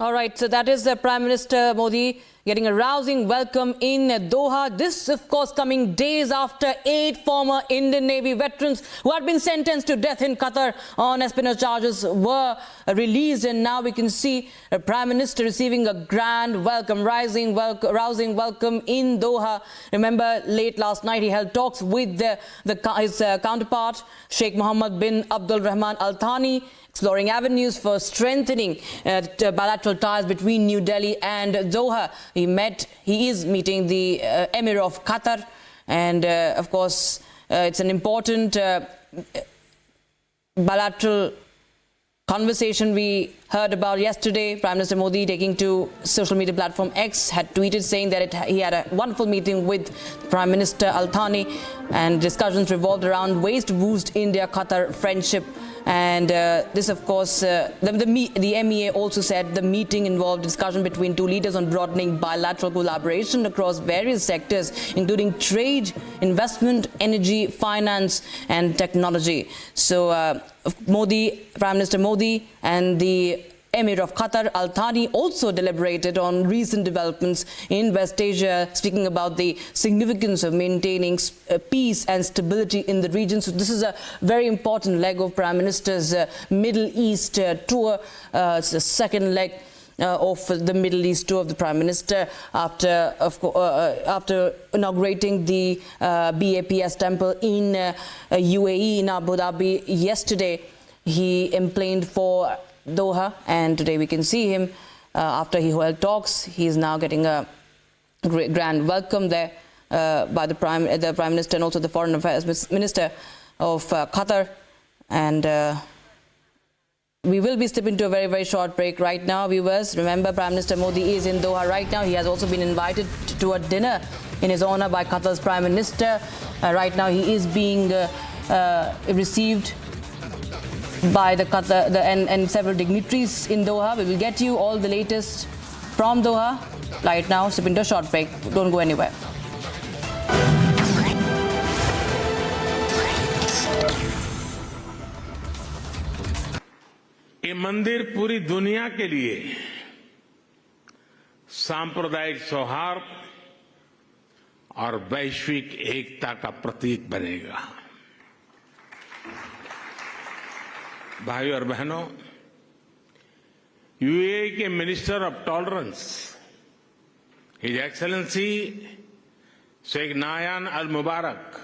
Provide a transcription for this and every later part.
All right, so that is Prime Minister Modi getting a rousing welcome in Doha. This, of course, coming days after 8 former Indian Navy veterans who had been sentenced to death in Qatar on espionage charges were released. And now we can see a Prime Minister receiving a grand welcome, rousing welcome in Doha. Remember, late last night he held talks with his counterpart, Sheikh Mohammed bin Abdul Rahman Al Thani, exploring avenues for strengthening bilateral ties between New Delhi and Doha. He is meeting the Amir of Qatar, and of course it's an important bilateral conversation we heard about yesterday. Prime Minister Modi, taking to social media platform X, had tweeted saying that he had a wonderful meeting with Prime Minister Al Thani, and discussions revolved around ways to boost India-Qatar friendship. And this, of course, the MEA also said the meeting involved discussion between two leaders on broadening bilateral collaboration across various sectors, including trade, investment, energy, finance, and technology. So Prime Minister Modi and the Amir of Qatar, Al Thani, also deliberated on recent developments in West Asia, speaking about the significance of maintaining peace and stability in the region. So this is a very important leg of Prime Minister's Middle East tour. It's the second leg of the Middle East tour of the Prime Minister after inaugurating the BAPS temple in UAE, in Abu Dhabi yesterday. He emplaned for Doha, and today we can see him after he held talks. He is now getting a grand welcome there by the Prime Minister and also the Foreign Affairs Minister of Qatar. And we will be stepping to a very, very short break right now, viewers. Remember, Prime Minister Modi is in Doha right now. He has also been invited to a dinner in his honor by Qatar's Prime Minister. Right now he is being received by the Qatar and several dignitaries in Doha. We will get you all the latest from Doha right now. Step into a short break. Don't go anywhere. ये मंदिर पूरी दुनिया के लिए सांप्रदायिक सौहार्द और वैश्विक एकता का प्रतीक बनेगा। भाइयों और बहनों, यूएई के minister of tolerance his excellency Sheikh Nahyan Al Mubarak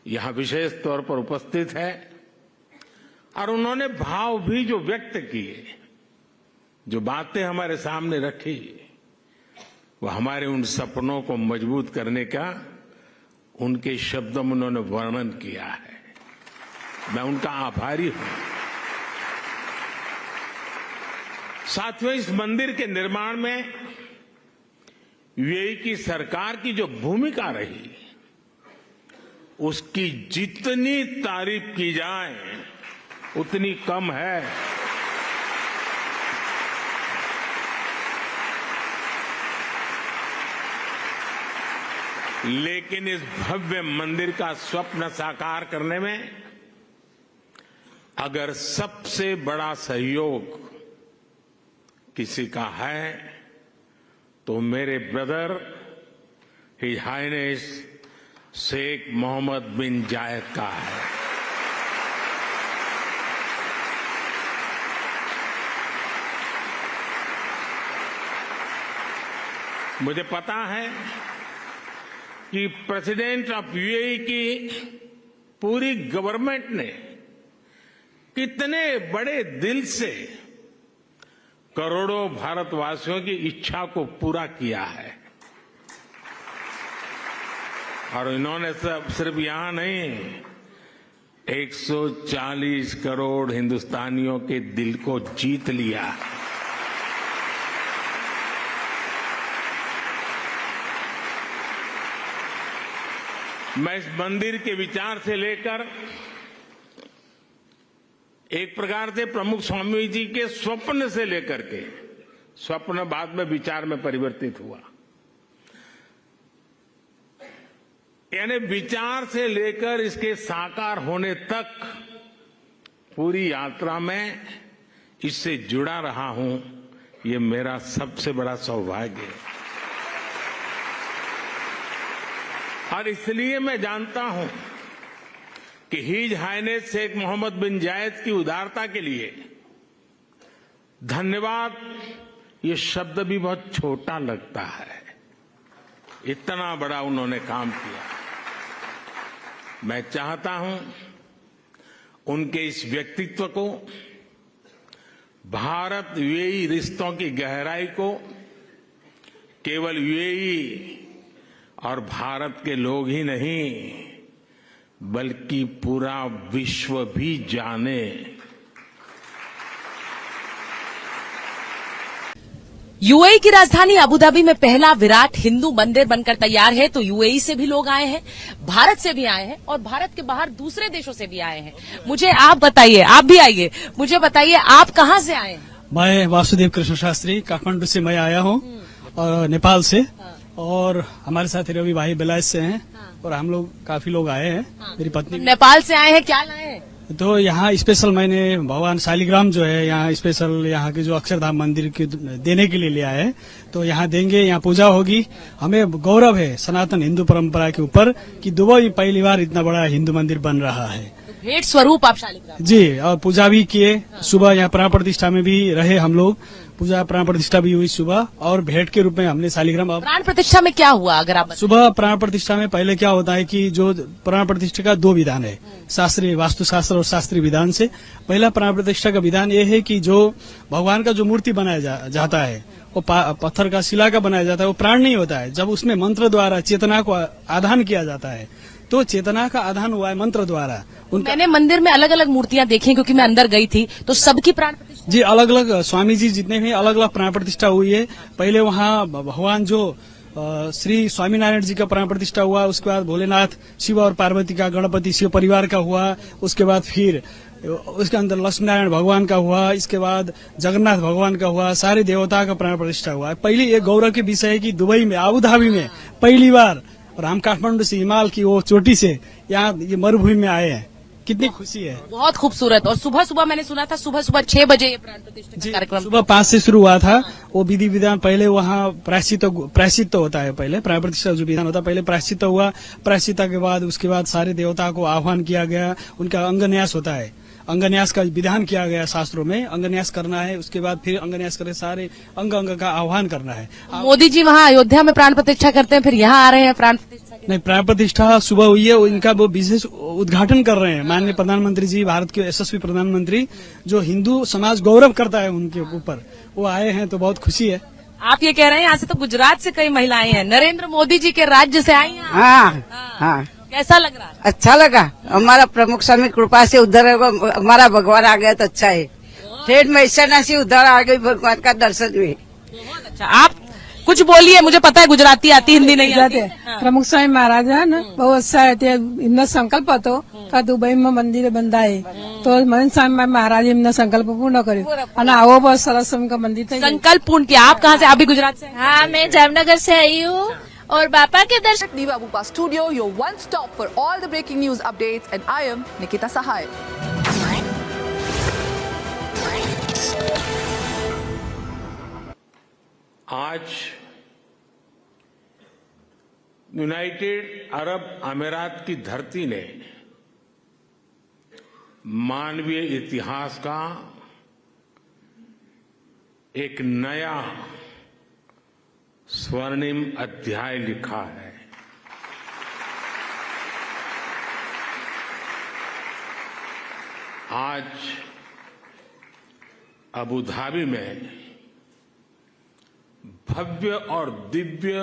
यहां विशेष तौर पर उपस्थित है, और उन्होंने भाव भी जो व्यक्त किए, जो बातें हमारे सामने रखी, वो हमारे उन सपनों को मजबूत करने का उनके शब्दों में उन्होंने वर्णन किया है। मैं उनका आभारी हूं। साथियों, इस मंदिर के निर्माण में यूएई की सरकार की जो भूमिका रही, उसकी जितनी तारीफ की जाए उतनी कम है। लेकिन इस भव्य मंदिर का स्वप्न साकार करने में अगर सबसे बड़ा सहयोग किसी का है तो मेरे brother his highness Sheikh Mohammed bin Zayed का है। मुझे पता है कि प्रेसिडेंट ऑफ यूएई की पूरी गवर्नमेंट ने कितने बड़े दिल से करोड़ों भारतवासियों की इच्छा को पूरा किया है, और इन्होंने सिर्फ यहां नहीं, 140 करोड़ हिंदुस्तानियों के दिल को जीत लिया है। मैं इस मंदिर के विचार से लेकर एक प्रकार से प्रमुख स्वामी जी के स्वप्न से लेकर के, स्वप्न बाद में विचार में परिवर्तित हुआ, यानी विचार से लेकर इसके साकार होने तक पूरी यात्रा में इससे जुड़ा रहा हूं। ये मेरा सबसे बड़ा सौभाग्य है। और इसलिए मैं जानता हूं कि his highness Sheikh Mohammed bin जायद की उदारता के लिए धन्यवाद ये शब्द भी बहुत छोटा लगता है। इतना बड़ा उन्होंने काम किया। मैं चाहता हूं उनके इस व्यक्तित्व को, भारत यूएई रिश्तों की गहराई को केवल यूएई और भारत के लोग ही नहीं बल्कि पूरा विश्व भी जाने। यूएई की राजधानी अबुधाबी में पहला विराट हिंदू मंदिर बनकर तैयार है, तो यूएई से भी लोग आए हैं, भारत से भी आए हैं और भारत के बाहर दूसरे देशों से भी आए हैं। मुझे आप बताइए, आप भी आइए, मुझे बताइए आप कहां से आए हैं? मैं वासुदेव कृष्ण शास्त्री काठमांडू से मैं आया हूं और नेपाल से, और हमारे साथ रवि भाई बिलायत से हैं और हम लोग काफी लोग आए हैं। मेरी पत्नी नेपाल से आए हैं, क्या लाए हैं? तो यहाँ स्पेशल मैंने भगवान शालिग्राम जो है यहाँ स्पेशल यहाँ के जो अक्षरधाम मंदिर के देने के लिए ले आए हैं। तो यहाँ देंगे, यहाँ पूजा होगी। हमें गौरव है सनातन हिंदू परंपरा के ऊपर कि दुबई पहली बार इतना बड़ा हिंदू मंदिर बन रहा है। भेंट स्वरूप आप शालिग्राम जी, और पूजा भी किए। सुबह यहाँ प्राण प्रतिष्ठा में भी रहे हम लोग, पूजा प्राण प्रतिष्ठा भी हुई सुबह, और भेंट के रूप में हमने शालिग्राम। प्राण प्रतिष्ठा में क्या हुआ अगर आप सुबह प्राण प्रतिष्ठा में पहले क्या होता है कि जो प्राण प्रतिष्ठा का 2 विधान है, शास्त्रीय वास्तुशास्त्र और शास्त्रीय विधान से। पहला प्राण प्रतिष्ठा का विधान ये है कि जो भगवान का जो मूर्ति बनाया जाता है वो पत्थर का, शिला का बनाया जाता है, वो प्राण नहीं होता है। जब उसमें मंत्र द्वारा चेतना को आधान किया जाता है तो चेतना का आधान हुआ है मंत्र द्वारा। मैंने मंदिर में अलग अलग मूर्तियां देखी क्योंकि मैं अंदर गई थी, तो सबकी प्राण प्रतिष्ठा जी अलग अलग, स्वामी जी जितने भी अलग अलग प्राण प्रतिष्ठा हुई है। पहले वहाँ भगवान जो श्री स्वामीनारायण जी का प्राण प्रतिष्ठा हुआ, उसके बाद भोलेनाथ, शिव और पार्वती का, गणपति शिव परिवार का हुआ, उसके बाद फिर उसके अंदर लक्ष्मी नारायण भगवान का हुआ, इसके बाद जगन्नाथ भगवान का हुआ, सारे देवता का प्राण प्रतिष्ठा हुआ। पहले ये गौरव के विषय है कि दुबई में, अबुधाबी में पहली बार, और हम काठमांडू से हिमालय की वो चोटी से यहाँ ये मरुभूमि में आए हैं। कितनी खुशी है, बहुत खूबसूरत। और सुबह सुबह मैंने सुना था सुबह 6 बजे ये प्राण प्रतिष्ठा का कार्यक्रम सुबह 5 से शुरू हुआ था। वो विधि विधान पहले वहाँ प्रायश्चित होता है। पहले प्राण प्रतिष्ठा जो विधान होता है, पहले प्रायश्चित हुआ। प्रायश्चित के बाद उसके बाद सारे देवता को आह्वान किया गया, उनका अंगन्यास होता है, अंगन्यास का विधान किया गया शास्त्रों में। अंगन्यास करना है, उसके बाद फिर अंगन्यास करके सारे अंग अंग का आह्वान करना है। मोदी जी वहाँ अयोध्या में प्राण प्रतिष्ठा करते हैं, फिर यहाँ आ रहे हैं प्राण प्रतिष्ठा नहीं, प्राण प्रतिष्ठा सुबह हुई है, इनका वो विशेष उद्घाटन कर रहे हैं माननीय प्रधानमंत्री जी, भारत के यशस्वी प्रधानमंत्री, जो हिंदू समाज गौरव करता है उनके ऊपर, वो आए हैं तो बहुत खुशी है। आप ये कह रहे हैं यहाँ से तो गुजरात से कई महिलाएं हैं, नरेंद्र मोदी जी के राज्य से आई हैं। हाँ। कैसा लग रहा है? अच्छा लगा। हमारा प्रमुख स्वामी कृपा से उधर हमारा भगवान आ गया तो अच्छा है। ठेठ में ऐसा से उधर आ गई भगवान का दर्शन में। बहुत अच्छा। आप कुछ बोलिए, मुझे पता है गुजराती आती, हिंदी नहीं आती। प्रमुख स्वामी महाराज है ना, बहुत अच्छा है। इतना संकल्प હતો કે દુબઈ માં મંદિર બંધાય તો મન સ્વામી महाराज એમનો સંકલ્પ પૂર્ણ કર્યો અને આવો બહુ સરસ મંદિર થઈ ગયું। संकल्प पूर्ण किया। आप कहाँ से? आप भी गुजरात से? हाँ, मैं जामनगर से आई हूँ और बापा के दर्शन। Diva Bupa Studio, your one stop for all the breaking news updates, and I am Nikita Sahai. आज यूनाइटेड अरब अमीरात की धरती ने मानवीय इतिहास का एक नया स्वर्णिम अध्याय लिखा है। आज अबुधाबी में भव्य और दिव्य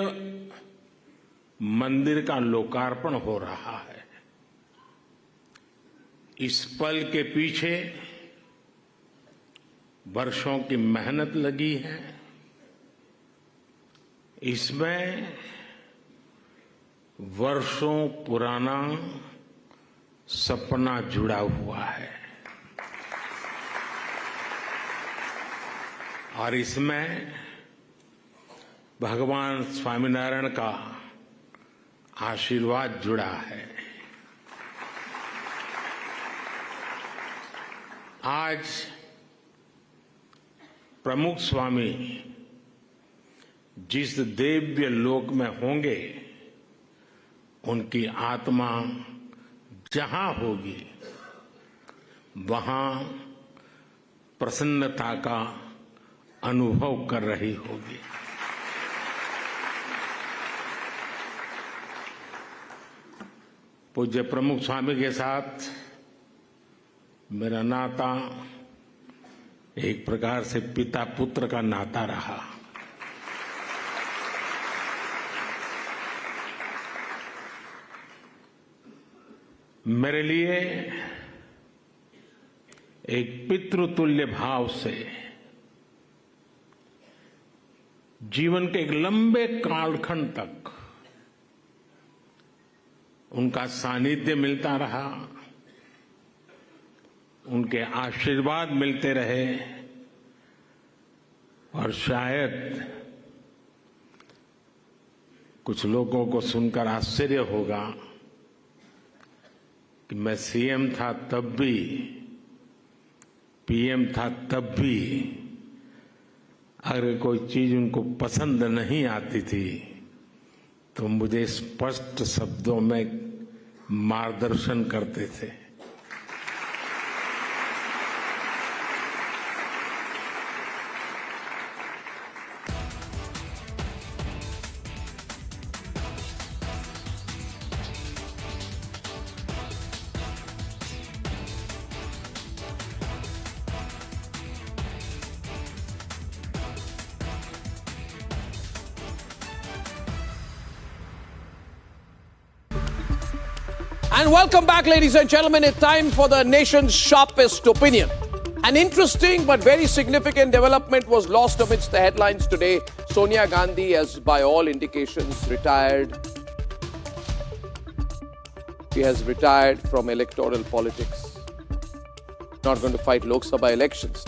मंदिर का लोकार्पण हो रहा है। इस पल के पीछे वर्षों की मेहनत लगी है। इसमें वर्षों पुराना सपना जुड़ा हुआ है और इसमें भगवान स्वामीनारायण का आशीर्वाद जुड़ा है। आज प्रमुख स्वामी जिस दिव्य लोक में होंगे, उनकी आत्मा जहां होगी वहां प्रसन्नता का अनुभव कर रही होगी। पूज्य प्रमुख स्वामी के साथ मेरा नाता एक प्रकार से पिता पुत्र का नाता रहा। मेरे लिए एक पितृतुल्य भाव से जीवन के एक लंबे कालखंड तक उनका सानिध्य मिलता रहा, उनके आशीर्वाद मिलते रहे और शायद कुछ लोगों को सुनकर आश्चर्य होगा कि मैं सीएम था तब भी, पीएम था तब भी, अगर कोई चीज उनको पसंद नहीं आती थी तो मुझे स्पष्ट शब्दों में मार्गदर्शन करते थे। And welcome back, ladies and gentlemen. It's time for the nation's sharpest opinion. An interesting but very significant development was lost amidst the headlines today. Sonia Gandhi has, by all indications, retired. She has retired from electoral politics. Not going to fight Lok Sabha elections.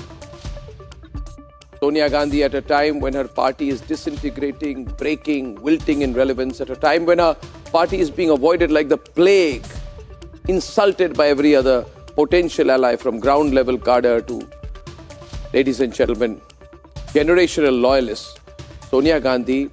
Sonia Gandhi, at a time when her party is disintegrating, breaking, wilting in relevance, at a time when her party is being avoided like the plague, insulted by every other potential ally from ground level cadre to, ladies and gentlemen, generational loyalists. Sonia Gandhi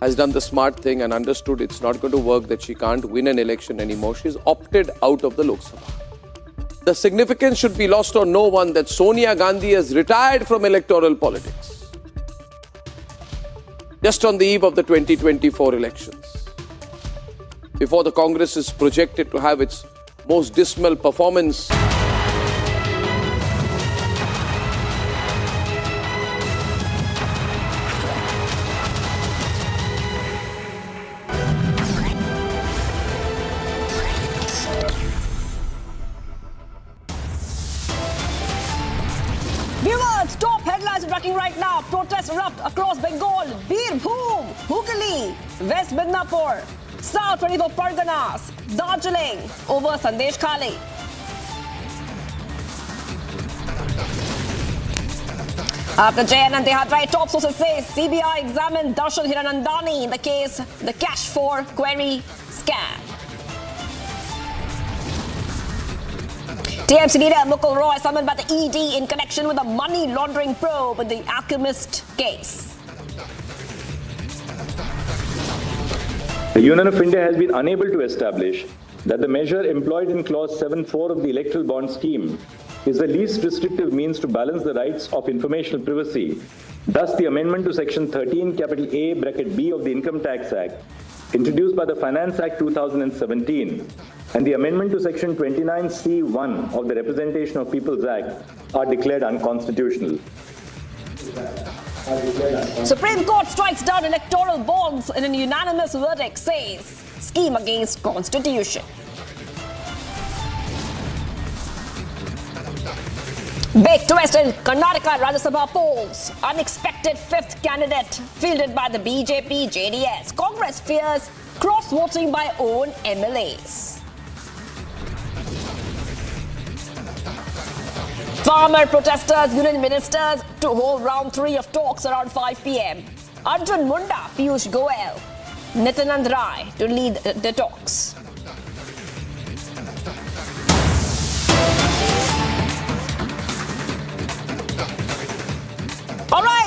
has done the smart thing and understood it's not going to work, that she can't win an election anymore. She's opted out of the Lok Sabha. The significance should be lost on no one that Sonia Gandhi has retired from electoral politics just on the eve of the 2024 elections, before the Congress is projected to have its most dismal performance. Viewers, top headlines are tracking right now. Protests erupt across Bengal, Birbhum, Hooghly, West Midnapur, South 24 Parganas, Darjeeling over Sandesh Khali. After Jay and Dehatrai, top sources say CBI examined Darshan Hiranandani in the case, the Cash for Query scam. TMC leader Mukul Roy summoned by the ED in connection with a money laundering probe in the Alchemist case. The Union of India has been unable to establish that the measure employed in Clause 7.4 of the Electoral Bond Scheme is the least restrictive means to balance the rights of informational privacy. Thus, the amendment to Section 13, capital A, bracket B of the Income Tax Act, introduced by the Finance Act 2017, and the amendment to Section 29C1 of the Representation of People's Act are declared unconstitutional. Supreme Court strikes down electoral bonds in a unanimous verdict, says scheme against constitution. Big twist in Karnataka Rajya Sabha polls. Unexpected fifth candidate fielded by the BJP JDS. Congress fears cross-voting by own MLAs. Farmer protesters, union ministers to hold round 3 of talks around 5 p.m. Arjun Munda, Piyush Goyal, Nityanand Rai to lead the talks.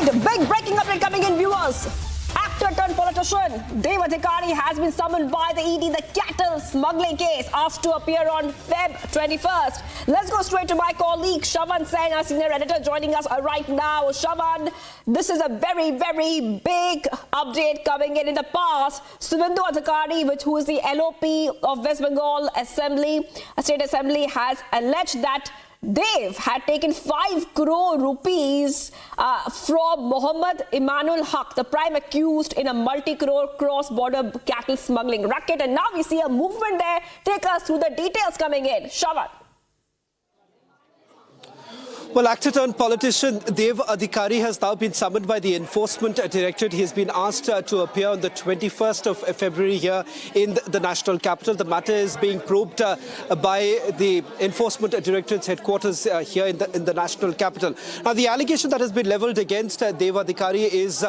right, big breaking update coming in, viewers. Actor turned politician Dev Adhikari has been summoned by the ED, the cattle smuggling case, asked to appear on Feb 21st. Let's go straight to my colleague Shavan Sen, our senior editor, joining us right now. Shavan, this is a very, very big update coming in. In the past, Suvendu Adhikari, who is the LOP of West Bengal State Assembly, has alleged that Dev had taken 5 crore rupees from Mohammad Imanul Haq, the prime accused in a multi-crore cross-border cattle smuggling racket. And now we see a movement there. Take us through the details coming in. Shavan. Well, actor turned politician Dev Adhikari has now been summoned by the Enforcement Directorate. He has been asked to appear on the 21st of February here in the national capital. The matter is being probed by the Enforcement Directorate's headquarters here in the national capital. Now, the allegation that has been leveled against Dev Adhikari is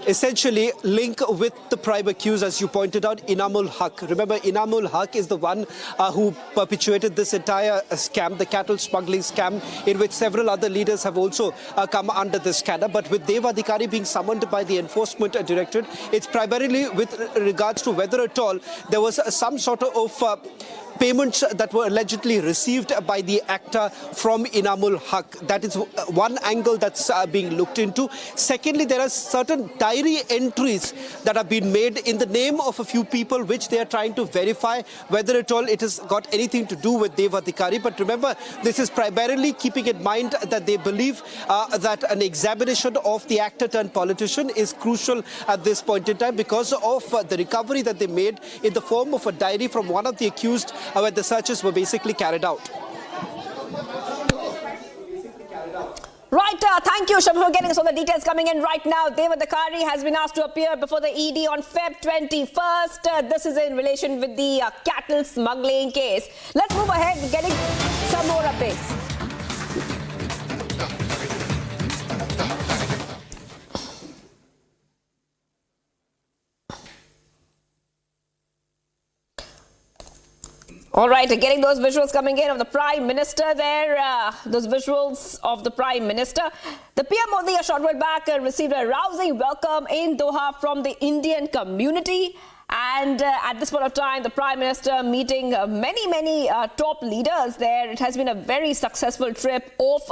essentially link with the prime accused, as you pointed out, Inamul Haq. Remember, Inamul Haq is the one who perpetuated this entire scam, the cattle smuggling scam, in which several other leaders have also come under this scanner. But with Dev Adhikari being summoned by the Enforcement Directorate, it's primarily with regards to whether at all there was some sort of payments that were allegedly received by the actor from Inamul Haq. That is one angle that's being looked into. Secondly, there are certain diary entries that have been made in the name of a few people, which they are trying to verify whether at all it has got anything to do with Dev Adhikari. But remember, this is primarily keeping in mind that they believe that an examination of the actor turned politician is crucial at this point in time because of the recovery that they made in the form of a diary from one of the accused where the searches were basically carried out. Right, thank you, Shavan, for getting us all the details coming in right now. Dev Adhikari has been asked to appear before the ED on Feb 21st. This is in relation with the cattle smuggling case. Let's move ahead, getting some more updates. All right, getting those visuals coming in of the Prime Minister there, those visuals of the Prime Minister. The PM Modi, a short while back, received a rousing welcome in Doha from the Indian community. And at this point of time, the Prime Minister meeting many top leaders there. It has been a very successful trip of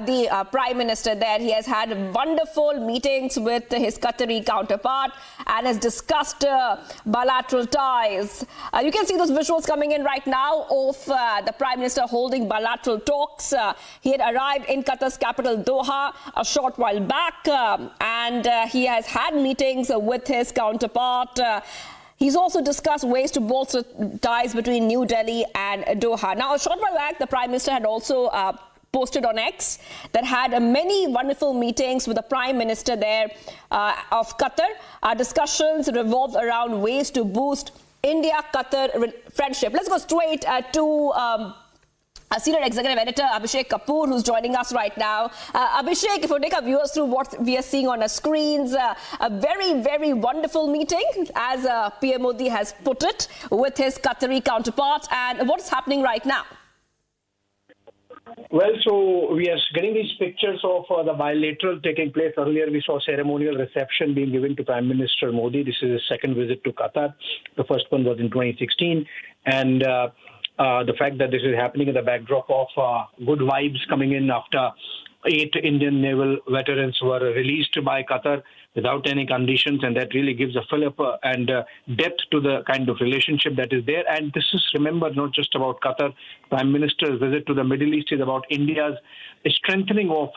the Prime Minister there. He has had wonderful meetings with his Qatari counterpart and has discussed bilateral ties. You can see those visuals coming in right now of the Prime Minister holding bilateral talks. He had arrived in Qatar's capital, Doha, a short while back, and he has had meetings with his counterpart. He's also discussed ways to bolster ties between New Delhi and Doha. Now, a short while back, the Prime Minister had also posted on X that had many wonderful meetings with the Prime Minister there of Qatar. Discussions revolved around ways to boost India-Qatar friendship. Let's go straight to a senior executive editor, Abhishek Kapoor, who's joining us right now. Abhishek, if you take our viewers through what we are seeing on our screens, a very wonderful meeting, as PM Modi has put it, with his Qatari counterpart. And what's happening right now? Well, so we are getting these pictures of the bilateral taking place. Earlier, we saw ceremonial reception being given to Prime Minister Modi. This is his second visit to Qatar. The first one was in 2016. And the fact that this is happening in the backdrop of good vibes coming in after 8 Indian naval veterans were released by Qatar without any conditions, and that really gives a fillip and depth to the kind of relationship that is there. And this is, remember, not just about Qatar. Prime Minister's visit to the Middle East is about India's strengthening of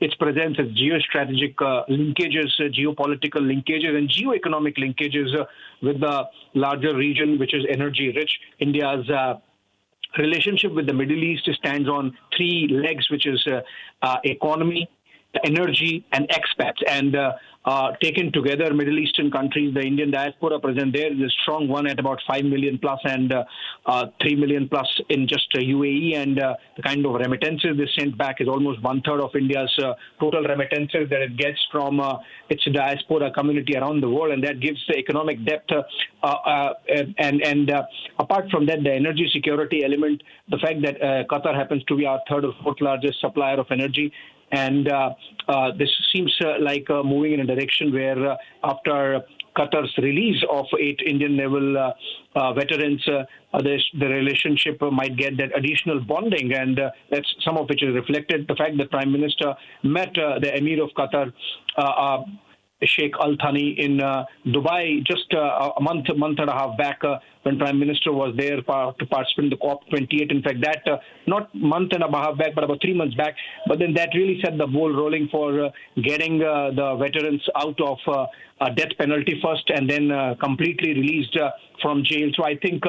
its presence, its geostrategic linkages, geopolitical linkages, and geoeconomic linkages with the larger region, which is energy rich. India's relationship with the Middle East stands on 3 legs, which is economy, energy, and expats. And taken together, Middle Eastern countries, the Indian diaspora present there is a strong one at about 5 million plus and 3 million plus in just UAE. And the kind of remittances they sent back is almost 1/3 of India's total remittances that it gets from its diaspora community around the world. And that gives the economic depth. And apart from that, the energy security element, the fact that Qatar happens to be our 3rd or 4th largest supplier of energy, And this seems like moving in a direction where after Qatar's release of 8 Indian naval veterans, the relationship might get that additional bonding, and that's some of which is reflected. The fact that Prime Minister met the Amir of Qatar, Sheikh Thani in Dubai just a month and a half back when Prime Minister was there to participate in the COP28. In fact, that not month and a half back, but about 3 months back. But then that really set the ball rolling for getting the veterans out of death penalty first and then completely released from jail. So I think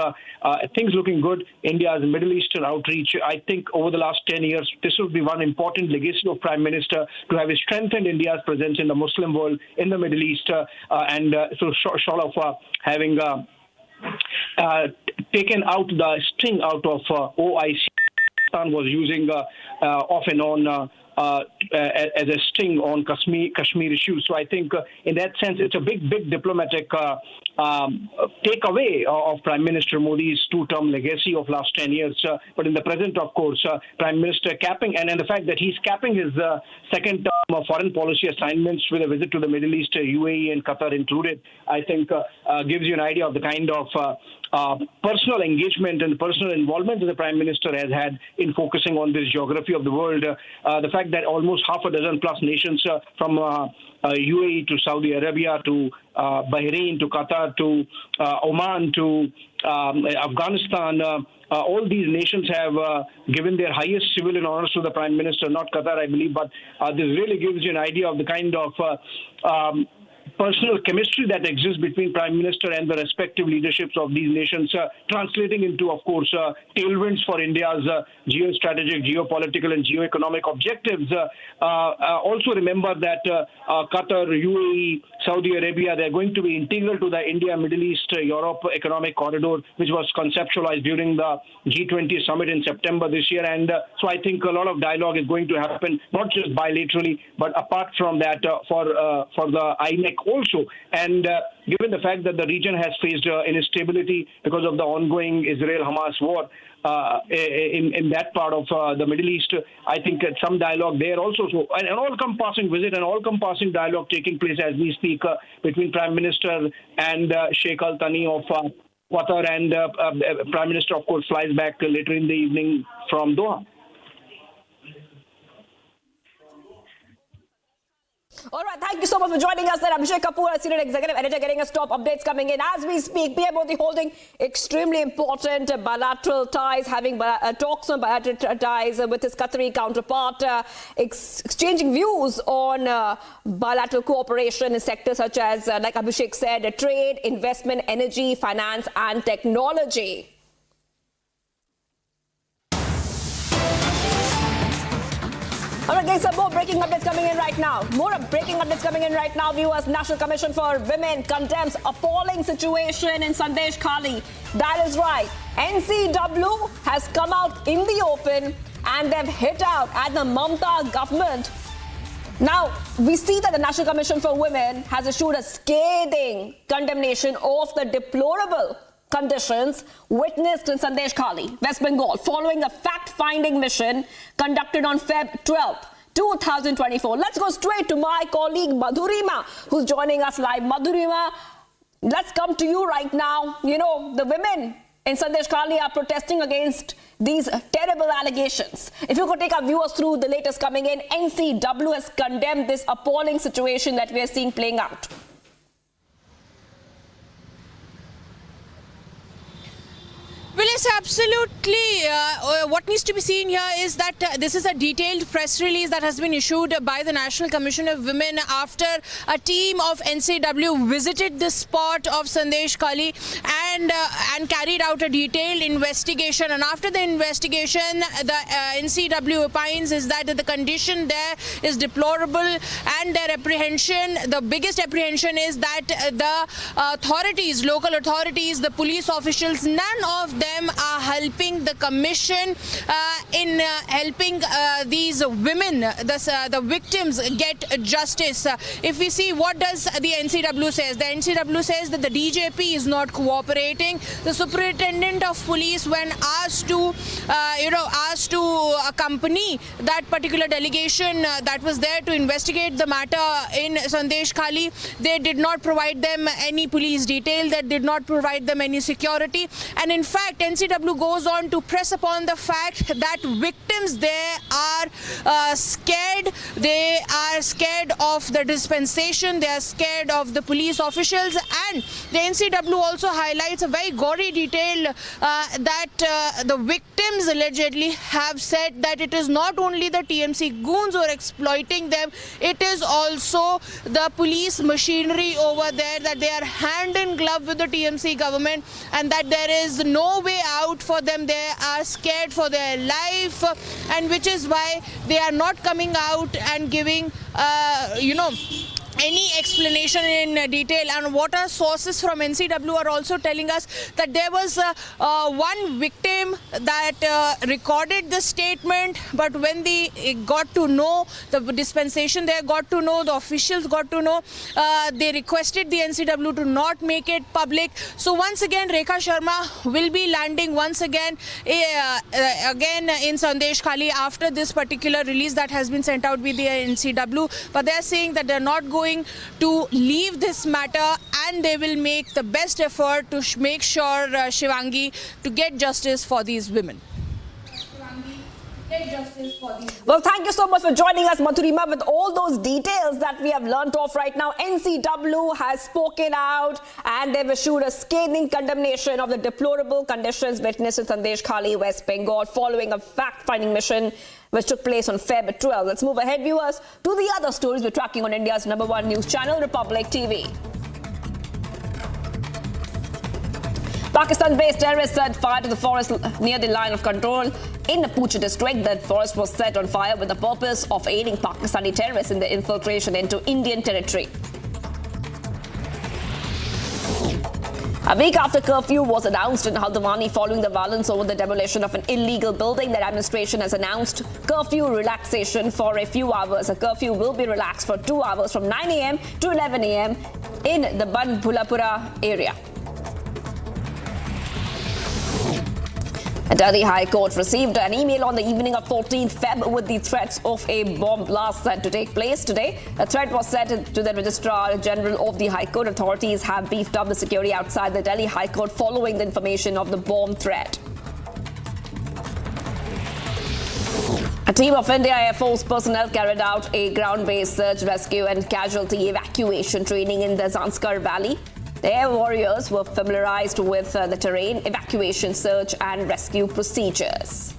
things looking good. India's Middle Eastern outreach, I think over the last 10 years, this will be one important legacy of Prime Minister to have strengthened India's presence in the Muslim world, in the Middle East, and so short of having taken out the sting out of OIC, was using off and on as a sting on Kashmir issues. So I think in that sense, it's a big diplomatic takeaway of Prime Minister Modi's 2-term legacy of last 10 years. But in the present, of course, Prime Minister capping, and the fact that he's capping his second term of foreign policy assignments with a visit to the Middle East, UAE and Qatar included, I think gives you an idea of the kind of personal engagement and personal involvement that the Prime Minister has had in focusing on this geography of the world. The fact that almost half a dozen plus nations from UAE to Saudi Arabia to Bahrain to Qatar to Oman to Afghanistan, all these nations have given their highest civilian honors to the Prime Minister, not Qatar, I believe, but this really gives you an idea of the kind of personal chemistry that exists between Prime Minister and the respective leaderships of these nations, translating into, of course, tailwinds for India's geostrategic, geopolitical and geoeconomic objectives. Also remember that Qatar, UAE, Saudi Arabia, they're going to be integral to the India, Middle East, Europe economic corridor, which was conceptualized during the G20 summit in September this year. And so I think a lot of dialogue is going to happen, not just bilaterally, but apart from that for the IMEC also. And given the fact that the region has faced instability because of the ongoing Israel-Hamas war in that part of the Middle East, I think some dialogue there also. So an all-encompassing visit, an all-encompassing dialogue taking place as we speak between Prime Minister and Sheikh Thani of Qatar, and Prime Minister, of course, flies back later in the evening from Doha. All right, thank you so much for joining us there. Abhishek Kapoor, our senior executive editor, getting us top updates coming in as we speak. PM Modi holding extremely important bilateral ties, having talks on bilateral ties with his Qatari counterpart, exchanging views on bilateral cooperation in sectors such as, like Abhishek said, trade, investment, energy, finance and technology. All right, guys, some more breaking updates coming in right now. Viewers, National Commission for Women condemns appalling situation in Sandesh Khali. That is right. NCW has come out in the open and they've hit out at the Mamata government. Now, we see that the National Commission for Women has issued a scathing condemnation of the deplorable conditions witnessed in Sandesh Khali, West Bengal, following a fact-finding mission conducted on Feb 12th, 2024. Let's go straight to my colleague Madhurima, who's joining us live. Madhurima, let's come to you right now. You know, the women in Sandesh Khali are protesting against these terrible allegations. If you could take our viewers through the latest coming in, NCW has condemned this appalling situation that we are seeing playing out. Well, yes, absolutely. What needs to be seen here is that this is a detailed press release that has been issued by the National Commission of Women after a team of NCW visited the spot of Sandesh Khali and carried out a detailed investigation. And after the investigation, the NCW opines is that the condition there is deplorable, and their apprehension, the biggest apprehension is that the authorities, local authorities, the police officials, none of them them are helping the commission in helping these women, the victims, get justice. If we see what does the NCW says, the NCW says that the DJP is not cooperating. The superintendent of police, when asked to accompany that particular delegation that was there to investigate the matter in Sandesh Khali, they did not provide them any police detail, that did not provide them any security. And in fact, NCW goes on to press upon the fact that victims there are scared. They are scared of the dispensation. They are scared of the police officials. And the NCW also highlights a very gory detail that the victims allegedly have said that it is not only the TMC goons who are exploiting them, it is also the police machinery over there, that they are hand in glove with the TMC government and that there is no way out for them. They are scared for their life, and which is why they are not coming out and giving any explanation in detail. And what our sources from NCW are also telling us that there was one victim that recorded the statement, but when they got to know the dispensation, they got to know, the officials got to know, they requested the NCW to not make it public. So once again, Rekha Sharma will be landing once again in Sandesh Khali after this particular release that has been sent out with the NCW. But they are saying that they are not going to leave this matter, and they will make the best effort to make sure Shivangi to get justice for these women. Well, thank you so much for joining us, Madhurima, with all those details that we have learnt of right now. NCW has spoken out and they've issued a scathing condemnation of the deplorable conditions witnessed in Sandesh Khali, West Bengal, following a fact-finding mission which took place on Feb 12. Let's move ahead, viewers, to the other stories we're tracking on India's #1 news channel, Republic TV. Pakistan-based terrorists set fire to the forest near the line of control in the Pooch district. The forest was set on fire with the purpose of aiding Pakistani terrorists in their infiltration into Indian territory. A week after curfew was announced in Haldwani following the violence over the demolition of an illegal building, the administration has announced curfew relaxation for a few hours. A curfew will be relaxed for 2 hours from 9 a.m. to 11 a.m. in the Banbhulapura area. The Delhi High Court received an email on the evening of 14th Feb with the threats of a bomb blast set to take place today. The threat was sent to the Registrar General of the High Court. Authorities have beefed up the security outside the Delhi High Court following the information of the bomb threat. A team of India Air Force personnel carried out a ground-based search, rescue and casualty evacuation training in the Zanskar Valley. The air warriors were familiarized with the terrain, evacuation, search and rescue procedures.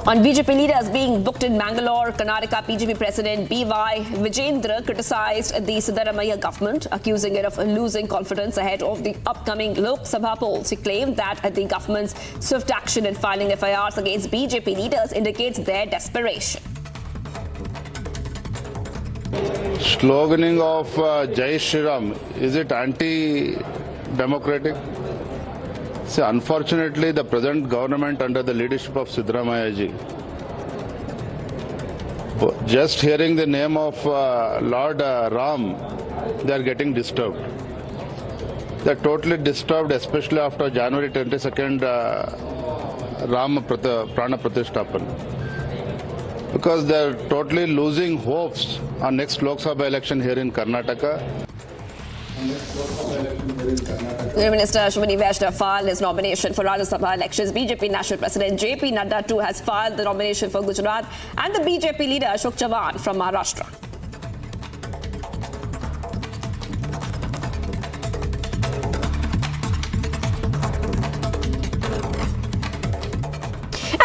On BJP leaders being booked in Mangalore, Karnataka BJP President B.Y. Vijendra criticized the Siddaramaiah government, accusing it of losing confidence ahead of the upcoming Lok Sabha polls. He claimed that the government's swift action in filing FIRs against BJP leaders indicates their desperation. Sloganing of Jai Shri Ram, is it anti-democratic? See, unfortunately, the present government under the leadership of Siddaramaiah ji, just hearing the name of Lord Ram, they are getting disturbed. They are totally disturbed, especially after January 22nd Ram Prana Pratishthapan. Because they are totally losing hopes on next Lok Sabha election here in Karnataka. Union Minister Ashwini Vaishnav filed his nomination for Rajya Sabha elections. BJP National President JP Nadda too has filed the nomination for Gujarat, and the BJP leader Ashok Chavan from Maharashtra.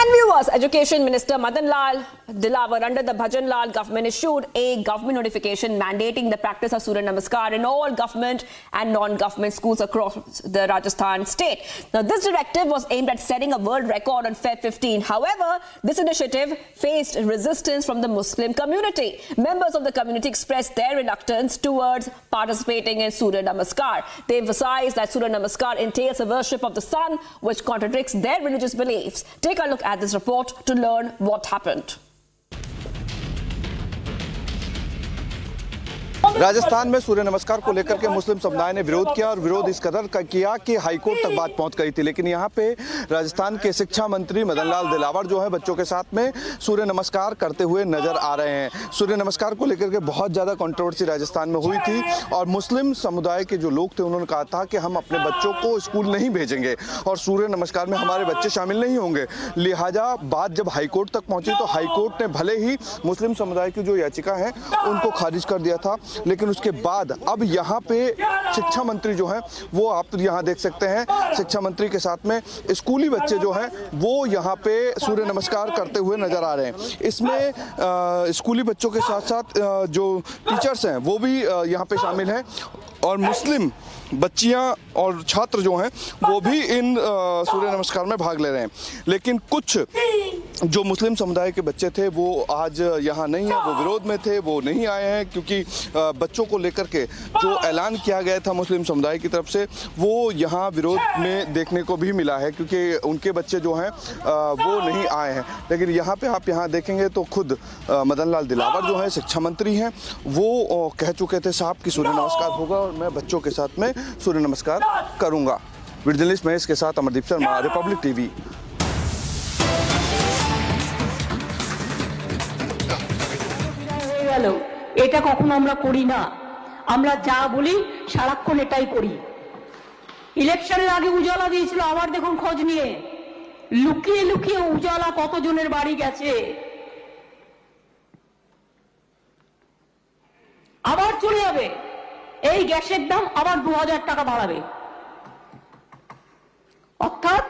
And viewers, Education Minister Madan Lal Dilawar under the Bhajan Lal government issued a government notification mandating the practice of Surya Namaskar in all government and non-government schools across the Rajasthan state. Now, this directive was aimed at setting a world record on Feb 15. However, this initiative faced resistance from the Muslim community. Members of the community expressed their reluctance towards participating in Surya Namaskar. They emphasized that Surya Namaskar entails a worship of the sun, which contradicts their religious beliefs. Take a look at this report to learn what happened. Rajasthan में सूर्य नमस्कार को लेकर के मुस्लिम समुदाय ने विरोध किया और विरोध इस कदर किया कि हाईकोर्ट तक बात पहुंच गई थी। लेकिन यहाँ पे राजस्थान के शिक्षा मंत्री मदन लाल दिलावर जो है बच्चों के साथ में सूर्य नमस्कार करते हुए नजर आ रहे हैं। सूर्य नमस्कार को लेकर के बहुत ज्यादा कंट्रोवर्सी राजस्थान में हुई थी और मुस्लिम समुदाय के जो लोग थे उन्होंने कहा था कि हम अपने बच्चों को स्कूल नहीं भेजेंगे और सूर्य नमस्कार में हमारे बच्चे शामिल नहीं होंगे। लिहाजा बात जब हाईकोर्ट तक पहुंची तो हाईकोर्ट ने भले ही मुस्लिम समुदाय की जो याचिका है उनको खारिज कर दिया था, लेकिन उसके बाद अब यहाँ पे शिक्षा मंत्री जो हैं वो आप यहाँ देख सकते हैं, शिक्षा मंत्री के साथ में स्कूली बच्चे जो हैं वो यहाँ पे सूर्य नमस्कार करते हुए नजर आ रहे हैं। इसमें स्कूली बच्चों के साथ साथ जो टीचर्स हैं वो भी यहाँ पे शामिल हैं और मुस्लिम बच्चियां और छात्र जो हैं वो भी इन सूर्य नमस्कार में भाग ले रहे हैं। लेकिन कुछ जो मुस्लिम समुदाय के बच्चे थे वो आज यहाँ नहीं है, वो विरोध में थे, वो नहीं आए हैं क्योंकि बच्चों को लेकर के जो ऐलान किया गया था मुस्लिम समुदाय की तरफ से वो यहाँ विरोध में देखने को भी मिला है क्योंकि उनके बच्चे जो हैं वो नहीं आए हैं। लेकिन यहाँ पे आप यहाँ देखेंगे तो खुद मदन लाल दिलावर जो हैं शिक्षा मंत्री हैं वो कह चुके थे साहब कि सूर्य नमस्कार होगा और मैं बच्चों के साथ में सूर्य नमस्कार करूंगा। वीडियो जर्नलिस्ट महेश के साथ अमरदीप शर्मा, रिपब्लिक टीवी। এটা কখনো আমরা করি না, আমরা যা বলি সারাক্ষণ এটাই করি। ইলেকশনের আগে উজালা দিয়েছিল, আবার দেখুন খোঁজ নিয়ে লুকিয়ে লুকিয়ে উজালা কতজনের বাড়ি গেছে, আবার চলে যাবে। এই গ্যাসের দাম আবার 2000 টাকা বাড়াবে, অর্থাৎ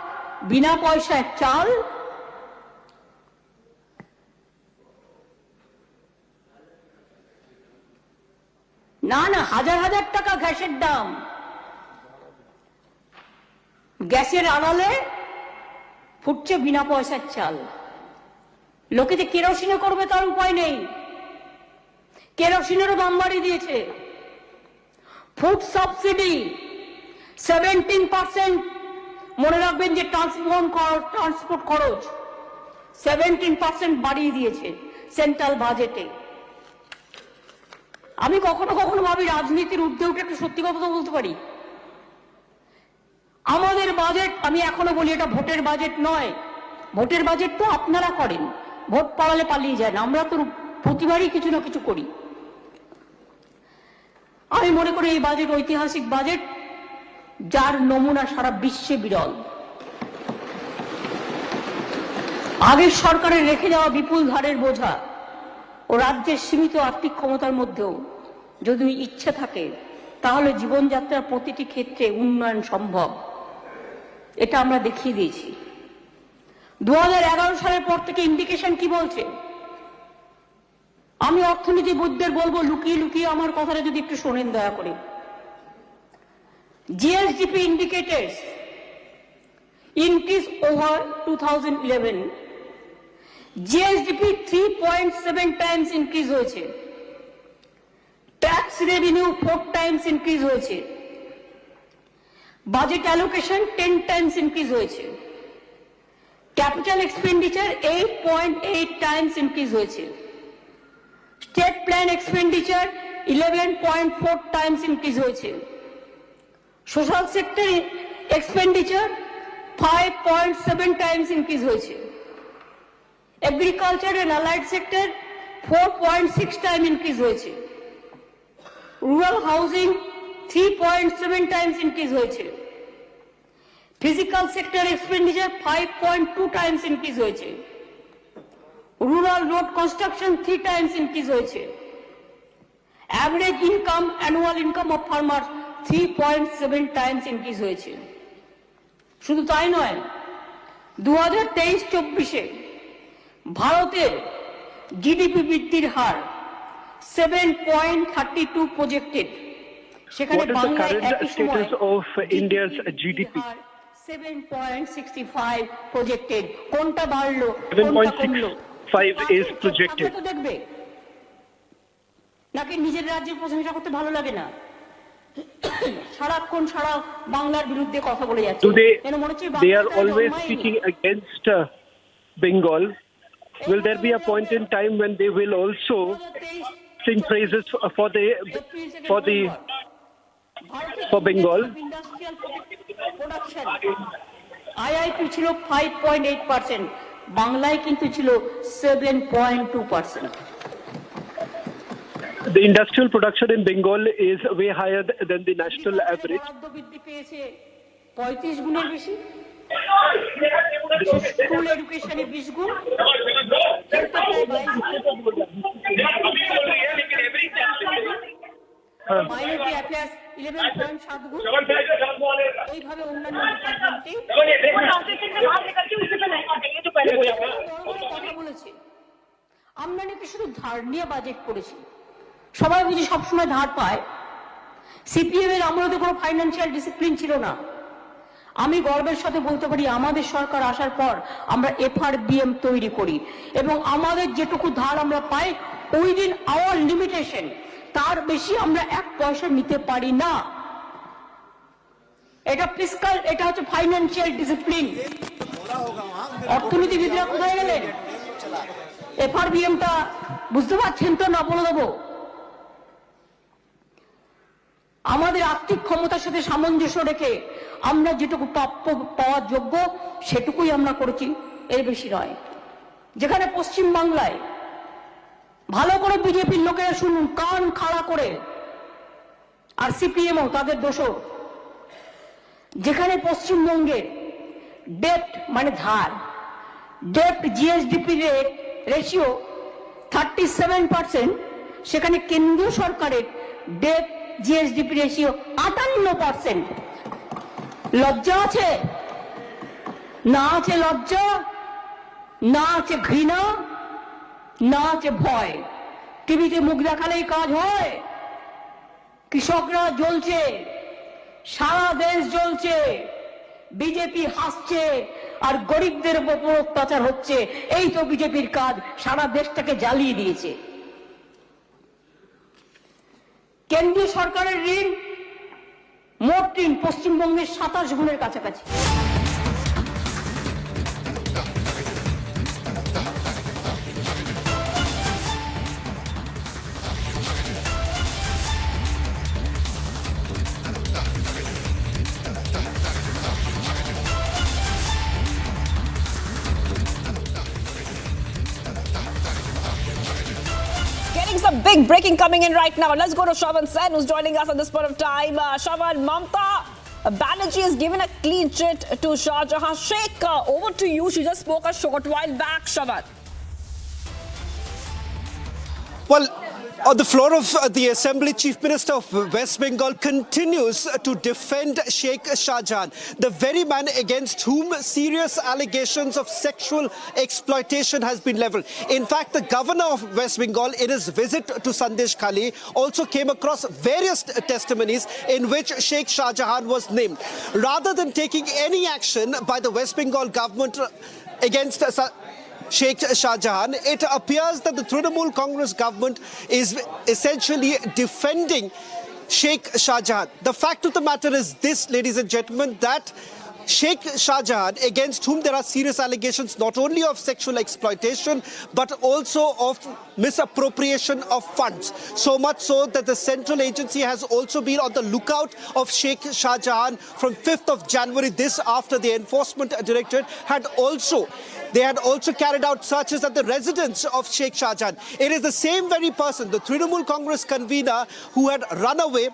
বিনা পয়সায় চাল না না হাজার হাজার টাকা গ্যাসের দাম। গ্যাসের আড়ালে ফুটছে বিনা পয়সার চাল। লোকে যে কেরোসিনে করবে তার উপায় নেই, কেরোসিনেরও দাম বাড়িয়ে দিয়েছে। ফুড সাবসিডি 17%, মনে রাখবেন যে ট্রান্সপোর্ট খরচ 17% বাড়িয়ে দিয়েছে সেন্ট্রাল বাজেটে। আমি কখনো কখনো ভাবি রাজনীতির ঊর্ধ্বে উঠে একটু সত্যি কথা তো বলতে পারি। আমাদের বাজেট, আমি এখনো বলি এটা ভোটের বাজেট নয়, ভোটের বাজেট তো আপনারা করেন, ভোট পালালে পালিয়ে যায় না, আমরা তো প্রতিবারই কিছু না কিছু করি। আমি মনে করি এই বাজেট ঐতিহাসিক বাজেট, যার নমুনা সারা বিশ্বে বিরল। আগের সরকারের রেখে যাওয়া বিপুল ধারের বোঝা ও রাজ্যের সীমিত আর্থিক ক্ষমতার মধ্যেও যদি ইচ্ছে থাকে তাহলে জীবনযাত্রার প্রতিটি ক্ষেত্রে উন্নয়ন সম্ভব, এটা আমরা দেখিয়ে দিয়েছি। 2011 সালের পর থেকে ইন্ডিকেশন কি বলছে, আমি অর্থনীতিবিদদের বলবো লুকিয়ে লুকিয়ে আমার কথাটা যদি একটু শোনেন দয়া করে। GSDP indicators increase over 2011, GSDP 3.7 times increase হয়েছে, ট্যাক্স রেভিনিউ 4 times increase হয়েছে, বাজেট অ্যালোকেশন 10 times increase হয়েছে, ক্যাপিটাল এক্সপেন্ডিচার 8.8 times increase হয়েছে, state plan expenditure 11.4 times increase হয়েছে, social sector expenditure 5.7 times increase হয়েছে, agriculture and allied sector 4.6 times increase হয়েছে, rural housing 3.7 times increase হয়েছে, physical sector expenditure 5.2 times increase হয়েছে, rural road construction 3 times increase হয়েছে, average income annual income of farmer 3.7 times increase হয়েছে। শুধু তাই নয়, 2023-24 ভারতের জিডিপি বৃদ্ধির হার 7.32 প্রজেক্টেড সেখানে What is the বাংলায় current একই সময় status of India's GDP? 7.65 projected কোনটা বাড়লো কোনটা কমলো 7.65 is projected. তো দেখবে নাকি নিজের রাজ্যের প্রশংসা করতে ভালো লাগে না সারাক্ষণ সারা বাংলার বিরুদ্ধে কথা বলে যাচ্ছে They are always speaking against Bengal. Will there be a point in time when they will also sing praises for Bengal? IIP ছিল 5.8%, বাংলায় কিন্তু ছিল 7.2%. The industrial production in Bengal is way higher than the national average. 35 গুণের বেশি school এডুকেশনে 20 গুণ minority affairs 11.7 গুণ এইভাবে অন্যান্য কথা বলেছে আমরা নাকি শুধু ধার নিয়ে বাজেট করেছি সবাই বুঝি সবসময় ধার পায় সিপিএম এর আমলে তো কোনো ফাইন্যান্সিয়াল ডিসিপ্লিন ছিল না আমি গর্বের সাথে বলতে পারি আমাদের সরকার আসার পর আমরা এফআরবিএম তৈরি করি এবং আমাদের যেটুকু ধার আমরা পাই উইদিন আওয়ার লিমিটেশন তার বেশি আমরা 1 পয়সা নিতে পারি না এটা ফিসকাল এটা হচ্ছে ফাইন্যান্সিয়াল ডিসিপ্লিন অর্থনীতিবিদরা কোথায় গেলেন এফআরবিএমটা বুঝতে পারছেন তো না বলে দেবো আমাদের আর্থিক ক্ষমতার সাথে সামঞ্জস্য রেখে আমরা যেটুকু প্রাপ্য পাওয়ার যোগ্য সেটুকুই আমরা করেছি এর বেশি নয় যেখানে পশ্চিম বাংলায় ভালো করে বিজেপির লোকেরা শুনুন কান খাড়া করে আর সিপিএমও তাদের দোষর যেখানে পশ্চিমবঙ্গের ডেট মানে ধার ডেট জিএসডিপি রেশিও 37% সেখানে কেন্দ্রীয় সরকারের ডেট জিএসডিপি রেশিও 58%। লজ্জা আছে না আছে লজ্জা না আছে ঘৃণা না আছে ভয় টিভিতে মুখ দেখালেই কাজ হয় কৃষকরা জ্বলছে সারা দেশ জ্বলছে বিজেপি হাসছে আর গরিবদের উপর অত্যাচার হচ্ছে এই তো বিজেপির কাজ সারা দেশটাকে জ্বালিয়ে দিয়েছে কেন্দ্রীয় সরকারের ঋণ মোট ঋণ পশ্চিমবঙ্গের 27 গুণের কাছাকাছি Some big breaking coming in right now. Let's go to Shravan Sen, who's joining us at this point of time. Shravan, Mamta Banerjee has given a clean chit to Shah Jahan. Sheikh, over to you. She just spoke a short while back, Shravan. Well, on the floor of the Assembly, Chief Minister of West Bengal continues to defend Sheikh Shah Jahan, the very man against whom serious allegations of sexual exploitation has been leveled. In fact, the governor of West Bengal, in his visit to Sandesh Khali, also came across various testimonies in which Sheikh Shah Jahan was named. Rather than taking any action by the West Bengal government against Sheikh Shah Jahan, it appears that the Trinamool Congress government is essentially defending Sheikh Shah Jahan. The fact of the matter is this, ladies and gentlemen, that Sheikh Shah Jahan, against whom there are serious allegations not only of sexual exploitation but also of misappropriation of funds. So much so that the central agency has also been on the lookout of Sheikh Shah Jahan from 5th of January, this after the Enforcement Directorate had also carried out searches at the residence of Sheikh Shah Jahan. It is the same very person, the Trinamool Congress convener, who had run away,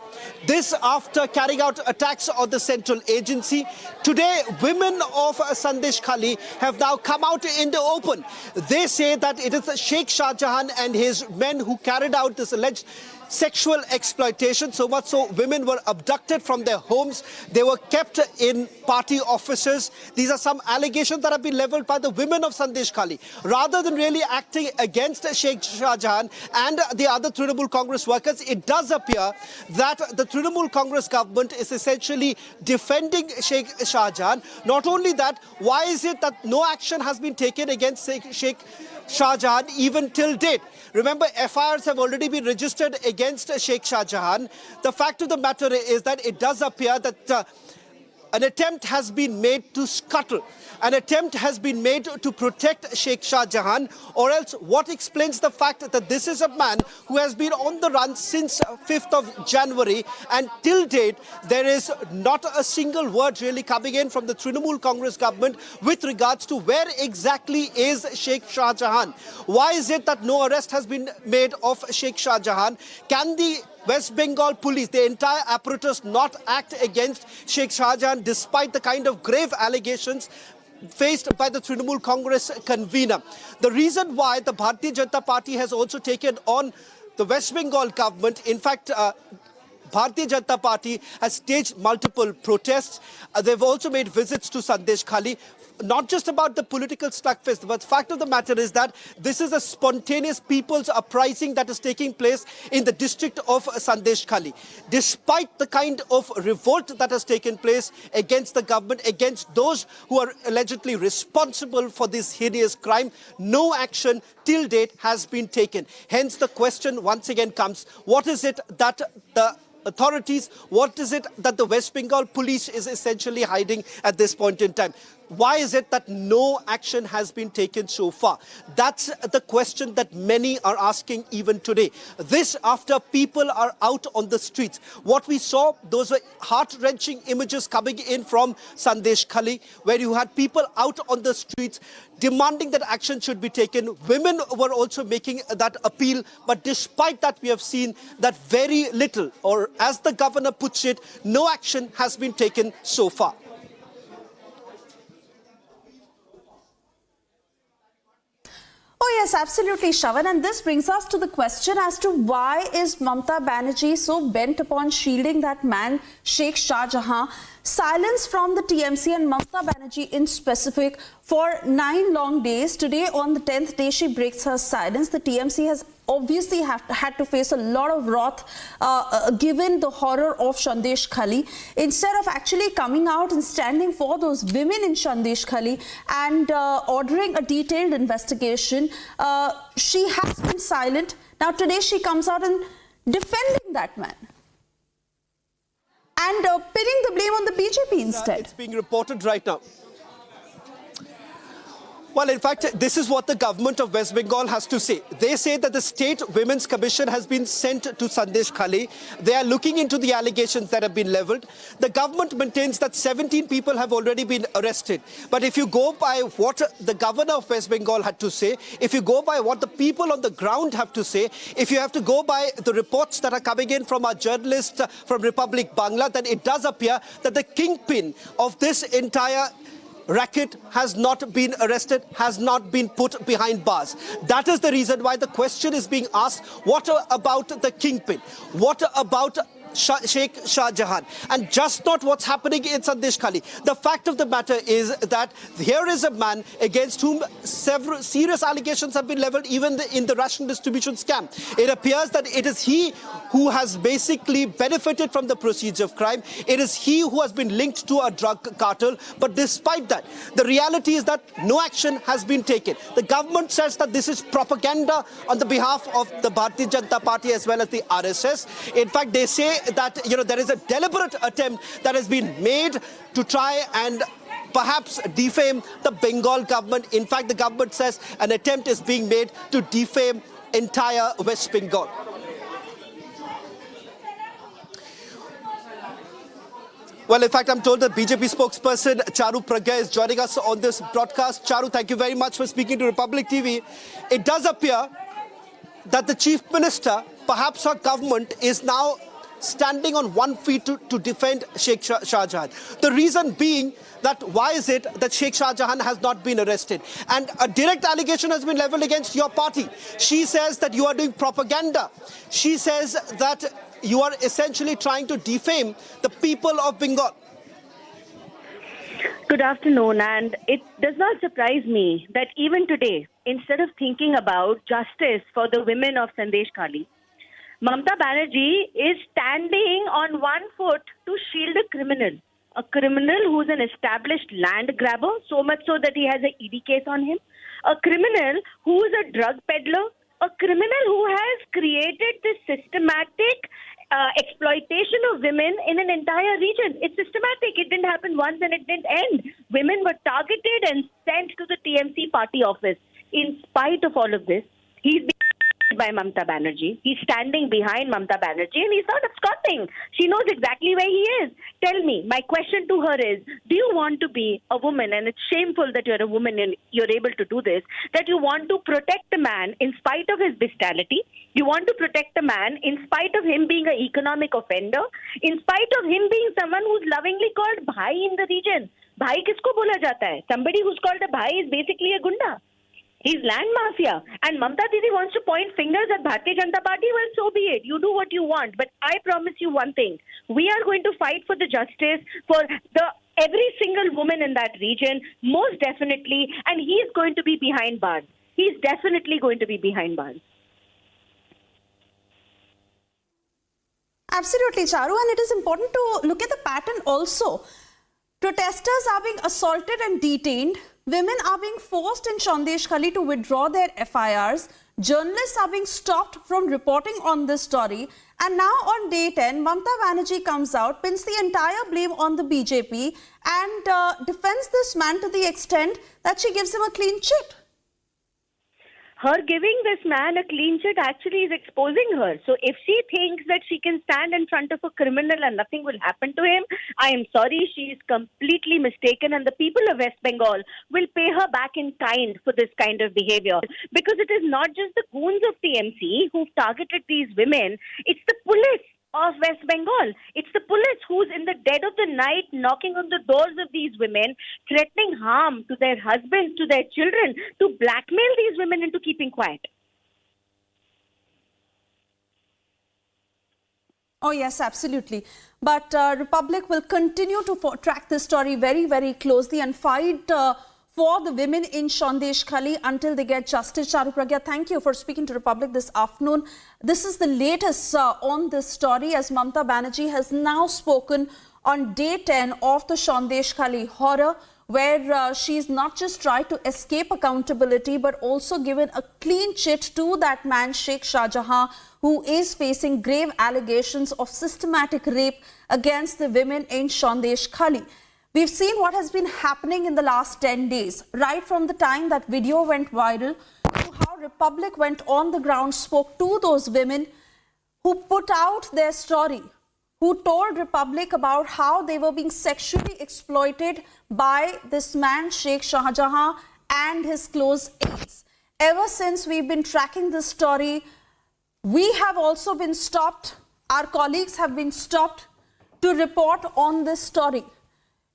this after carrying out attacks on the central agency. Today, women of Sandesh Khali have now come out in the open. They say that it is Sheikh Shah Jahan and his men who carried out this alleged sexual exploitation, so much so women were abducted from their homes. They were kept in party offices. These are some allegations that have been leveled by the women of Sandesh Khali. Rather than really acting against Sheikh Shah Jahan and the other Trinamool Congress workers, it does appear that the Trinamool Congress government is essentially defending Sheikh Shah Jahan. Not only that, why is it that no action has been taken against Sheikh Shah Jahan even till date? Remember, FIRs have already been registered against Sheikh Shah Jahan. The fact of the matter is that it does appear that an attempt has been made to scuttle. An attempt has been made to protect Sheikh Shah Jahan, or else what explains the fact that this is a man who has been on the run since 5th of January, and till date there is not a single word really coming in from the Trinamool Congress government with regards to where exactly is Sheikh Shah Jahan. Why is it that no arrest has been made of Sheikh Shah Jahan? Can the West Bengal police, the entire apparatus, not act against Sheikh Shah Jahan despite the kind of grave allegations faced by the Trinamool Congress convener? The reason why the Bharatiya Janata Party has also taken on the West Bengal government, in fact, Bharatiya Janata Party has staged multiple protests. They've also made visits to Sandesh Khali. Not just about the political slugfest, but the fact of the matter is that this is a spontaneous people's uprising that is taking place in the district of Sandesh Khali. Despite the kind of revolt that has taken place against the government, against those who are allegedly responsible for this hideous crime, no action till date has been taken. Hence the question once again comes, what is it that the authorities, what is it that the West Bengal police is essentially hiding at this point in time? Why is it that no action has been taken so far? That's the question that many are asking even today. This after people are out on the streets. What we saw, those were heart-wrenching images coming in from Sandesh Khali, where you had people out on the streets demanding that action should be taken. Women were also making that appeal. But despite that, we have seen that very little, or as the governor puts it, no action has been taken so far. Oh yes, absolutely, Shravan. And this brings us to the question as to why is Mamata Banerjee so bent upon shielding that man, Sheikh Shah Jahan? Silence from the TMC and Mamata Banerjee in specific for 9 long days. Today, on the 10th day, she breaks her silence. The TMC has obviously had to face a lot of wrath given the horror of Sandesh Khali. Instead of actually coming out and standing for those women in Sandesh Khali and ordering a detailed investigation, she has been silent. Now today she comes out and defending that man and pinning the blame on the BJP instead. It's being reported right now. Well, in fact, this is what the government of West Bengal has to say. They say that the State Women's Commission has been sent to Sandesh Khali. They are looking into the allegations that have been leveled. The government maintains that 17 people have already been arrested. But if you go by what the governor of West Bengal had to say, if you go by what the people on the ground have to say, if you have to go by the reports that are coming in from our journalists from Republic Bangla, then it does appear that the kingpin of this entire racket has not been arrested, has not been put behind bars. That is the reason why the question is being asked, what about the kingpin? What about Sheikh Shah Jahan? And just not what's happening in Sandesh Khali. The fact of the matter is that here is a man against whom several serious allegations have been leveled, even in the ration distribution scam. It appears that it is he who has basically benefited from the proceeds of crime. It is he who has been linked to a drug cartel. But despite that, the reality is that no action has been taken. The government says that this is propaganda on the behalf of the Bharatiya Janata Party as well as the RSS. In fact, they say that there is a deliberate attempt that has been made to try and perhaps defame the Bengal government. In fact, the government says an attempt is being made to defame entire West Bengal. Well, in fact, I'm told that BJP spokesperson Charu Pragya is joining us on this broadcast. Charu, thank you very much for speaking to Republic TV. It does appear that the Chief Minister, perhaps her government, is now standing on one feet to defend Sheikh Shah Jahan. The reason being that why is it that Sheikh Shah Jahan has not been arrested? And a direct allegation has been leveled against your party. She says that you are doing propaganda. She says that you are essentially trying to defame the people of Bengal. Good afternoon, and it does not surprise me that even today, instead of thinking about justice for the women of Sandesh Khali, Mamata Banerjee is standing on one foot to shield a criminal who's an established land grabber, so much so that he has an ED case on him, a criminal who's a drug peddler, a criminal who has created this systematic exploitation of women in an entire region. It's systematic. It didn't happen once and it didn't end. Women were targeted and sent to the TMC party office. In spite of all of this, he's being by Mamata Banerjee. He's standing behind Mamata Banerjee and he's not absconding. She knows exactly where he is. Tell me, my question to her is, do you want to be a woman, and it's shameful that you're a woman and you're able to do this, that you want to protect a man in spite of his bestiality, you want to protect a man in spite of him being an economic offender, in spite of him being someone who's lovingly called Bhai in the region. Bhai kisko bola jata hai? Somebody who's called a Bhai is basically a gunda. He's land mafia. And Mamata Didi wants to point fingers at Bharatiya Janata Party. Well, so be it. You do what you want. But I promise you one thing. We are going to fight for the justice for every single woman in that region, most definitely. And he's going to be behind bars. He's definitely going to be behind bars. Absolutely, Charu. And it is important to look at the pattern also. Protesters are being assaulted and detained. Women are being forced in Sandesh Khali to withdraw their FIRs. Journalists are being stopped from reporting on this story. And now on day 10, Mamata Banerjee comes out, pins the entire blame on the BJP and defends this man to the extent that she gives him a clean chit. Her giving this man a clean chit actually is exposing her. So if she thinks that she can stand in front of a criminal and nothing will happen to him, I am sorry, she is completely mistaken, and the people of West Bengal will pay her back in kind for this kind of behavior. Because it is not just the goons of TMC who've targeted these women, it's the police of West Bengal. It's the police who's in the dead of the night knocking on the doors of these women, threatening harm to their husbands, to their children, to blackmail these women into keeping quiet. Oh yes, absolutely. But Republic will continue to track this story very, very closely and fight for the women in Sandesh Khali until they get justice. Charu Pragya, thank you for speaking to Republic this afternoon. This is the latest on this story, as Mamata Banerjee has now spoken on day 10 of the Sandesh Khali horror, where she's not just tried to escape accountability but also given a clean chit to that man Sheikh Shah Jahan, who is facing grave allegations of systematic rape against the women in Sandesh Khali. We've seen what has been happening in the last 10 days, right from the time that video went viral to how Republic went on the ground, spoke to those women who put out their story, who told Republic about how they were being sexually exploited by this man Sheikh Shah Jahan and his close aides. Ever since we've been tracking this story, we have also been stopped, our colleagues have been stopped to report on this story.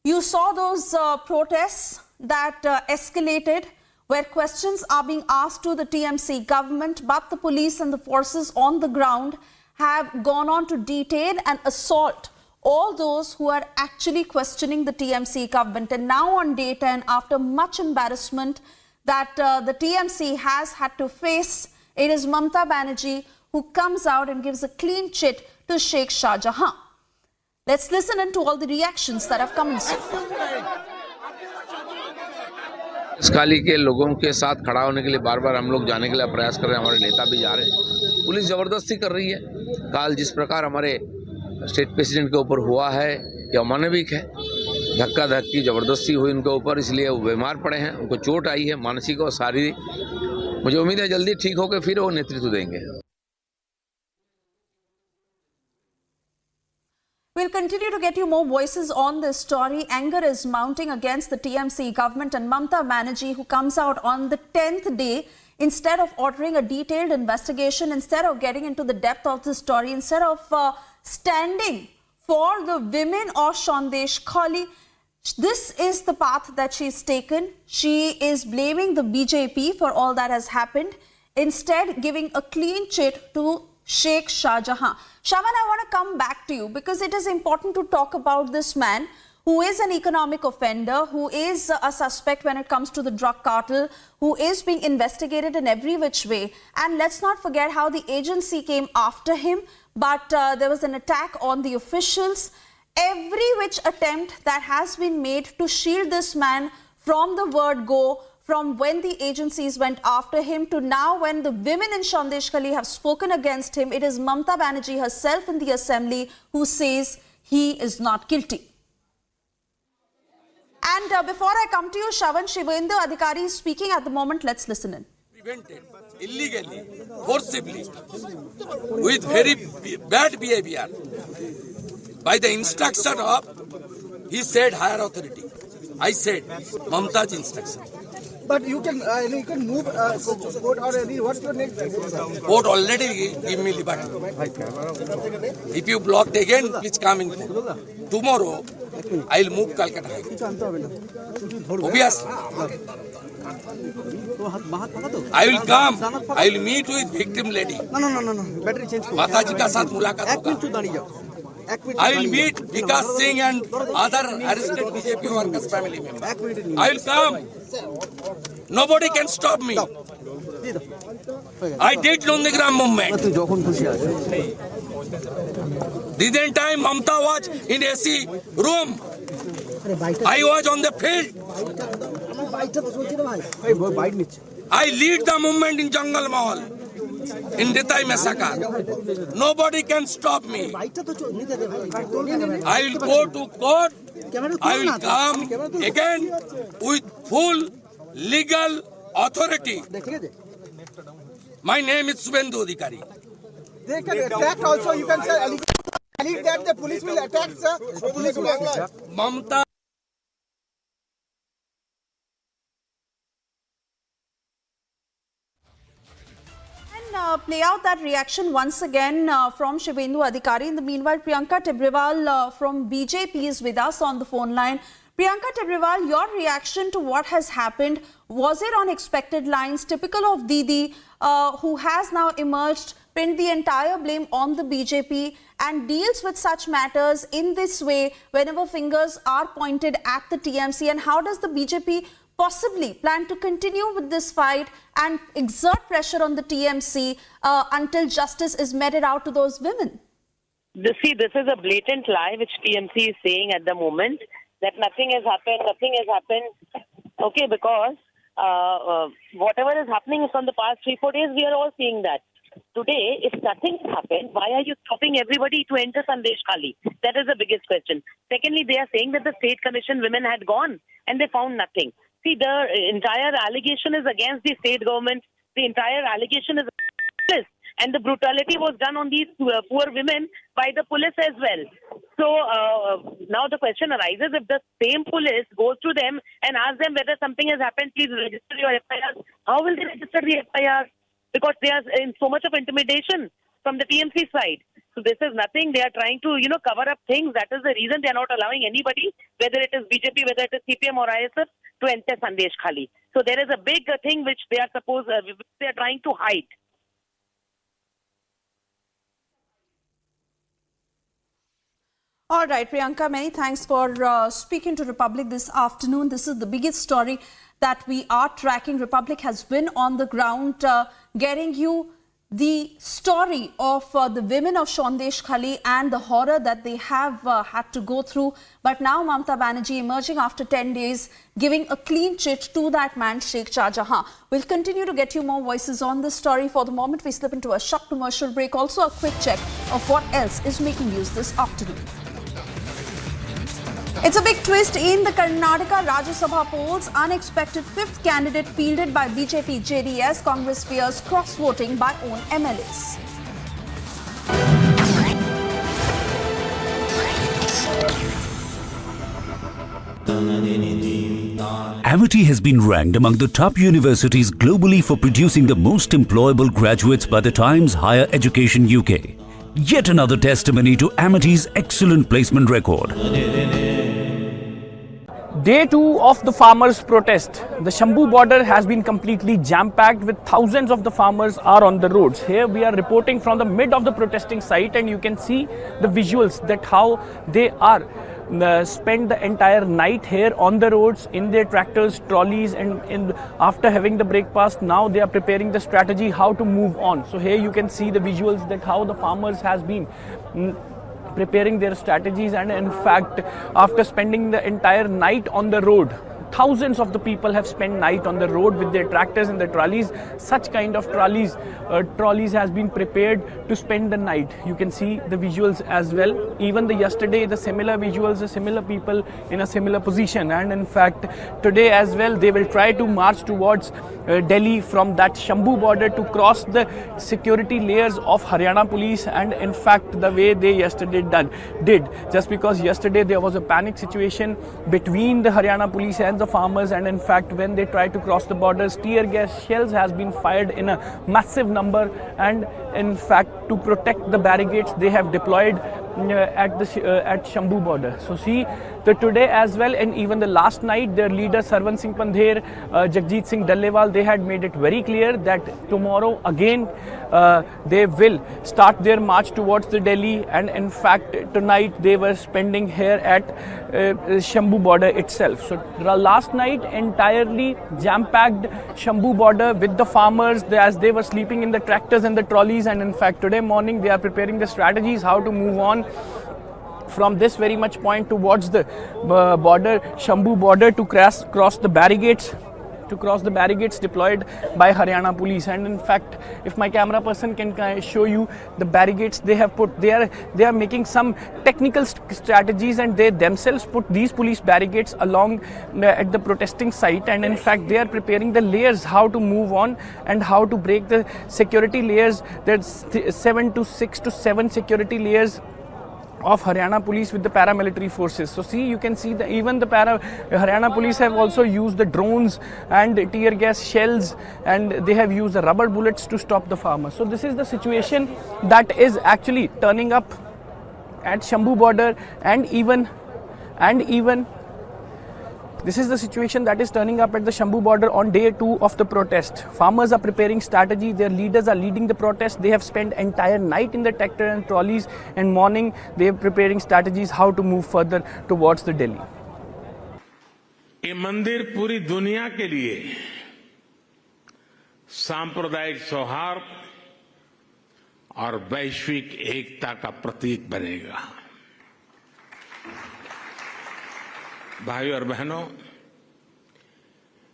You saw those protests that escalated, where questions are being asked to the TMC government, but the police and the forces on the ground have gone on to detain and assault all those who are actually questioning the TMC government. And now on day 10, after much embarrassment that the TMC has had to face, it is Mamata Banerjee who comes out and gives a clean chit to Sheikh Shah Jahan. Let's listen into all the reactions that have come in so far. इस खाली के लोगों के साथ खड़ा होने के लिए बार बार हम लोग जाने के लिए प्रयास कर रहे हैं, हमारे नेता भी जा रहे हैं। पुलिस ज़बरदस्ती कर रही है। काल जिस प्रकार हमारे स्टेट प्रेसिडेंट के ऊपर हुआ है, यह अमानविक है। धक्का धक्की ज़बरदस्ती हुई उनके ऊपर, इसलिए वो बीमार पड़े हैं, उनको चोट आई है मानसिक और शारीरिक। मुझे उम्मीद है जल्दी ठीक होकर फिर वो नेतृत्व देंगे। We'll continue to get you more voices on this story. Anger is mounting against the TMC government and Mamata Banerjee, who comes out on the 10th day, instead of ordering a detailed investigation, instead of getting into the depth of the story, instead of standing for the women of Sandesh Khali. This is the path that she's taken. She is blaming the BJP for all that has happened, instead giving a clean chit to Sheikh Shahjahan. Shaman, I want to come back to you because it is important to talk about this man who is an economic offender, who is a suspect when it comes to the drug cartel, who is being investigated in every which way. And let's not forget how the agency came after him, but there was an attack on the officials. Every which attempt that has been made to shield this man from the word go, from when the agencies went after him to now when the women in Sandesh Khali have spoken against him, it is Mamata Banerjee herself in the assembly who says he is not guilty. And before I come to you, Shravan, Shivendra Adhikari is speaking at the moment. Let's listen in. Prevented illegally, forcibly, with very bad behavior, by the instruction of, he said, higher authority. I said, Mamata's instruction. But you can move court or any. What's your next? Court already give me liberty. If you blocked again, please come in court. Tomorrow, I will move Calcutta High Court. Obviously. I will come. I will meet with victim lady. No. Battery change. Mataji ka saath mulaqat hoga. I will meet Vikas Singh and other arrested BJP workers' family members. I will come. Nobody can stop me. I did Nondegram movement. Didn't I? Mamata was in AC room. I was on the field. I lead the movement in Jungle Mahal, in Detai massacre. Nobody can stop me. I will go to court. I will come again with full legal authority. My name is Shubhendu Adhikari. They can attack also. You can say that the police will attack, sir. Police will attack. Mamata. Play out that reaction once again from Shivendra Adhikari. In the meanwhile, Priyanka Tibrewal from BJP is with us on the phone line. Priyanka Tibrewal, your reaction to what has happened, was it on expected lines, typical of Didi, who has now emerged, pinned the entire blame on the BJP and deals with such matters in this way whenever fingers are pointed at the TMC? And how does the BJP possibly plan to continue with this fight and exert pressure on the TMC until justice is meted out to those women? See, this is a blatant lie which TMC is saying at the moment, that nothing has happened. Okay, because whatever is happening from the past 3-4 days, we are all seeing that. Today, if nothing has happened, why are you stopping everybody to enter Sandesh Khali? That is the biggest question. Secondly, they are saying that the state commission women had gone and they found nothing. See, the entire allegation is against the state government. The entire allegation is against police. And the brutality was done on these poor women by the police as well. So now the question arises, if the same police goes to them and asks them whether something has happened, please register your FIR. How will they register the FIR? Because they are in so much of intimidation from the TMC side. So this is nothing. They are trying to, cover up things. That is the reason they are not allowing anybody, whether it is BJP, whether it is CPM or ISF, to enter Sandesh Khali. So there is a big thing which they are trying to hide. All right, Priyanka, many thanks for speaking to Republic this afternoon. This is the biggest story that we are tracking. Republic has been on the ground getting you the story of the women of Sandesh Khali and the horror that they have had to go through. But now Mamata Banerjee emerging after 10 days, giving a clean chit to that man, Sheikh Shahjahan. We'll continue to get you more voices on this story. For the moment, we slip into a short commercial break. Also, a quick check of what else is making news this afternoon. It's a big twist in the Karnataka Rajya Sabha polls. Unexpected fifth candidate fielded by BJP JDS. Congress fears cross-voting by own MLAs. Amity has been ranked among the top universities globally for producing the most employable graduates by the Times Higher Education UK. Yet another testimony to Amity's excellent placement record. Day 2 of the farmers' protest. The Shambu border has been completely jam-packed with thousands of the farmers are on the roads. Here we are reporting from the mid of the protesting site, and you can see the visuals that how they are spend the entire night here on the roads in their tractors, trolleys, and after having the breakfast, now they are preparing the strategy how to move on. So here you can see the visuals that how the farmers has been preparing their strategies, and in fact after spending the entire night on the road, thousands of the people have spent night on the road with their tractors and the trolleys. Such kind of trolleys has been prepared to spend the night. You can see the visuals as well. Even the yesterday, the similar visuals, the similar people in a similar position, and in fact today as well they will try to march towards Delhi from that Shambu border to cross the security layers of Haryana police, and in fact the way they yesterday did, just because yesterday there was a panic situation between the Haryana police and the farmers, and in fact when they tried to cross the borders, tear gas shells has been fired in a massive number, and in fact to protect the barricades they have deployed at Shambu border. So see the today as well, and even the last night their leader Sarwan Singh Pandher, Jagjit Singh Dallewal, they had made it very clear that tomorrow again they will start their march towards the Delhi, and in fact tonight they were spending here at Shambu border itself. So last night entirely jam-packed Shambu border with the farmers as they were sleeping in the tractors and the trolleys, and in fact today morning they are preparing the strategies how to move on from this very much point towards the border, Shambu border, to cross the barricades, deployed by Haryana police. And in fact, if my camera person can show you the barricades they have put, they are making some technical strategies, and they themselves put these police barricades along at the protesting site, and in fact they are preparing the layers how to move on and how to break the security layers. There's 6 to 7 security layers of Haryana police with the paramilitary forces. So see, you can see even the Haryana police have also used the drones and tear gas shells, and they have used the rubber bullets to stop the farmers. So this is the situation that is actually turning up at Shambu border, and even this is the situation that is turning up at the Shambu border on day 2 of the protest. Farmers are preparing strategy. Their leaders are leading the protest. They have spent entire night in the tractor and trolleys, and morning they are preparing strategies how to move further towards the Delhi. ये मंदिर पूरी दुनिया के लिए सांप्रदायिक सौहार्द और वैश्विक एकता का प्रतीक बनेगा। भाइयों और बहनों,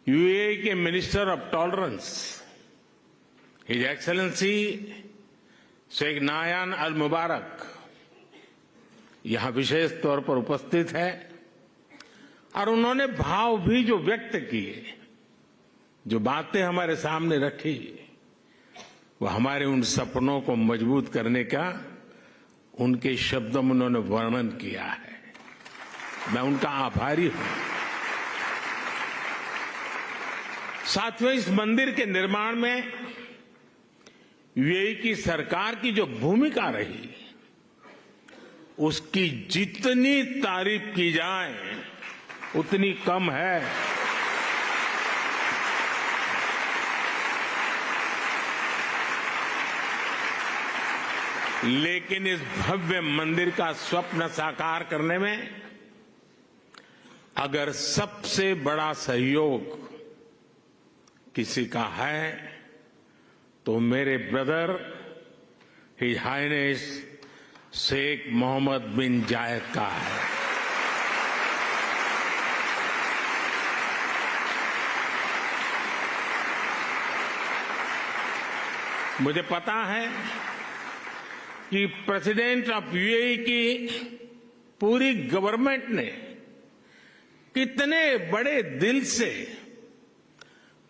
यूएई के minister of tolerance his excellency Sheikh Nahyan Al Mubarak यहां विशेष तौर पर उपस्थित है, और उन्होंने भाव भी जो व्यक्त किए, जो बातें हमारे सामने रखी, वो हमारे उन सपनों को मजबूत करने का उनके शब्दों में उन्होंने वर्णन किया है। मैं उनका आभारी हूं। साथियों, इस मंदिर के निर्माण में यूएई की सरकार की जो भूमिका रही, उसकी जितनी तारीफ की जाए उतनी कम है। लेकिन इस भव्य मंदिर का स्वप्न साकार करने में अगर सबसे बड़ा सहयोग किसी का है तो मेरे brother his highness Sheikh Mohammed bin Zayed का है। मुझे पता है कि प्रेसिडेंट ऑफ यूएई की पूरी गवर्नमेंट ने कितने बड़े दिल से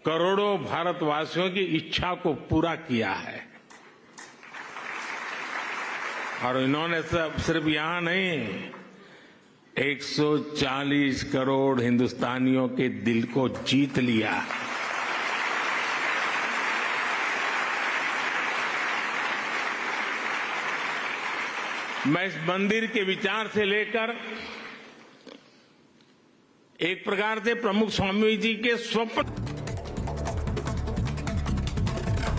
करोड़ों भारतवासियों की इच्छा को पूरा किया है, और इन्होंने सिर्फ यहां नहीं, 140 करोड़ हिंदुस्तानियों के दिल को जीत लिया। मैं इस मंदिर के विचार से लेकर एक प्रकार से प्रमुख स्वामी जी के स्वप्न।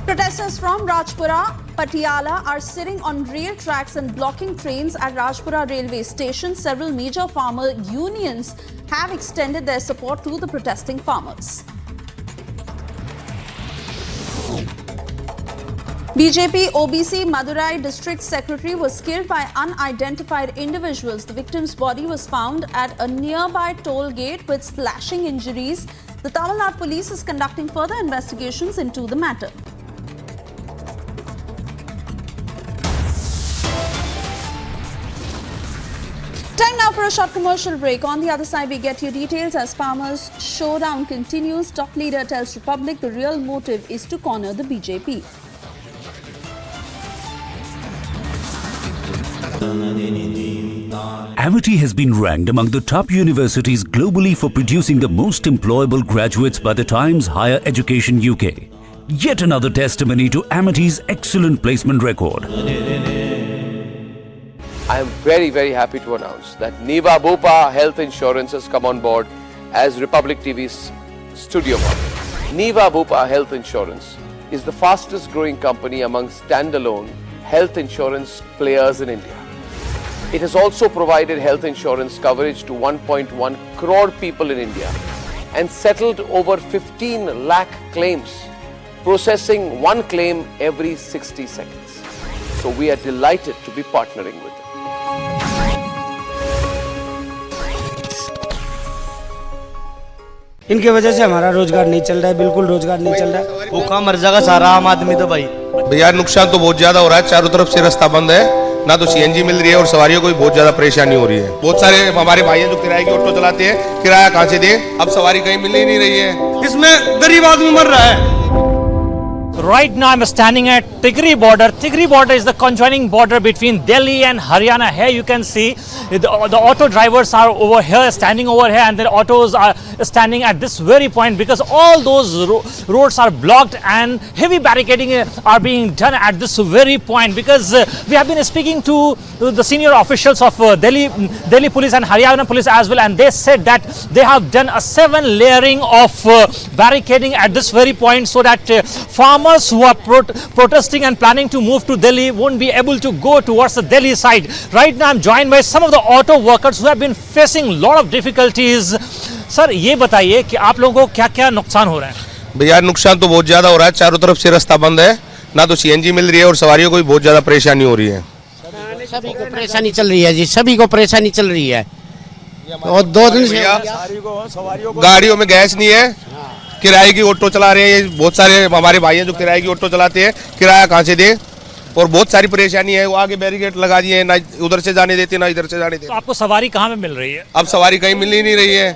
Protesters from Rajpura, Patiala are sitting on rail tracks and blocking trains at Rajpura railway station. Several major farmer unions have extended their support to the protesting farmers. BJP OBC Madurai district secretary was killed by unidentified individuals. The victim's body was found at a nearby toll gate with slashing injuries. The Tamil Nadu police is conducting further investigations into the matter. Time now for a short commercial break. On the other side, we get your details as farmers' showdown continues. Top leader tells Republic the real motive is to corner the BJP. Amity has been ranked among the top universities globally for producing the most employable graduates by the Times Higher Education UK. Yet another testimony to Amity's excellent placement record. I am very, very happy to announce that Niva Bupa Health Insurance has come on board as Republic TV's studio partner. Niva Bupa Health Insurance is the fastest growing company among standalone health insurance players in India. It has also provided health insurance coverage to 1.1 crore people in India and settled over 15 lakh claims, processing one claim every 60 seconds. So we are delighted to be partnering with them. इनकी वजह से हमारा रोजगार नहीं चल रहा है, बिल्कुल रोजगार नहीं चल रहा है। भूखा मर जाएगा सारा आम आदमी तो भाई। भैया नुकसान तो बहुत ज्यादा हो रहा है, चारों तरफ से रास्ता बंद है, ना तो सीएनजी मिल रही है और सवारियों को भी बहुत ज्यादा परेशानी हो रही है। बहुत सारे हमारे भाई हैं जो किराए की ऑटो चलाते हैं, किराया कहाँ से दें, अब सवारी कहीं मिल ही नहीं रही है। इसमें गरीब आदमी मर रहा है। Right now I'm standing at Tikri border. Tikri border is the conjoining border between Delhi and Haryana. Here you can see the auto drivers are over here, standing over here, and the autos are standing at this very point because all those roads are blocked and heavy barricading are being done at this very point because we have been speaking to the senior officials of Delhi police and Haryana police as well, and they said that they have done a 7 layering of barricading at this very point so that farmers who are protesting and planning to move to Delhi won't be able to go towards the Delhi side. Right now I'm joined by some of the auto workers who have been facing a lot of difficulties. Sir ये बताइए कि आप लोगों को क्या-क्या नुकसान हो रहा है? भैया नुकसान तो बहुत ज्यादा हो रहा है, चारों तरफ से रास्ता बंद है, ना तो सीएनजी मिल रही है और सवारियों को भी बहुत ज्यादा परेशानी हो रही है। सभी को परेशानी चल रही है जी, सभी को परेशानी चल रही है। और 2 दिन से गाड़ियों में गैस नहीं है, किराए की ऑटो चला रहे हैं, बहुत सारे हमारे भाई हैं जो किराए की ऑटो चलाते हैं, किराया कहाँ से दें और बहुत सारी परेशानी है। वो आगे बैरिकेड लगा दिए हैं, ना उधर से जाने देते ना इधर से जाने देते। तो आपको सवारी कहाँ में मिल रही है? अब सवारी कहीं मिल ही नहीं रही है,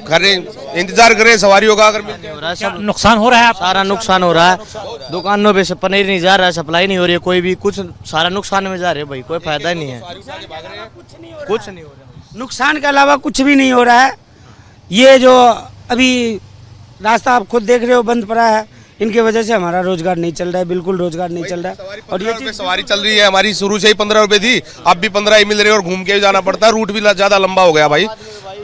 घर इंतजार कर रहे हैं सवारियों का। अगर सब नुकसान हो रहा है, सारा नुकसान हो रहा है। दुकानों पे से पनीर नहीं जा रहा है, सप्लाई नहीं हो रही है, कोई भी कुछ सारा नुकसान में जा रहे हैं भाई, कोई फायदा नहीं है, कुछ नहीं हो रहा। नुकसान के अलावा कुछ भी नहीं हो रहा है। ये जो अभी रास्ता आप खुद देख रहे हो बंद पड़ा है, इनकी वजह से हमारा रोजगार नहीं चल रहा है, बिल्कुल रोजगार नहीं चल रहा है। और ये सवारी चल रही है हमारी, शुरू से ही 15 रुपए थी, अब भी 15 ही मिल रहे और घूम के भी जाना पड़ता है, रूट भी ज्यादा लंबा हो गया भाई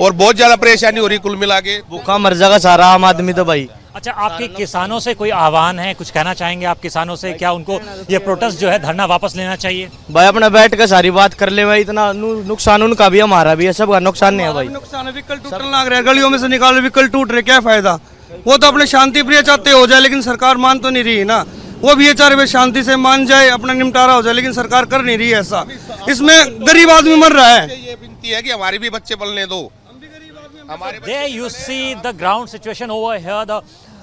और बहुत ज्यादा परेशानी हो रही कुल मिला के। भूखा मर जाएगा सारा आम आदमी तो भाई। अच्छा, आपके किसानों से कोई आह्वान है, कुछ कहना चाहेंगे आप किसानों से? क्या उनको ये प्रोटेस्ट जो है धरना वापस लेना चाहिए? भाई अपना बैठ कर सारी बात कर ले भाई, इतना नुकसान उनका भी हमारा भी है, सबका नुकसान नहीं है भाई। नुकसान है, व्हीकल टूटने लग रहा है, गलियों में से निकालो व्हीकल टूट रहे, क्या फायदा? वो तो अपने शांति प्रिय चाहते हो जाए, लेकिन सरकार मान तो नहीं रही है ना। वो भी ये चाह रहे शांति से मान जाए, अपना निपटारा हो जाए, लेकिन सरकार कर नहीं रही है ऐसा। इसमें गरीब आदमी मर रहा है। ये विनती है कि हमारे भी बच्चे पलने दो। There you see the ground situation over here.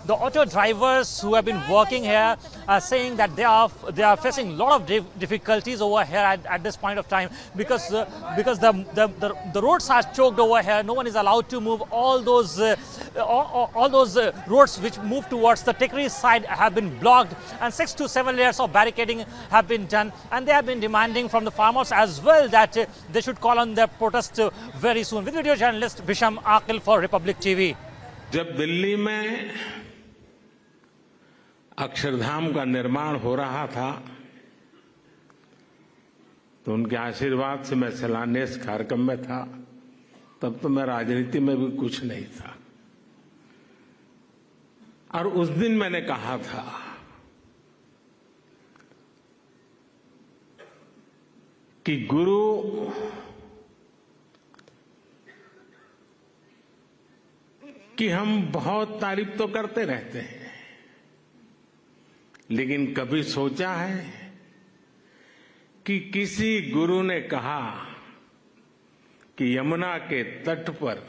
The auto drivers who have been working here are saying that they are facing a lot of difficulties over here at this point of time because the roads are choked over here. No one is allowed to move. All those roads which move towards the Tikri side have been blocked, and 6 to 7 layers of barricading have been done, and they have been demanding from the farmers as well that they should call on their protest very soon. With video journalist Visham Akil for Republic TV. जब दिल्ली में अक्षरधाम का निर्माण हो रहा था तो उनके आशीर्वाद से मैं शिलान्यास कार्यक्रम में था। तब तो मैं राजनीति में भी कुछ नहीं था। और उस दिन मैंने कहा था कि गुरु की हम बहुत तारीफ तो करते रहते हैं, लेकिन कभी सोचा है कि किसी गुरु ने कहा कि यमुना के तट पर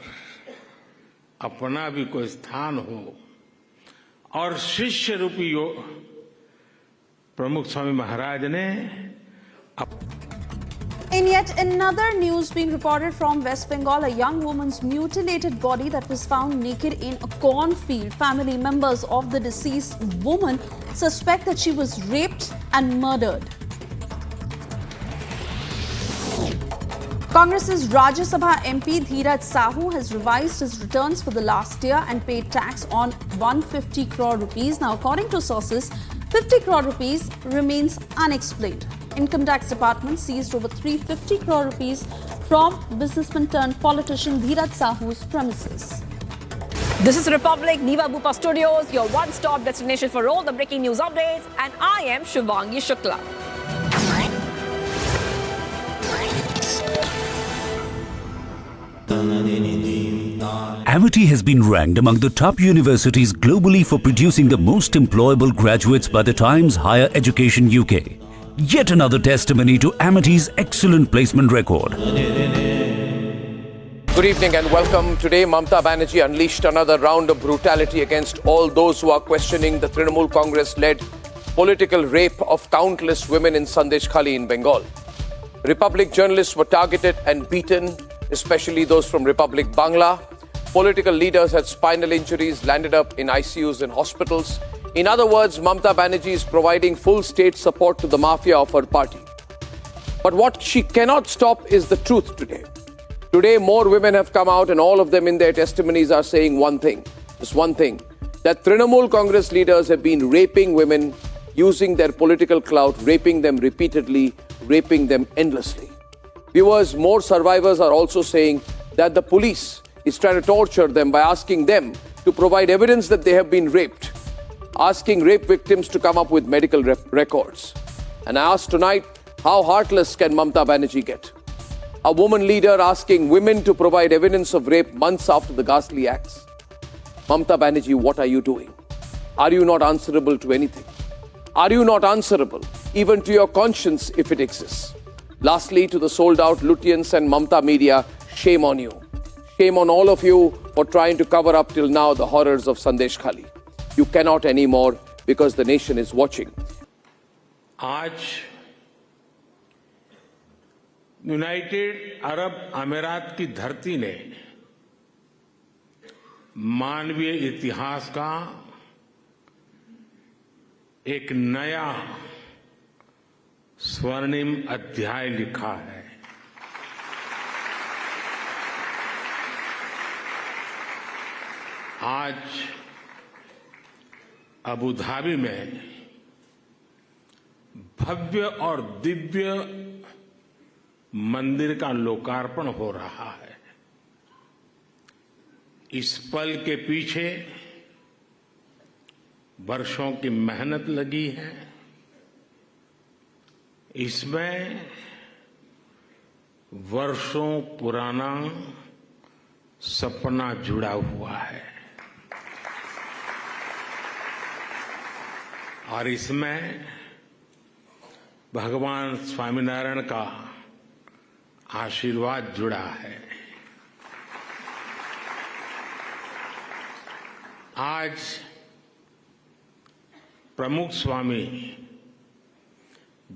अपना भी कोई स्थान हो और शिष्य रूपी प्रमुख स्वामी महाराज ने In yet another news being reported from West Bengal, a young woman's mutilated body that was found naked in a cornfield. Family members of the deceased woman suspect that she was raped and murdered. Congress's Rajya Sabha MP Dheeraj Sahu has revised his returns for the last year and paid tax on 150 crore rupees. Now, according to sources, 50 crore rupees remains unexplained. Income Tax Department seized over 350 crore rupees from businessman turned politician Dheeraj Sahu's premises. This is Republic Niva Bupa Studios, your one-stop destination for all the breaking news updates, and I am Shivangi Shukla. Amity has been ranked among the top universities globally for producing the most employable graduates by the Times Higher Education UK. Yet another testimony to Amity's excellent placement record. Good evening and welcome. Today, Mamta Banerjee unleashed another round of brutality against all those who are questioning the Trinamool Congress-led political rape of countless women in Sandesh Khali in Bengal. Republic journalists were targeted and beaten, especially those from Republic Bangla. Political leaders had spinal injuries, landed up in ICUs and hospitals. In other words, Mamta Banerjee is providing full state support to the mafia of her party. But what she cannot stop is the truth today. Today, more women have come out and all of them in their testimonies are saying one thing, just one thing, that Trinamool Congress leaders have been raping women, using their political clout, raping them repeatedly, raping them endlessly. Viewers, more survivors are also saying that the police is trying to torture them by asking them to provide evidence that they have been raped, asking rape victims to come up with medical records. And I ask tonight, how heartless can Mamta Banerjee get? A woman leader asking women to provide evidence of rape months after the ghastly acts. Mamta Banerjee, what are you doing? Are you not answerable to anything? Are you not answerable even to your conscience if it exists? Lastly, to the sold-out Lutyens and Mamta media, shame on you. Shame on all of you for trying to cover up till now the horrors of Sandesh Khali. You cannot anymore because the nation is watching. आज United Arab अमीरात की धरती ने मानवीय इतिहास का एक नया स्वर्णिम अध्याय लिखा है। आज अबू धाबी में भव्य और दिव्य मंदिर का लोकार्पण हो रहा है। इस पल के पीछे वर्षों की मेहनत लगी है। इसमें वर्षों पुराना सपना जुड़ा हुआ है और इसमें भगवान स्वामीनारायण का आशीर्वाद जुड़ा है। आज प्रमुख स्वामी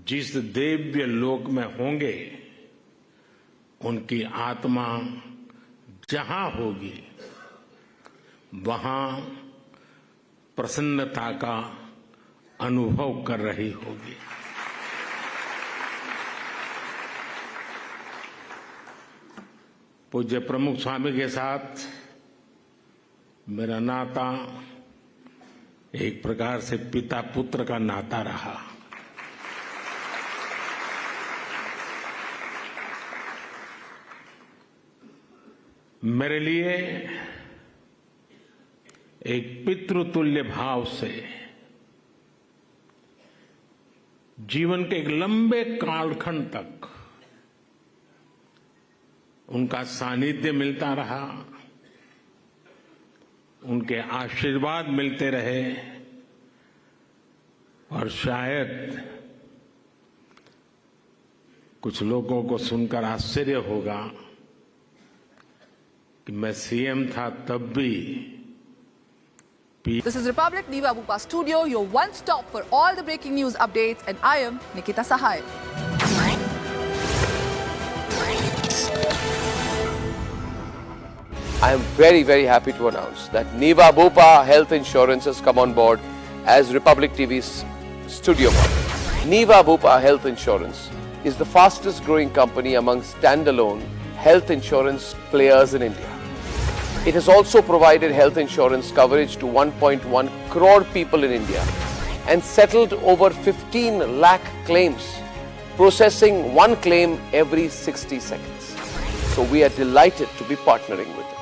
जिस दिव्य लोक में होंगे, उनकी आत्मा जहां होगी वहां प्रसन्नता का अनुभव कर रही होगी। पूज्य प्रमुख स्वामी के साथ मेरा नाता एक प्रकार से पिता पुत्र का नाता रहा। मेरे लिए एक पितृतुल्य भाव से जीवन के एक लंबे कालखंड तक उनका सानिध्य मिलता रहा, उनके आशीर्वाद मिलते रहे और शायद कुछ लोगों को सुनकर आश्चर्य होगा कि मैं सीएम था तब भी This is Republic Niva Bupa Studio, your one stop for all the breaking news updates, and I am Nikita Sahai. I am very, very happy to announce that Niva Bupa Health Insurance has come on board as Republic TV's studio partner. Niva Bupa Health Insurance is the fastest growing company among standalone health insurance players in India. It has also provided health insurance coverage to 1.1 crore people in India and settled over 15 lakh claims, processing one claim every 60 seconds. So we are delighted to be partnering with them.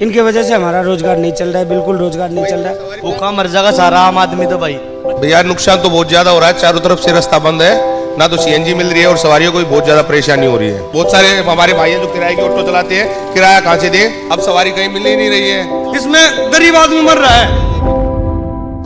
इनकी वजह से हमारा रोजगार नहीं चल रहा है, बिल्कुल रोजगार नहीं चल रहा है। भूखा मर जाएगा सारा आम आदमी तो भाई। भैया नुकसान तो बहुत ज्यादा हो रहा है, चारों तरफ से रास्ता बंद है, ना तो सीएनजी मिल रही है और सवारियों को भी बहुत ज्यादा परेशानी हो रही है। बहुत सारे हमारे भाई हैं जो किराए की ऑटो चलाते हैं, किराया कहाँ से दे, अब सवारी कहीं मिल ही नहीं रही है, इसमें गरीब आदमी मर रहा है।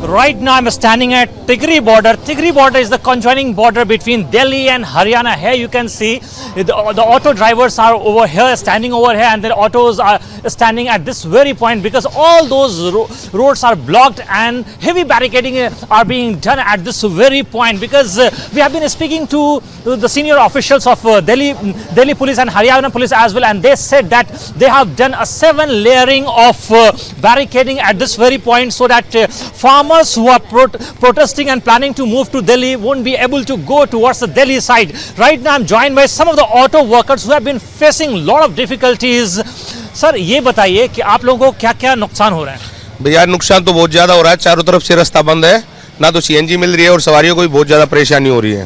Right now I'm standing at Tikri border. Tikri border is the conjoining border between Delhi and Haryana. Here you can see the auto drivers are over here, standing over here, and the autos are standing at this very point because all those roads are blocked and heavy barricading are being done at this very point because we have been speaking to the senior officials of Delhi police and Haryana police as well, and they said that they have done a 7 layering of barricading at this very point so that farmers who are protesting and planning to move to Delhi won't be able to go towards the Delhi side. Right now I'm joined by some of the auto workers who have been facing a lot of difficulties. Sir ये बताइए कि आप लोगों को क्या-क्या नुकसान हो रहा है? भैया नुकसान तो बहुत ज्यादा हो रहा है, चारों तरफ से रास्ता बंद है, ना तो सीएनजी मिल रही है और सवारियों को भी बहुत ज्यादा परेशानी हो रही है।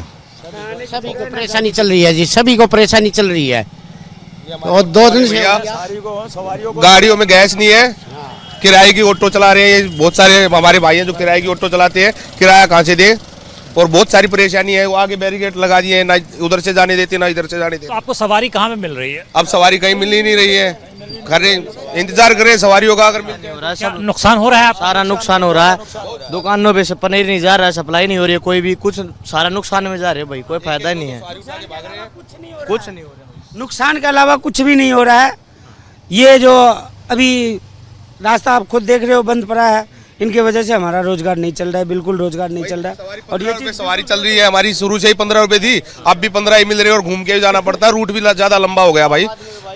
सभी को परेशानी चल रही है जी, सभी को परेशानी चल रही है। और 2 दिन से गाड़ियों में गैस नहीं है, किराए की ऑटो चला रहे हैं, बहुत सारे हमारे भाई हैं जो किराए की ऑटो चलाते हैं, किराया कहाँ से दे और बहुत सारी परेशानी है। वो आगे बैरिकेड लगा दिए, ना उधर से जाने देते ना इधर से जाने देते। तो आपको सवारी कहाँ पे मिल रही है? अब सवारी कहीं मिल ही नहीं रही है, इंतजार कर रहे हैं सवारियों का। अगर सब नुकसान हो रहा है, सारा नुकसान हो रहा है। दुकानों पे से पनीर नहीं जा रहा है, सप्लाई नहीं हो रही है, कोई भी कुछ सारा नुकसान में जा रहे हैं भाई, कोई फायदा ही नहीं है, कुछ नहीं हो रहा। नुकसान के अलावा कुछ भी नहीं हो रहा है। ये जो अभी रास्ता आप खुद देख रहे हो बंद पड़ा है, इनकी वजह से हमारा रोजगार नहीं चल रहा है, बिल्कुल रोजगार नहीं चल रहा है। और ये सवारी चल रही है हमारी, शुरू से ही 15 रुपए थी, अब भी 15 ही मिल रही है और घूम के भी जाना पड़ता है, रूट भी ज्यादा लंबा हो गया भाई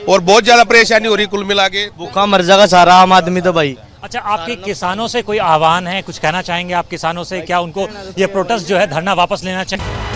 और बहुत ज्यादा परेशानी हो रही कुल मिला के। भूखा मर जाएगा सारा आम आदमी तो भाई। अच्छा, आपके किसानों से कोई आह्वान है, कुछ कहना चाहेंगे आप किसानों से? क्या उनको ये प्रोटेस्ट जो है धरना वापस लेना चाहिए?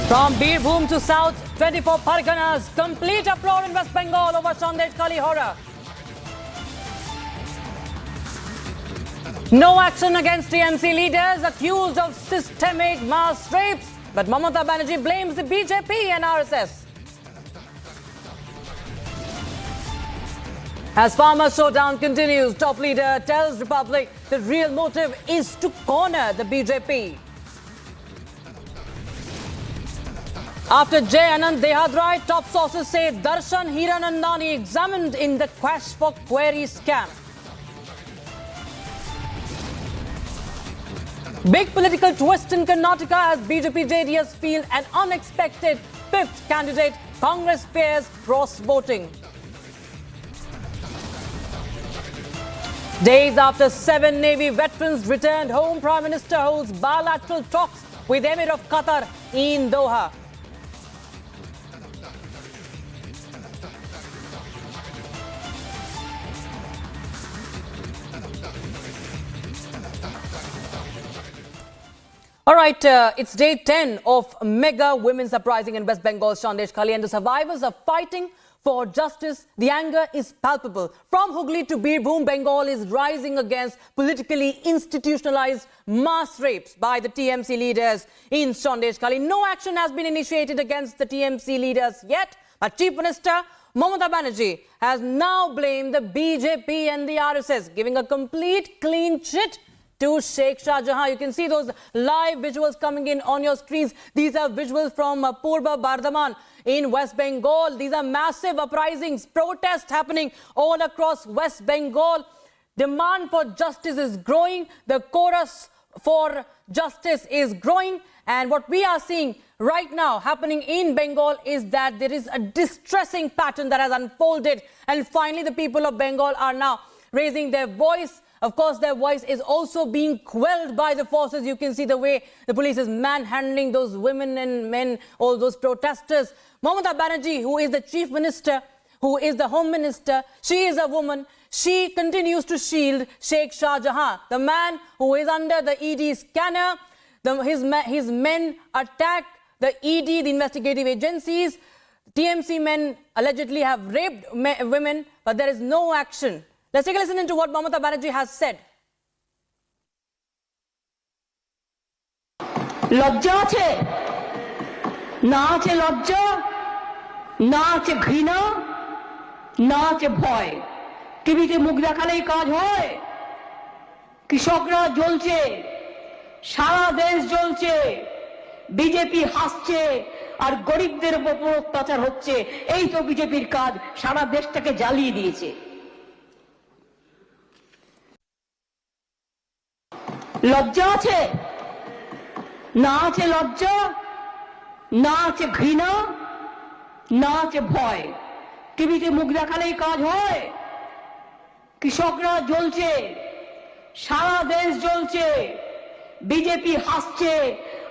From Birbhum to South, 24 Parganas, complete uproar in West Bengal over Sandesh Kali horror. No action against TMC leaders accused of systemic mass rapes, but Mamata Banerjee blames the BJP and RSS. As farmer showdown continues, top leader tells Republic the real motive is to corner the BJP. After Jay Anand Dehadrai, top sources say Darshan Hiranandani examined in the Quash for Query scam. Big political twist in Karnataka as BJP JDS field an unexpected fifth candidate. Congress fears cross voting. Days after 7 Navy veterans returned home, Prime Minister holds bilateral talks with Amir of Qatar in Doha. All right, it's day 10 of mega women's uprising in West Bengal's Sandesh Khali, and the survivors are fighting for justice. The anger is palpable. From Hooghly to Birbhum, Bengal is rising against politically institutionalized mass rapes by the TMC leaders in Sandesh Khali. No action has been initiated against the TMC leaders yet, but Chief Minister Mamata Banerjee has now blamed the BJP and the RSS, giving a complete clean chit to Sheikh Shah Jahan. You can see those live visuals coming in on your screens. These are visuals from Purba Bardhaman in West Bengal. These are massive uprisings, protests happening all across West Bengal. Demand for justice is growing. The chorus for justice is growing. And what we are seeing right now happening in Bengal is that there is a distressing pattern that has unfolded. And finally, the people of Bengal are now raising their voice. Of course, their voice is also being quelled by the forces. You can see the way the police is manhandling those women and men, all those protesters. Mamata Banerjee, who is the Chief Minister, who is the Home Minister, she is a woman. She continues to shield Sheikh Shah Jahan, the man who is under the ED scanner. His men attack the ED, the investigative agencies. TMC men allegedly have raped women, but there is no action. Let's take a listen into what Mamata Banerjee has said. লজ্জা আছে না আছে লজ্জা না আছে ঘৃণা না আছে ভয় টিভিতে মুখ দেখালেই কাজ হয় কৃষকরা জ্বলছে সারা দেশ জ্বলছে বিজেপি হাসছে আর গরিবদের উপর অত্যাচার হচ্ছে এই তো বিজেপির কাজ সারা দেশটাকে জ্বালিয়ে দিয়েছে লজ্জা আছে না আছে লজ্জা না আছে ঘৃণা না আছে ভয় টিভিতে মুখ দেখালেই কাজ হয় কৃষকরা জ্বলছে সারা দেশ জ্বলছে বিজেপি হাসছে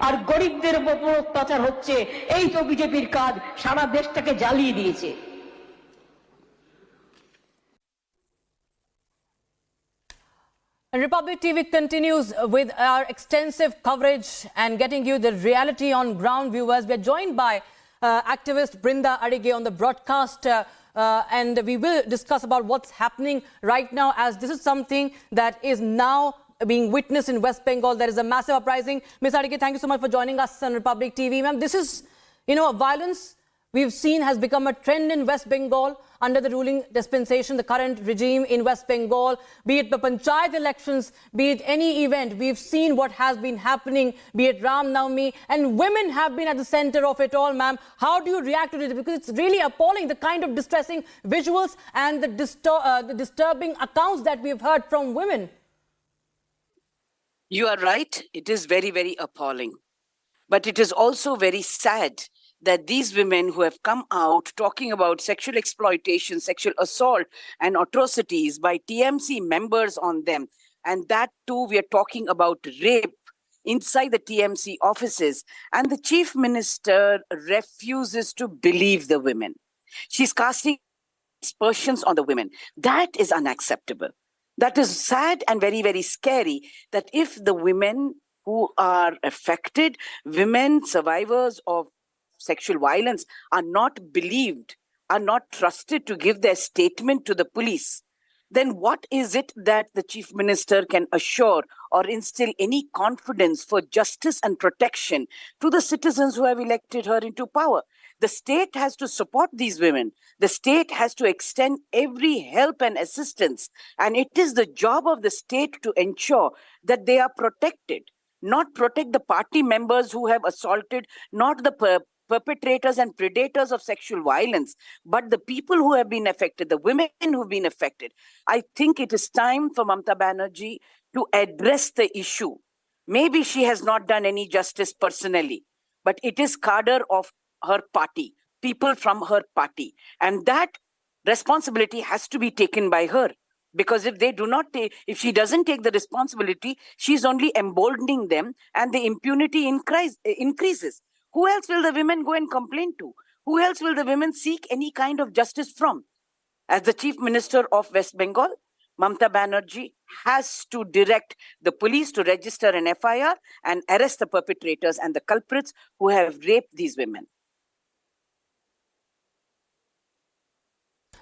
আর গরিবদের উপর অত্যাচার হচ্ছে এই তো বিজেপির কাজ সারা দেশটাকে জ্বালিয়ে দিয়েছে And Republic TV continues with our extensive coverage and getting you the reality on ground, viewers. We are joined by activist Brinda Adige on the broadcast and we will discuss about what's happening right now, as this is something that is now being witnessed in West Bengal. There is a massive uprising. Ms. Adige, thank you so much for joining us on Republic TV. Ma'am, this is, violence we've seen has become a trend in West Bengal under the ruling dispensation, the current regime in West Bengal, be it the Panchayat elections, be it any event. We've seen what has been happening, be it Ram Navami, and women have been at the center of it all, ma'am. How do you react to it? Because it's really appalling, the kind of distressing visuals and the disturbing accounts that we've heard from women. You are right. It is very, very appalling. But it is also very sad that these women who have come out talking about sexual exploitation, sexual assault and atrocities by TMC members on them, and that too we are talking about rape inside the TMC offices, and the Chief Minister refuses to believe the women. She's casting aspersions on the women. That is unacceptable. That is sad and very, very scary, that if the women who are affected, women survivors of sexual violence, are not believed, are not trusted to give their statement to the police, then what is it that the Chief Minister can assure or instill any confidence for justice and protection to the citizens who have elected her into power? The state has to support these women. The state has to extend every help and assistance. And it is the job of the state to ensure that they are protected, not protect the party members who have assaulted, not the perpetrators and predators of sexual violence, but the people who have been affected, the women who've been affected. I think it is time for Mamata Banerjee to address the issue. Maybe she has not done any justice personally, but it is cadre of her party, people from her party. And that responsibility has to be taken by her. Because if if she doesn't take the responsibility, she's only emboldening them and the impunity increases. Who else will the women go and complain to? Who else will the women seek any kind of justice from? As the Chief Minister of West Bengal, Mamata Banerjee has to direct the police to register an FIR and arrest the perpetrators and the culprits who have raped these women.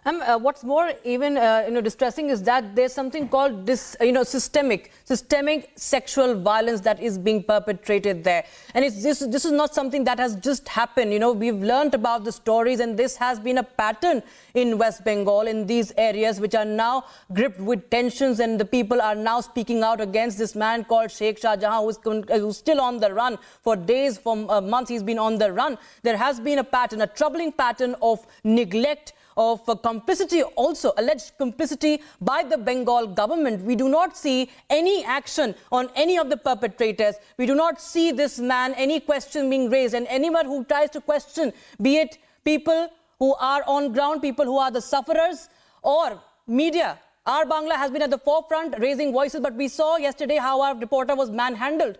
What's more even distressing is that there's something called systemic sexual violence that is being perpetrated there, and this is not something that has just happened. We've learned about the stories, and this has been a pattern in West Bengal, in these areas which are now gripped with tensions, and the people are now speaking out against this man called Sheikh who's still on the run for days, for months. He's been on the run. There has been a pattern, a troubling pattern of neglect, of complicity, also alleged complicity by the Bengal government. We do not see any action on any of the perpetrators. We do not see this man, any question being raised, and anyone who tries to question, be it people who are on ground, people who are the sufferers, or media. Our Bangla has been at the forefront raising voices, but we saw yesterday how our reporter was manhandled.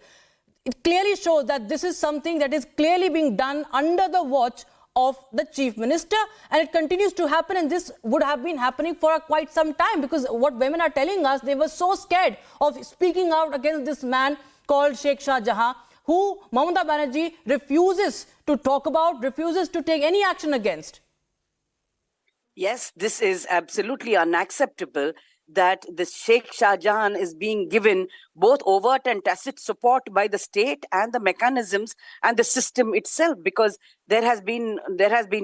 It clearly shows that this is something that is clearly being done under the watch of the Chief Minister, and it continues to happen, and this would have been happening for quite some time, because what women are telling us, they were so scared of speaking out against this man called Sheikh Shah Jahan, who Mamata Banerjee refuses to talk about, refuses to take any action against. Yes, this is absolutely unacceptable, that the Sheikh Shah Jahan is being given both overt and tacit support by the state and the mechanisms and the system itself, because there has been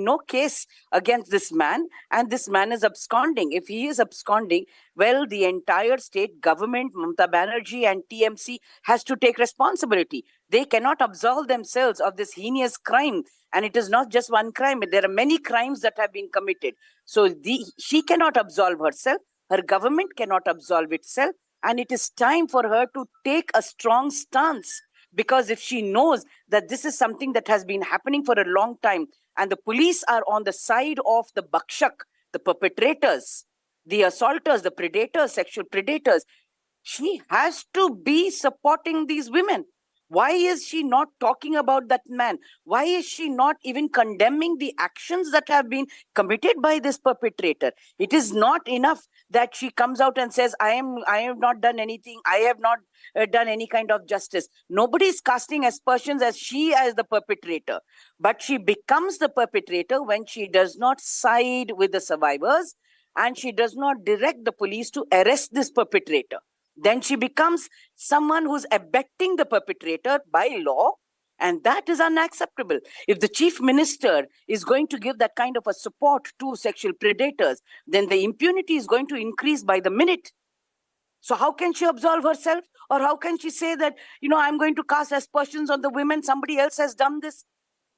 no case against this man, and this man is absconding. If he is absconding, well, the entire state government, Mamata Banerjee and TMC, has to take responsibility. They cannot absolve themselves of this heinous crime. And it is not just one crime. There are many crimes that have been committed. So she cannot absolve herself. Her government cannot absolve itself, and it is time for her to take a strong stance, because if she knows that this is something that has been happening for a long time, and the police are on the side of the bakshak, the perpetrators, the assaulters, the predators, sexual predators, she has to be supporting these women. Why is she not talking about that man? Why is she not even condemning the actions that have been committed by this perpetrator? It is not enough that she comes out and says, I have not done anything. I have not done any kind of justice. Nobody is casting aspersions as she as the perpetrator. But she becomes the perpetrator when she does not side with the survivors and she does not direct the police to arrest this perpetrator. Then she becomes someone who's abetting the perpetrator by law, and that is unacceptable. If the Chief Minister is going to give that kind of a support to sexual predators, then the impunity is going to increase by the minute. So how can she absolve herself? Or how can she say that, I'm going to cast aspersions on the women, somebody else has done this?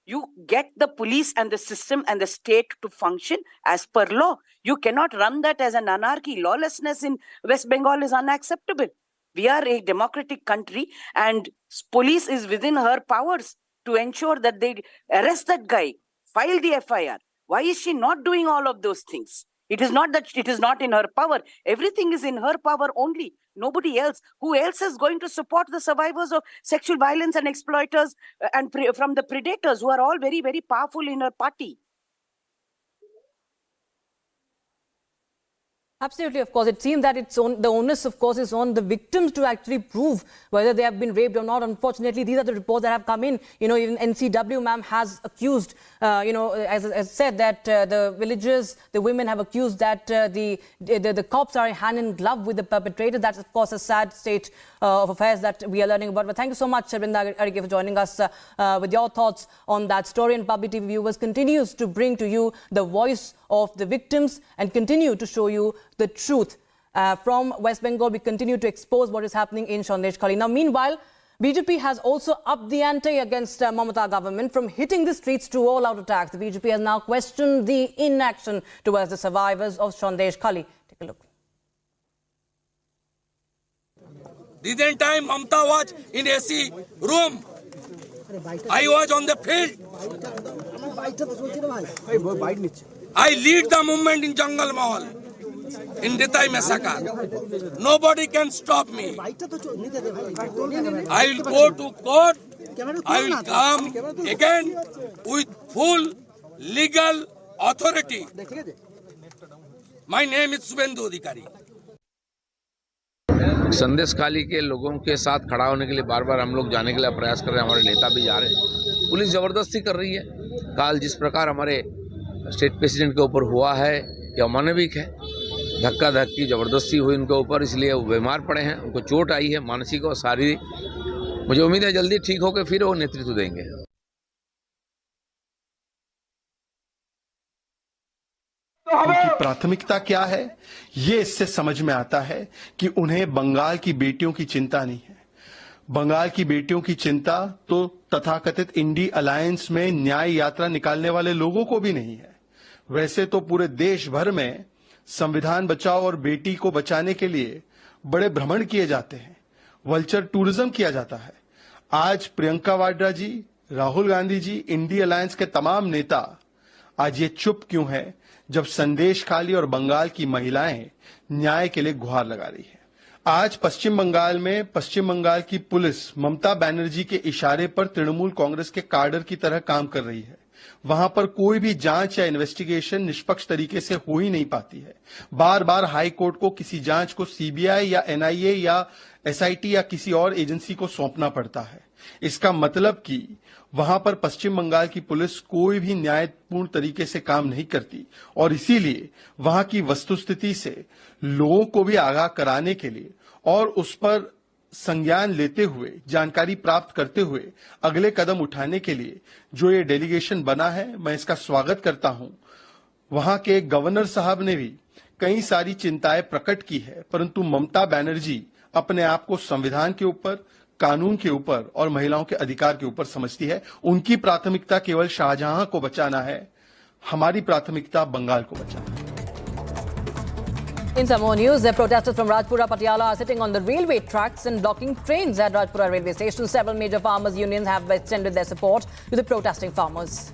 You get the police and the system and the state to function as per law. You cannot run that as an anarchy. Lawlessness in West Bengal is unacceptable. We are a democratic country, and police is within her powers to ensure that they arrest that guy, file the FIR. Why is she not doing all of those things? It is not that it is not in her power. Everything is in her power only. Nobody else. Who else is going to support the survivors of sexual violence and exploiters and from the predators, who are all very, very powerful in her party? Absolutely, of course. It seems that the onus, of course, is on the victims to actually prove whether they have been raped or not. Unfortunately, these are the reports that have come in. Even NCW, ma'am, has accused, as said, that the villagers, the women have accused that the cops are hand in glove with the perpetrators. That's, of course, a sad state of affairs that we are learning about. But thank you so much, Brinda Arike, for joining us with your thoughts on that story. And Public TV Viewers continues to bring to you the voice of the victims and continue to show you the truth. From West Bengal, we continue to expose what is happening in Sandesh Khali. Now, meanwhile, BJP has also upped the ante against Mamata government, from hitting the streets to all-out attacks. The BJP has now questioned the inaction towards the survivors of Sandesh Khali. Take a look. Didn't I, Mamata was in AC room. I was on the field. I lead the movement in Jungle Mall, in Detai massacre. Nobody can stop me. I will go to court. I will come again with full legal authority. My name is Subhendu Adhikari. संदेश खाली के लोगों के साथ खड़ा होने के लिए बार बार हम लोग जाने के लिए प्रयास कर रहे हैं, हमारे नेता भी जा रहे हैं। पुलिस ज़बरदस्ती कर रही है। काल जिस प्रकार हमारे स्टेट प्रेसिडेंट के ऊपर हुआ है, ये अमानविक है। धक्का धक्की ज़बरदस्ती हुई उनके ऊपर, इसलिए वो बीमार पड़े हैं, उनको चोट आई है मानसिक और शारीरिक। मुझे उम्मीद है जल्दी ठीक होकर फिर वो नेतृत्व देंगे। उनकी प्राथमिकता क्या है, ये इससे समझ में आता है कि उन्हें बंगाल की बेटियों की चिंता नहीं है। बंगाल की बेटियों की चिंता तो तथाकथित इंडी अलायंस में न्याय यात्रा निकालने वाले लोगों को भी नहीं है। वैसे तो पूरे देश भर में संविधान बचाओ और बेटी को बचाने के लिए बड़े भ्रमण किए जाते हैं, वल्चर टूरिज्म किया जाता है। आज प्रियंका वाड्रा जी, राहुल गांधी जी, इंडी अलायंस के तमाम नेता आज ये चुप क्यों है, जब संदेश खाली और बंगाल की महिलाएं न्याय के लिए गुहार लगा रही है। आज पश्चिम बंगाल की पुलिस ममता बनर्जी के इशारे पर तृणमूल कांग्रेस के कार्डर की तरह काम कर रही है। वहां पर कोई भी जांच या इन्वेस्टिगेशन निष्पक्ष तरीके से हो ही नहीं पाती है। बार बार हाई कोर्ट को किसी जांच को सीबीआई या एनआईए या एसआईटी या किसी और एजेंसी को सौंपना पड़ता है। इसका मतलब कि वहां पर पश्चिम बंगाल की पुलिस कोई भी न्यायपूर्ण तरीके से काम नहीं करती और इसीलिए वहां की वस्तुस्थिति से लोगों को भी आगाह कराने के लिए और उस पर संज्ञान लेते हुए, जानकारी प्राप्त करते हुए अगले कदम उठाने के लिए जो ये डेलीगेशन बना है, मैं इसका स्वागत करता हूं। वहां के गवर्नर साहब ने भी कई सारी चिंताएं प्रकट की है, परंतु ममता बनर्जी अपने आप को संविधान के ऊपर, कानून के ऊपर और महिलाओं के अधिकार के ऊपर समझती है। उनकी प्राथमिकता केवल शाहजहां को बचाना है, हमारी प्राथमिकता बंगाल को बचाना है। In some more news, the protesters from Rajpura, Patiala are sitting on the railway tracks and blocking trains at Rajpura railway station. Several major farmers' unions have extended their support to the protesting farmers.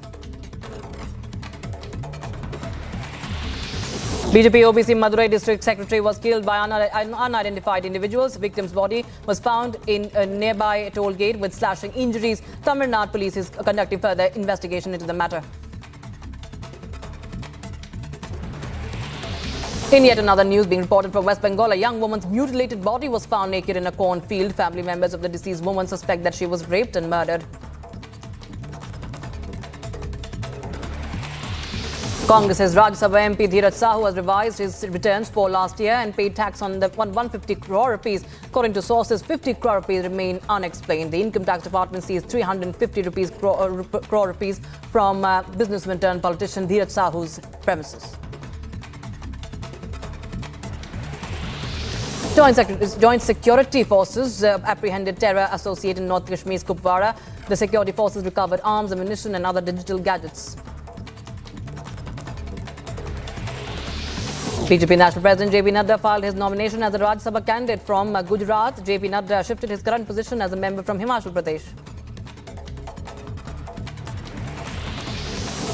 BJP OBC Madurai district secretary was killed by unidentified individuals. Victim's body was found in a nearby toll gate with slashing injuries. Tamil Nadu police is conducting further investigation into the matter. In yet another news being reported from West Bengal, a young woman's mutilated body was found naked in a cornfield. Family members of the deceased woman suspect that she was raped and murdered. Congress's Rajya Sabha MP Dheeraj Sahu has revised his returns for last year and paid tax on the 150 crore rupees. According to sources, 50 crore rupees remain unexplained. The income tax department sees 350 crore rupees from businessman turned politician Dheeraj Sahu's premises. Joint security forces apprehended terror associated in North Kashmir's Kupwara. The security forces recovered arms, ammunition and other digital gadgets. BJP National President JP Nadda filed his nomination as a Rajya Sabha candidate from Gujarat. JP Nadda shifted his current position as a member from Himachal Pradesh.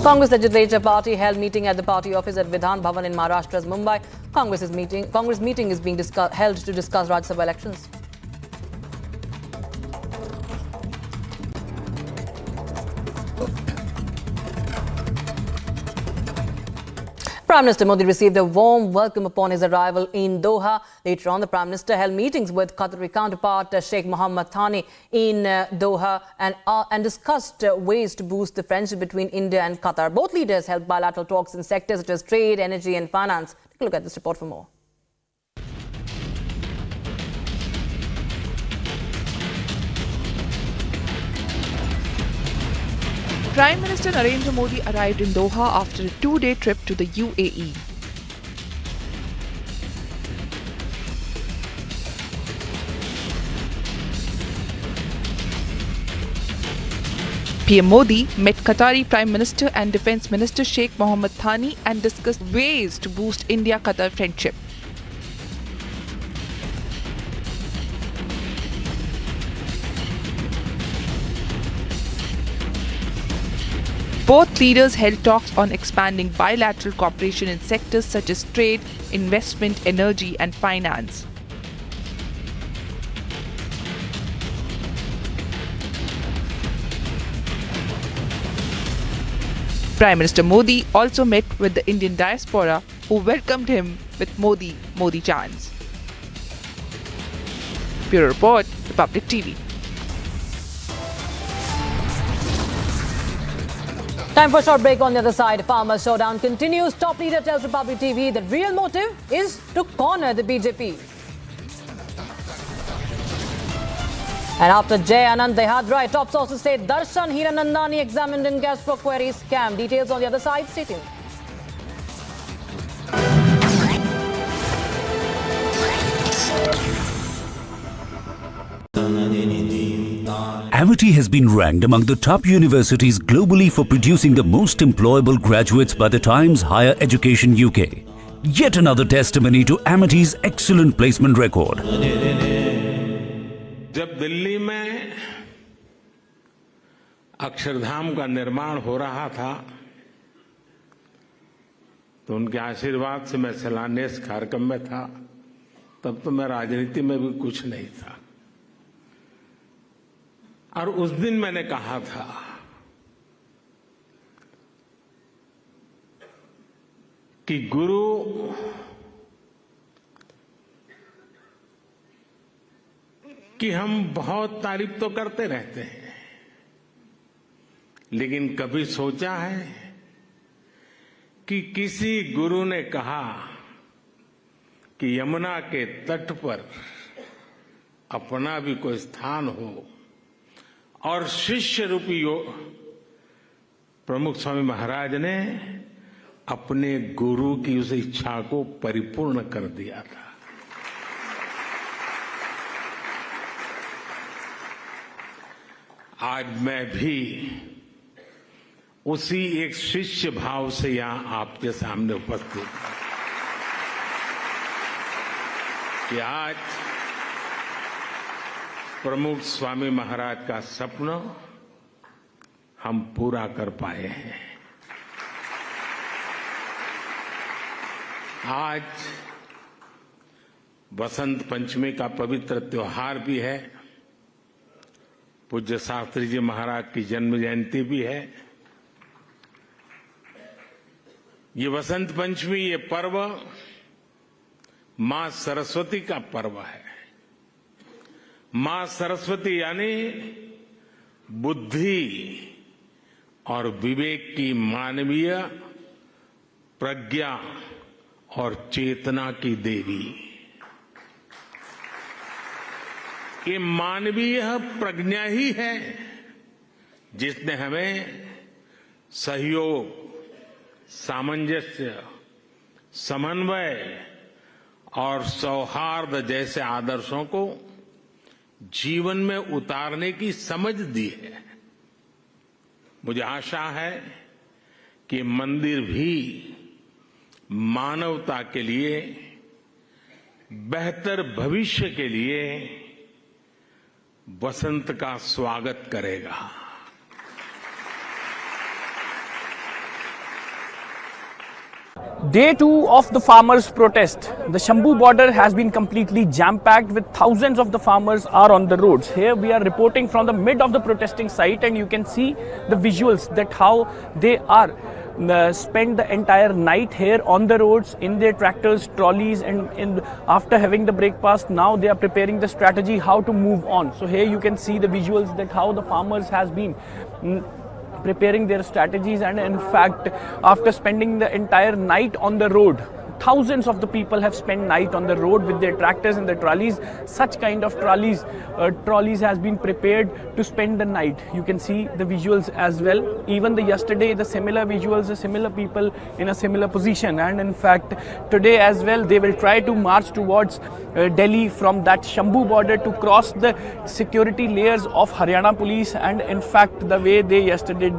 Congress Legislature Party held meeting at the party office at Vidhan Bhavan in Maharashtra's Mumbai. Congress meeting is being held to discuss Rajya Sabha elections. Prime Minister Modi received a warm welcome upon his arrival in Doha. Later on, the Prime Minister held meetings with Qatari counterpart Sheikh Mohammed Thani in Doha and discussed ways to boost the friendship between India and Qatar. Both leaders held bilateral talks in sectors such as trade, energy and finance. Take a look at this report for more. Prime Minister Narendra Modi arrived in Doha after a two-day trip to the UAE. PM Modi met Qatari Prime Minister and Defence Minister Sheikh Thani and discussed ways to boost India-Qatar friendship. Both leaders held talks on expanding bilateral cooperation in sectors such as trade, investment, energy and finance. Prime Minister Modi also met with the Indian diaspora, who welcomed him with Modi chants. Bureau Report, Republic TV. Time for a short break. On the other side, Farmers Showdown continues. Top leader tells Republic TV that real motive is to corner the BJP. And after Jay Anand Dehadra, top sources say Darshan Hiranandani examined in gas for query scam. Details on the other side. Stay tuned. Amity has been ranked among the top universities globally for producing the most employable graduates by the Times Higher Education UK. Yet another testimony to Amity's excellent placement record. जब दिल्ली में अक्षरधाम का निर्माण हो रहा था तो उनके आशीर्वाद से मैं शिलान्यास कार्यक्रम में था। तब तो मैं राजनीति में भी कुछ नहीं था और उस दिन मैंने कहा था कि गुरु कि हम बहुत तारीफ तो करते रहते हैं, लेकिन कभी सोचा है कि किसी गुरु ने कहा कि यमुना के तट पर अपना भी कोई स्थान हो और शिष्य रूपी प्रमुख स्वामी महाराज ने अपने गुरु की उस इच्छा को परिपूर्ण कर दिया था। आज मैं भी उसी एक शिष्य भाव से यहां आपके सामने उपस्थित हूं कि आज प्रमुख स्वामी महाराज का सपना हम पूरा कर पाए हैं। आज बसंत पंचमी का पवित्र त्योहार भी है, पूज्य शास्त्री जी महाराज की जन्म जयंती भी है। ये बसंत पंचमी, ये पर्व मां सरस्वती का पर्व है। मां सरस्वती यानी बुद्धि और विवेक की मानवीय प्रज्ञा और चेतना की देवी। ये मानवीय प्रज्ञा ही है जिसने हमें सहयोग, सामंजस्य, समन्वय और सौहार्द जैसे आदर्शों को जीवन में उतारने की समझ दी है। मुझे आशा है कि मंदिर भी मानवता के लिए, बेहतर भविष्य के लिए बसंत का स्वागत करेगा। Day 2 of the farmers' protest. The Shambhu border has been completely jam-packed with thousands of the farmers are on the roads. Here we are reporting from the mid of the protesting site and you can see the visuals that how they are spend the entire night here on the roads in their tractors, trolleys, and after having the breakfast now they are preparing the strategy how to move on. So here you can see the visuals that how the farmers has been preparing their strategies, and in fact after spending the entire night on the road thousands of the people have spent night on the road with their tractors and their trolleys. Such kind of trolleys has been prepared to spend the night. You can see the visuals as well. Even yesterday, the similar visuals, the similar people in a similar position. And in fact, today as well, they will try to march towards Delhi from that Shambhu border to cross the security layers of Haryana police. And in fact, the way they yesterday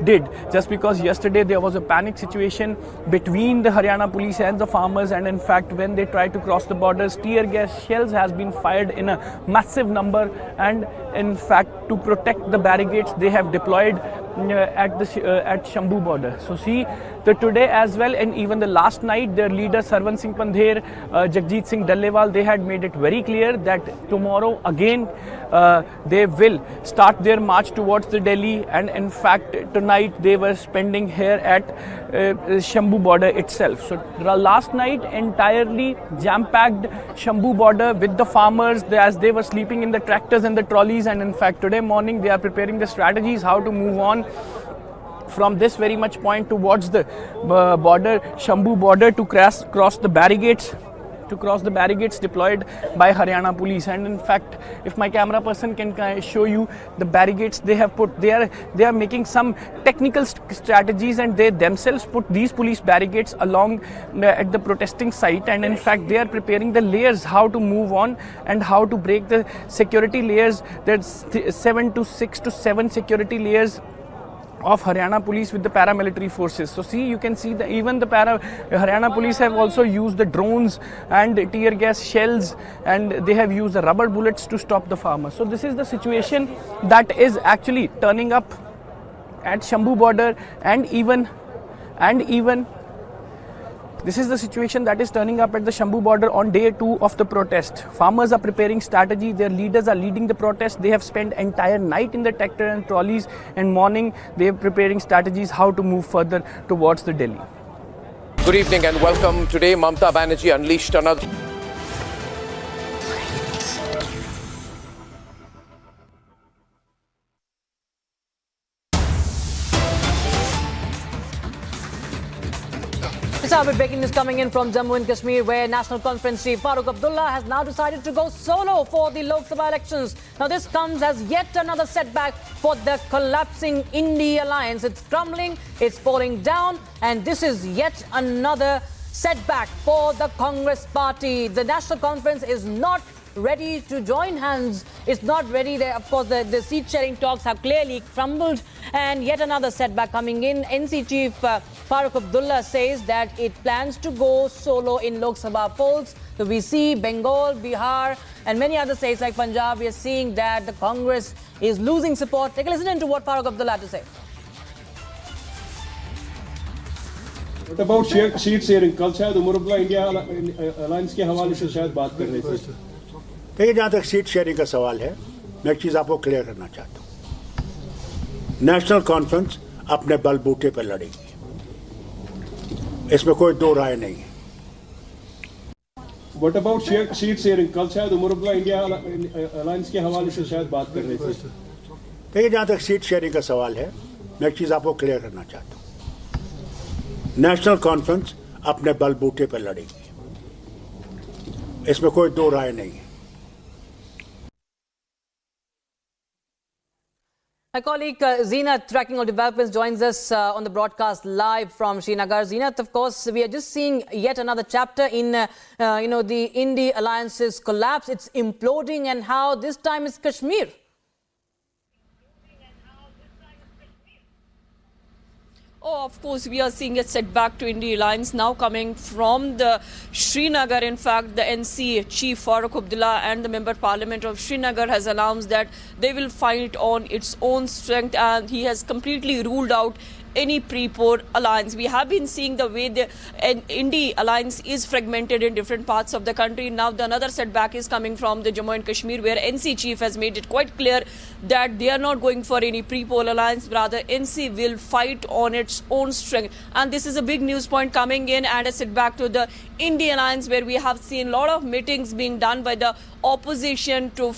did, just because yesterday there was a panic situation between the Haryana police and the farmers, and in fact when they tried to cross the borders, tear gas shells has been fired in a massive number, and in fact to protect the barricades they have deployed at Shambhu border. So see, today as well, and even the last night, their leader Sarwan Singh Pandher, Jagjit Singh Dallewal, they had made it very clear that tomorrow again they will start their march towards the Delhi, and in fact tonight they were spending here at Shambhu border itself. So last night entirely jam-packed Shambhu border with the farmers as they were sleeping in the tractors and the trolleys, and in fact today morning they are preparing the strategies how to move on from this very much point towards the border, Shambhu border, to cross the barricades. To cross the barricades deployed by Haryana police. And in fact, if my camera person can show you the barricades they have put, they are making some technical strategies, and they themselves put these police barricades along at the protesting site, and in fact they are preparing the layers how to move on and how to break the security layers. There's 6 to 7 security layers of Haryana police with the paramilitary forces. So see, you can see even the Haryana police have also used the drones and tear gas shells, and they have used the rubber bullets to stop the farmers. So this is the situation that is actually turning up at Shambhu border, and even this is the situation that is turning up at the Shambhu border on day 2 of the protest. Farmers are preparing strategy. Their leaders are leading the protest. They have spent entire night in the tractor and trolleys, and morning they are preparing strategies how to move further towards the Delhi. Good evening and welcome. Today, Mamta Banerjee unleashed another. With breaking news coming in from Jammu and Kashmir, where National Conference Chief Farooq Abdullah has now decided to go solo for the Lok Sabha elections. Now this comes as yet another setback for the collapsing Indie alliance. It's crumbling, it's falling down, and this is yet another setback for the Congress party. The National Conference is not ready to join hands. It's not ready. Of course, the seat sharing talks have clearly crumbled, and yet another setback coming in. NC Chief Farooq Abdullah says that it plans to go solo in Lok Sabha polls. So we see Bengal, Bihar, and many other states like Punjab. We are seeing that the Congress is losing support. Take a listen to what Farooq Abdullah had to say. What about seat sharing? कल शायद Omar Abdullah India alliance के हवाले से शायद बात कर रहे थे. देखिए, जहाँ तक सीट शेयरिंग का सवाल है, मैं एक चीज़ आपको क्लियर करना चाहता हूँ. नेशनल कॉन्फ्रेंस अपने बलबूते पर लड़ेगी, इसमें कोई दो राय नहीं है. What about seat sharing? कल शायद उमर अब्दुल्ला इंडिया अलायंस के हवाले से शायद बात कर रहे थे. देखिए, जहाँ तक सीट शेयरिंग का सवाल है, मैं एक चीज़ आपको क्लियर करना चाहता हूँ. नेशनल कॉन्फ्रेंस अपने बलबूते पर लड़ेगी, इसमें कोई दो राय नहीं है. My colleague Zeenat, tracking all developments, joins us on the broadcast live from Srinagar. Zeenat, of course, we are just seeing yet another chapter in, the Indie alliance's collapse. It's imploding, and how this time is Kashmir. Oh, of course, we are seeing a setback to Indie Alliance now coming from the Srinagar. In fact, the NC Chief Farooq Abdullah and the Member Parliament of Srinagar has announced that they will fight on its own strength, and he has completely ruled out any pre-poll alliance. We have been seeing the way the Indie alliance is fragmented in different parts of the country. Now another setback is coming from the Jammu and Kashmir, where NC Chief has made it quite clear that they are not going for any pre-poll alliance. Rather, NC will fight on its own strength. And this is a big news point coming in, and a setback to the Indie alliance, where we have seen a lot of meetings being done by the opposition to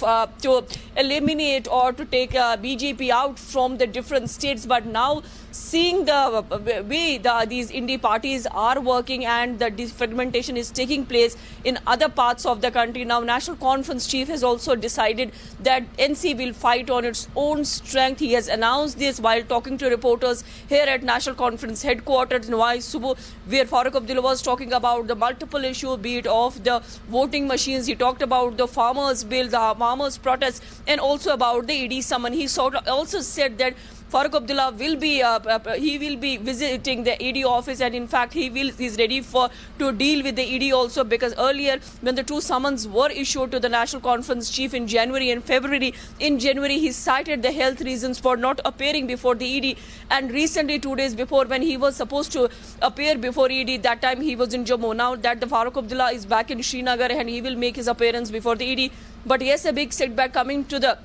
eliminate or to take BJP out from the different states. But now seeing the way these indie parties are working and the defragmentation is taking place in other parts of the country. Now, National Conference Chief has also decided that NC will fight on its own strength. He has announced this while talking to reporters here at National Conference headquarters in Wai Subu, where Farooq Abdullah was talking about the multiple issues, be it of the voting machines. He talked about the farmers' bill, the farmers' protest, and also about the ED summon. He also said that Farooq Abdullah will be visiting the ED office, and in fact he's ready to deal with the ED also, because earlier when the two summons were issued to the National Conference Chief in January and February, in January he cited the health reasons for not appearing before the ED, and recently 2 days before when he was supposed to appear before ED, that time he was in Jammu. Now that the Farooq Abdullah is back in Srinagar and he will make his appearance before the ED. But yes, a big setback coming to the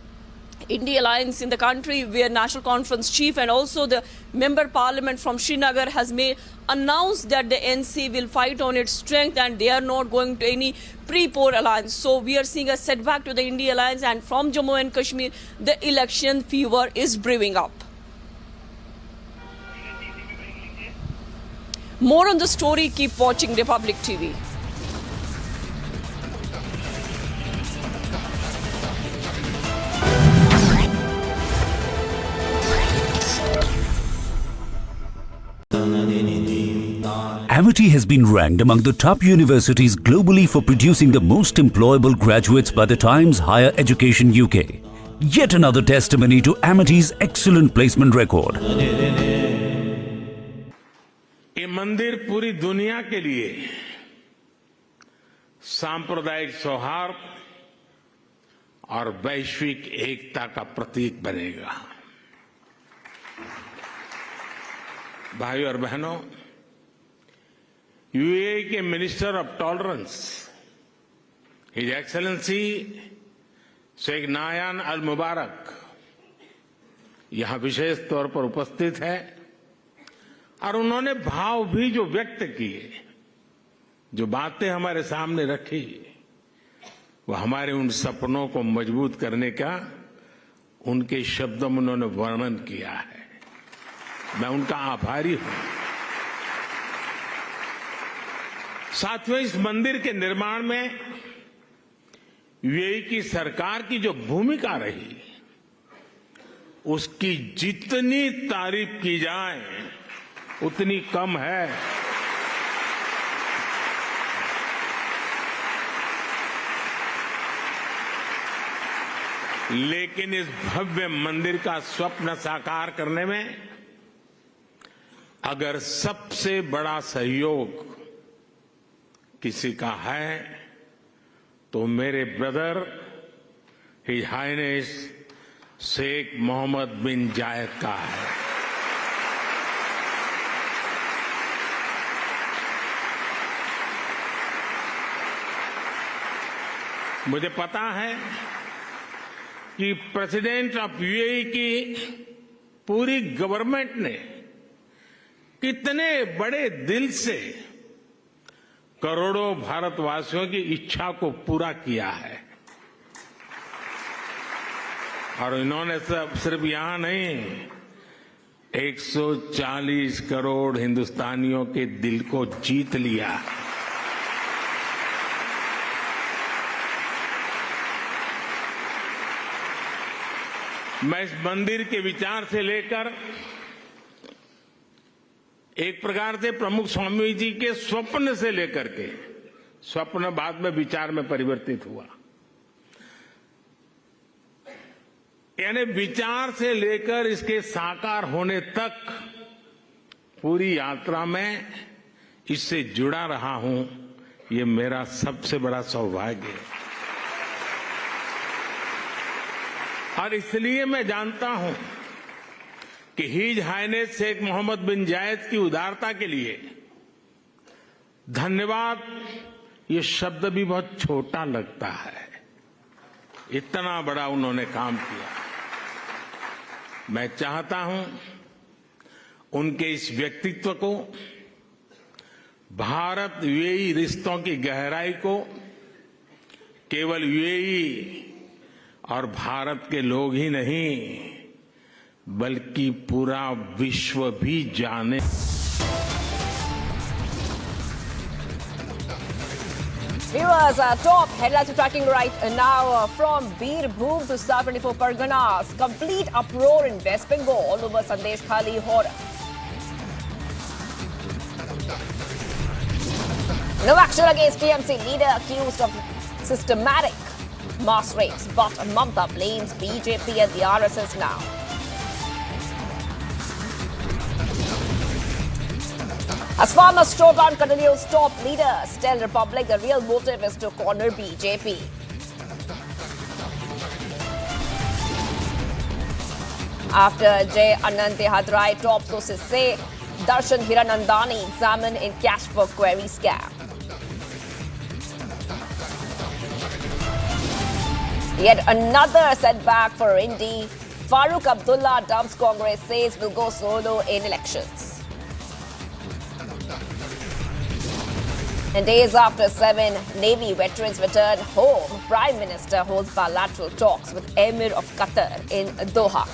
India Alliance in the country, where National Conference Chief and also the Member Parliament from Srinagar has announced that the NC will fight on its strength and they are not going to any pre-poll alliance. So we are seeing a setback to the India Alliance, and from Jammu and Kashmir, the election fever is brewing up. More on the story, keep watching Republic TV. Amity has been ranked among the top universities globally for producing the most employable graduates by the Times Higher Education UK. Yet another testimony to Amity's excellent placement record. ये मंदिर पूरी दुनिया के लिए सांप्रदायिक सौहार्द और वैश्विक एकता का प्रतीक बनेगा। भाइयों और बहनों, यूएई के minister of tolerance his excellency Sheikh Nahyan Al Mubarak यहां विशेष तौर पर उपस्थित है, और उन्होंने भाव भी जो व्यक्त किए, जो बातें हमारे सामने रखी, वो हमारे उन सपनों को मजबूत करने का उनके शब्दों में उन्होंने वर्णन किया है। मैं उनका आभारी हूं। साथियों, इस मंदिर के निर्माण में यूएई की सरकार की जो भूमिका रही, उसकी जितनी तारीफ की जाए उतनी कम है। लेकिन इस भव्य मंदिर का स्वप्न साकार करने में अगर सबसे बड़ा सहयोग किसी का है तो मेरे brother his highness Sheikh Mohammed bin Zayed का है। मुझे पता है कि प्रेसिडेंट ऑफ यूएई की पूरी गवर्नमेंट ने कितने बड़े दिल से करोड़ों भारतवासियों की इच्छा को पूरा किया है, और इन्होंने सिर्फ यहां नहीं, 140 करोड़ हिंदुस्तानियों के दिल को जीत लिया। मैं इस मंदिर के विचार से लेकर एक प्रकार से प्रमुख स्वामी जी के स्वप्न से लेकर के, स्वप्न बाद में विचार में परिवर्तित हुआ, यानी विचार से लेकर इसके साकार होने तक पूरी यात्रा में इससे जुड़ा रहा हूं। ये मेरा सबसे बड़ा सौभाग्य है, और इसलिए मैं जानता हूं कि his highness Sheikh Mohammed bin जायद की उदारता के लिए धन्यवाद ये शब्द भी बहुत छोटा लगता है। इतना बड़ा उन्होंने काम किया। मैं चाहता हूं उनके इस व्यक्तित्व को, भारत यूएई रिश्तों की गहराई को केवल यूएई और भारत के लोग ही नहीं, बल्कि पूरा विश्व भी जाने। Viewers, top headlines are tracking right now from Birbhum to South 24 Parganas. Complete uproar in West Bengal over Sandesh Khali horror. No action against TMC leader accused of systematic mass rapes, but Mamta blames BJP and the RSS now. As farmers showdown continues, top leaders tell Republic the real motive is to corner BJP. After Jay Anante Hadrai, top sources say Darshan Hiranandani examined in cash for query scam. Yet another setback for Indy. Farooq Abdullah dumps Congress, says will go solo in elections. And days after 7 Navy veterans return home, Prime Minister holds bilateral talks with Amir of Qatar in Doha.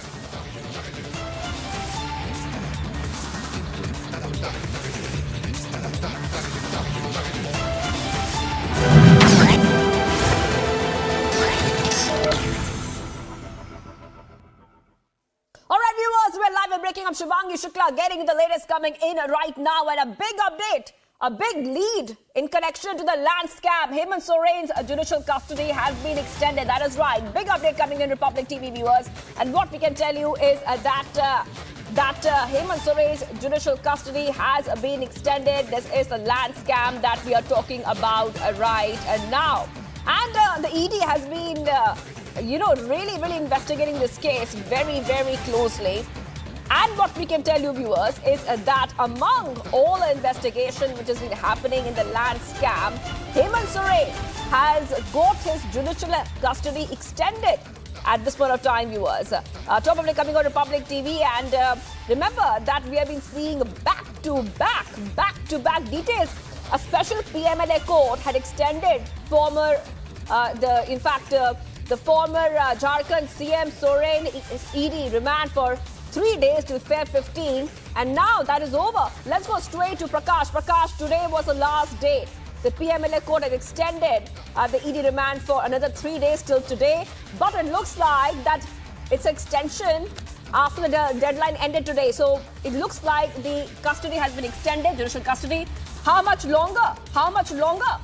All right, viewers, we're live and breaking. I'm Shivangi Shukla, getting the latest coming in right now, and a big update. A big lead in connection to the land scam. Hemant Soren's judicial custody has been extended. That is right. Big update coming in, Republic TV viewers. And what we can tell you is that Hemant Soren's judicial custody has been extended. This is the land scam that we are talking about right now. And the ED has been, really investigating this case very, very closely. And what we can tell you, viewers, is that among all the investigation which has been happening in the land scam, Hemant Soren has got his judicial custody extended at this point of time, viewers. Top of it coming on Republic TV, and remember that we have been seeing back-to-back details. A special PMLA court had extended the former Jharkhand CM Soren ED remand for 3 days till Feb 15, and now that is over. Let's go straight to Prakash. Prakash, today was the last day. The PMLA court has extended the ED remand for another 3 days till today, but it looks like that its extension after the deadline ended today. So it looks like the custody has been extended, judicial custody. How much longer? How much longer?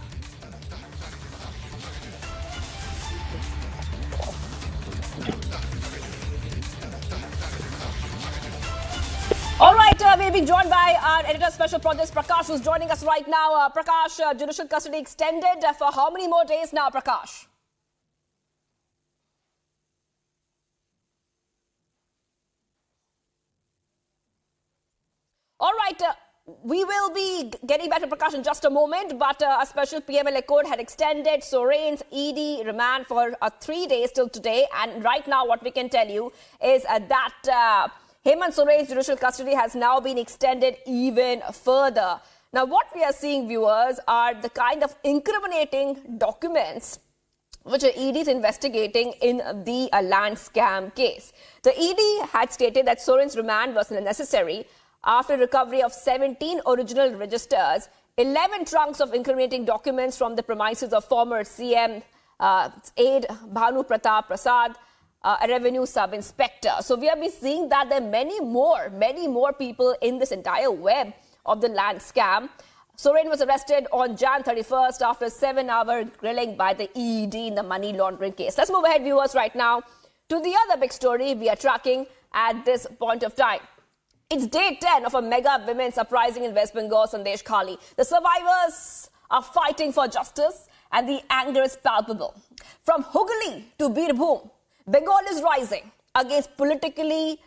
All right, we're being joined by our editor special projects, Prakash, who's joining us right now. Prakash, judicial custody extended for how many more days now, Prakash? All right, we will be getting back to Prakash in just a moment, but a special PMLA court had extended Soren's ED remand for 3 days till today. And right now, what we can tell you is that Hemant Soren's judicial custody has now been extended even further. Now, what we are seeing, viewers, are the kind of incriminating documents which the ED is investigating in the land scam case. The ED had stated that Soren's remand was necessary after recovery of 17 original registers, 11 trunks of incriminating documents from the premises of former CM aide Bhanu Pratap Prasad, a revenue sub-inspector. So we have been seeing that there are many more people in this entire web of the land scam. Soren was arrested on Jan 31st after a 7-hour grilling by the ED in the money laundering case. Let's move ahead, viewers, right now to the other big story we are tracking at this point of time. It's day 10 of a mega women's uprising in West Bengal, Sandesh Khali. The survivors are fighting for justice and the anger is palpable. From Hooghly to Birbhum, Bengal is rising against politically,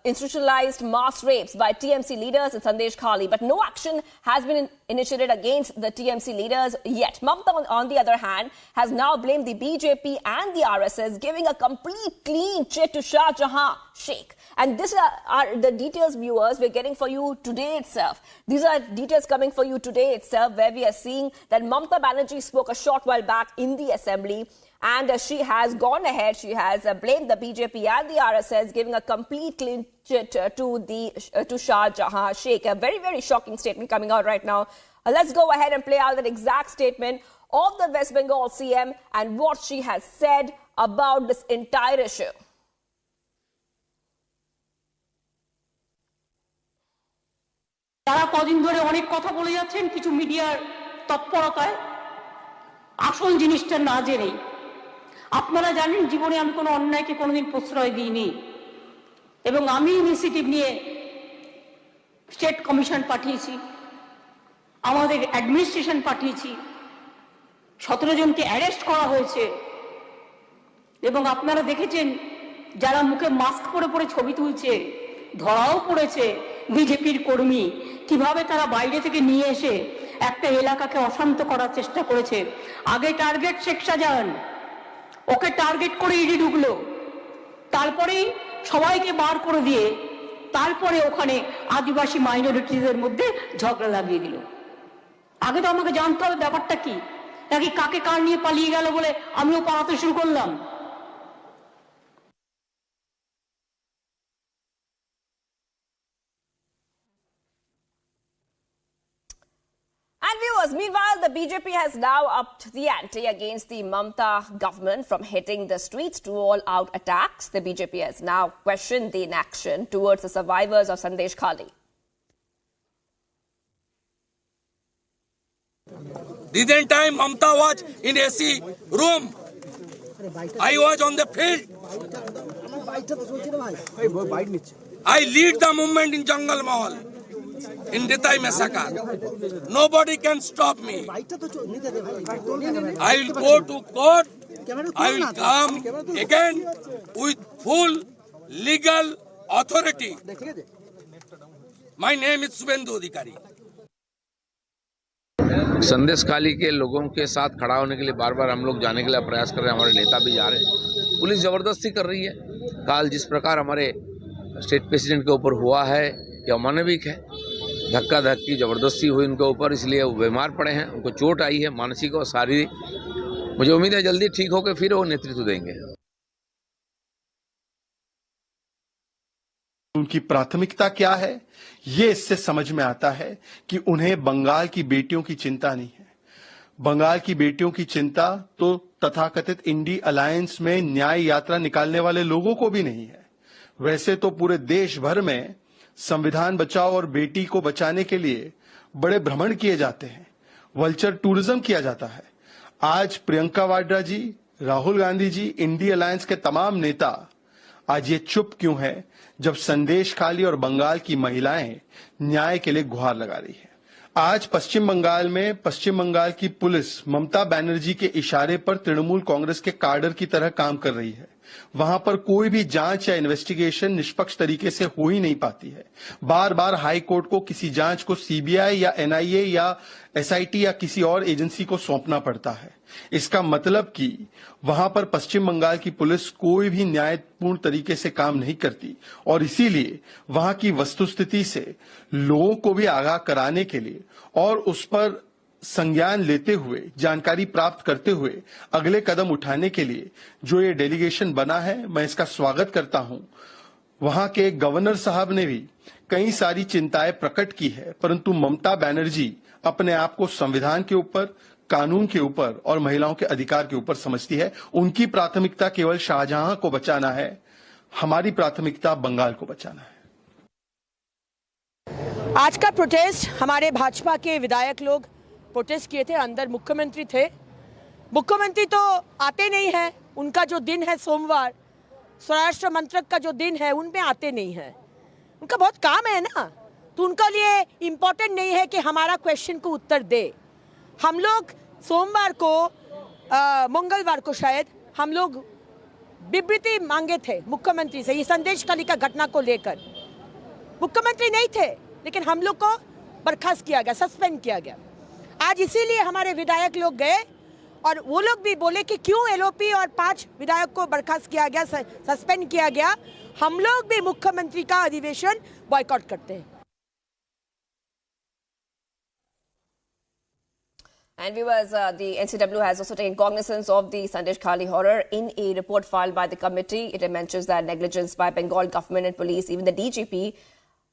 institutionalized mass rapes by TMC leaders and Sandesh Khali. But no action has been initiated against the TMC leaders yet. Mamta, on the other hand, has now blamed the BJP and the RSS, giving a complete clean chit to Shah Jahan Sheikh. And these are the details, viewers, we're getting for you today itself. These are details coming for you today itself, where we are seeing that Mamta Banerjee spoke a short while back in the assembly. And she has gone ahead. She has blamed the BJP and the RSS, giving a complete clean chit to Shah Jahan Sheikh. A very, very shocking statement coming out right now. Let's go ahead and play out that exact statement of the West Bengal CM and what she has said about this entire issue. তারা কদিন ধরে অনেক কথা বলে যাচ্ছেন কিছু মিডিয়ার তৎপরতায় আসল জিনিসটা না জেনেই। আপনারা জানেন জীবনে আমি কোনো অন্যায়কে কোনোদিন প্রশ্রয় দিইনি এবং আমি ইনিশিয়েটিভ নিয়ে স্টেট কমিশন পাঠিয়েছি, আমাদের অ্যাডমিনিস্ট্রেশন পাঠিয়েছি, 17 জনকে অ্যারেস্ট করা হয়েছে এবং আপনারা দেখেছেন যারা মুখে মাস্ক পরে পরে ছবি তুলছে ধরাও পড়েছে বিজেপির কর্মী, কিভাবে তারা বাইরে থেকে নিয়ে এসে একটা এলাকাকে অশান্ত করার চেষ্টা করেছে। আগে টার্গেট শেখ শাহজাহান, ওকে টার্গেট করে ইডি ঢুকলো, তারপরেই সবাইকে বার করে দিয়ে তারপরে ওখানে আদিবাসী মাইনরিটিদের মধ্যে ঝগড়া লাগিয়ে দিল। আগে তো আমাকে জানতে হবে ব্যাপারটা কি, নাকি কাকে কার নিয়ে পালিয়ে গেল বলে আমিও পালাতে শুরু করলাম। And viewers, meanwhile, the BJP has now upped the ante against the Mamta government, from hitting the streets to all-out attacks. The BJP has now questioned the inaction towards the survivors of Sandesh Khali. Didn't time Mamta was in AC room? I was on the field. I lead the movement in Jungle Mahal, in Detai massacre. Nobody can stop me. I will go to court. I will come again with full legal authority. My name is Subhendu Adhikari. संदेश खाली के लोगों के साथ खड़ा होने के लिए बार बार हम लोग जाने के लिए प्रयास कर रहे हैं, हमारे नेता भी जा रहे हैं। पुलिस ज़बरदस्ती कर रही है। काल जिस प्रकार हमारे स्टेट प्रेसिडेंट के ऊपर हुआ है, यह अमानविक है। धक्का धक्की ज़बरदस्ती हुई उनके ऊपर, इसलिए वो बीमार पड़े हैं, उनको चोट आई है मानसिक और शारीरिक। मुझे उम्मीद है जल्दी ठीक होकर फिर वो नेतृत्व देंगे। उनकी प्राथमिकता क्या है, ये इससे समझ में आता है कि उन्हें बंगाल की बेटियों की चिंता नहीं है। बंगाल की बेटियों की चिंता तो तथाकथित इंडी अलायंस में न्याय यात्रा निकालने वाले लोगों को भी नहीं है। वैसे तो पूरे देश भर में संविधान बचाओ और बेटी को बचाने के लिए बड़े भ्रमण किए जाते हैं, वल्चर टूरिज्म किया जाता है। आज प्रियंका वाड्रा जी, राहुल गांधी जी, इंडी अलायंस के तमाम नेता आज ये चुप क्यों है जब संदेश खाली और बंगाल की महिलाएं न्याय के लिए गुहार लगा रही है। आज पश्चिम बंगाल में पश्चिम बंगाल की पुलिस ममता बनर्जी के इशारे पर तृणमूल कांग्रेस के काडर की तरह काम कर रही है। वहां पर कोई भी जांच या इन्वेस्टिगेशन निष्पक्ष तरीके से हो ही नहीं पाती है। बार बार हाई कोर्ट को किसी जांच को सीबीआई या एनआईए या एसआईटी या किसी और एजेंसी को सौंपना पड़ता है। इसका मतलब कि वहां पर पश्चिम बंगाल की पुलिस कोई भी न्यायपूर्ण तरीके से काम नहीं करती और इसीलिए वहां की वस्तुस्थिति से लोगों को भी आगाह कराने के लिए और उस पर संज्ञान लेते हुए, जानकारी प्राप्त करते हुए अगले कदम उठाने के लिए जो ये डेलीगेशन बना है, मैं इसका स्वागत करता हूं। वहां के गवर्नर साहब ने भी कई सारी चिंताएं प्रकट की है, परंतु ममता बनर्जी अपने आप को संविधान के ऊपर, कानून के ऊपर और महिलाओं के अधिकार के ऊपर समझती है। उनकी प्राथमिकता केवल शाहजहां को बचाना है, हमारी प्राथमिकता बंगाल को बचाना है। आज का प्रोटेस्ट, हमारे भाजपा के विधायक लोग प्रोटेस्ट किए थे, अंदर मुख्यमंत्री थे। मुख्यमंत्री तो आते नहीं है, उनका जो दिन है सोमवार, स्वराष्ट्र मंत्रक का जो दिन है, उनमें आते नहीं है। उनका बहुत काम है ना, तो उनका लिए इम्पोर्टेंट नहीं है कि हमारा क्वेश्चन को उत्तर दे। हम लोग सोमवार को, मंगलवार को शायद, हम लोग विबृति मांगे थे मुख्यमंत्री से, ये संदेश खाली का घटना को लेकर। मुख्यमंत्री नहीं थे, लेकिन हम लोग को बर्खास्त किया गया, सस्पेंड किया गया। आज इसीलिए हमारे विधायक लोग गए और वो लोग भी बोले कि क्यों एलओपी और 5 विधायक को बर्खास्त किया गया, सस्पेंड किया गया। हम लोग भी मुख्यमंत्री का अधिवेशन बॉयकॉट करते हैं। And viewers, the NCW has also taken cognizance of the Sandesh Khali horror. In a report filed by the committee, it mentions that negligence by Bengal government and police, even the DGP,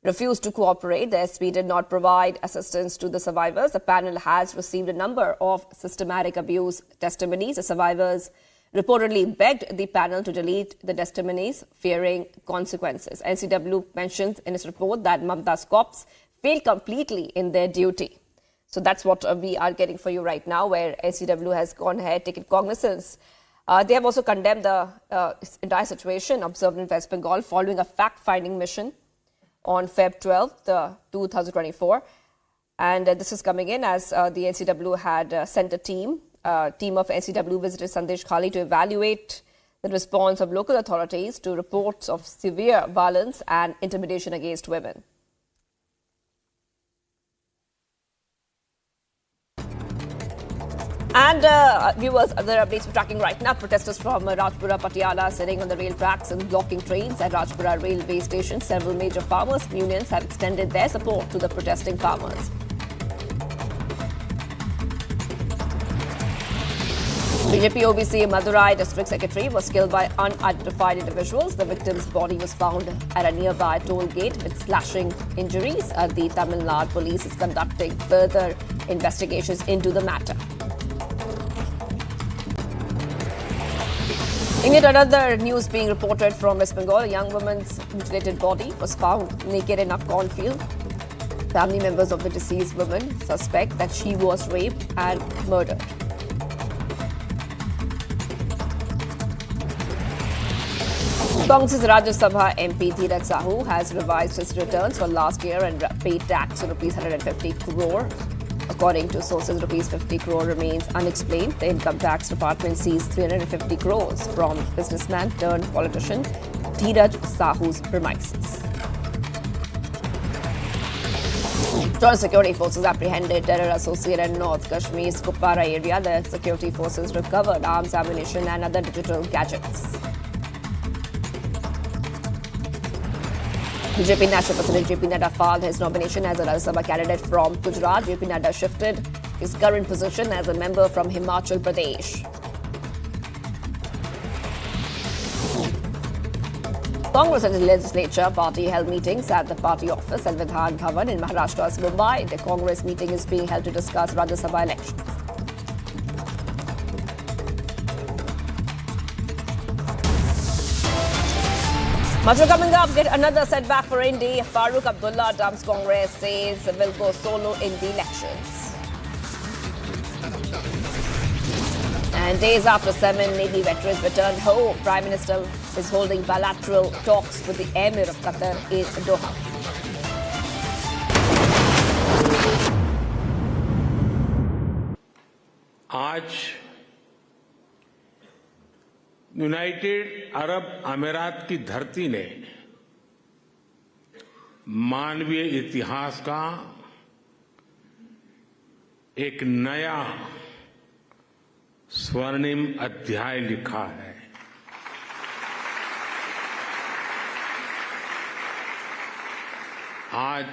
refused to cooperate. The SP did not provide assistance to the survivors. The panel has received a number of systematic abuse testimonies. The survivors reportedly begged the panel to delete the testimonies, fearing consequences. NCW mentions in its report that Mamta's cops failed completely in their duty. So that's what we are getting for you right now, where NCW has gone ahead, taken cognizance. They have also condemned the entire situation observed in West Bengal following a fact-finding mission on Feb 12th, 2024. And this is coming in as the NCW had sent a team. Team of NCW visited Sandesh Khali to evaluate the response of local authorities to reports of severe violence and intimidation against women. And viewers, other updates we're tracking right now. Protesters from Rajpura, Patiala sitting on the rail tracks and blocking trains at Rajpura railway station. Several major farmers' unions have extended their support to the protesting farmers. BJP OBC Madurai district secretary was killed by unidentified individuals. The victim's body was found at a nearby toll gate with slashing injuries. The Tamil Nadu police is conducting further investigations into the matter. In yet another news being reported from West Bengal, a young woman's mutilated body was found naked in a cornfield. Family members of the deceased woman suspect that she was raped and murdered. Congress Rajya Sabha MP Dheeraj Sahu has revised his returns for last year and paid tax of Rs 150 crore. According to sources, Rs 50 crore remains unexplained. The Income Tax Department seized 350 crores from businessman turned politician Dheeraj Sahu's premises. Joint security forces apprehended terror associate in North Kashmir's Kupwara area. The security forces recovered arms, ammunition and other digital gadgets. BJP National President JP Nadda filed his nomination as a Rajya Sabha candidate from Gujarat. JP Nadda shifted his current position as a member from Himachal Pradesh. Congress and the legislature party held meetings at the party office at Vidhan Bhavan in Maharashtra's Mumbai. The Congress meeting is being held to discuss Rajya Sabha elections. Much more coming up. Get another setback for Indy. Farooq Abdullah dumps Congress, says will go solo in the elections. And days after 7 Navy veterans returned home, Prime Minister is holding bilateral talks with the Amir of Qatar in Doha. आज United Arab अमीरात की धरती ने मानवीय इतिहास का एक नया स्वर्णिम अध्याय लिखा है। आज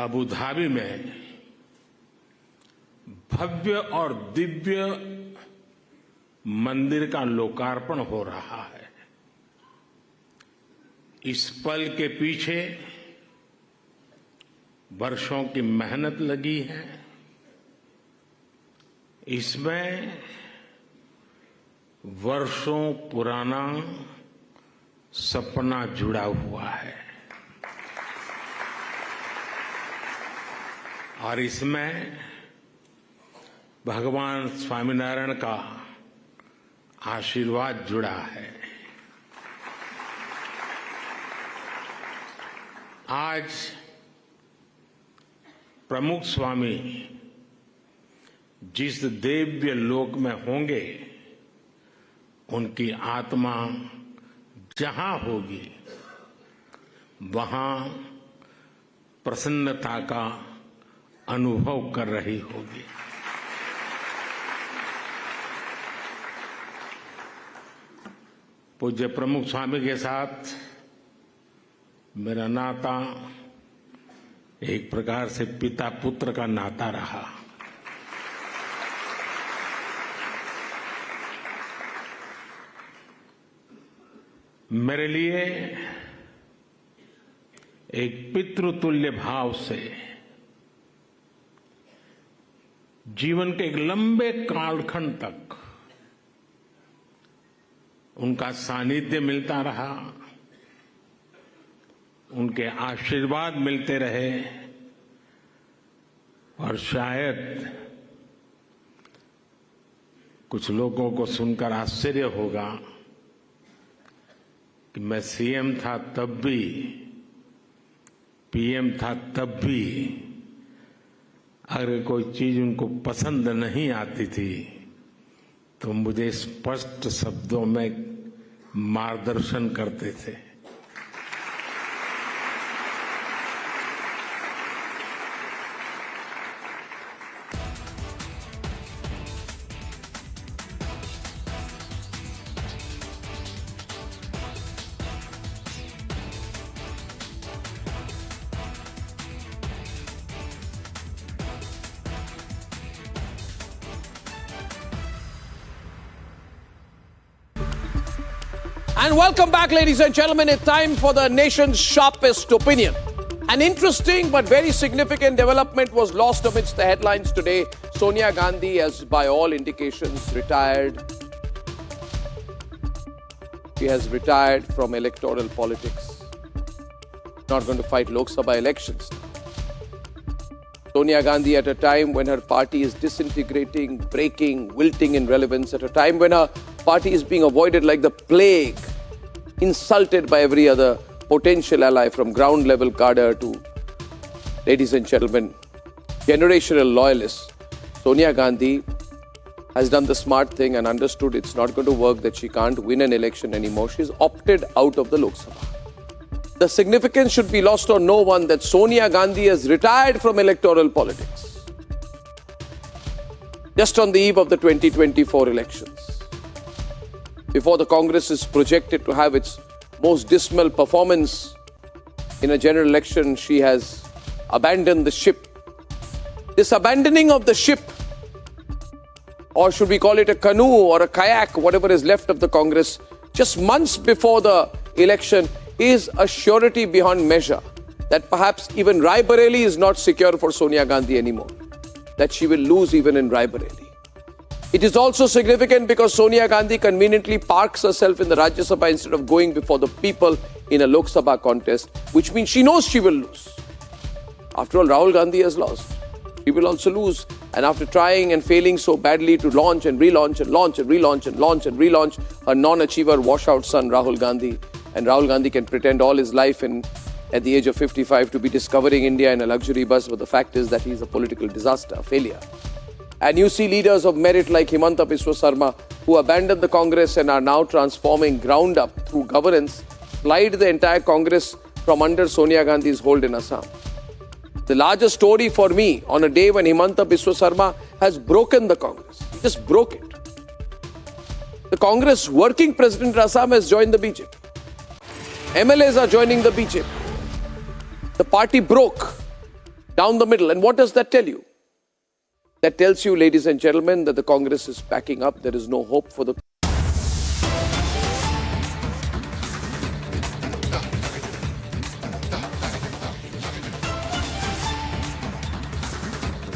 अबू धाबी में भव्य और दिव्य मंदिर का लोकार्पण हो रहा है। इस पल के पीछे वर्षों की मेहनत लगी है। इसमें वर्षों पुराना सपना जुड़ा हुआ है और इसमें भगवान स्वामीनारायण का आशीर्वाद जुड़ा है। आज प्रमुख स्वामी जिस दिव्य लोक में होंगे, उनकी आत्मा जहां होगी वहां प्रसन्नता का अनुभव कर रही होगी। पूज्य प्रमुख स्वामी के साथ मेरा नाता एक प्रकार से पिता पुत्र का नाता रहा। मेरे लिए एक पितृतुल्य भाव से जीवन के एक लंबे कालखंड तक उनका सानिध्य मिलता रहा, उनके आशीर्वाद मिलते रहे और शायद कुछ लोगों को सुनकर आश्चर्य होगा कि मैं सीएम था तब भी, पीएम था तब भी अगर कोई चीज उनको पसंद नहीं आती थी तो मुझे स्पष्ट शब्दों में मार्गदर्शन करते थे। And welcome back, ladies and gentlemen. It's time for the nation's sharpest opinion. An interesting but very significant development was lost amidst the headlines today. Sonia Gandhi has, by all indications, retired. She has retired from electoral politics. Not going to fight Lok Sabha elections. Sonia Gandhi, at a time when her party is disintegrating, breaking, wilting in relevance, at a time when her party is being avoided like the plague, insulted by every other potential ally, from ground level cadre to, ladies and gentlemen, generational loyalists. Sonia Gandhi has done the smart thing and understood it's not going to work, that she can't win an election anymore. She's opted out of the Lok Sabha. The significance should be lost on no one that Sonia Gandhi has retired from electoral politics just on the eve of the 2024 elections. Before the Congress is projected to have its most dismal performance in a general election, she has abandoned the ship. This abandoning of the ship, or should we call it a canoe or a kayak, whatever is left of the Congress, just months before the election, is a surety beyond measure that perhaps even Raebareli is not secure for Sonia Gandhi anymore, that she will lose even in Raebareli. It is also significant because Sonia Gandhi conveniently parks herself in the Rajya Sabha instead of going before the people in a Lok Sabha contest, which means she knows she will lose. After all, Rahul Gandhi has lost. She will also lose. And after trying and failing so badly to launch and relaunch and launch and relaunch and launch and relaunch her non-achiever washout son Rahul Gandhi, and Rahul Gandhi can pretend all his life at the age of 55 to be discovering India in a luxury bus, but the fact is that he's a political disaster, a failure. And you see leaders of merit like Himanta Biswa Sarma, who abandoned the Congress and are now transforming ground up through governance, slide the entire Congress from under Sonia Gandhi's hold in Assam. The largest story for me, on a day when Himanta Biswa Sarma has broken the Congress, he just broke it. The Congress working president in Assam has joined the BJP. MLAs are joining the BJP. The party broke down the middle. And what does that tell you? That tells you, ladies and gentlemen, that the Congress is packing up. There is no hope for the...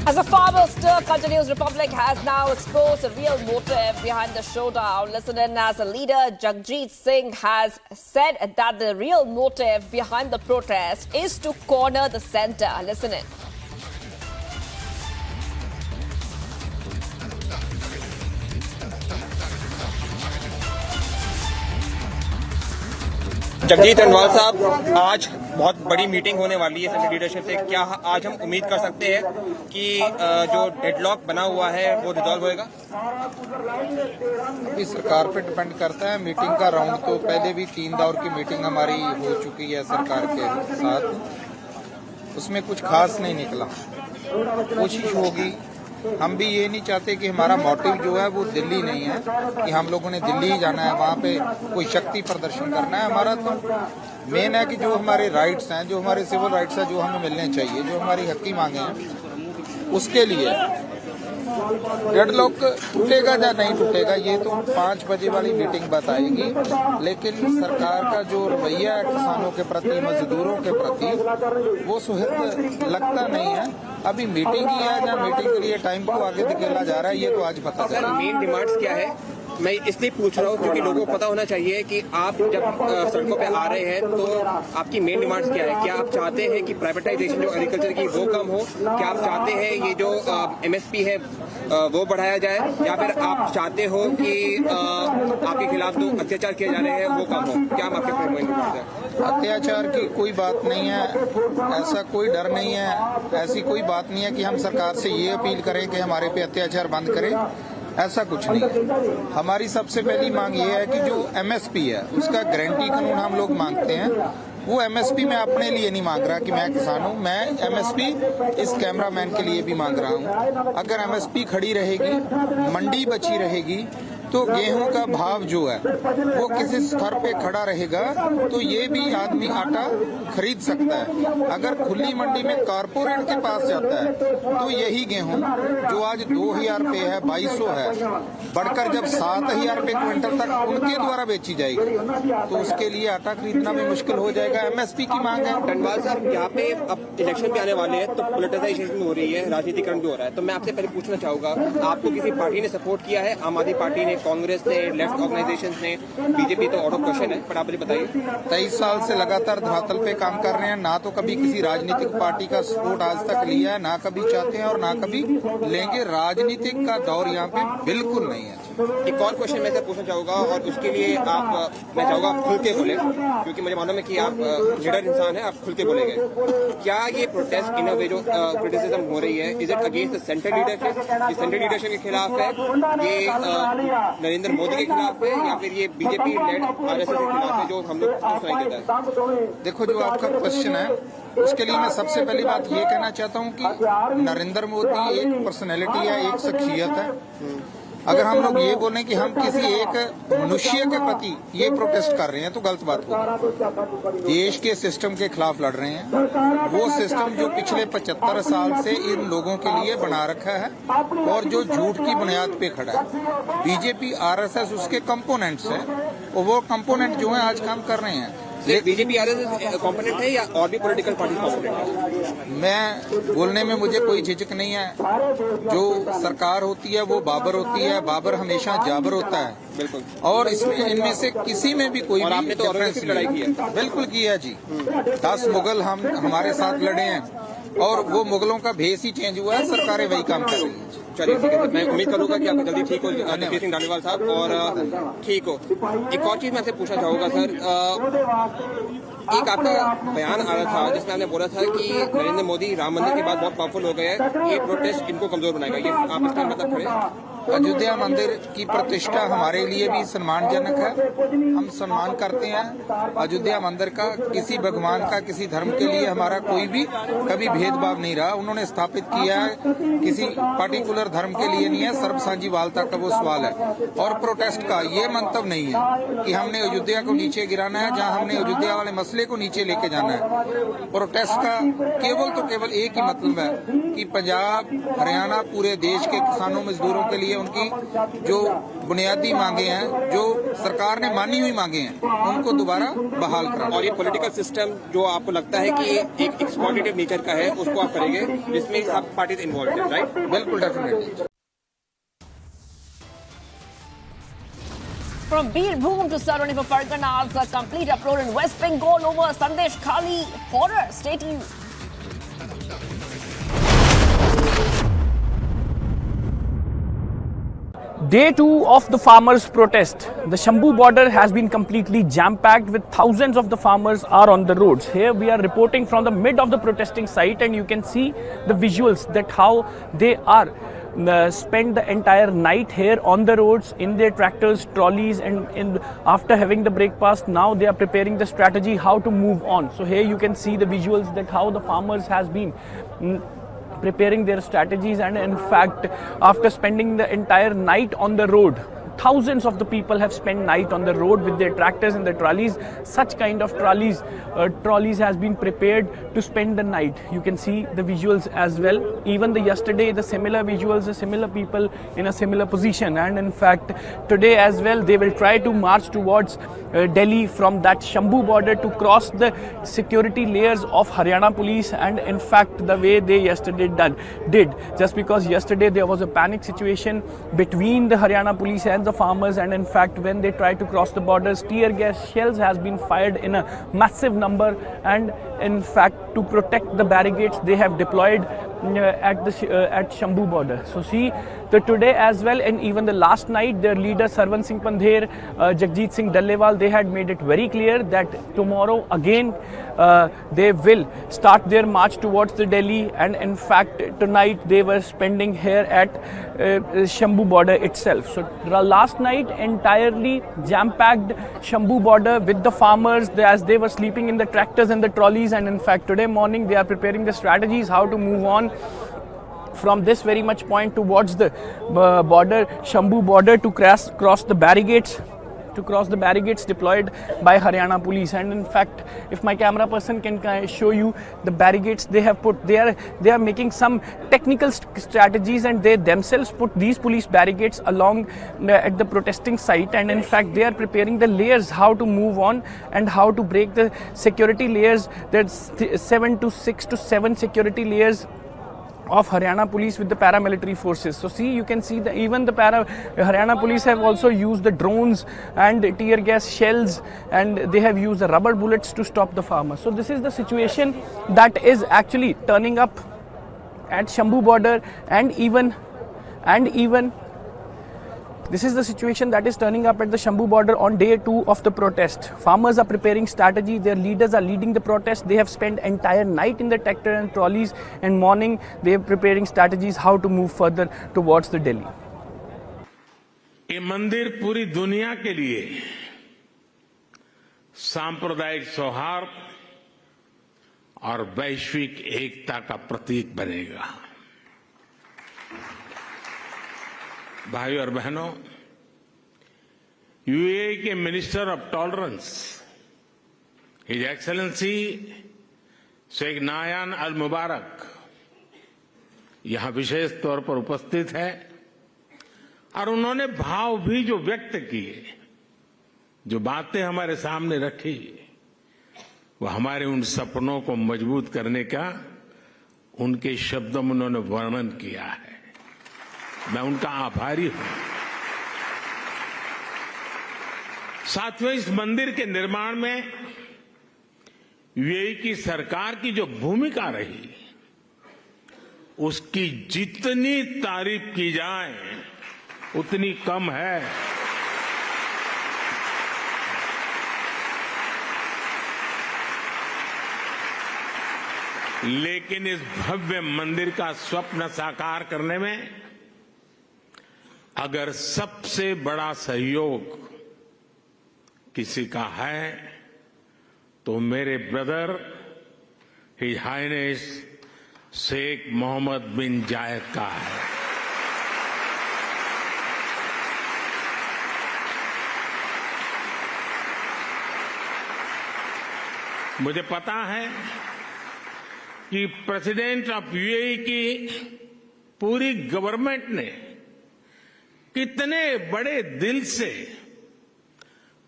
As the farmer stir continues, Republic has now exposed the real motive behind the showdown. Listen in as the leader Jagjit Singh has said that the real motive behind the protest is to corner the centre. Listen in. Jagjit Randhawa साहब, आज बहुत बड़ी meeting होने वाली है central leadership से। क्या आज हम उम्मीद कर सकते हैं कि जो डेडलॉक बना हुआ है वो रिजॉल्व होएगा? इस सरकार पे डिपेंड करता है। मीटिंग का राउंड तो पहले भी 3 दौर की मीटिंग हमारी हो चुकी है सरकार के साथ, उसमें कुछ खास नहीं निकला। कोशिश होगी हम भी ये नहीं चाहते कि हमारा मोटिव जो है वो दिल्ली नहीं है कि हम लोगों ने दिल्ली ही जाना है, वहाँ पे कोई शक्ति प्रदर्शन करना है। हमारा तो मेन है कि जो हमारे राइट्स हैं, जो हमारे सिविल राइट्स हैं, जो हमें मिलने चाहिए, जो हमारी हक की मांगे हैं, उसके लिए डेडलॉक टूटेगा या नहीं टूटेगा ये तो 5 बजे वाली मीटिंग बताएगी, लेकिन सरकार का जो रवैया है किसानों के प्रति, मजदूरों के प्रति, वो सुहिर्द लगता नहीं है। अभी मीटिंग ही है, या मीटिंग के लिए टाइम को आगे धकेला जा रहा है, ये तो आज पता चला। मेन डिमांड्स क्या है? मैं इसलिए पूछ रहा हूँ क्योंकि लोगों को पता होना चाहिए कि आप जब सड़कों पे आ रहे हैं तो आपकी मेन डिमांड्स क्या है। क्या आप चाहते हैं कि प्राइवेटाइजेशन जो एग्रीकल्चर की वो कम हो? क्या आप चाहते हैं ये जो MSP है वो बढ़ाया जाए, या फिर आप चाहते हो कि आपके खिलाफ जो अत्याचार किए जा रहे हैं वो कम हो? क्या आपके मेन डिमांड्स हैं? अत्याचार की कोई बात नहीं है, ऐसा कोई डर नहीं है, ऐसी कोई बात नहीं है कि हम सरकार से ये अपील करें कि हमारे पे अत्याचार बंद करें, ऐसा कुछ नहीं है। हमारी सबसे पहली मांग ये है कि जो MSP है उसका गारंटी कानून हम लोग मांगते हैं। वो MSP मैं अपने लिए नहीं मांग रहा कि मैं किसान हूँ, मैं MSP इस कैमरामैन के लिए भी मांग रहा हूँ। अगर MSP खड़ी रहेगी, मंडी बची रहेगी, तो गेहूं का भाव जो है वो किसी स्तर पे खड़ा रहेगा तो ये भी आदमी आटा खरीद सकता है। अगर खुली मंडी में कारपोरेट के पास जाता है तो यही गेहूं जो आज 2000 रुपये है, 2200 है, बढ़कर जब 7000 रुपये क्विंटल तक उनके द्वारा बेची जाएगी तो उसके लिए आटा खरीदना भी मुश्किल हो जाएगा। MSP की मांग है। धनबाद साहब, यहाँ पे अब इलेक्शन भी आने वाले हैं तो पोलिटिसाइजेशन हो रही है, राजनीतिकरण भी हो रहा है, तो मैं आपसे पहले पूछना चाहूंगा, आपको किसी पार्टी ने सपोर्ट किया है? आम आदमी पार्टी ने, कांग्रेस ने, लेफ्ट ऑर्गेनाइजेशंस ने, बीजेपी तो आउट ऑफ क्वेश्चन है, पर आप मुझे बताइए। 23 साल से लगातार धरातल पे काम कर रहे हैं, ना तो कभी किसी राजनीतिक पार्टी का सपोर्ट आज तक लिया है, ना कभी चाहते हैं और ना कभी लेंगे। राजनीतिक का दौर यहाँ पे बिल्कुल नहीं है। एक और क्वेश्चन मैं पूछना चाहूंगा और उसके लिए मैं चाहूंगा आप खुल के बोले, क्योंकि मुझे मालूम है कि आप लीडर इंसान हैं, आप खुल के बोलेंगे। क्या ये प्रोटेस्ट इन अ वे जो क्रिटिसिज्म हो रही है, is it against the central leadership? ये सेंट्रल लीडरशिप के खिलाफ है, ये नरेंद्र मोदी के खिलाफ है, या फिर ये बीजेपी लेड RSS के खिलाफ है जो हम लोग सुनाई देता है? देखो, जो आपका क्वेश्चन है उसके लिए मैं सबसे पहली बात ये कहना चाहता हूँ कि नरेंद्र मोदी एक पर्सनैलिटी है, एक शख्सियत है। अगर हम लोग ये बोलें कि हम किसी एक मनुष्य के प्रति ये प्रोटेस्ट कर रहे हैं तो गलत बात होगी। देश के सिस्टम के खिलाफ लड़ रहे हैं, वो सिस्टम जो पिछले 75 साल से इन लोगों के लिए बना रखा है और जो झूठ की बुनियाद पे खड़ा है। बीजेपी RSS उसके कंपोनेंट्स हैं और वो कंपोनेंट जो है आज काम कर रहे हैं। बीजेपी RSS कंपोनेंट है या और भी पॉलिटिकल पार्टी कंपोनेंट है? मैं बोलने में मुझे कोई झिझक नहीं है। जो सरकार होती है वो बाबर होती है, बाबर हमेशा जाबर होता है। बिल्कुल। और इसमें इनमें से किसी में भी कोई आपने तो औरंगजेब की लड़ाई की है? बिल्कुल की है जी। 10 मुगल हमारे साथ लड़े हैं और वो मुगलों का भेष ही चेंज हुआ है, सरकारें वही काम कर रही हैं। चलिए ठीक है, मैं उम्मीद करूंगा कि आप जल्दी ठीक हो जगदीश सिंह धालीवाल साहब और ठीक हो। एक और चीज मैं आपसे पूछना चाहूंगा सर, एक आपका बयान आ रहा था जिसमें आपने बोला था कि नरेंद्र मोदी राम मंदिर के बाद बहुत पावरफुल हो गए हैं, ये प्रोटेस्ट इनको कमजोर बनाएगा, ये आप इसका मतलब खड़े? अयोध्या मंदिर की प्रतिष्ठा हमारे लिए भी सम्मानजनक है, हम सम्मान करते हैं अयोध्या मंदिर का। किसी भगवान का, किसी धर्म के लिए हमारा कोई भी कभी भेदभाव नहीं रहा। उन्होंने स्थापित किया है, किसी पार्टिकुलर धर्म के लिए नहीं है, सर्वसांझीवालता का वो सवाल है। और प्रोटेस्ट का ये मंतव्य नहीं है कि हमने अयोध्या को नीचे गिराना है, जहाँ हमने अयोध्या वाले मसले को नीचे लेके जाना है। प्रोटेस्ट का केवल एक ही मतलब है कि पंजाब, हरियाणा, पूरे देश के किसानों, मजदूरों के लिए उनकी जो बुनियादी मांगे हैं, जो सरकार ने मानी हुई मांगे हैं, उनको दोबारा बहाल करना। और ये पॉलिटिकल सिस्टम जो आपको लगता है कि एक एक्सप्लॉइटेटिव नेचर का है, उसको आप करेंगे जिसमें सब पार्टीज इन्वॉल्व है, राइट? बिल्कुल, definitely. From Birbhum to Saroni for Parganas, a complete uproar in West Bengal over Sandesh Khali horror. Stay tuned. Day 2 of the farmers' protest. The Shambu border has been completely jam-packed with thousands of the farmers are on the roads. Here we are reporting from the mid of the protesting site and you can see the visuals that how they are spend the entire night here on the roads in their tractors, trolleys, and after having the breakfast, now they are preparing the strategy how to move on. So here you can see the visuals that how the farmers has been preparing their strategies, and in fact, after spending the entire night on the road, thousands of the people have spent night on the road with their tractors and their trolleys. Such kind of trolleys has been prepared to spend the night. You can see the visuals as well. Even yesterday, the similar visuals, the similar people in a similar position. And in fact, today as well, they will try to march towards Delhi from that Shambhu border to cross the security layers of Haryana police. And in fact, the way they yesterday did, just because yesterday there was a panic situation between the Haryana police and the farmers, and in fact when they tried to cross the borders, tear gas shells has been fired in a massive number, and in fact to protect the barricades they have deployed at Shambhu border. So see, today as well, and even the last night, their leader Sarwan Singh Pandher, Jagjit Singh Dallewal, they had made it very clear that tomorrow again they will start their march towards the Delhi, and in fact tonight they were spending here at Shambhu border itself. So last night entirely jam-packed Shambhu border with the farmers as they were sleeping in the tractors and the trolleys, and in fact today morning they are preparing the strategies how to move on from this very much point towards the border, Shambhu border, to cross the barricades, deployed by Haryana police. And in fact, if my camera person can show you the barricades they have put, they are making some technical strategies, and they themselves put these police barricades along at the protesting site, and in fact they are preparing the layers how to move on and how to break the security layers. There's 6 to 7 security layers of Haryana police with the paramilitary forces. So see, you can see that even the Haryana police have also used the drones and tear gas shells, and they have used the rubber bullets to stop the farmers. So this is the situation that is actually turning up at Shambhu border, and even this is the situation that is turning up at the Shambhu border on day 2 of the protest. Farmers are preparing strategy. Their leaders are leading the protest. They have spent entire night in the tractor and trolleys, and morning they are preparing strategies how to move further towards the Delhi. ये मंदिर पूरी दुनिया के लिए सांप्रदायिक सौहार्द और वैश्विक एकता का प्रतीक बनेगा। भाइयों और बहनों, यूएई के minister of tolerance his excellency Sheikh Nahyan Al Mubarak यहां विशेष तौर पर उपस्थित है, और उन्होंने भाव भी जो व्यक्त किए, जो बातें हमारे सामने रखी, वो हमारे उन सपनों को मजबूत करने का उनके शब्दों में उन्होंने वर्णन किया है। मैं उनका आभारी हूं। साथियों, इस मंदिर के निर्माण में यूएई की सरकार की जो भूमिका रही, उसकी जितनी तारीफ की जाए उतनी कम है। लेकिन इस भव्य मंदिर का स्वप्न साकार करने में अगर सबसे बड़ा सहयोग किसी का है तो मेरे brother his highness Sheikh Mohammed bin Zayed का है। मुझे पता है कि प्रेसिडेंट ऑफ यूएई की पूरी गवर्नमेंट ने कितने बड़े दिल से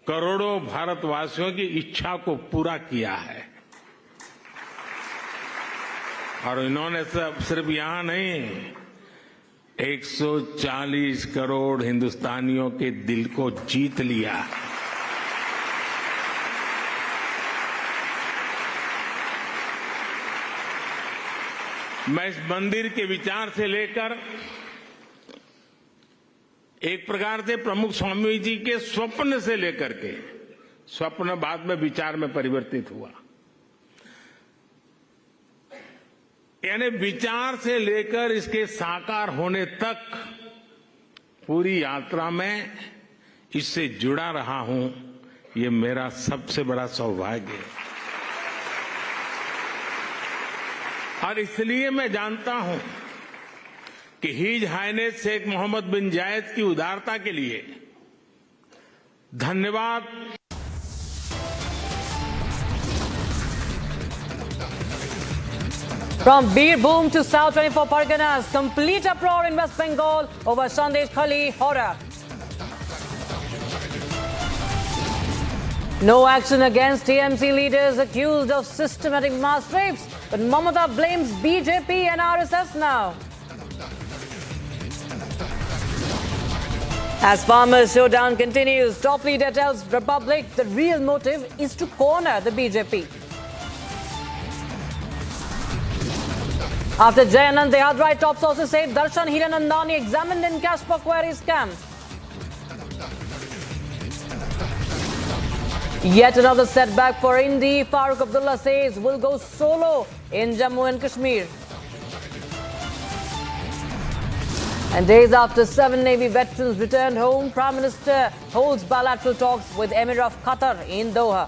करोड़ों भारतवासियों की इच्छा को पूरा किया है, और इन्होंने सिर्फ यहां नहीं, 140 करोड़ हिंदुस्तानियों के दिल को जीत लिया है। मैं इस मंदिर के विचार से लेकर एक प्रकार से प्रमुख स्वामी जी के स्वप्न से लेकर के, स्वप्न बाद में विचार में परिवर्तित हुआ, यानी विचार से लेकर इसके साकार होने तक पूरी यात्रा में इससे जुड़ा रहा हूं। ये मेरा सबसे बड़ा सौभाग्य है। और इसलिए मैं जानता हूं कि his highness Sheikh Mohammed bin जायद की उदारता के लिए धन्यवाद। From Birbhum to South 24 Parganas, complete uproar in West Bengal over Sandesh Khali horror. No action against TMC leaders accused of systematic mass rapes, but Mamata blames BJP and RSS now. As farmers' showdown continues, top leader tells Republic the real motive is to corner the BJP. After Jayanand Dehadrai, top sources say Darshan Hiranandani examined in cash for query scam. Yet another setback for Indi. Farooq Abdullah says will go solo in Jammu and Kashmir. And days after 7 Navy veterans returned home, Prime Minister holds bilateral talks with Amir of Qatar in Doha.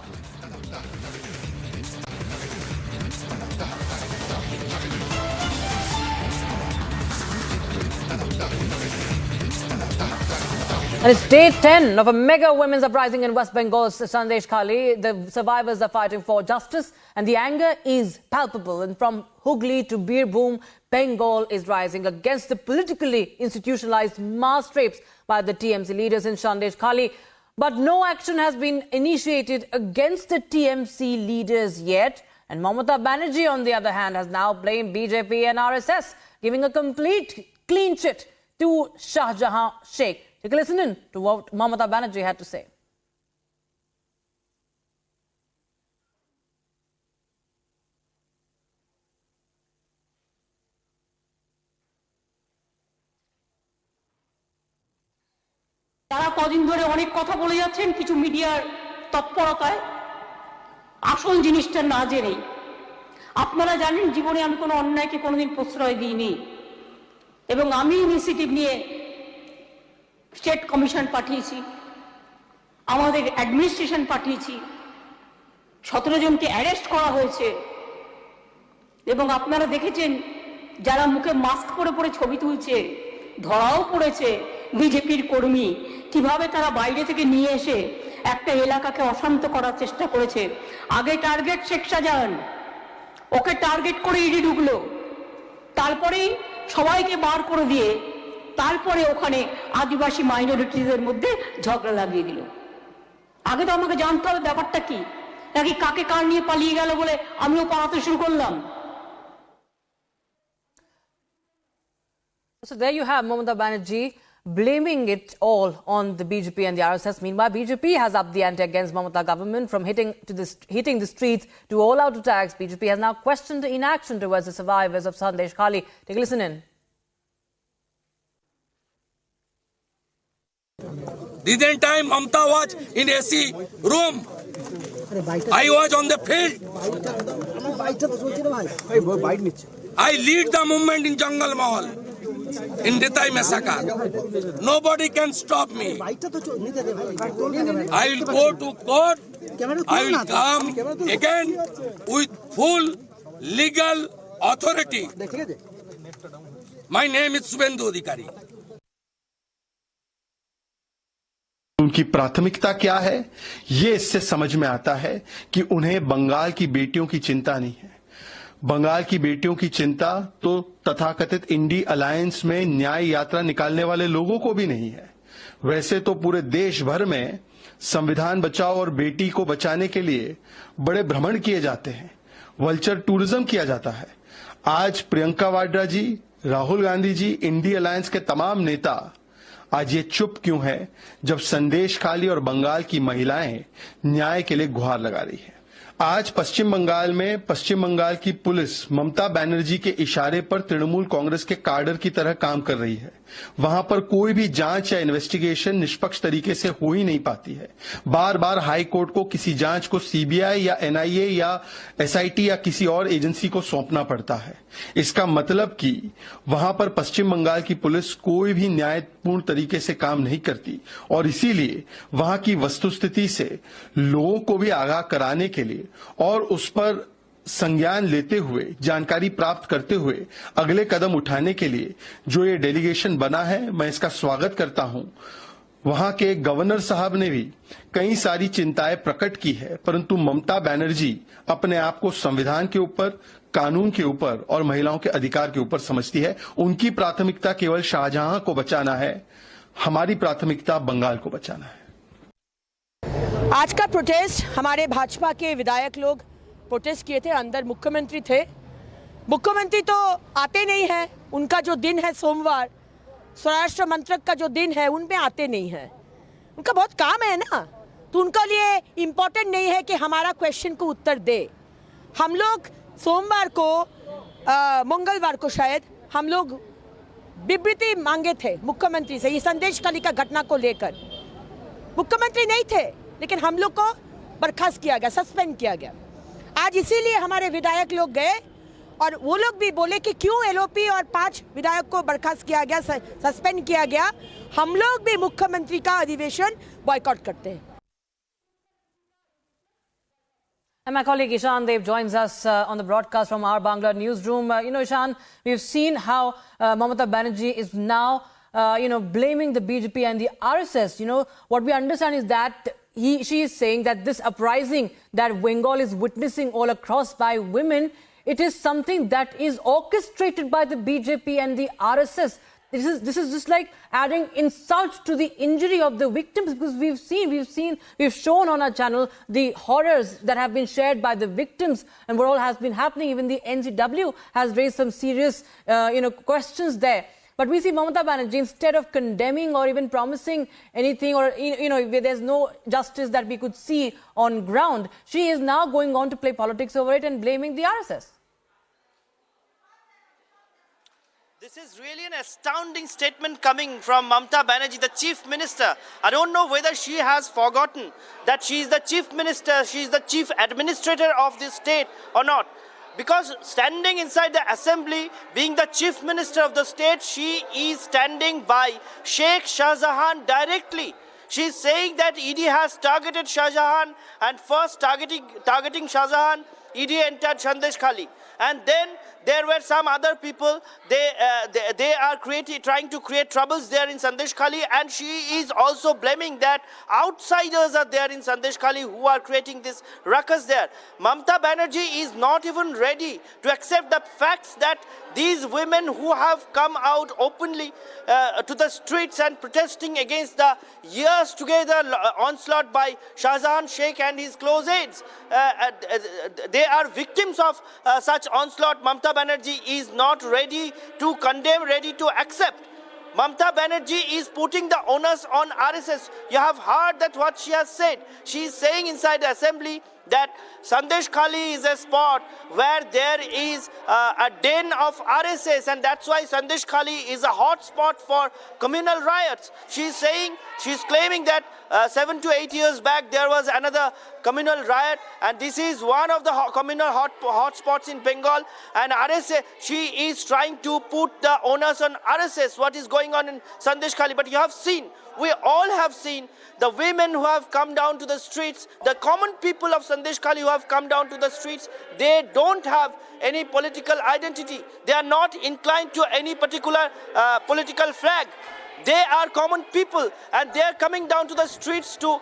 And it's day 10 of a mega women's uprising in West Bengal's Sandesh Khali. The survivors are fighting for justice and the anger is palpable. And from Hooghly to Birbhum, Bengal is rising against the politically institutionalized mass rapes by the TMC leaders in Sandesh Khali. But no action has been initiated against the TMC leaders yet. And Mamata Banerjee, on the other hand, has now blamed BJP and RSS, giving a complete clean chit to Shah Jahan Sheikh. Take a listen in to what Mamata Banerjee had to say. তারা কদিন ধরে অনেক কথা বলে যাচ্ছেন কিছু মিডিয়ার তৎপরতায় আসল জিনিসটা না জেনেই। আপনারা জানেন জীবনে আমি কোনো অন্যায়কে কোনোদিন প্রশ্রয় দিইনি এবং আমি ইনিশিয়েটিভ নিয়ে স্টেট কমিশন পাঠিয়েছি, আমাদের অ্যাডমিনিস্ট্রেশন পাঠিয়েছি, 17 জনকে অ্যারেস্ট করা হয়েছে এবং আপনারা দেখেছেন যারা মুখে মাস্ক পরে পরে ছবি তুলছে ধরাও পড়েছে বিজেপির কর্মী, কিভাবে তারা বাইরে থেকে নিয়ে এসে একটা এলাকাকে অশান্ত করার চেষ্টা করেছে। আগে টার্গেট শেখ শাহজাহান, ওকে টার্গেট করে ইডি ঢুকলো, তারপরেই সবাইকে বার করে দিয়ে তারপরে ওখানে আদিবাসী মাইনরিটিদের মধ্যে ঝগড়া লাগিয়ে দিল। আগে তো আমাকে জানতে হবে ব্যাপারটা কি, নাকি কাকে কার নিয়ে পালিয়ে গেল বলে আমিও পালাতে শুরু করলাম। So there you have Mamata Banerjee blaming it all on the BJP and the RSS. Meanwhile, BJP has upped the ante against Mamata government from hitting the streets to all-out attacks. BJP has now questioned the inaction towards the survivors of Sandesh Khali. Take a listen in. Didn't I, Mamata was in AC room. I was on the field. I lead the movement in Jungle Mall, in Detai massacre. Nobody can stop me. I will go to court. I will come again with full legal authority. My name is Subhendu Adhikari. उनकी प्राथमिकता क्या है, ये इससे समझ में आता है कि उन्हें बंगाल की बेटियों की चिंता नहीं है। बंगाल की बेटियों की चिंता तो तथाकथित इंडी अलायंस में न्याय यात्रा निकालने वाले लोगों को भी नहीं है। वैसे तो पूरे देश भर में संविधान बचाओ और बेटी को बचाने के लिए बड़े भ्रमण किए जाते हैं, वल्चर टूरिज्म किया जाता है। आज प्रियंका वाड्रा जी, राहुल गांधी जी, इंडी अलायंस के तमाम नेता आज ये चुप क्यों है जब संदेश खाली और बंगाल की महिलाएं न्याय के लिए गुहार लगा रही है। आज पश्चिम बंगाल में पश्चिम बंगाल की पुलिस ममता बनर्जी के इशारे पर तृणमूल कांग्रेस के कार्डर की तरह काम कर रही है। वहां पर कोई भी जांच या इन्वेस्टिगेशन निष्पक्ष तरीके से हो ही नहीं पाती है। बार बार हाई कोर्ट को किसी जांच को सीबीआई या एनआईए या एसआईटी या किसी और एजेंसी को सौंपना पड़ता है। इसका मतलब कि वहां पर पश्चिम बंगाल की पुलिस कोई भी न्यायपूर्ण तरीके से काम नहीं करती और इसीलिए वहां की वस्तुस्थिति से लोगों को भी आगाह कराने के लिए और उस पर संज्ञान लेते हुए, जानकारी प्राप्त करते हुए अगले कदम उठाने के लिए जो ये डेलीगेशन बना है, मैं इसका स्वागत करता हूं। वहां के गवर्नर साहब ने भी कई सारी चिंताएं प्रकट की है, परंतु ममता बनर्जी अपने आप को संविधान के ऊपर, कानून के ऊपर और महिलाओं के अधिकार के ऊपर समझती है। उनकी प्राथमिकता केवल शाहजहां को बचाना है, हमारी प्राथमिकता बंगाल को बचाना है। आज का प्रोटेस्ट, हमारे भाजपा के विधायक लोग प्रोटेस्ट किए थे, अंदर मुख्यमंत्री थे। मुख्यमंत्री तो आते नहीं हैं, उनका जो दिन है सोमवार, स्वराष्ट्र मंत्रक का जो दिन है, उनमें आते नहीं हैं। उनका बहुत काम है ना, तो उनका लिए इम्पोर्टेंट नहीं है कि हमारा क्वेश्चन को उत्तर दे। हम लोग सोमवार को, मंगलवार को शायद, हम लोग विबृति मांगे थे मुख्यमंत्री से, ये संदेश खाली का घटना को लेकर। मुख्यमंत्री नहीं थे, लेकिन हम लोग को बर्खास्त किया गया, सस्पेंड किया गया। आज इसीलिए हमारे विधायक लोग गए और वो लोग भी बोले कि क्यों एलओपी और 5 विधायक को बर्खास्त किया गया, सस्पेंड किया गया। हम लोग भी मुख्यमंत्री का अधिवेशन बॉयकॉट करते हैं। And my colleague Ishan Dev joins us on the broadcast from our Bangla newsroom. Ishan, we've seen how Mamata Banerjee is now, blaming the BJP and the RSS. What we understand is that she is saying that this uprising that Bengal is witnessing all across by women, it is something that is orchestrated by the BJP and the RSS. This is just like adding insult to the injury of the victims, because we've shown on our channel the horrors that have been shared by the victims and what all has been happening. Even the NCW has raised some serious, questions there. But we see Mamata Banerjee, instead of condemning or even promising anything, or there's no justice that we could see on ground, she is now going on to play politics over it and blaming the RSS. This is really an astounding statement coming from Mamata Banerjee, the Chief Minister. I don't know whether she has forgotten that she is the Chief Minister, she is the Chief Administrator of this state or not. Because standing inside the assembly, being the Chief Minister of the state, she is standing by Sheikh Shahjahan directly. She is saying that ED has targeted Shahjahan, and first targeting Shahjahan, ED entered Sandesh Khali. And then there were some other people, they are trying to create troubles there in Sandesh Khali, and she is also blaming that outsiders are there in Sandesh Khali who are creating this ruckus there. Mamata Banerjee is not even ready to accept the facts that these women who have come out openly to the streets and protesting against the years together onslaught by Shahjahan Sheikh and his close aides, they are victims of such onslaught. Mamata Banerjee is not ready to condemn, ready to accept. Mamata Banerjee is putting the onus on RSS. You have heard that what she has said. She is saying inside the assembly that Sandesh Khali is a spot where there is a den of RSS, and that's why Sandesh Khali is a hot spot for communal riots. She's claiming that 7 to 8 years back there was another communal riot, and this is one of the communal hot spots in Bengal, and RSS, she is trying to put the onus on RSS, what is going on in Sandesh Khali. But you have seen, we all have seen the women who have come down to the streets, the common people of Sandesh Khali who have come down to the streets, they don't have any political identity. They are not inclined to any particular political flag. They are common people, and they are coming down to the streets to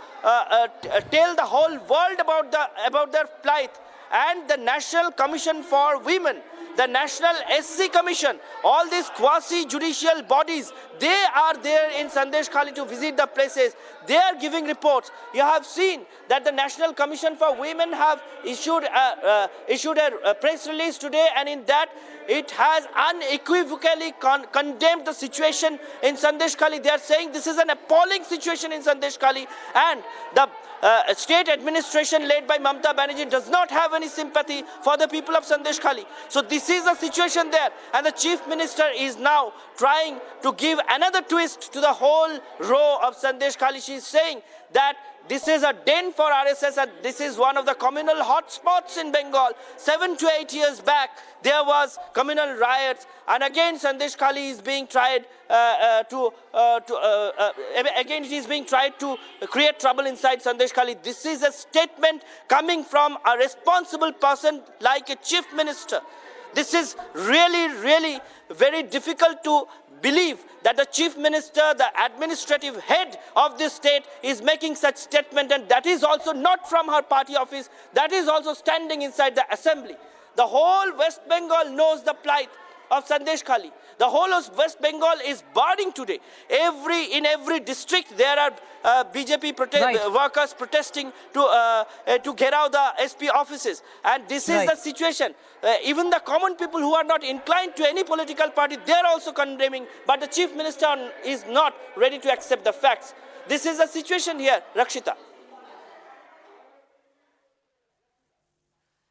tell the whole world about their plight. And the National Commission for Women, the National SC Commission, all these quasi-judicial bodies, they are there in Sandesh Khali to visit the places. They are giving reports. You have seen that the National Commission for Women have issued a press release today, and in that it has unequivocally condemned the situation in Sandesh Khali. They are saying this is an appalling situation in Sandesh Khali, and the state administration led by Mamata Banerjee does not have any sympathy for the people of Sandesh Khali. So this This is the situation there, and the Chief Minister is now trying to give another twist to the whole row of Sandesh Khali. She is saying that this is a den for RSS and this is one of the communal hotspots in Bengal. 7 to 8 years back, there was communal riots, and again Sandesh Khali is being tried to create trouble inside Sandesh Khali. This is a statement coming from a responsible person like a Chief Minister. This is really very difficult to believe that the Chief Minister, the administrative head of this state, is making such statement, and that is also not from her party office, that is also standing inside the assembly. The whole West Bengal knows the plight of Sandesh Khali. The whole of West Bengal is burning today. In every district there are BJP workers protesting to get out the SP offices, and this is the situation. Even the common people who are not inclined to any political party, they are also condemning, but the Chief Minister is not ready to accept the facts. This is the situation here, Rakshita.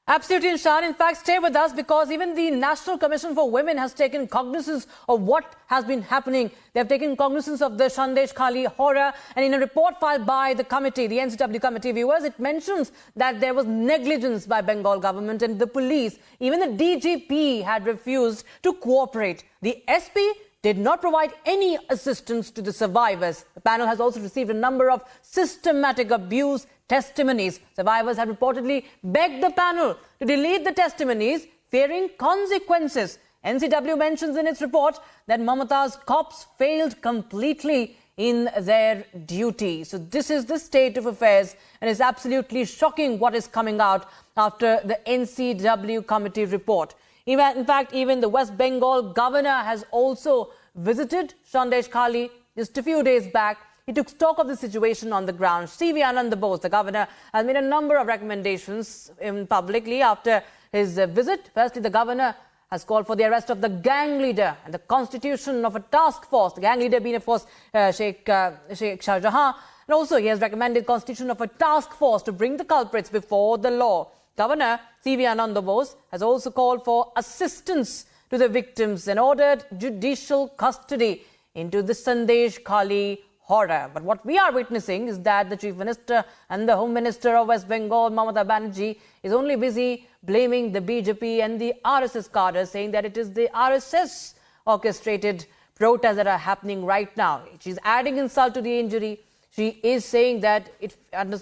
Absolutely, Inshan. In fact, stay with us because even the National Commission for Women has taken cognizance of what has been happening. They have taken cognizance of the Sandesh Khali horror, and in a report filed by the committee, the NCW committee, viewers, it mentions that there was negligence by Bengal government and the police. Even the DGP had refused to cooperate. The SP did not provide any assistance to the survivors. The panel has also received a number of systematic abuse testimonies. Survivors have reportedly begged the panel to delete the testimonies, fearing consequences. NCW mentions in its report that Mamata's cops failed completely in their duty. So this is the state of affairs, and it's absolutely shocking what is coming out after the NCW committee report. In fact, even the West Bengal governor has also visited Sandesh Khali just a few days back. He took stock of the situation on the ground. C.V. Anand Bose, the governor, has made a number of recommendations publicly after his visit. Firstly, the governor has called for the arrest of the gang leader and the constitution of a task force. The gang leader being, of course, Sheikh Shah Jahan. And also, he has recommended constitution of a task force to bring the culprits before the law. Governor C.V. Anand Bose has also called for assistance to the victims and ordered judicial custody into the Sandesh Khali horror. But what we are witnessing is that the Chief Minister and the Home Minister of West Bengal, Mamata Banerjee, is only busy blaming the BJP and the RSS cadres, saying that it is the RSS orchestrated protests that are happening right now. She's adding insult to the injury. She is saying that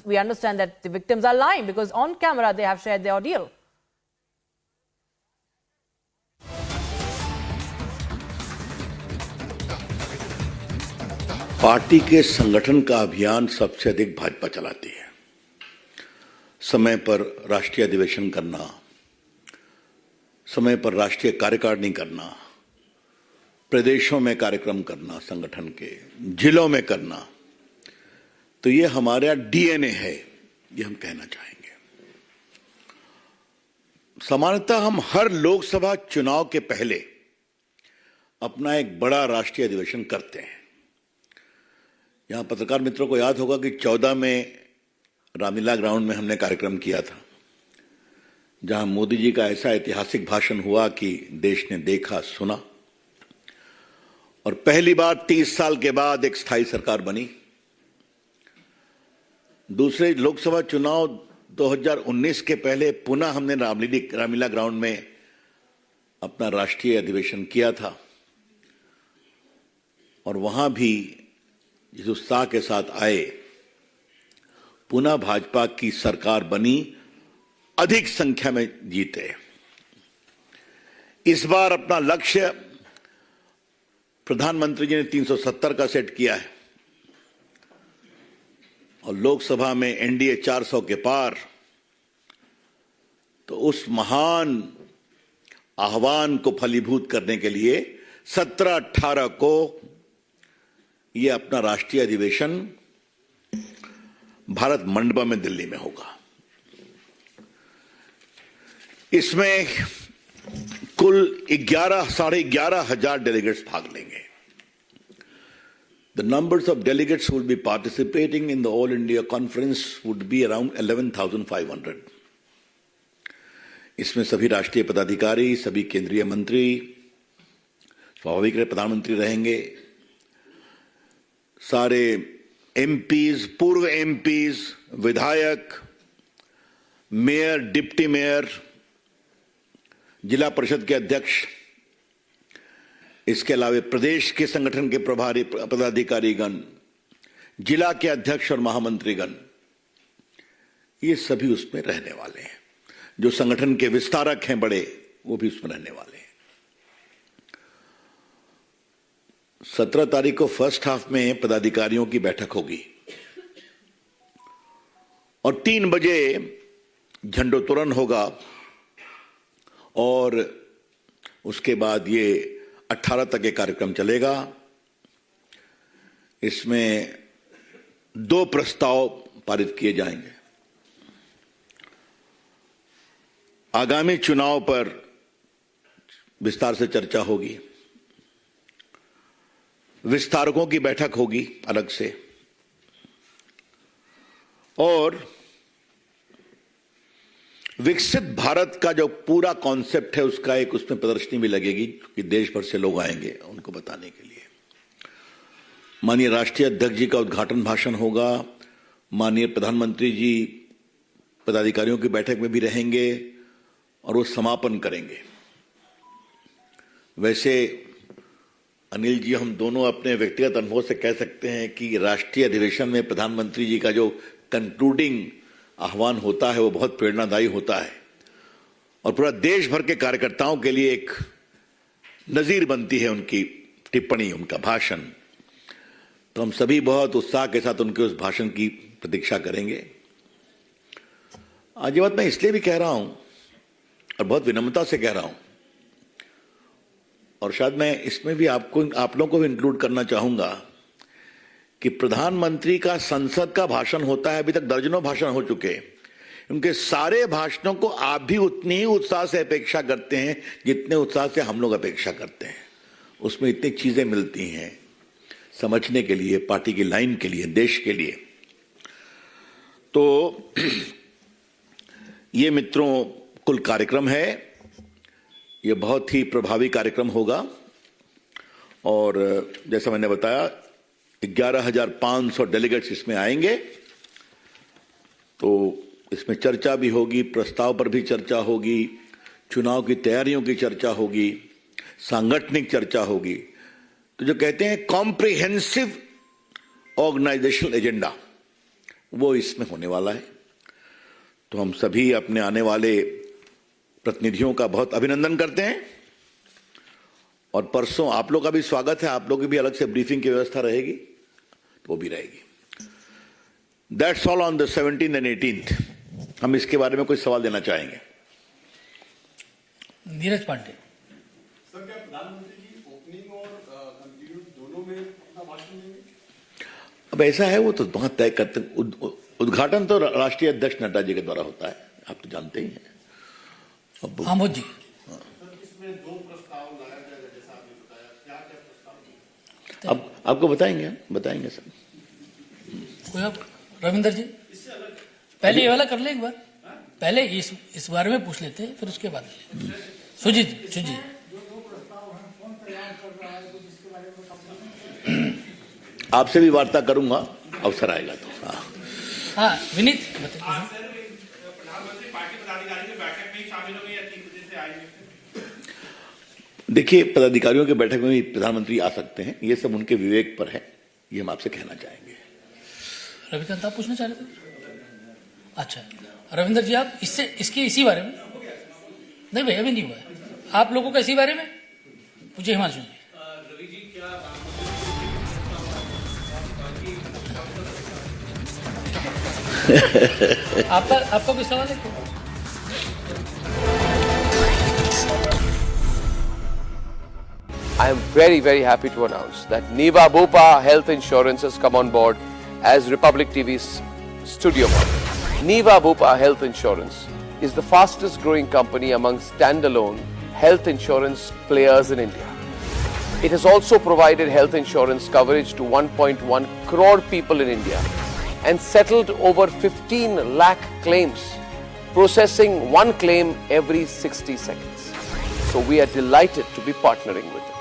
we understand that the victims are lying because on camera they have shared their ordeal. Party के संगठन का अभियान सबसे अधिक भाजपा चलाती है। समय पर राष्ट्रीय अधिवेशन करना, समय पर राष्ट्रीय कार्यकारिणी करना, प्रदेशों में कार्यक्रम करना, संगठन के जिलों में करना, तो ये हमारा डीएनए है, ये हम कहना चाहेंगे। सामान्यतः हम हर लोकसभा चुनाव के पहले अपना एक बड़ा राष्ट्रीय अधिवेशन करते हैं। यहां पत्रकार मित्रों को याद होगा कि 14 में रामलीला ग्राउंड में हमने कार्यक्रम किया था, जहां मोदी जी का ऐसा ऐतिहासिक भाषण हुआ कि देश ने देखा सुना, और पहली बार 30 साल के बाद एक स्थायी सरकार बनी। दूसरे लोकसभा चुनाव 2019 के पहले पुनः हमने रामलीला ग्राउंड में अपना राष्ट्रीय अधिवेशन किया था, और वहां भी जिस उत्साह के साथ आए, पुनः भाजपा की सरकार बनी, अधिक संख्या में जीते। इस बार अपना लक्ष्य प्रधानमंत्री जी ने 370 का सेट किया है, और लोकसभा में एनडीए 400 के पार। तो उस महान आह्वान को फलीभूत करने के लिए 17-18 को ये अपना राष्ट्रीय अधिवेशन भारत मंडपम में दिल्ली में होगा। इसमें कुल 11,500 डेलीगेट्स भाग लेंगे। The numbers of delegates who will be participating in the All India Conference would be around 11,500. इसमें सभी राष्ट्रीय पदाधिकारी, सभी केंद्रीय मंत्री, स्वाभाविक है प्रधानमंत्री रहेंगे, सारे एमपीज, पूर्व एमपीज, विधायक, मेयर, डिप्टी मेयर, जिला परिषद के अध्यक्ष, इसके अलावा प्रदेश के संगठन के प्रभारी पदाधिकारीगण, जिला के अध्यक्ष और महामंत्रीगण, ये सभी उसमें रहने वाले हैं। जो संगठन के विस्तारक हैं बड़े, वो भी उसमें रहने वाले हैं। 17 तारीख को फर्स्ट हाफ में पदाधिकारियों की बैठक होगी और 3 बजे झंडोत्तोलन होगा और उसके बाद ये 18 तक ये कार्यक्रम चलेगा। इसमें 2 प्रस्ताव पारित किए जाएंगे। आगामी चुनाव पर विस्तार से चर्चा होगी, विस्तारकों की बैठक होगी अलग से, और विकसित भारत का जो पूरा कॉन्सेप्ट है उसका एक उसमें प्रदर्शनी भी लगेगी कि देश भर से लोग आएंगे उनको बताने के लिए। माननीय राष्ट्रीय अध्यक्ष जी का उद्घाटन भाषण होगा, माननीय प्रधानमंत्री जी पदाधिकारियों की बैठक में भी रहेंगे और वो समापन करेंगे। वैसे अनिल जी, हम दोनों अपने व्यक्तिगत अनुभव से कह सकते हैं कि राष्ट्रीय अधिवेशन में प्रधानमंत्री जी का जो कंक्लूडिंग आह्वान होता है वो बहुत प्रेरणादायी होता है और पूरा देश भर के कार्यकर्ताओं के लिए एक नजीर बनती है उनकी टिप्पणी, उनका भाषण। तो हम सभी बहुत उत्साह के साथ उनके उस भाषण की प्रतीक्षा करेंगे। आज ये बात मैं इसलिए भी कह रहा हूं और बहुत विनम्रता से कह रहा हूं, और शायद मैं इसमें भी आप लोगों को भी इंक्लूड करना चाहूंगा कि प्रधानमंत्री का संसद का भाषण होता है, अभी तक दर्जनों भाषण हो चुके, उनके सारे भाषणों को आप भी उतनी ही उत्साह से अपेक्षा करते हैं जितने उत्साह से हम लोग अपेक्षा करते हैं। उसमें इतनी चीजें मिलती हैं समझने के लिए, पार्टी की लाइन के लिए, देश के लिए। तो ये मित्रों कुल कार्यक्रम है, ये बहुत ही प्रभावी कार्यक्रम होगा और जैसा मैंने बताया 11,500 डेलीगेट्स इसमें आएंगे। तो इसमें चर्चा भी होगी, प्रस्ताव पर भी चर्चा होगी, चुनाव की तैयारियों की चर्चा होगी, सांगठनिक चर्चा होगी। तो जो कहते हैं कॉम्प्रिहेंसिव ऑर्गेनाइजेशनल एजेंडा, वो इसमें होने वाला है। तो हम सभी अपने आने वाले प्रतिनिधियों का बहुत अभिनंदन करते हैं और परसों आप लोग का भी स्वागत है। आप लोग की भी अलग से ब्रीफिंग की व्यवस्था रहेगी, तो वो भी रहेगी। That's all on the 17th and 18th। हम इसके बारे में कोई सवाल देना चाहेंगे? नीरज पांडे। सर, क्या प्रधानमंत्री जी ओपनिंग और कंक्लूड दोनों में अपना भाषण देंगे? अब ऐसा है, वो तो बहुत तय करते। उद्घाटन तो राष्ट्रीय अध्यक्ष नड्डा जी के द्वारा होता है, आप तो जानते ही हैं। हामिद जी, इसमें 2 प्रस्ताव लाया जाएगा जैसा आपने बताया, क्या-क्या प्रस्ताव? अब आपको बताएंगे सर। कोई आप रविंदर जी, पहले ये वाला कर ले एक बार, पहले इस बारे में पूछ लेते हैं, फिर उसके बाद सुजीत। आपसे भी वार्ता करूंगा, अवसर आएगा तो। हाँ विनीत, देखिए, पदाधिकारियों की बैठक में भी प्रधानमंत्री आ सकते हैं, ये सब उनके विवेक पर है, ये हम आपसे कहना चाहेंगे। रविकांत, आप पूछना चाह रहे थे? अच्छा रविंदर जी, आप इसी बारे में? नहीं भाई, अभी नहीं हुआ है। आप लोगों का इसी बारे में पूछे हिमांशु जी। आपका कोई सवाल है? I am very, very happy to announce that Niva Bopa Health Insurance has come on board as Republic TV's studio partner. Niva Bopa Health Insurance is the fastest growing company among standalone health insurance players in India. It has also provided health insurance coverage to 1.1 crore people in India and settled over 15 lakh claims processing one claim every 60 seconds. So we are delighted to be partnering with them.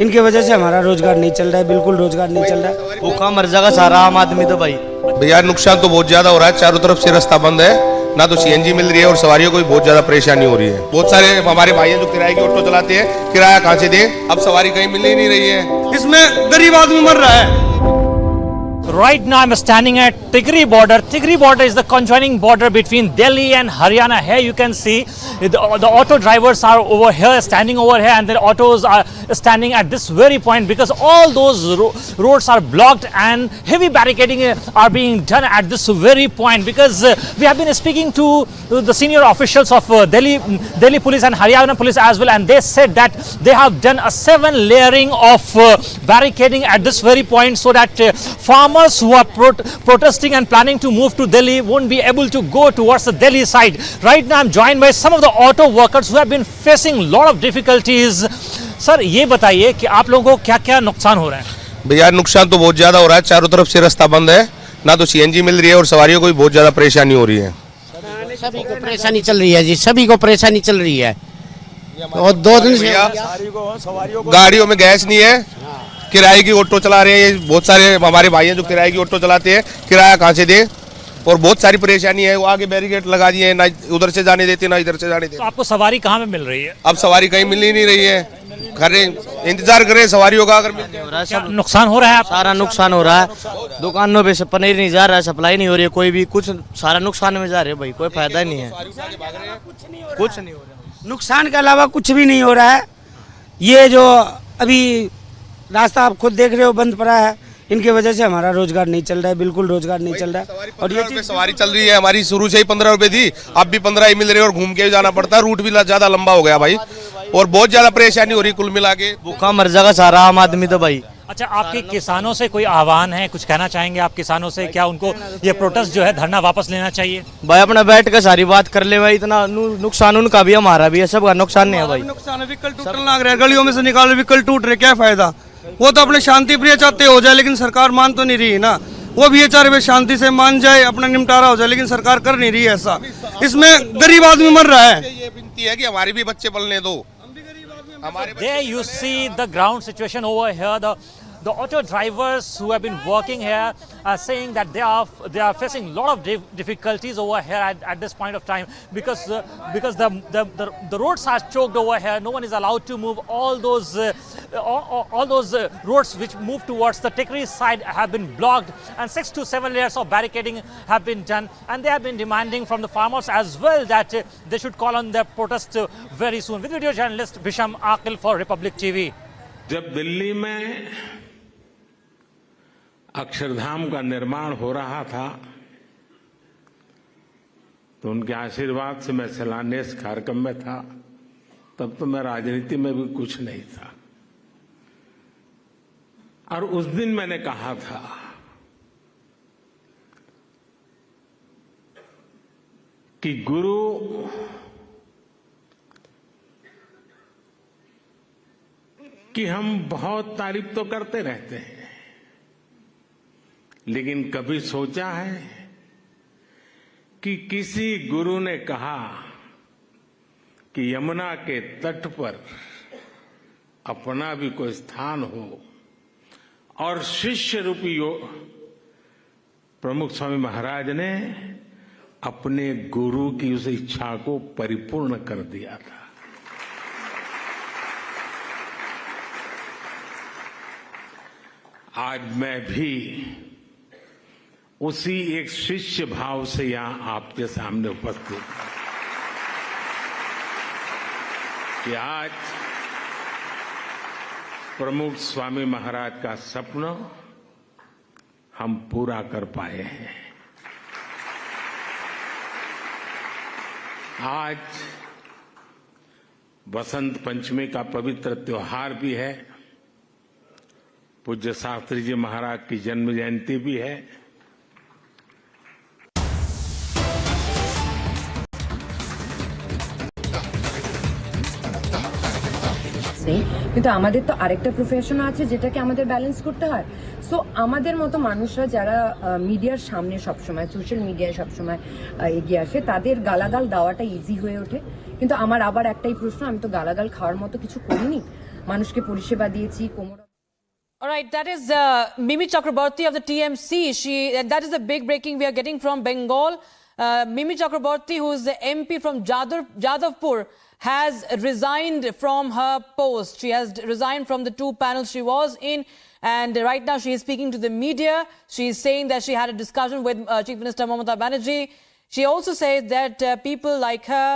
इनकी वजह से हमारा रोजगार नहीं चल रहा है, बिल्कुल रोजगार नहीं चल रहा है। भूखा मर जाएगा सारा आम आदमी तो भाई। भैया नुकसान तो बहुत ज्यादा हो रहा है, चारों तरफ से रास्ता बंद है, ना तो सीएनजी मिल रही है और सवारियों को भी बहुत ज्यादा परेशानी हो रही है। बहुत सारे हमारे भाई हैं जो किराए की ऑटो चलाते हैं, किराया कहाँ से दें, अब सवारी कहीं मिल ही नहीं रही है, इसमें गरीब आदमी मर रहा है। Right now I'm standing at Tikri border. Tikri border is the conjoining border between Delhi and Haryana. Here you can see the auto drivers are over here, standing over here, and the autos are standing at this very point because all those roads are blocked and heavy barricading are being done at this very point because we have been speaking to the senior officials of Delhi police and Haryana police as well, and they said that they have done a 7 layering of barricading at this very point so that farmers who are protesting and planning to move to Delhi won't be able to go towards the Delhi side. Right now I'm joined by some of the auto workers who have been facing a lot of difficulties. Sir, ये बताइए कि आप लोगों को क्या-क्या नुकसान हो रहा है? भैया नुकसान तो बहुत ज्यादा हो रहा है, चारों तरफ से रास्ता बंद है, ना तो सीएनजी मिल रही है और सवारियों को भी बहुत ज्यादा परेशानी हो रही है। सभी को परेशानी चल रही है जी, सभी को परेशानी चल रही है। और 2 दिन से गाड़ियों में गैस नहीं है, किराए की ऑटो चला रहे हैं, बहुत सारे हमारे भाई हैं जो किराए की ऑटो चलाते हैं, किराया कहाँ से दें, और बहुत सारी परेशानी है। वो आगे बैरिकेड लगा दिए हैं, ना उधर से जाने देते ना इधर से जाने देते। तो आपको सवारी कहाँ पे मिल रही है? अब सवारी कहीं मिल ही नहीं रही है, इंतजार कर रहे हैं सवारियों का। अगर सब नुकसान हो रहा है, सारा नुकसान हो रहा है, दुकानों पे से पनीर नहीं जा रहा है, सप्लाई नहीं हो रही है, कोई भी कुछ सारा नुकसान में जा रहे हैं भाई, कोई फायदा नहीं है, कुछ नहीं हो रहा, नुकसान के अलावा कुछ भी नहीं हो रहा है। ये जो अभी रास्ता आप खुद देख रहे हो बंद पड़ा है, इनकी वजह से हमारा रोजगार नहीं चल रहा है, बिल्कुल रोजगार नहीं चल रहा है। और ये सवारी चल रही है हमारी, शुरू से ही 15 रुपए थी, अब भी 15 ही मिल रहे हैं और घूम के जाना पड़ता है, रूट भी ज्यादा लंबा हो गया भाई, और बहुत ज्यादा परेशानी हो रही कुल मिला के। भूखा मर जाएगा सारा आम आदमी तो भाई। अच्छा, आपके किसानों से कोई आह्वान है, कुछ कहना चाहेंगे आप किसानों से? क्या उनको ये प्रोटेस्ट जो है धरना वापस लेना चाहिए? भाई अपना बैठ कर सारी बात कर ले भाई, इतना नुकसान उनका भी हमारा भी है, सबका नुकसान नहीं है भाई। नुकसान है, व्हीकल टूटने लग रहे हैं, गलियों में से निकालो व्हीकल टूट रहे, क्या फायदा? वो तो अपने शांति प्रिय चाहते हो जाए, लेकिन सरकार मान तो नहीं रही है ना। वो भी ये चाह रहे शांति से मान जाए, अपना निपटारा हो जाए, लेकिन सरकार कर नहीं रही है ऐसा। इसमें गरीब आदमी मर रहा है। ये विनती है कि हमारे भी बच्चे पलने दो। There you see the ground situation over here. The auto drivers who have been working here are saying that they are facing a lot of difficulties over here at this point of time because the roads are choked over here. No one is allowed to move. All those roads which move towards the Tikri side have been blocked, and 6 to 7 layers of barricading have been done, and they have been demanding from the farmers as well that they should call on their protest very soon. With video journalist Bisham Aqil for Republic TV. जब दिल्ली में अक्षरधाम का निर्माण हो रहा था तो उनके आशीर्वाद से मैं शिलान्यास कार्यक्रम में था, तब तो मैं राजनीति में भी कुछ नहीं था, और उस दिन मैंने कहा था कि गुरु की हम बहुत तारीफ तो करते रहते हैं, लेकिन कभी सोचा है कि किसी गुरु ने कहा कि यमुना के तट पर अपना भी कोई स्थान हो और शिष्य रूपी प्रमुख स्वामी महाराज ने अपने गुरु की उस इच्छा को परिपूर्ण कर दिया था। आज मैं भी उसी एक शिष्य भाव से यहां आपके सामने उपस्थित हूं कि आज प्रमुख स्वामी महाराज का सपना हम पूरा कर पाए हैं। आज बसंत पंचमी का पवित्र त्योहार भी है, पूज्य शास्त्री जी महाराज की जन्म जयंती भी है। কিন্তু আমাদের তো আরেকটা প্রফেশন আছে যেটাকে আমাদের ব্যালেন্স করতে হয়। সো সো আমাদের মতো মানুষরা যারা মিডিয়ার সামনে সবসময় সোশ্যাল মিডিয়ায় সবসময় এগিয়ে আসে তাদের গালাগাল দেওয়াটা ইজি হয়ে ওঠে কিন্তু আমার আবার একটাই প্রশ্ন আমি তো গালাগাল খাওয়ার মতো কিছু করিনি মানুষকে পরিষেবা দিয়েছি কোমর All right, that is Mimi Chakraborty of the TMC. That is the big breaking we are getting from Bengal. Mimi Chakraborty, who is the MP from Jadavpur, has resigned from her post. She has resigned from the two panels she was in. And right now she is speaking to the media. She is saying that she had a discussion with Chief Minister Mamata Banerjee. She also says that people like her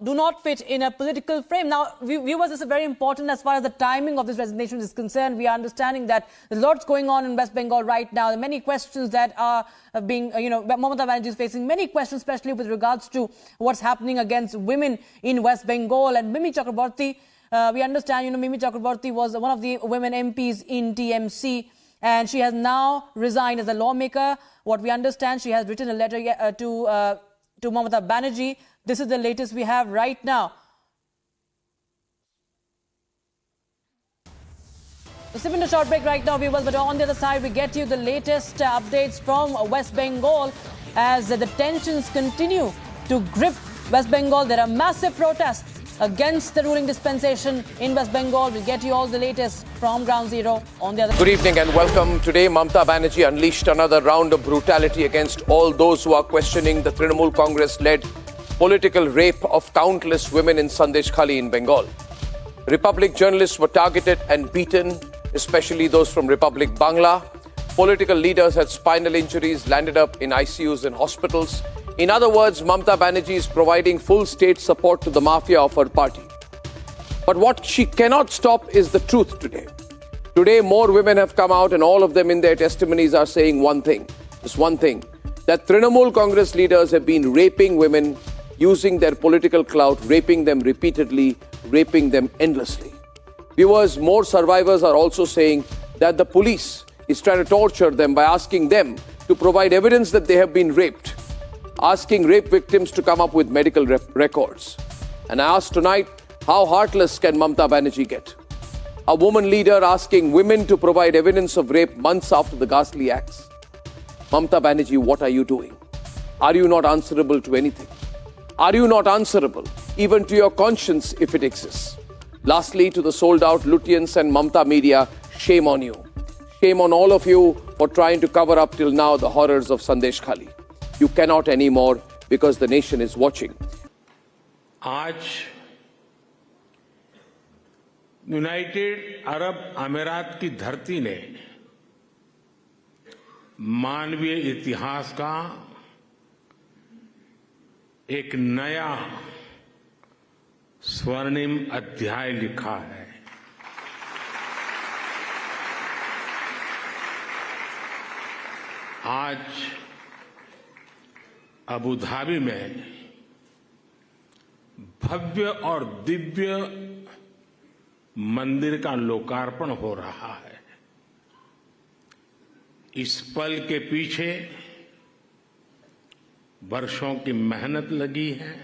do not fit in a political frame. Now, viewers, this is very important as far as the timing of this resignation is concerned. We are understanding that there's lots going on in West Bengal right now. There are many questions that are being, Mamata Banerjee is facing many questions, especially with regards to what's happening against women in West Bengal. And Mimi Chakraborty, we understand, Mimi Chakraborty was one of the women MPs in TMC. And she has now resigned as a lawmaker. What we understand, she has written a letter to Mamata Banerjee. This is the latest we have right now. We're sipping a short break right now, viewers, but on the other side, we get you the latest updates from West Bengal as the tensions continue to grip West Bengal. There are massive protests against the ruling dispensation in West Bengal. We'll get you all the latest from Ground Zero on the other. Good evening and welcome. Today, Mamata Banerjee unleashed another round of brutality against all those who are questioning the Trinamool Congress-led political rape of countless women in Sandesh Khali in Bengal. Republic journalists were targeted and beaten, especially those from Republic Bangla. Political leaders had spinal injuries, landed up in ICUs and hospitals. In other words, Mamata Banerjee is providing full state support to the mafia of her party. But what she cannot stop is the truth today. Today, more women have come out and all of them in their testimonies are saying one thing, just one thing, that Trinamool Congress leaders have been raping women, using their political clout, raping them repeatedly, raping them endlessly. Viewers, more survivors are also saying that the police is trying to torture them by asking them to provide evidence that they have been raped, asking rape victims to come up with medical records. And I ask tonight, how heartless can Mamata Banerjee get? A woman leader asking women to provide evidence of rape months after the ghastly acts. Mamata Banerjee, what are you doing? Are you not answerable to anything? Are you not answerable even to your conscience if it exists? Lastly, to the sold-out Lutyens and Mamata media, shame on you. Shame on all of you for trying to cover up till now the horrors of Sandesh Khali. You cannot anymore because the nation is watching. आज United Arab अमीरात की धरती ने मानवीय इतिहास का एक नया स्वर्णिम अध्याय लिखा है। आज अबू धाबी में भव्य और दिव्य मंदिर का लोकार्पण हो रहा है। इस पल के पीछे वर्षों की मेहनत लगी है।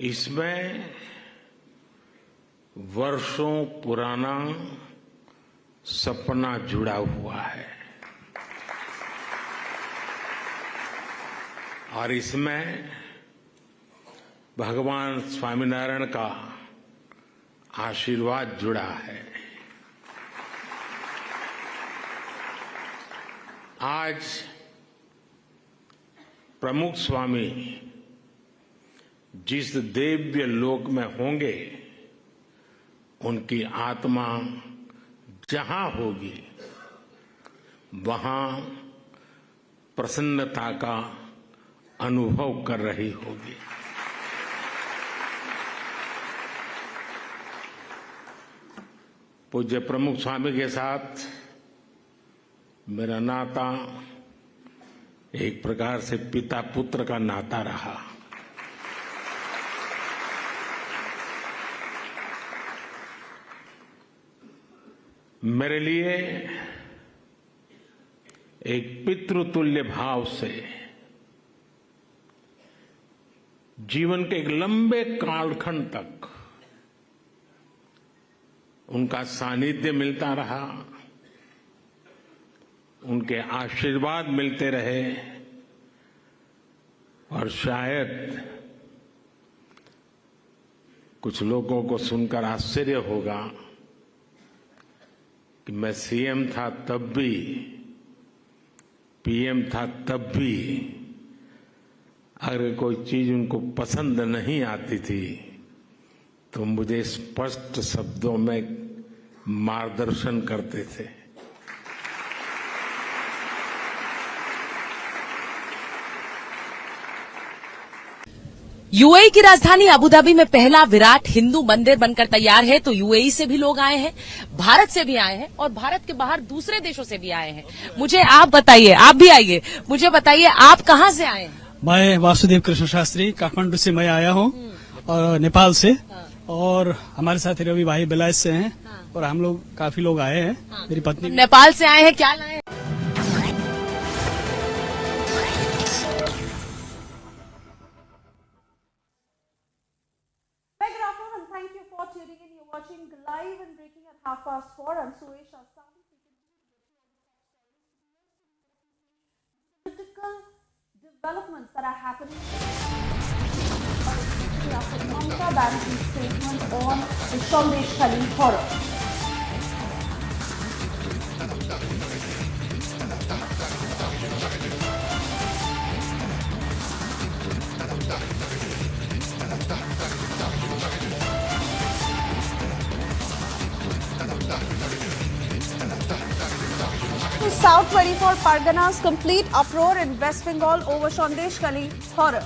इसमें वर्षों पुराना सपना जुड़ा हुआ है और इसमें भगवान स्वामीनारायण का आशीर्वाद जुड़ा है। आज प्रमुख स्वामी जिस दिव्य लोक में होंगे, उनकी आत्मा जहां होगी, वहां प्रसन्नता का अनुभव कर रही होगी। पूज्य प्रमुख स्वामी के साथ मेरा नाता एक प्रकार से पिता पुत्र का नाता रहा। मेरे लिए एक पितृतुल्य भाव से जीवन के एक लंबे कालखंड तक उनका सानिध्य मिलता रहा, उनके आशीर्वाद मिलते रहे और शायद कुछ लोगों को सुनकर आश्चर्य होगा कि मैं सीएम था तब भी, पीएम था तब भी अगर कोई चीज उनको पसंद नहीं आती थी तो मुझे स्पष्ट शब्दों में मार्गदर्शन करते थे। यूएई की राजधानी अबुधाबी में पहला विराट हिंदू मंदिर बनकर तैयार है। तो यूएई से भी लोग आए हैं, भारत से भी आए हैं और भारत के बाहर दूसरे देशों से भी आए हैं। मुझे आप बताइए, आप भी आइए, मुझे बताइए आप कहाँ से आए हैं? मैं वासुदेव कृष्ण शास्त्री काठमांडू से मैं आया हूँ और नेपाल से, और हमारे साथ रवि भाई बिलायत से हैं और हम लोग काफी लोग आए हैं। मेरी पत्नी नेपाल से आए हैं, क्या लाए हैं? Watching live and breaking at 4:30. I'm Suresh. Political developments that are happening after Mamata Banerjee's statement on the Sandesh Khali horror. South 24 Parganas complete uproar in West Bengal over Sandesh Khali horror.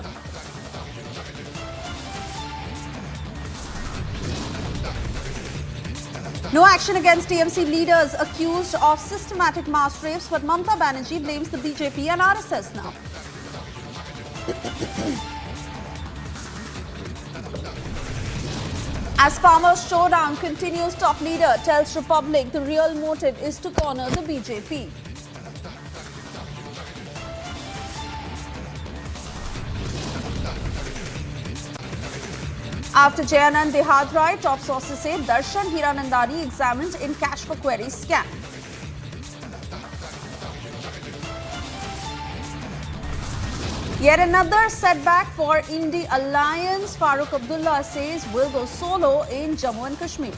No action against TMC leaders accused of systematic mass rapes, but Mamata Banerjee blames the BJP and RSS now. As farmers' showdown continues, top leader tells Republic the real motive is to corner the BJP. After Jayanand Dehat riot, top sources say Darshan Hiranandani examined in cash for query scam. Yet another setback for Indy alliance. Farooq Abdullah says will go solo in Jammu and Kashmir.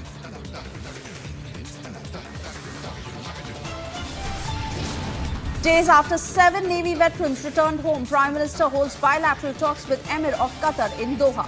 Days after 7 Navy veterans returned home, Prime Minister holds bilateral talks with Amir of Qatar in Doha.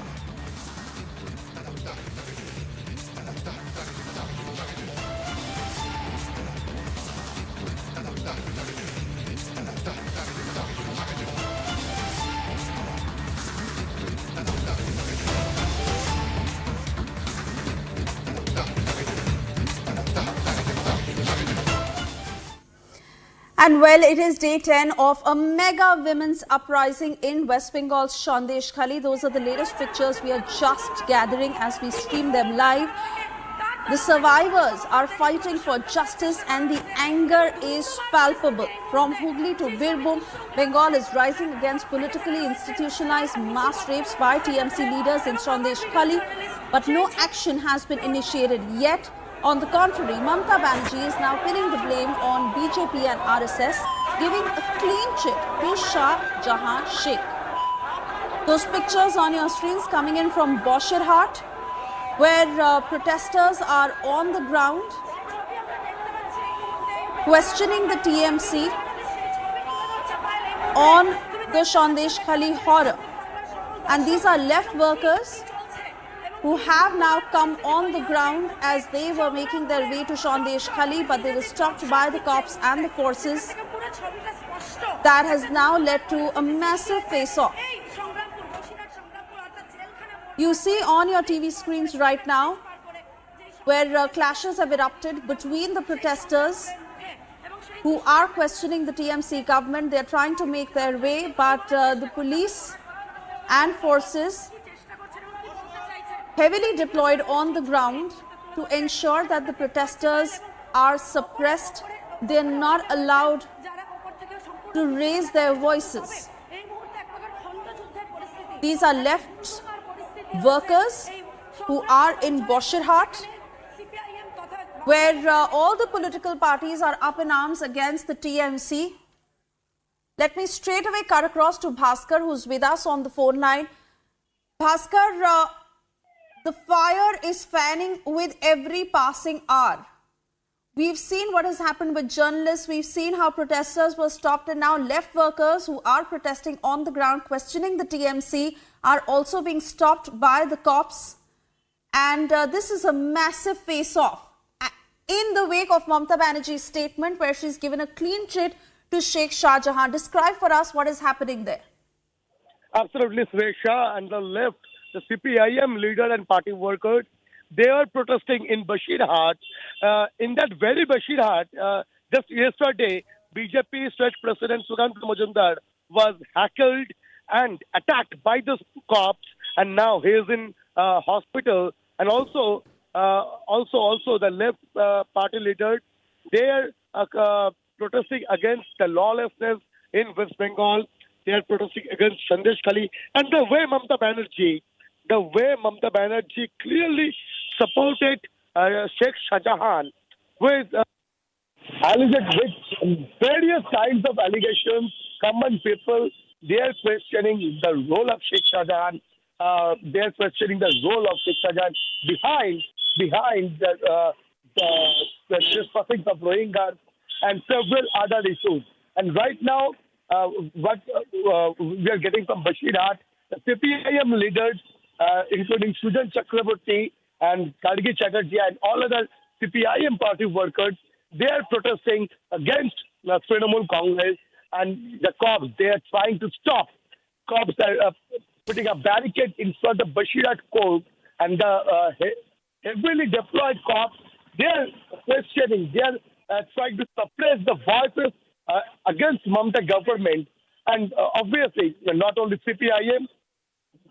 And well, it is day 10 of a mega women's uprising in West Bengal's Sandesh Khali. Those are the latest pictures we are just gathering as we stream them live. The survivors are fighting for justice and the anger is palpable. From Hooghly to Birbhum, Bengal is rising against politically institutionalized mass rapes by TMC leaders in Sandesh Khali. But no action has been initiated yet. On the contrary, Mamata Banerjee is now pinning the blame on BJP and RSS, giving a clean chit to Shah Jahan Sheikh. Those pictures on your screens coming in from Bosherhat, where protesters are on the ground questioning the TMC on the Sandesh Khali horror. And these are left workers who have now come on the ground as they were making their way to Sandesh Khali, but they were stopped by the cops and the forces. That has now led to a massive face-off. You see on your TV screens right now where clashes have erupted between the protesters who are questioning the TMC government. They are trying to make their way, but the police and forces heavily deployed on the ground to ensure that the protesters are suppressed. They are not allowed to raise their voices. These are left workers who are in Bosherhat where all the political parties are up in arms against the TMC. Let me straight away cut across to Bhaskar, who's with us on the phone line. Bhaskar, the fire is fanning with every passing hour. We've seen what has happened with journalists. We've seen how protesters were stopped, and now left workers who are protesting on the ground, questioning the TMC, are also being stopped by the cops. And this is a massive face-off in the wake of Mamata Banerjee's statement, where she's given a clean chit to Sheikh Shah Jahan. Describe for us what is happening there. Absolutely, Suresha, and the left, the CPIM leader and party workers, they are protesting in Bashirhat. In that very Bashirhat, just yesterday, BJP state president Sugant Majumdar was heckled and attacked by the cops, and now he is in hospital. And also the left party leaders, they are protesting against the lawlessness in West Bengal. They are protesting against Sandesh Khali, and the way Mamata Banerjee clearly supported Sheikh Shah Jahan with alleged with various kinds of allegations. Common people, they are questioning the role of Sheikh Shah Jahan. They are questioning the role of Sheikh Shah Jahan behind the trespassing of Rohingyas and several other issues. And right now, what we are getting from Bashirhat, the CPIM leaders, including Sujan Chakraborty and Kargi Chatterjee and all other CPIM party workers, they are protesting against the Trinamool Congress and the cops. They are trying to stop. Cops are putting a barricade in front of Bashirhat court, and the heavily deployed cops, they are questioning, they are trying to suppress the voices against Mamata government. And obviously, not only CPIM,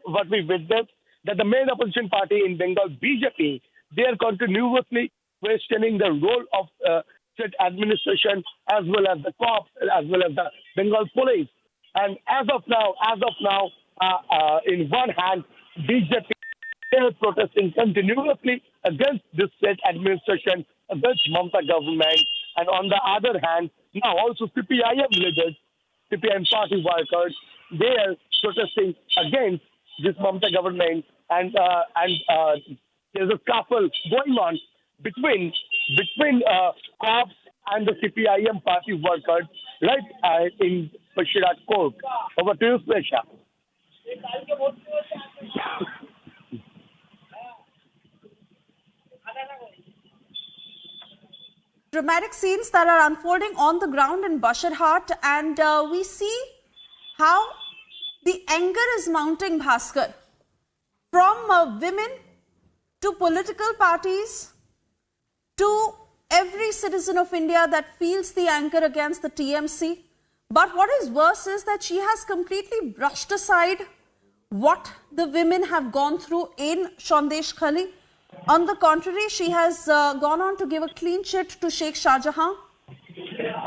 what we witnessed, that the main opposition party in Bengal, BJP, they are continuously questioning the role of state administration as well as the cops, as well as the Bengal police. And as of now, in one hand, BJP is protesting continuously against this state administration, against Mamata government. And on the other hand, now also CPIM leaders, CPIM party workers, they are protesting against this Mamata government. And there's a scuffle going on between cops and the CPIM party workers right in Bashirhat court. Over to you, Suresha. Dramatic scenes that are unfolding on the ground in Bashirhat, and we see how the anger is mounting, Bhaskar, from women to political parties to every citizen of India that feels the anger against the TMC. But what is worse is that she has completely brushed aside what the women have gone through in Sandesh Khali. On the contrary, she has gone on to give a clean chit to Sheikh Shah Jahan.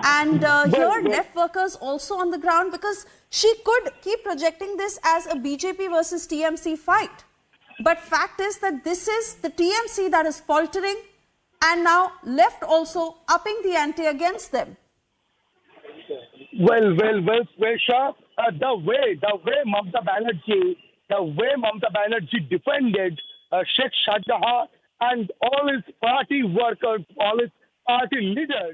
And here, left workers also on the ground, because she could keep projecting this as a BJP versus TMC fight. But fact is that this is the TMC that is faltering, and now left also upping the ante against them. Well, Suresha, the way Mamata Banerjee defended Sheikh Shah Jahan and all his party workers, all his party leaders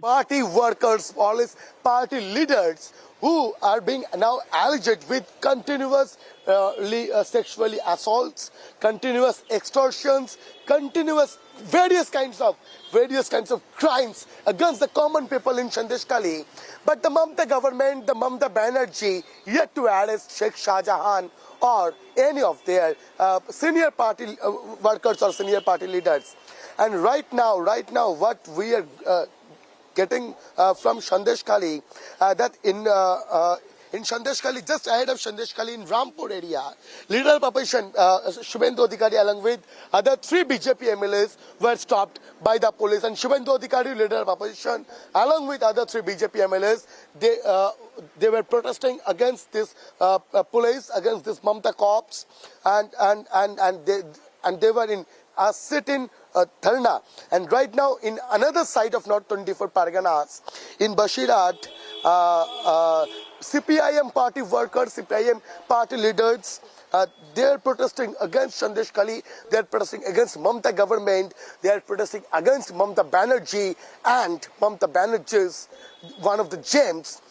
who are being now alleged with continuous sexually assaults, continuous extortions, continuous various kinds of crimes against the common people in Sandesh Khali. But the Mamata government, the Mamata Banerjee, yet to arrest Sheikh Shah Jahan or any of their senior party workers or senior party leaders. And right now, what we are getting from Sandesh Khali, that in Sandesh Khali, just ahead of Sandesh Khali in Rampur area, leader of opposition Shubhendu Adhikari along with other 3 BJP MLAs were stopped by the police. And Shubhendu Adhikari, leader of opposition, along with other 3 BJP MLAs, they were protesting against this police, against this Mamata cops, and they were in a sit-in dharna. And right now, in another side of North 24 Parganas, in Bashirat, CPIM party workers, CPIM party leaders, they are protesting against Sandesh Khali, they are protesting against Mamata government, they are protesting against Mamata Banerjee and Mamata Banerjee's one of the gems,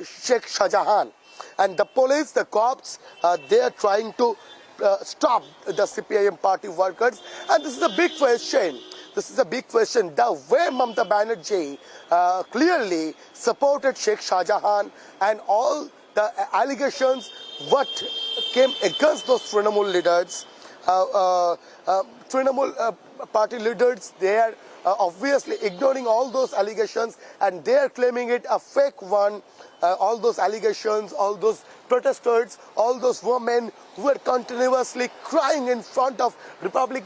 Sheikh Shah Jahan. And the police, the cops, they are trying to stop the CPIM party workers. And this is a big question. This is a big question. The way Mamata Banerjee clearly supported Sheikh Shah Jahan and all the allegations what came against those Trinamool leaders, Trinamool party leaders, they are obviously ignoring all those allegations and they are claiming it a fake one. All those allegations, all those protesters, all those women who were continuously crying in front of Republic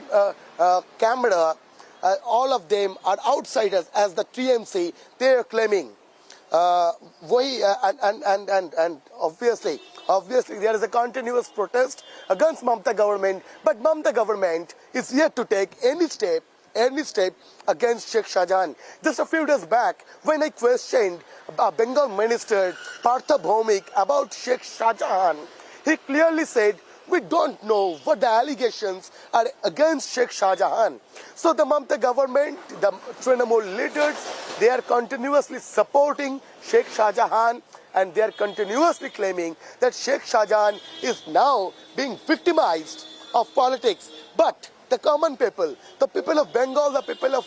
camera, all of them are outsiders as the TMC, they are claiming. And obviously there is a continuous protest against Mamata government, but Mamata government is yet to take any step against Sheikh Shah Jahan. Just a few days back, when I questioned Bengal Minister Partha Bhaumik about Sheikh Shah Jahan, he clearly said, we don't know what the allegations are against Sheikh Shah Jahan. So the Mamata government, the Trinamool leaders, they are continuously supporting Sheikh Shah Jahan and they are continuously claiming that Sheikh Shah Jahan is now being victimized of politics. But the common people, the people of Bengal, the people of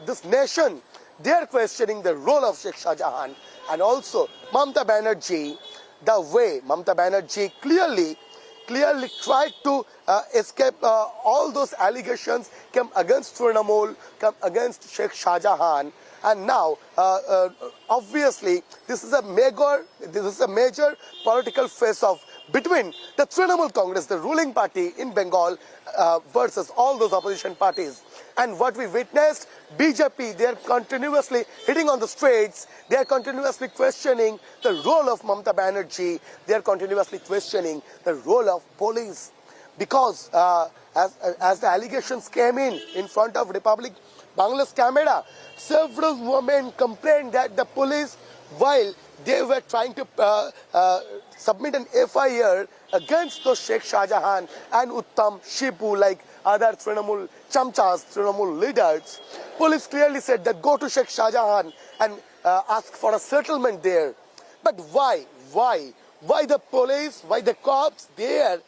this nation, they are questioning the role of Sheikh Shah Jahan and also Mamata Banerjee, the way Mamata Banerjee clearly tried to escape all those allegations came against Trinamool, come against Sheikh Shah Jahan, and now obviously this is a major political face-off between the Trinamool Congress, the ruling party in Bengal, versus all those opposition parties. And what we witnessed, BJP, they are continuously hitting on the streets, they are continuously questioning the role of Mamata Banerjee, they are continuously questioning the role of police. Because as the allegations came in front of Republic Bangladesh camera, several women complained that the police, while they were trying to submit an FIR against those Sheikh Shah Jahan and Uttam Shipu, like other Trinamool chamchas, Trinamool leaders, police clearly said that go to Sheikh Shah Jahan and ask for a settlement there. But why? Why the police, why the cops, they are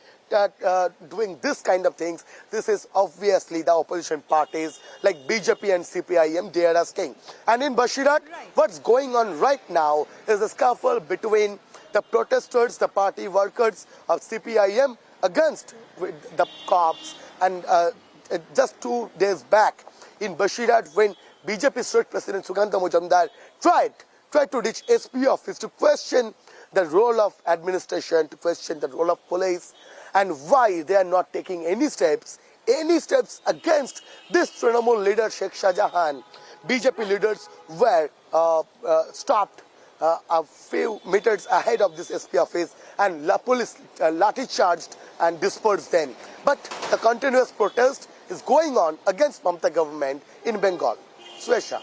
doing this kind of things? This is obviously the opposition parties like BJP and CPIM, they are asking. And in Bashirat, what's going on right now is a scuffle between the protesters, the party workers of CPIM against the cops. And just 2 days back in Bashirat, when BJP State President Sugandha Mujumdar tried to reach SP office to question the role of administration, to question the role of police, and why they are not taking any steps against this Trinamool leader Sheikh Shah Jahan. BJP leaders were stopped a few meters ahead of this SP office and police lathi charged and dispersed them. But the continuous protest is going on against Mamata government in Bengal. Swesha.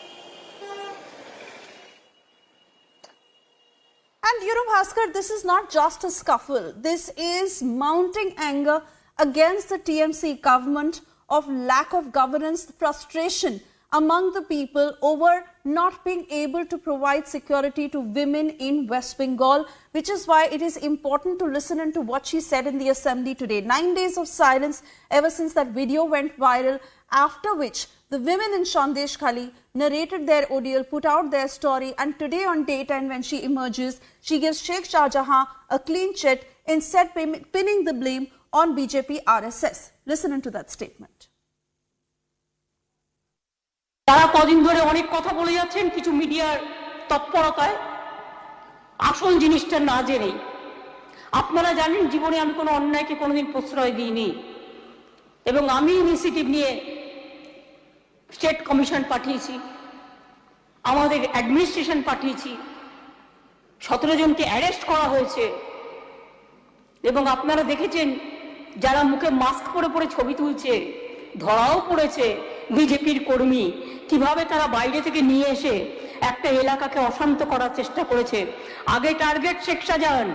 And Bhaskar, this is not just a scuffle. This is mounting anger against the TMC government of lack of governance, frustration among the people over not being able to provide security to women in West Bengal, which is why it is important to listen into what she said in the assembly today. 9 days of silence ever since that video went viral, after which the women in Sandesh Khali narrated their ordeal, put out their story, and today on Daytime when she emerges, she gives Sheikh Shah Jahan a clean chit, instead pinning the blame on BJP RSS. Listen into that statement. তারা কদিন ধরে অনেক কথা বলে যাচ্ছেন কিছু মিডিয়ার তৎপরতায় আসল জিনিসটা না জেনে। আপনারা জানেন জীবনে আমি কোনো অন্যায়কে কোনোদিন প্রশ্রয় দিইনি এবং আমি ইনিশিয়েটিভ নিয়ে স্টেট কমিশন পাঠিয়েছি, আমাদের অ্যাডমিনিস্ট্রেশন পাঠিয়েছি, 17 জনকে অ্যারেস্ট করা হয়েছে এবং আপনারা দেখেছেন যারা মুখে মাস্ক পরে পরে ছবি তুলছে ধরাও পড়েছে বিজেপির কর্মী, কিভাবে তারা বাইরে থেকে নিয়ে এসে একটা এলাকাকে অশান্ত করার চেষ্টা করেছে। আগে টার্গেট শেখ শাহজাহান,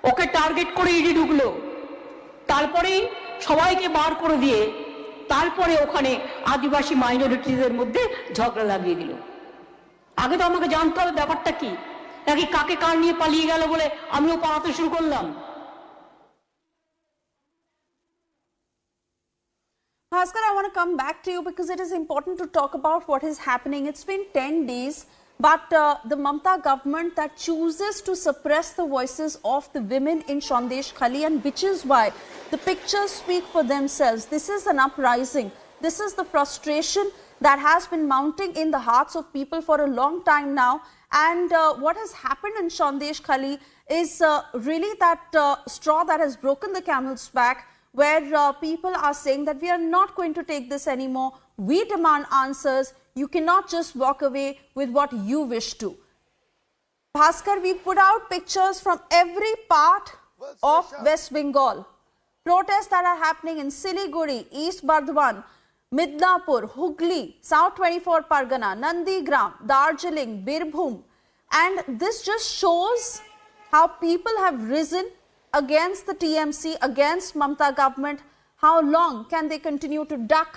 ওকে টার্গেট করে ইডি ঢুকলো, তারপরেই সবাইকে বার করে দিয়ে তারপরে ওখানে আদিবাসী মাইনরিটিদের মধ্যে ঝগড়া লাগিয়ে দিল। আগে তো আমাকে জানতে হবে ব্যাপারটা কি, নাকি কাকে কার নিয়ে পালিয়ে গেল বলে আমিও পালাতে শুরু করলাম। Bhaskar, I want to come back to you because it is important to talk about what is happening. It's been 10 days, but the Mamta government that chooses to suppress the voices of the women in Sandesh Khali, and which is why the pictures speak for themselves. This is an uprising. This is the frustration that has been mounting in the hearts of people for a long time now. And what has happened in Sandesh Khali is really that straw that has broken the camel's back, where people are saying that we are not going to take this anymore. We demand answers. You cannot just walk away with what you wish to. Bhaskar, we put out pictures from every part of West Bengal. Protests that are happening in Siliguri, East Bardhaman, Midnapur, Hooghly, South 24 Pargana, Nandigram, Darjeeling, Birbhum. And this just shows how people have risen against the TMC, against Mamta government. How long can they continue to duck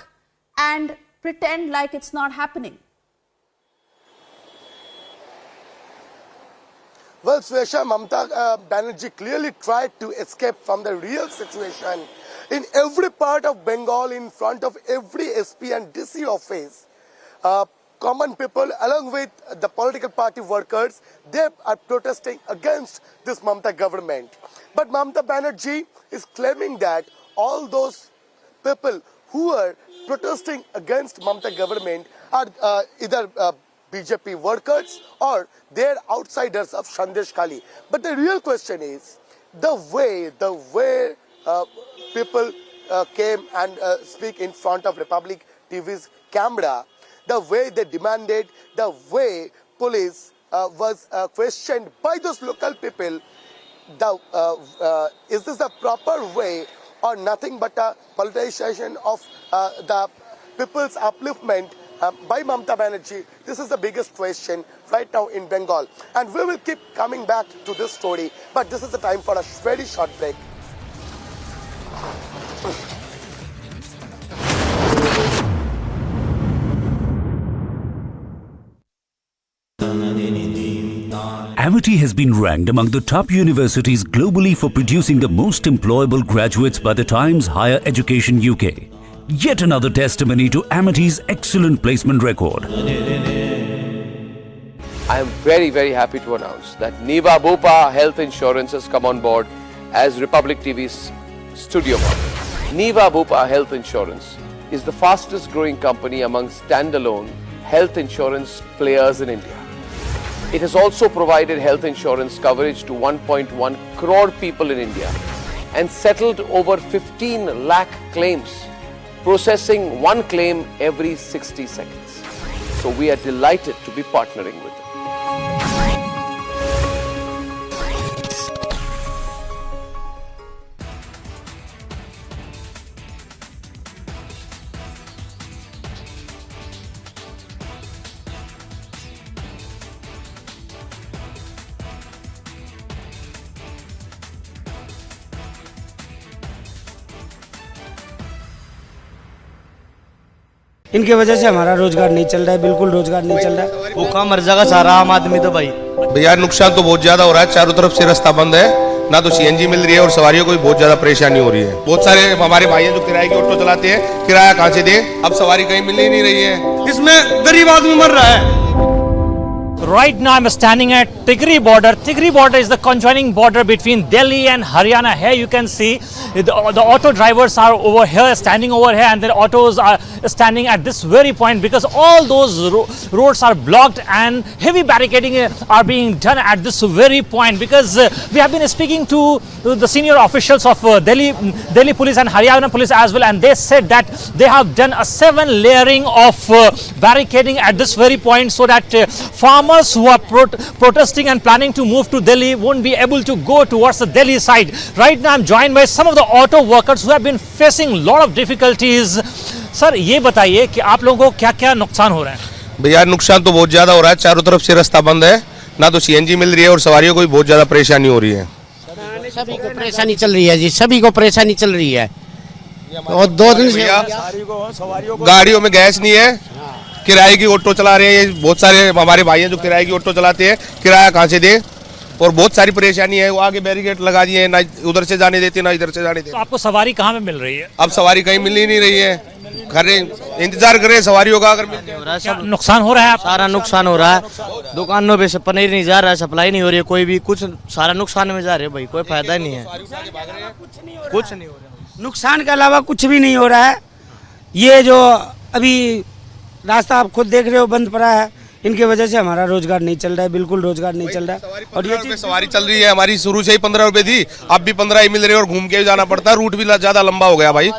and pretend like it's not happening? Well, Swesha, Mamta Banerjee clearly tried to escape from the real situation. In every part of Bengal, in front of every SP and DC office, common people along with the political party workers, they are protesting against this Mamta government. But Mamta Banerjee is claiming that all those people who are protesting against Mamta government are either BJP workers or they're outsiders of Sandesh Khali. But the real question is the way people came and speak in front of Republic TV's camera, the way they demanded, the way police was questioned by those local people. Is this a proper way or nothing but a politicization of the people's upliftment by Mamta Banerjee? This is the biggest question right now in Bengal. And we will keep coming back to this story, but this is the time for a very short break. Amity has been ranked among the top universities globally for producing the most employable graduates by the Times Higher Education UK. Yet another testimony to Amity's excellent placement record. I am very, very happy to announce that Niva Bupa Health Insurance has come on board as Republic TV's studio partner. Niva Bupa Health Insurance is the fastest growing company among standalone health insurance players in India. It has also provided health insurance coverage to 1.1 crore people in India and settled over 15 lakh claims, processing one claim every 60 seconds. So we are delighted to be partnering with them. इनके वजह से हमारा रोजगार नहीं चल रहा है, बिल्कुल रोजगार नहीं चल रहा है। भूखा मर जाएगा सारा आम आदमी तो भाई। भैया नुकसान तो बहुत ज्यादा हो रहा है, चारों तरफ से रास्ता बंद है, ना तो सीएनजी मिल रही है और सवारियों को भी बहुत ज्यादा परेशानी हो रही है। बहुत सारे हमारे भाई हैं जो किराए की ऑटो चलाते हैं, किराया कहाँ से दें, अब सवारी कहीं मिल ही नहीं रही है, इसमें गरीब आदमी मर रहा है। Right now I'm standing at Tikri border. Tikri border is the conjoining border between Delhi and Haryana. Here you can see the auto drivers are over here, standing over here, and the autos are standing at this very point because all those roads are blocked and heavy barricading are being done at this very point because we have been speaking to the senior officials of Delhi police and Haryana police as well, and they said that they have done a 7 layering of barricading at this very point so that farmers farmers who are protesting and planning to move to Delhi won't be able to go towards the Delhi side. Right now I'm joined by some of the auto workers who have been facing a lot of difficulties. Sir ये बताइए कि आप लोगों को क्या-क्या नुकसान हो रहा है? भैया नुकसान तो बहुत ज्यादा हो रहा है, चारों तरफ से रास्ता बंद है, ना तो सीएनजी मिल रही है और सवारियों को भी बहुत ज्यादा परेशानी हो रही है। सभी को परेशानी चल रही है जी, सभी को परेशानी चल रही है। और 2 दिन से गाड़ियों में गैस नहीं है, किराए की ऑटो चला रहे हैं, बहुत सारे हमारे भाई हैं जो किराए की ऑटो चलाते हैं, किराया कहाँ से दे, और बहुत सारी परेशानी है। वो आगे बैरिकेड लगा दिए हैं, ना उधर से जाने देते ना इधर से जाने देते। तो आपको सवारी कहाँ पे मिल रही है? अब सवारी कहीं मिल ही नहीं रही है, इंतजार कर रहे हैं सवारियों का। अगर सब नुकसान हो रहा है, सारा नुकसान हो रहा है। दुकानों पे से पनीर नहीं जा रहा है, सप्लाई नहीं हो रही है, कोई भी कुछ सारा नुकसान में जा रहे हैं भाई, कोई फायदा ही नहीं है, कुछ नहीं हो रहा। नुकसान के अलावा कुछ भी नहीं हो रहा है। ये जो अभी रास्ता आप खुद देख रहे हो बंद पड़ा है, इनकी वजह से हमारा रोजगार नहीं चल रहा है, बिल्कुल रोजगार नहीं चल रहा है। और ये चीज सवारी चल रही है हमारी, शुरू से ही 15 रुपए थी, अब भी 15 ही मिल रहे हैं, और घूम के जाना पड़ता है, रूट भी ज्यादा लंबा हो गया भाई,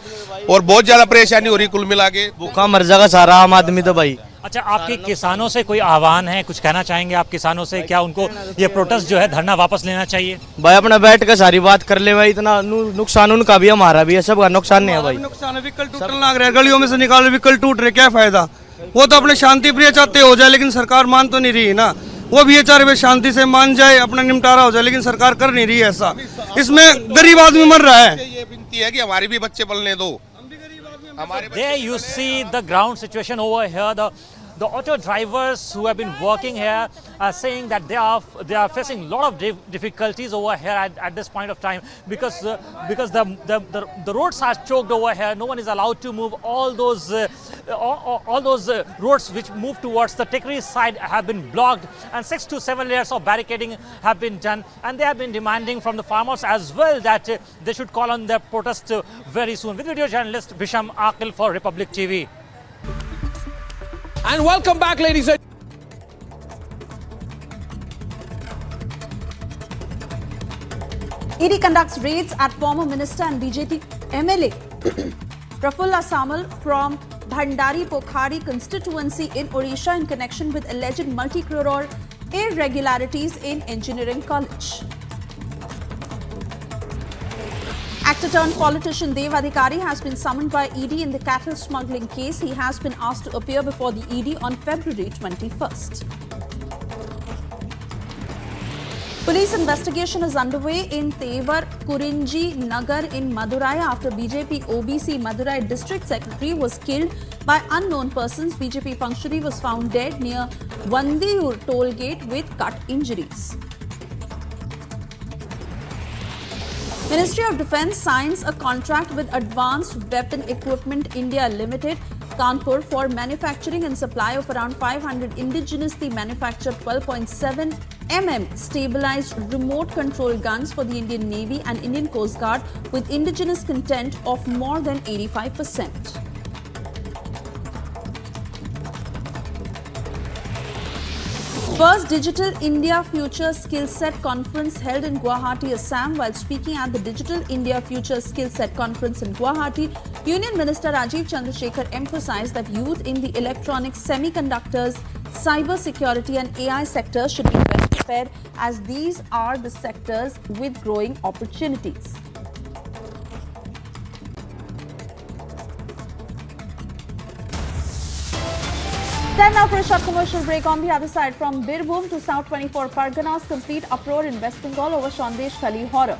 और बहुत ज्यादा परेशानी हो रही कुल मिला के। भूखा मर जाएगा सारा आम आदमी तो भाई। अच्छा, आपके किसानों से कोई आह्वान है, कुछ कहना चाहेंगे आप किसानों से? क्या उनको ये प्रोटेस्ट जो है धरना वापस लेना चाहिए? भाई अपना बैठ कर सारी बात कर ले भाई, इतना नुकसान उनका भी हमारा भी है, सबका नुकसान नहीं है भाई। नुकसान है, व्हीकल टूटने लग रहा है, गलियों में से निकालो व्हीकल टूट रहे, क्या फायदा? वो तो अपने शांति प्रिय चाहते हो जाए, लेकिन सरकार मान तो नहीं रही है ना। वो भी ये चाह रहे शांति से मान जाए, अपना निपटारा हो जाए, लेकिन सरकार कर नहीं रही है ऐसा। इसमें गरीब आदमी मर रहा है। ये विनती है कि हमारे भी बच्चे पलने दो। There you see the ground situation over here. The auto drivers who have been working here are saying that they are facing a lot of difficulties over here at this point of time because the roads are choked over here. No one is allowed to move. All those roads which move towards the Tikri side have been blocked, and 6 to 7 layers of barricading have been done, and they have been demanding from the farmers as well that they should call on their protest very soon. With video journalist Bisham Akil for Republic TV. And welcome back, ladies and ED conducts raids at former minister and BJP MLA Prafulla Samal from Bhandari Pokhari constituency in Odisha in connection with alleged multi-crore irregularities in engineering college. Actor-turned-politician Dev Adhikari has been summoned by ED in the cattle smuggling case. He has been asked to appear before the ED on February 21st. Police investigation is underway in Tevar Kurinji Nagar in Madurai after BJP OBC Madurai district secretary was killed by unknown persons. BJP functionary was found dead near Vandiyur toll gate with cut injuries. Ministry of Defence signs a contract with Advanced Weapon Equipment India Limited, Kanpur, for manufacturing and supply of around 500 indigenously manufactured 12.7 mm stabilized remote control guns for the Indian Navy and Indian Coast Guard with indigenous content of more than 85%. First Digital India Future Skill Set Conference held in Guwahati, Assam. While speaking at the Digital India Future Skill Set Conference in Guwahati, Union Minister Rajiv Chandrasekhar emphasized that youth in the electronics, semiconductors, cyber security and AI sectors should be best prepared, as these are the sectors with growing opportunities. Then now for a short commercial break. On the other side, from Birbhum to South 24 Parganas, complete uproar in West Bengal over Sandesh Khali horror.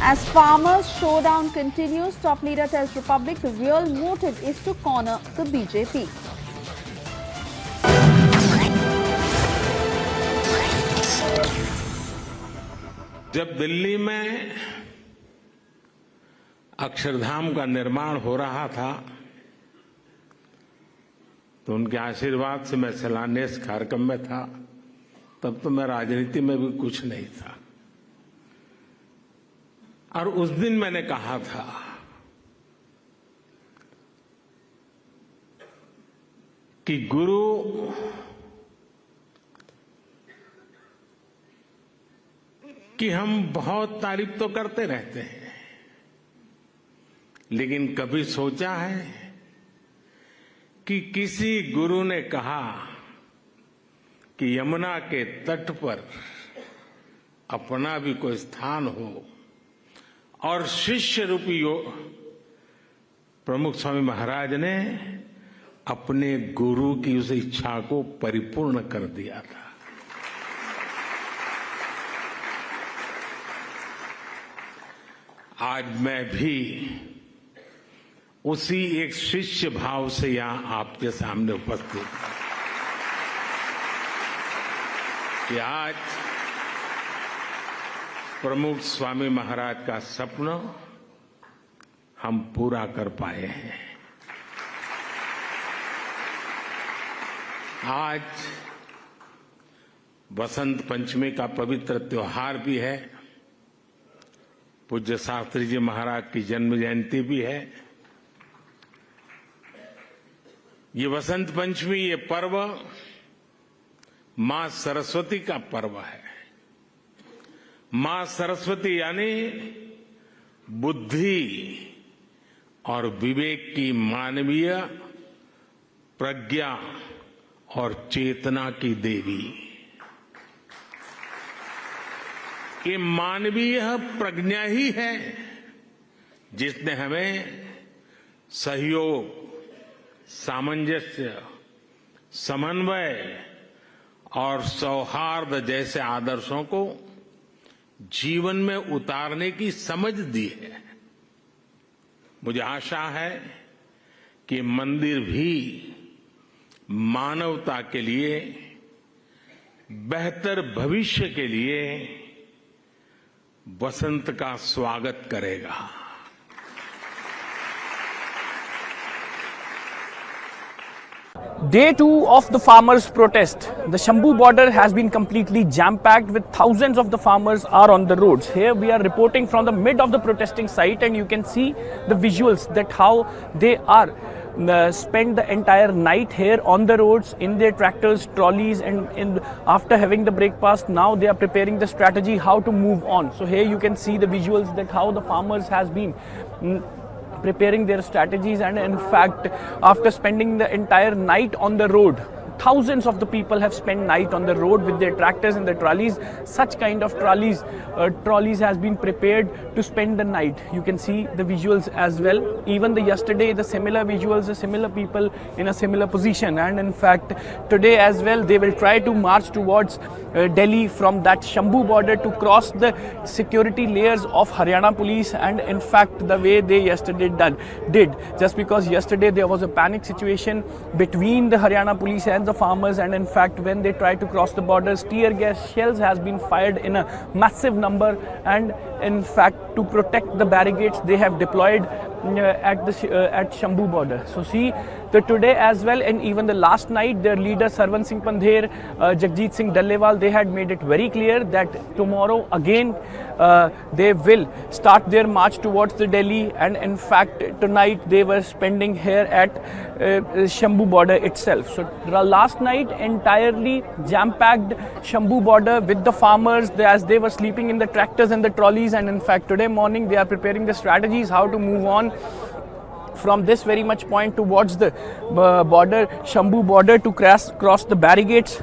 As farmers' showdown continues, top leader tells Republic the real motive is to corner the BJP. जब दिल्ली में अक्षरधाम का निर्माण हो रहा था तो उनके आशीर्वाद से मैं शिलान्यास कार्यक्रम में था। तब तो मैं राजनीति में भी कुछ नहीं था, और उस दिन मैंने कहा था कि गुरु की हम बहुत तारीफ तो करते रहते हैं, लेकिन कभी सोचा है कि किसी गुरु ने कहा कि यमुना के तट पर अपना भी कोई स्थान हो और शिष्य रूपी प्रमुख स्वामी महाराज ने अपने गुरु की उस इच्छा को परिपूर्ण कर दिया था। आज मैं भी उसी एक शिष्य भाव से यहां आपके सामने उपस्थित हूं कि आज प्रमुख स्वामी महाराज का सपना हम पूरा कर पाए हैं। आज बसंत पंचमी का पवित्र त्योहार भी है, पूज्य शास्त्री जी महाराज की जन्म जयंती भी है। ये बसंत पंचमी, ये पर्व मां सरस्वती का पर्व है। मां सरस्वती यानी बुद्धि और विवेक की मानवीय प्रज्ञा और चेतना की देवी। ये मानवीय प्रज्ञा ही है जिसने हमें सहयोग, सामंजस्य, समन्वय और सौहार्द जैसे आदर्शों को जीवन में उतारने की समझ दी है। मुझे आशा है कि मंदिर भी मानवता के लिए, बेहतर भविष्य के लिए बसंत का स्वागत करेगा। Day 2 of the farmers' protest. The Shambhu border has been completely jam-packed with thousands of the farmers are on the roads. Here we are reporting from the mid of the protesting site, and you can see the visuals that how they are spend the entire night here on the roads in their tractors, trolleys, and after having the breakfast, now they are preparing the strategy how to move on. So here you can see the visuals that how the farmers has been preparing their strategies, and in fact after spending the entire night on the road, thousands of the people have spent night on the road with their tractors and the trolleys. Such kind of trolleys has been prepared to spend the night. You can see the visuals as well. Even yesterday the similar visuals, the similar people in a similar position, and in fact today as well they will try to march towards Delhi from that Shambhu border to cross the security layers of Haryana police, and in fact the way they yesterday did, just because yesterday there was a panic situation between the Haryana police and the farmers, and in fact when they tried to cross the borders, tear gas shells has been fired in a massive number, and in fact to protect the barricades they have deployed at Shambhu border. So see that today as well, and even the last night, their leader Sarwan Singh Pandher, Jagjit Singh Dallewal, they had made it very clear that tomorrow again they will start their march towards the Delhi, and in fact tonight they were spending here at Shambhu border itself. So last night entirely jam-packed Shambhu border with the farmers as they were sleeping in the tractors and the trolleys, and in fact today morning they are preparing the strategies how to move on from this very much point towards the border, Shambhu border, to cross the barricades,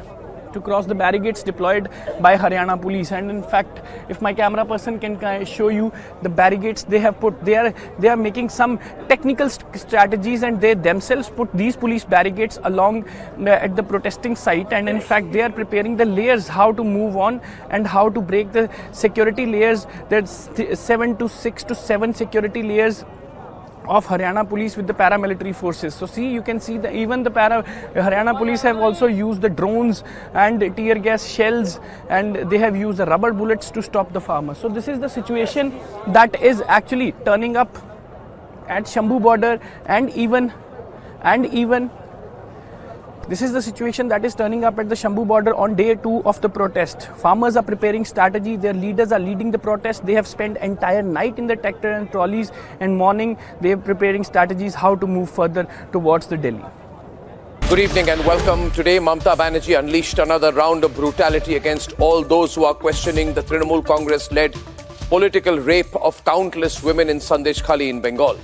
deployed by Haryana police. And in fact, if my camera person can show you the barricades they have put, they are making some technical strategies, and they themselves put these police barricades along at the protesting site, and in fact they are preparing the layers how to move on and how to break the security layers. There's 6 to 7 security layers of Haryana police with the paramilitary forces. So see, you can see even the Haryana police have also used the drones and tear gas shells, and they have used the rubber bullets to stop the farmers. So this is the situation that is actually turning up at Shambhu border, and even this is the situation that is turning up at the Shambhu border on day 2 of the protest. Farmers are preparing strategy. Their leaders are leading the protest. They have spent entire night in the tractor and trolleys, and morning they are preparing strategies how to move further towards the Delhi. Good evening and welcome. Today, Mamata Banerjee unleashed another round of brutality against all those who are questioning the Trinamool Congress-led political rape of countless women in Sandesh Khali in Bengal.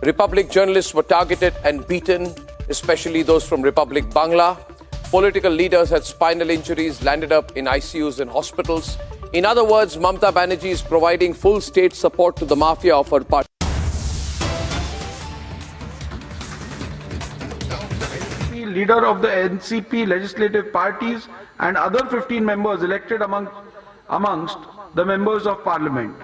Republic journalists were targeted and beaten. especially those from Republic Bangla. Political leaders had spinal injuries, landed up in ICUs and hospitals. In other words, Mamata Banerjee is providing full state support to the mafia of her party. Leader of the NCP legislative parties and other 15 members elected amongst the members of parliament.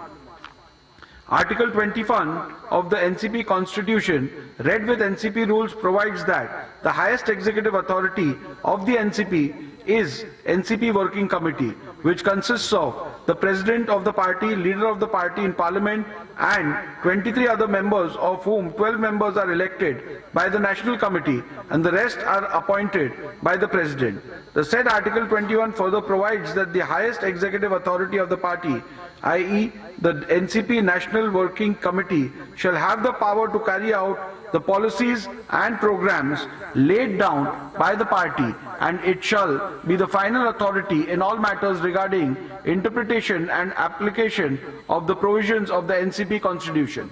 Article 21 of the NCP constitution, read with NCP rules, provides that the highest executive authority of the NCP is NCP Working Committee, which consists of the President of the party, Leader of the party in Parliament, and 23 other members, of whom 12 members are elected by the National Committee and the rest are appointed by the President. The said Article 21 further provides that the highest executive authority of the party, i.e. the NCP National Working Committee, shall have the power to carry out the policies and programs laid down by the party, and it shall be the final authority in all matters regarding interpretation and application of the provisions of the NCP Constitution.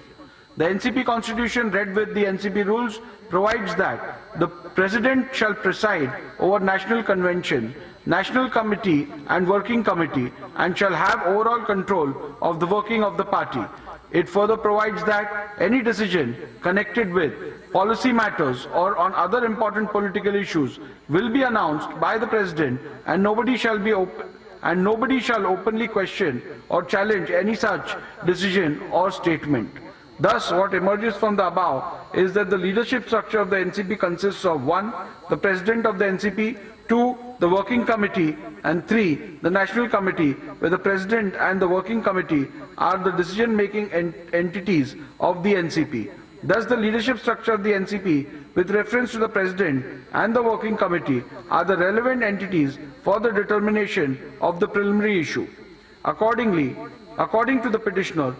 The NCP Constitution, read with the NCP rules, provides that the President shall preside over National Convention, National Committee and Working Committee, and shall have overall control of the working of the party. It further provides that any decision connected with policy matters or on other important political issues will be announced by the President, and nobody shall openly question or challenge any such decision or statement. Thus, what emerges from the above is that the leadership structure of the NCP consists of 1. The President of the NCP, 2. the Working Committee, and 3. the National Committee, where the President and the Working Committee are the decision-making entities of the NCP. Thus, the leadership structure of the NCP, with reference to the President and the Working Committee, are the relevant entities for the determination of the preliminary issue. Accordingly, according to the petitioner,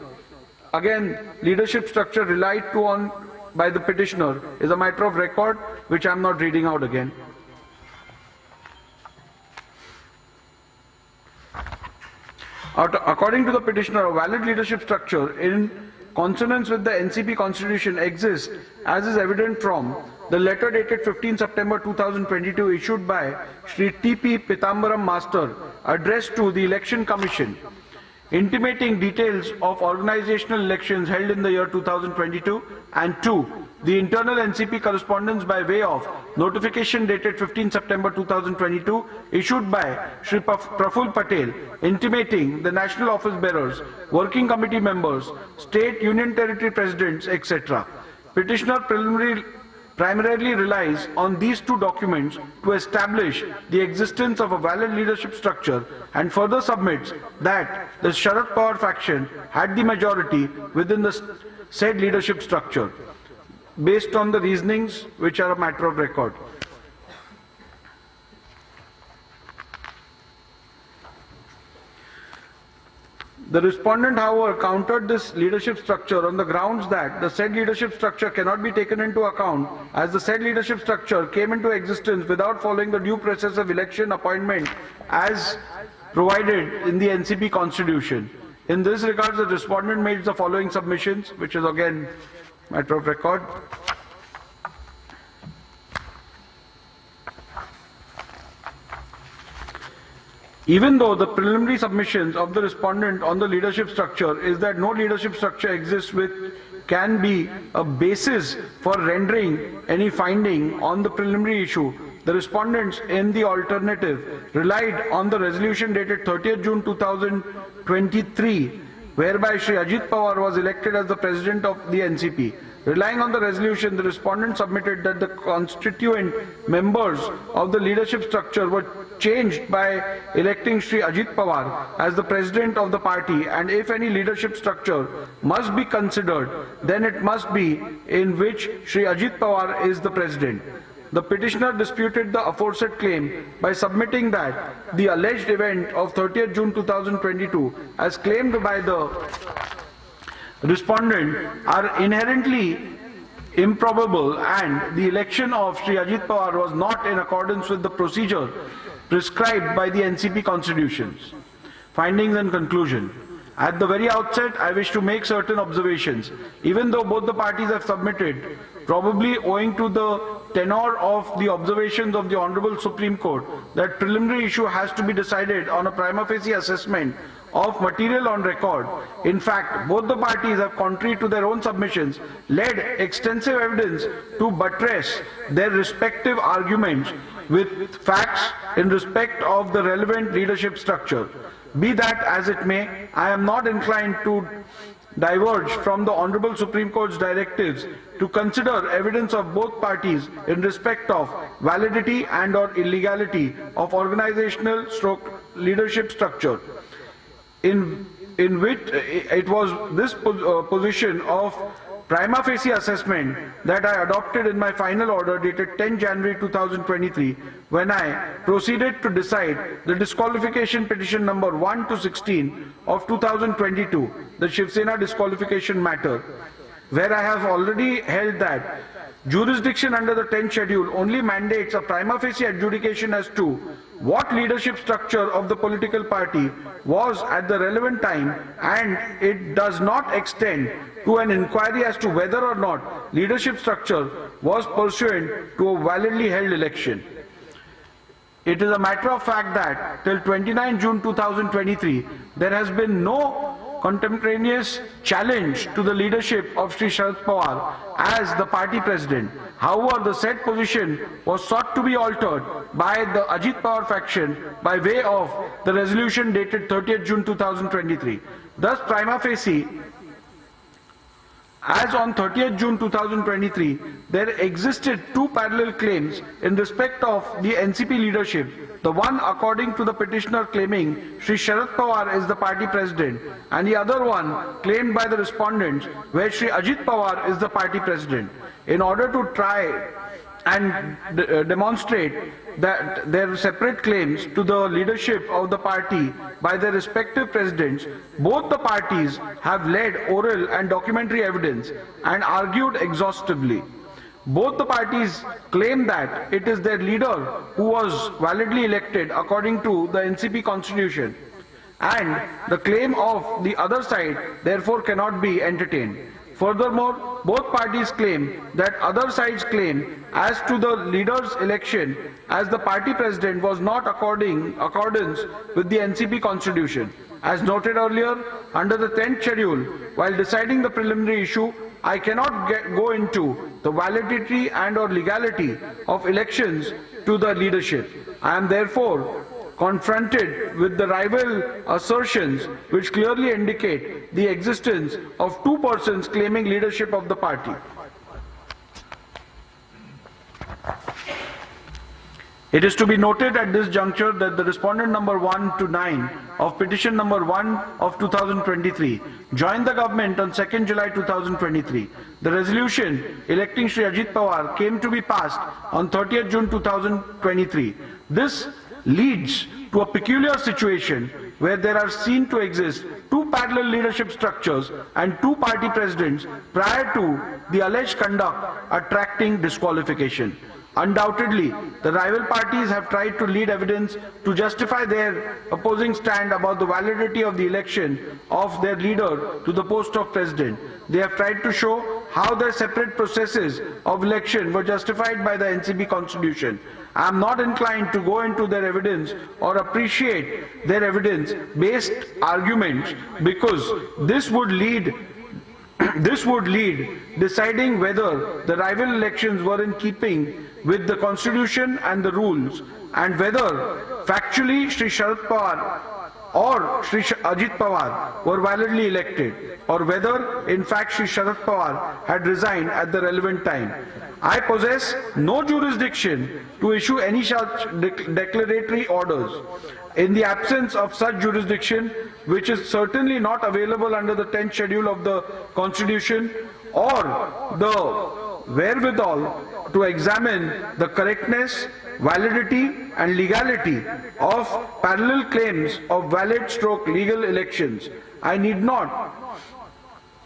again, leadership structure relied on by the petitioner is a matter of record, which I am not reading out again. According to the petitioner, a valid leadership structure in consonance with the NCP Constitution exists, as is evident from the letter dated 15 September 2022 issued by Shri T.P. Pitambaram Master, addressed to the Election Commission, intimating details of organizational elections held in the year 2022, and 2. the internal NCP correspondence by way of notification dated 15 September 2022 issued by Shri Praful Patel, intimating the national office bearers, working committee members, state union territory presidents, etc. Petitioner primarily relies on these two documents to establish the existence of a valid leadership structure, and further submits that the Sharad Pawar faction had the majority within the said leadership structure, based on the reasonings which are a matter of record. The respondent, however, countered this leadership structure on the grounds that the said leadership structure cannot be taken into account, as the said leadership structure came into existence without following the due process of election appointment as provided in the NCP Constitution. In this regard, the respondent made the following submissions, which is again matter of record. Even though the preliminary submissions of the respondent on the leadership structure is that no leadership structure exists which can be a basis for rendering any finding on the preliminary issue, the respondents in the alternative relied on the resolution dated 30th June 2023, whereby Shri Ajit Pawar was elected as the President of the NCP. Relying on the resolution, the respondent submitted that the constituent members of the leadership structure were changed by electing Shri Ajit Pawar as the President of the party, and if any leadership structure must be considered, then it must be in which Shri Ajit Pawar is the President. The petitioner disputed the aforesaid claim by submitting that the alleged event of 30th June 2022, as claimed by the respondent, are inherently improbable, and the election of Shri Ajit Pawar was not in accordance with the procedure prescribed by the NCP constitutions. Findings and conclusion. At the very outset, I wish to make certain observations. Even though both the parties have submitted, probably owing to the tenor of the observations of the Honorable Supreme Court that preliminary issue has to be decided on a prima facie assessment of material on record. In fact, both the parties have, contrary to their own submissions, led extensive evidence to buttress their respective arguments with facts in respect of the relevant leadership structure. Be that as it may, I am not inclined to diverge from the Honorable Supreme Court's directives to consider evidence of both parties in respect of validity and or illegality of organizational stroke leadership structure, in which it was this position of prima facie assessment that I adopted in my final order dated 10 January 2023 when I proceeded to decide the disqualification petition number 1 to 16 of 2022, the Shiv Sena disqualification matter, where I have already held that jurisdiction under the 10th schedule only mandates a prima facie adjudication as to what leadership structure of the political party was at the relevant time, and it does not extend to an inquiry as to whether or not leadership structure was pursuant to a validly held election. It is a matter of fact that till 29 June 2023, there has been no contemporaneous challenge to the leadership of Shri Sharad Pawar as the party president. However, the said position was sought to be altered by the Ajit Pawar faction by way of the resolution dated 30th June 2023. Thus, prima facie, as on 30th June 2023, there existed two parallel claims in respect of the NCP leadership. The one according to the petitioner claiming Shri Sharad Pawar is the party president, and the other one claimed by the respondents where Shri Ajit Pawar is the party president. In order to try and demonstrate that their separate claims to the leadership of the party by their respective presidents, both the parties have led oral and documentary evidence and argued exhaustively. Both the parties claim that it is their leader who was validly elected according to the NCP constitution, and the claim of the other side therefore cannot be entertained. Furthermore, both parties claim that other side's claim as to the leader's election as the party president was not accordance with the NCP constitution. As noted earlier, under the 10th schedule, while deciding the preliminary issue, I cannot go into the validity and or legality of elections to the leadership. I am therefore confronted with the rival assertions which clearly indicate the existence of two persons claiming leadership of the party. It is to be noted at this juncture that the respondent number 1 to 9 of petition number 1 of 2023 joined the government on 2nd July 2023. The resolution electing Shri Ajit Pawar came to be passed on 30th June 2023. This leads to a peculiar situation where there are seen to exist two parallel leadership structures and two party presidents prior to the alleged conduct attracting disqualification. Undoubtedly, the rival parties have tried to lead evidence to justify their opposing stand about the validity of the election of their leader to the post of president. They have tried to show how their separate processes of election were justified by the NCP constitution. I am not inclined to go into their evidence or appreciate their evidence-based arguments because this would lead deciding whether the rival elections were in keeping with the constitution and the rules, and whether factually Shri Sharad Pawar or Shri Ajit Pawar were validly elected, or whether in fact Shri Sharad Pawar had resigned at the relevant time. I possess no jurisdiction to issue any such declaratory orders. In the absence of such jurisdiction, which is certainly not available under the 10th schedule of the Constitution, or the wherewithal to examine the correctness, validity and legality of parallel claims of valid stroke legal elections, I need not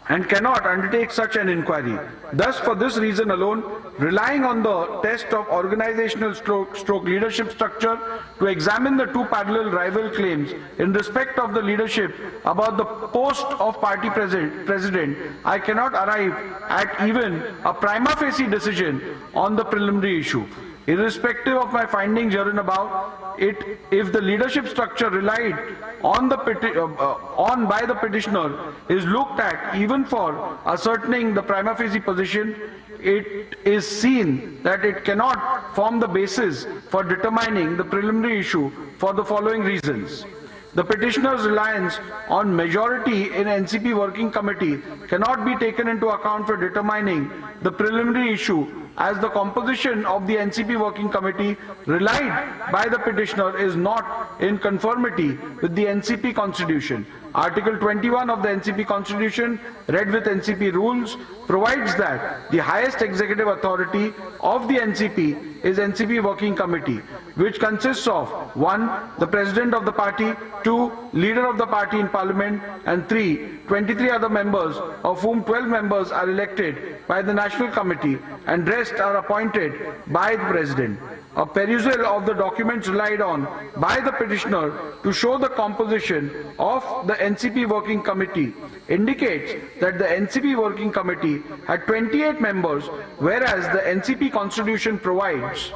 and cannot undertake such an inquiry. Thus, for this reason alone, relying on the test of organizational stroke leadership structure to examine the two parallel rival claims in respect of the leadership about the post of party president, I cannot arrive at even a prima facie decision on the preliminary issue. Irrespective of my findings herein above, if the leadership structure relied on by the petitioner is looked at even for ascertaining the prima facie position, it is seen that it cannot form the basis for determining the preliminary issue for the following reasons. The petitioner's reliance on majority in NCP working committee cannot be taken into account for determining the preliminary issue, as the composition of the NCP working committee relied by the petitioner is not in conformity with the NCP constitution. Article 21 of the NCP constitution, read with NCP rules, provides that the highest executive authority of the NCP is NCP working committee, which consists of 1. the president of the party, 2. leader of the party in parliament, and 3. 23 other members, of whom 12 members are elected by the national committee and rest are appointed by the president. A perusal of the documents relied on by the petitioner to show the composition of the NCP working committee indicates that the NCP working committee had 28 members, whereas the NCP constitution provides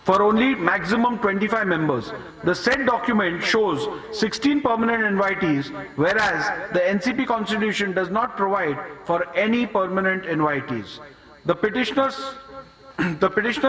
for only maximum 25 members. The said document shows 16 permanent invitees, whereas the NCP constitution does not provide for any permanent invitees. The petitioner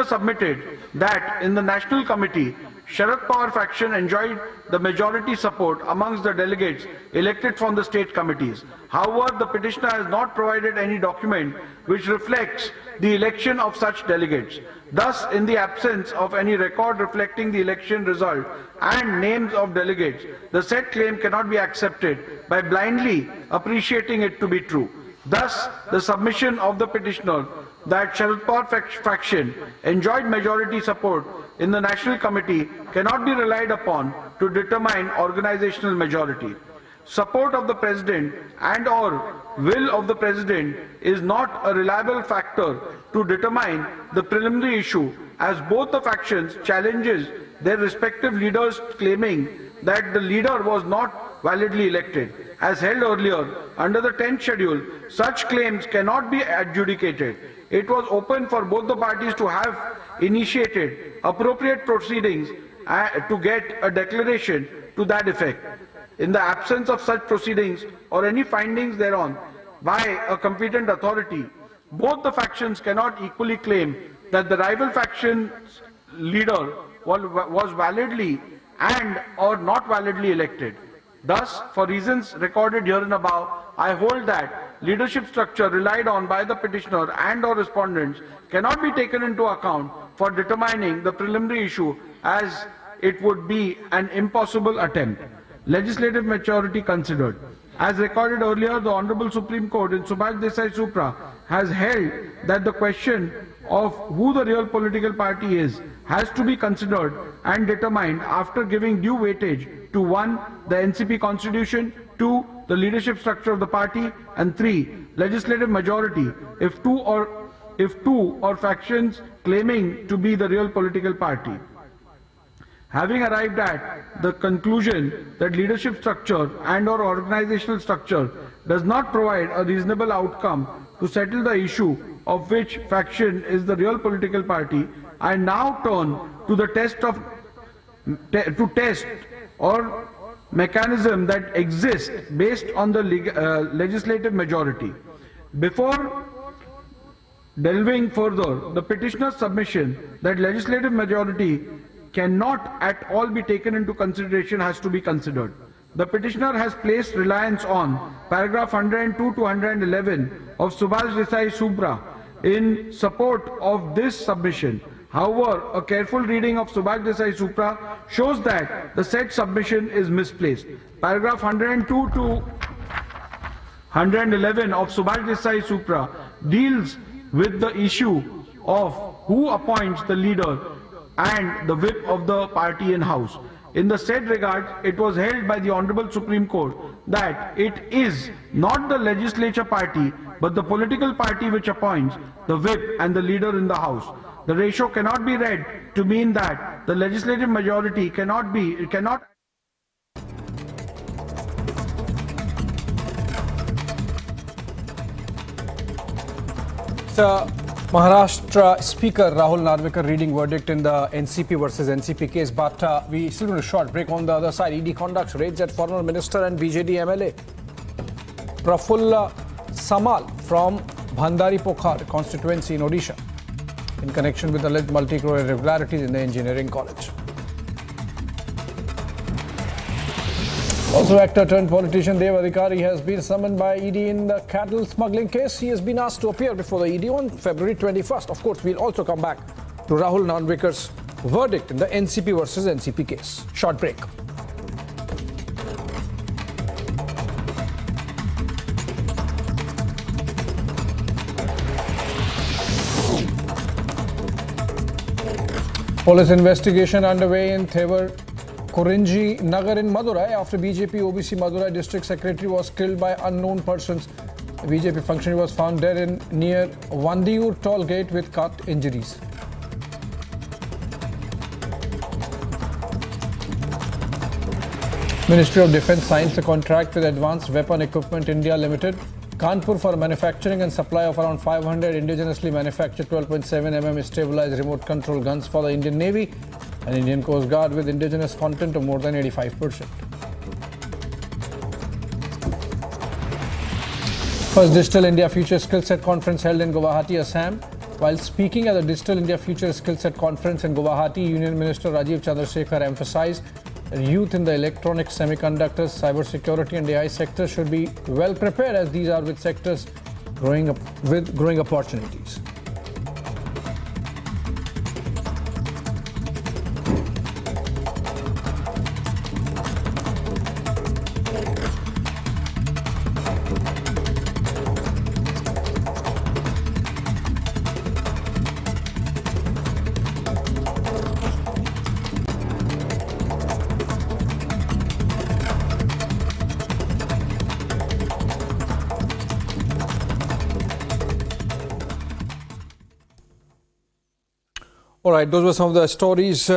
submitted that in the National Committee, Sharad Pawar faction enjoyed the majority support amongst the delegates elected from the state committees. However, the petitioner has not provided any document which reflects the election of such delegates. Thus, in the absence of any record reflecting the election result and names of delegates, the said claim cannot be accepted by blindly appreciating it to be true. Thus, the submission of the petitioner that Sharad Pawar faction enjoyed majority support in the National Committee cannot be relied upon to determine organizational majority. Support of the President and/or will of the President is not a reliable factor to determine the preliminary issue, as both the factions challenges their respective leaders, claiming that the leader was not validly elected. As held earlier, under the 10th schedule, such claims cannot be adjudicated. It was open for both the parties to have initiated appropriate proceedings to get a declaration to that effect. In the absence of such proceedings or any findings thereon by a competent authority, both the factions cannot equally claim that the rival faction's leader was validly and or not validly elected. Thus, for reasons recorded herein above, I hold that leadership structure relied on by the petitioner and or respondents cannot be taken into account for determining the preliminary issue, as it would be an impossible attempt. Legislative maturity considered. As recorded earlier, the Honorable Supreme Court in Subhash Desai Supra has held that the question of who the real political party is has to be considered and determined after giving due weightage to 1. the NCP constitution, 2. the leadership structure of the party, and 3. legislative majority if two or factions claiming to be the real political party. Having arrived at the conclusion that leadership structure and or organizational structure does not provide a reasonable outcome to settle the issue of which faction is the real political party, I now turn to the test or mechanism that exists based on the legislative majority. Before delving further, the petitioner's submission that legislative majority cannot at all be taken into consideration has to be considered. The petitioner has placed reliance on paragraph 102 to 111 of Subhash Desai Supra in support of this submission. However, a careful reading of Subhash Desai Supra shows that the said submission is misplaced. Paragraph 102 to 111 of Subhash Desai Supra deals with the issue of who appoints the leader and the whip of the party in house. In the said regard, it was held by the Honorable Supreme Court that it is not the legislature party but the political party which appoints the whip and the leader in the House. The ratio cannot be read to mean that the legislative majority cannot. Maharashtra Speaker Rahul Narvekar reading verdict in the NCP versus NCP case, but we still need a short break. On the other side, ED conducts raids at former minister and BJD MLA Prafulla Samal from Bhandari Pokhar constituency in Odisha in connection with alleged multi-crore irregularities in the engineering college. Also, actor turned politician Dev Adhikari has been summoned by ED in the cattle smuggling case. He has been asked to appear before the ED on February 21st. Of course, we'll also come back to Rahul Narvekar's verdict in the NCP versus NCP case. Short break. Police investigation underway in Thevar Korinji Nagar in Madurai after BJP OBC Madurai district secretary was killed by unknown persons. The BJP functionary was found dead near Vandiur toll gate with cut injuries. Ministry of Defence signs a contract with Advanced Weapon Equipment India Limited, Kanpur, for manufacturing and supply of around 500 indigenously manufactured 12.7 mm stabilized remote control guns for the Indian Navy and Indian Coast Guard with indigenous content of more than 85%. First Digital India Future Skill Set Conference held in Guwahati, Assam. While speaking at the Digital India Future Skill Set Conference in Guwahati, Union Minister Rajiv Chandrasekhar emphasized that youth in the electronics, semiconductors, cybersecurity and AI sectors should be well prepared, as these are with sectors growing opportunities. All right, those were some of the stories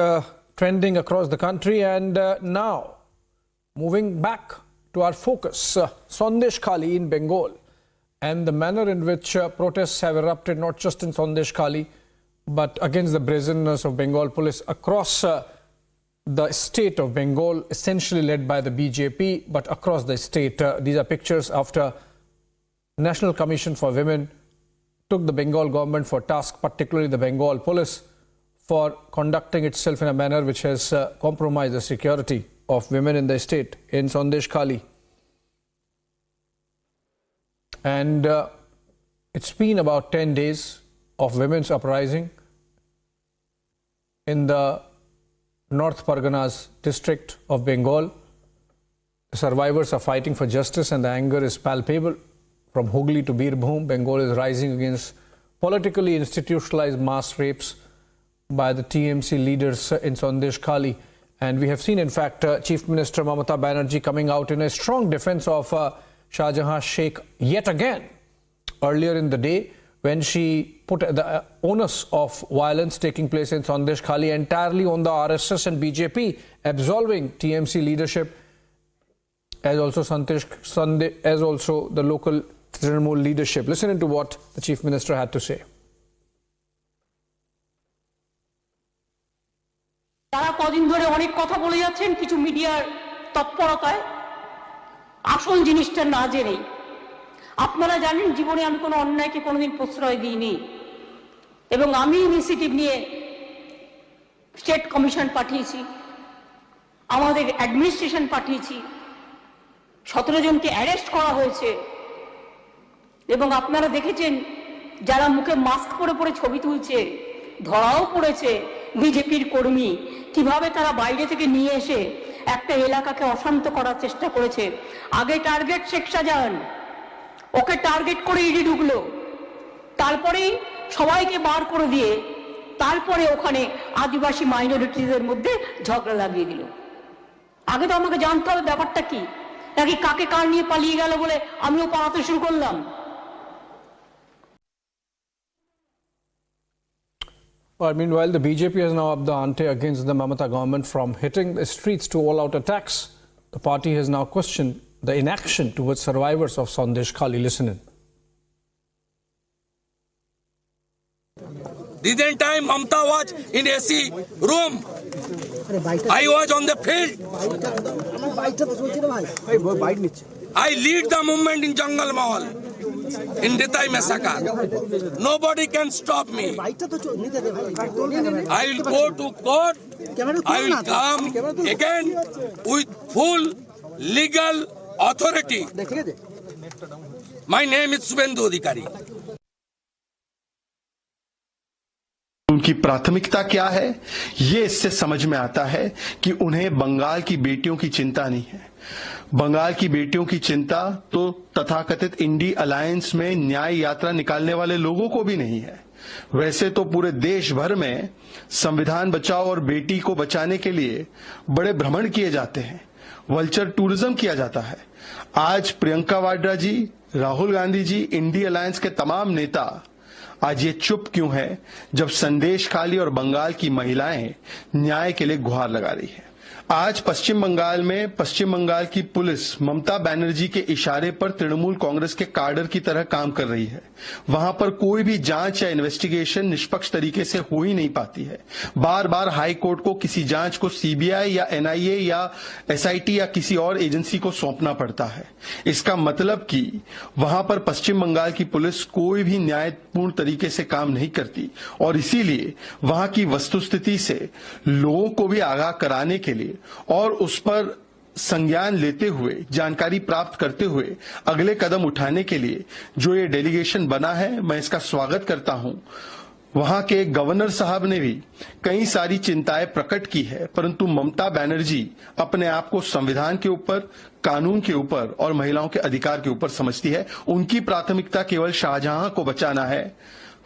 trending across the country, and now moving back to our focus, Sandesh Khali in Bengal and the manner in which protests have erupted not just in Sandesh Khali but against the brazenness of Bengal police across the state of Bengal, essentially led by the BJP, but across the state. These are pictures after National Commission for Women took the Bengal government for task, particularly the Bengal police, for conducting itself in a manner which has compromised the security of women in the state in Sandesh Khali. And it's been about 10 days of women's uprising in the North Parganas district of Bengal. The survivors are fighting for justice and the anger is palpable. From Hooghly to Birbhum, Bengal is rising against politically institutionalized mass rapes by the TMC leaders in Sandesh Khali. And we have seen, in fact, Chief Minister Mamata Banerjee coming out in a strong defense of Shah Jahan Sheikh yet again earlier in the day, when she put the onus of violence taking place in Sandesh Khali entirely on the RSS and BJP, absolving TMC leadership as also the local Trinamool leadership. Listen to what the Chief Minister had to say. তারা কদিন ধরে অনেক কথা বলে যাচ্ছেন কিছু মিডিয়ার তৎপরতায়, আসল জিনিসটা না জেনেই। আপনারা জানেন জীবনে আমি কোনো অন্যায়কে কোনোদিন প্রশ্রয় দিইনি, এবং আমি ইনিশিয়েটিভ নিয়ে স্টেট কমিশন পাঠিয়েছি, আমাদের অ্যাডমিনিস্ট্রেশন পাঠিয়েছি, 17 জনকে অ্যারেস্ট করা হয়েছে। এবং আপনারা দেখেছেন যারা মুখে মাস্ক পরে পরে ছবি তুলছে, ধরাও পড়েছে বিজেপির কর্মী, কিভাবে তারা বাইরে থেকে নিয়ে এসে একটা এলাকাকে অশান্ত করার চেষ্টা করেছে। আগে টার্গেট শেখ শাহজাহান, ওকে টার্গেট করে ইডি ঢুকলো, তারপরেই সবাইকে বার করে দিয়ে তারপরে ওখানে আদিবাসী মাইনরিটিদের মধ্যে ঝগড়া লাগিয়ে দিল। আগে তো আমাকে জানতে হবে ব্যাপারটা কি, নাকি কাকে কার নিয়ে পালিয়ে গেল বলে আমিও পালাতে শুরু করলাম। Well, meanwhile, the BJP has now upped the ante against the Mamata government from hitting the streets to all-out attacks. The party has now questioned the inaction towards survivors of Sandesh Khali. Listen in. Didn't time Mamta was in AC room? I was on the field. I lead the movement in Jungle Mahal, in Detai massacre. Nobody can stop me. I will go to court. I will come again with full legal authority. My name is Subhendu Adhikari. उनकी प्राथमिकता क्या है, ये इससे समझ में आता है कि उन्हें बंगाल की बेटियों की चिंता नहीं है। बंगाल की बेटियों की चिंता तो तथाकथित इंडी अलायंस में न्याय यात्रा निकालने वाले लोगों को भी नहीं है। वैसे तो पूरे देश भर में संविधान बचाओ और बेटी को बचाने के लिए बड़े भ्रमण किए जाते हैं, वल्चर टूरिज्म किया जाता है। आज प्रियंका वाड्रा जी, राहुल गांधी जी, इंडी अलायंस के तमाम नेता आज ये चुप क्यों है जब संदेश खाली और बंगाल की महिलाएं न्याय के लिए गुहार लगा रही है। आज पश्चिम बंगाल में पश्चिम बंगाल की पुलिस ममता बनर्जी के इशारे पर तृणमूल कांग्रेस के कार्डर की तरह काम कर रही है। वहां पर कोई भी जांच या इन्वेस्टिगेशन निष्पक्ष तरीके से हो ही नहीं पाती है। बार बार हाई कोर्ट को किसी जांच को सीबीआई या एनआईए या एसआईटी या किसी और एजेंसी को सौंपना पड़ता है। इसका मतलब कि वहां पर पश्चिम बंगाल की पुलिस कोई भी न्यायपूर्ण तरीके से काम नहीं करती और इसीलिए वहां की वस्तुस्थिति से लोगों को भी आगाह कराने के लिए और उस पर संज्ञान लेते हुए, जानकारी प्राप्त करते हुए अगले कदम उठाने के लिए जो ये डेलीगेशन बना है, मैं इसका स्वागत करता हूं। वहां के गवर्नर साहब ने भी कई सारी चिंताएं प्रकट की है, परंतु ममता बनर्जी अपने आप को संविधान के ऊपर, कानून के ऊपर और महिलाओं के अधिकार के ऊपर समझती है। उनकी प्राथमिकता केवल शाहजहां को बचाना है,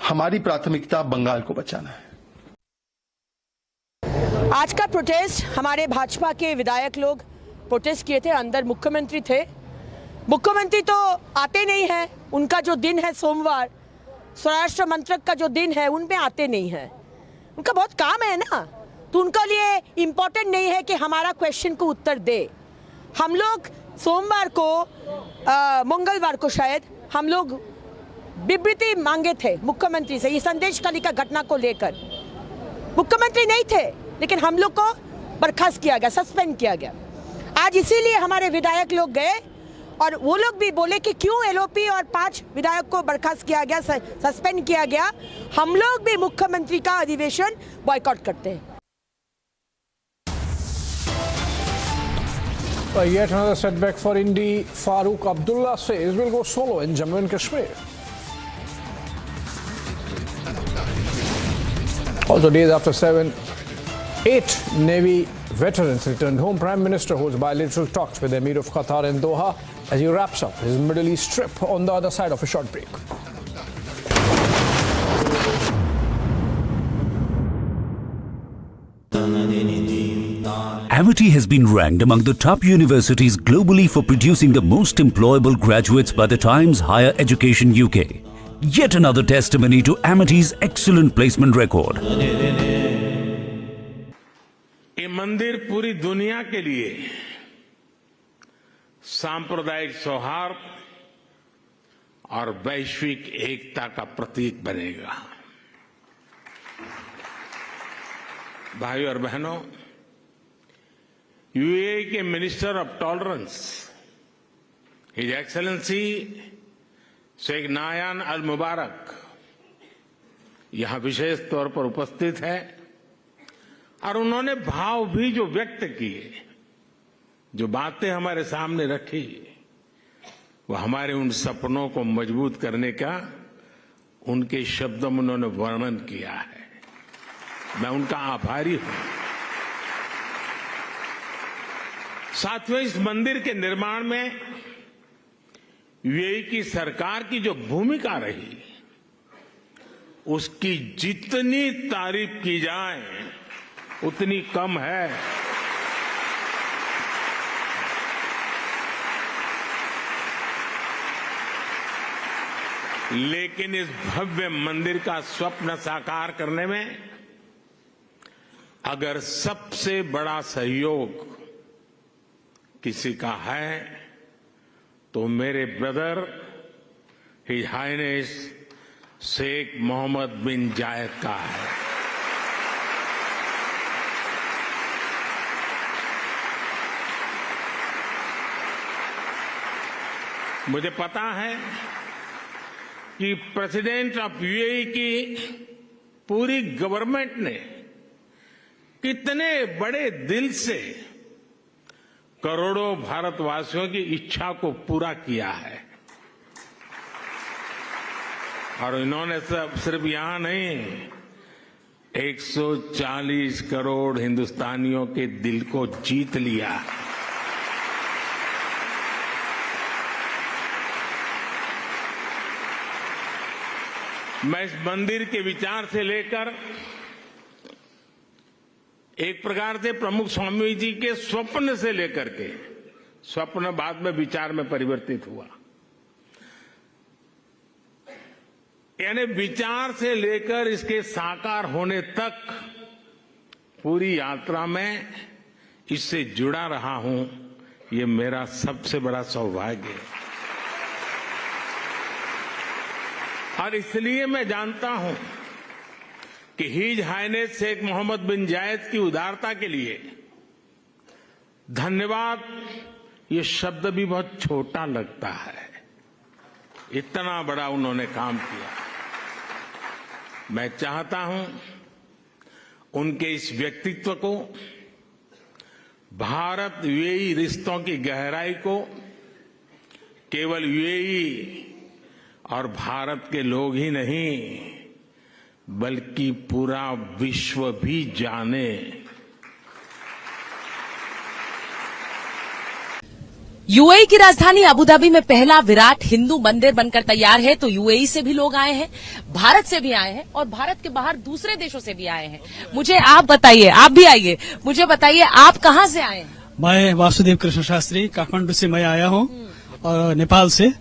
हमारी प्राथमिकता बंगाल को बचाना है। आज का प्रोटेस्ट हमारे भाजपा के विधायक लोग प्रोटेस्ट किए थे, अंदर मुख्यमंत्री थे। मुख्यमंत्री तो आते नहीं हैं, उनका जो दिन है सोमवार, स्वराष्ट्र मंत्रक का जो दिन है, उनमें आते नहीं हैं। उनका बहुत काम है ना, तो उनके लिए इम्पोर्टेंट नहीं है कि हमारा क्वेश्चन को उत्तर दे। हम लोग सोमवार को मंगलवार को शायद हम लोग विबृति मांगे थे मुख्यमंत्री से, ये संदेश खाली का घटना को लेकर। मुख्यमंत्री नहीं थे, लेकिन हम लोग को बर्खास्त किया गया, सस्पेंड किया गया। आज इसीलिए हमारे विधायक लोग गए और वो लोग भी बोले कि क्यों एलओपी और 5 विधायक को बर्खास्त किया गया, सस्पेंड किया गया। हम लोग भी मुख्यमंत्री का अधिवेशन बॉयकॉट करते हैं। Yet another setback for Indi. Farooq Abdullah says we'll go solo in Jammu and Kashmir. Also, days after 8 Navy veterans returned home. Prime Minister holds bilateral talks with Amir of Qatar in Doha as he wraps up his Middle East trip on the other side of a short break. Amity has been ranked among the top universities globally for producing the most employable graduates by the Times Higher Education UK. Yet another testimony to Amity's excellent placement record. ये मंदिर पूरी दुनिया के लिए सांप्रदायिक सौहार्द और वैश्विक एकता का प्रतीक बनेगा। भाइयों और बहनों, यूएई के minister of tolerance his excellency Sheikh Nahyan Al Mubarak यहां विशेष तौर पर उपस्थित है और उन्होंने भाव भी जो व्यक्त किए, जो बातें हमारे सामने रखी, वो हमारे उन सपनों को मजबूत करने का उनके शब्दों में उन्होंने वर्णन किया है। मैं उनका आभारी हूं। साथियों, इस मंदिर के निर्माण में यूएई की सरकार की जो भूमिका रही, उसकी जितनी तारीफ की जाए उतनी कम है। लेकिन इस भव्य मंदिर का स्वप्न साकार करने में अगर सबसे बड़ा सहयोग किसी का है तो मेरे brother his highness Sheikh Mohammed bin Zayed का है। मुझे पता है कि प्रेसिडेंट ऑफ यूएई की पूरी गवर्नमेंट ने कितने बड़े दिल से करोड़ों भारतवासियों की इच्छा को पूरा किया है और इन्होंने सिर्फ यहां नहीं 140 करोड़ हिंदुस्तानियों के दिल को जीत लिया है। मैं इस मंदिर के विचार से लेकर एक प्रकार से प्रमुख स्वामी जी के स्वप्न से लेकर के स्वप्न बाद में विचार में परिवर्तित हुआ, यानी विचार से लेकर इसके साकार होने तक पूरी यात्रा में इससे जुड़ा रहा हूं। ये मेरा सबसे बड़ा सौभाग्य है और इसलिए मैं जानता हूं कि his highness Sheikh Mohammed bin जायद की उदारता के लिए धन्यवाद ये शब्द भी बहुत छोटा लगता है। इतना बड़ा उन्होंने काम किया। मैं चाहता हूं उनके इस व्यक्तित्व को, भारत यूएई रिश्तों की गहराई को केवल यूएई और भारत के लोग ही नहीं बल्कि पूरा विश्व भी जाने। यूएई की राजधानी अबुधाबी में पहला विराट हिंदू मंदिर बनकर तैयार है, तो यूएई से भी लोग आए हैं, भारत से भी आए हैं और भारत के बाहर दूसरे देशों से भी आए हैं। मुझे आप बताइए, आप भी आइए, मुझे बताइए आप कहां से आए हैं? मैं वासुदेव कृष्ण शास्त्री काठमांडू से मैं आया हूं और नेपाल से,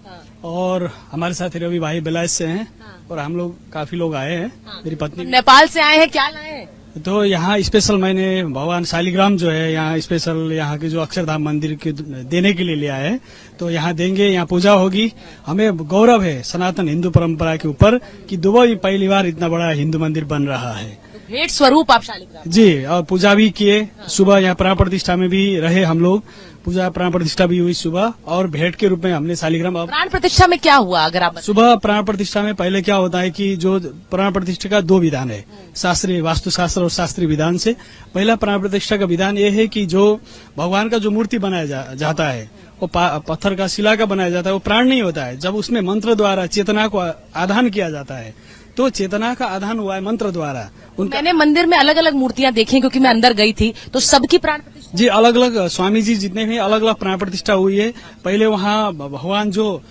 और हमारे साथ रवि भाई बिलायत से हैं और हम लोग काफी लोग आए हैं। मेरी पत्नी नेपाल से आए हैं, क्या लाए हैं? तो यहाँ स्पेशल मैंने भगवान शालिग्राम जो है यहाँ स्पेशल यहाँ के जो अक्षरधाम मंदिर के देने के लिए ले आए हैं, तो यहाँ देंगे, यहाँ पूजा होगी। हमें गौरव है सनातन हिंदू परंपरा के ऊपर कि दुबई पहली बार इतना बड़ा हिंदू मंदिर बन रहा है। भेंट स्वरूप आप शालिग्राम जी, और पूजा भी किए। सुबह यहाँ प्राण प्रतिष्ठा में भी रहे हम लोग, पूजा प्राण प्रतिष्ठा भी हुई सुबह, और भेंट के रूप में हमने शालिग्राम। प्राण प्रतिष्ठा में क्या हुआ अगर आप सुबह प्राण प्रतिष्ठा में पहले क्या होता है कि जो प्राण प्रतिष्ठा का दो विधान है, शास्त्रीय वास्तुशास्त्र और शास्त्रीय विधान से। पहला प्राण प्रतिष्ठा का विधान ये है कि जो भगवान का जो मूर्ति बनाया जाता है वो पत्थर का, शिला का बनाया जाता है, वो प्राण नहीं होता है। जब उसमें मंत्र द्वारा चेतना को आधान किया जाता है तो चेतना का आधान हुआ है मंत्र द्वारा। मैंने मंदिर में अलग अलग मूर्तियां देखी क्योंकि मैं अंदर गई थी, तो सबकी प्राण प्रतिष्ठा जी अलग अलग, स्वामी जी जितने भी अलग अलग प्राण प्रतिष्ठा हुई है। पहले वहाँ भगवान जो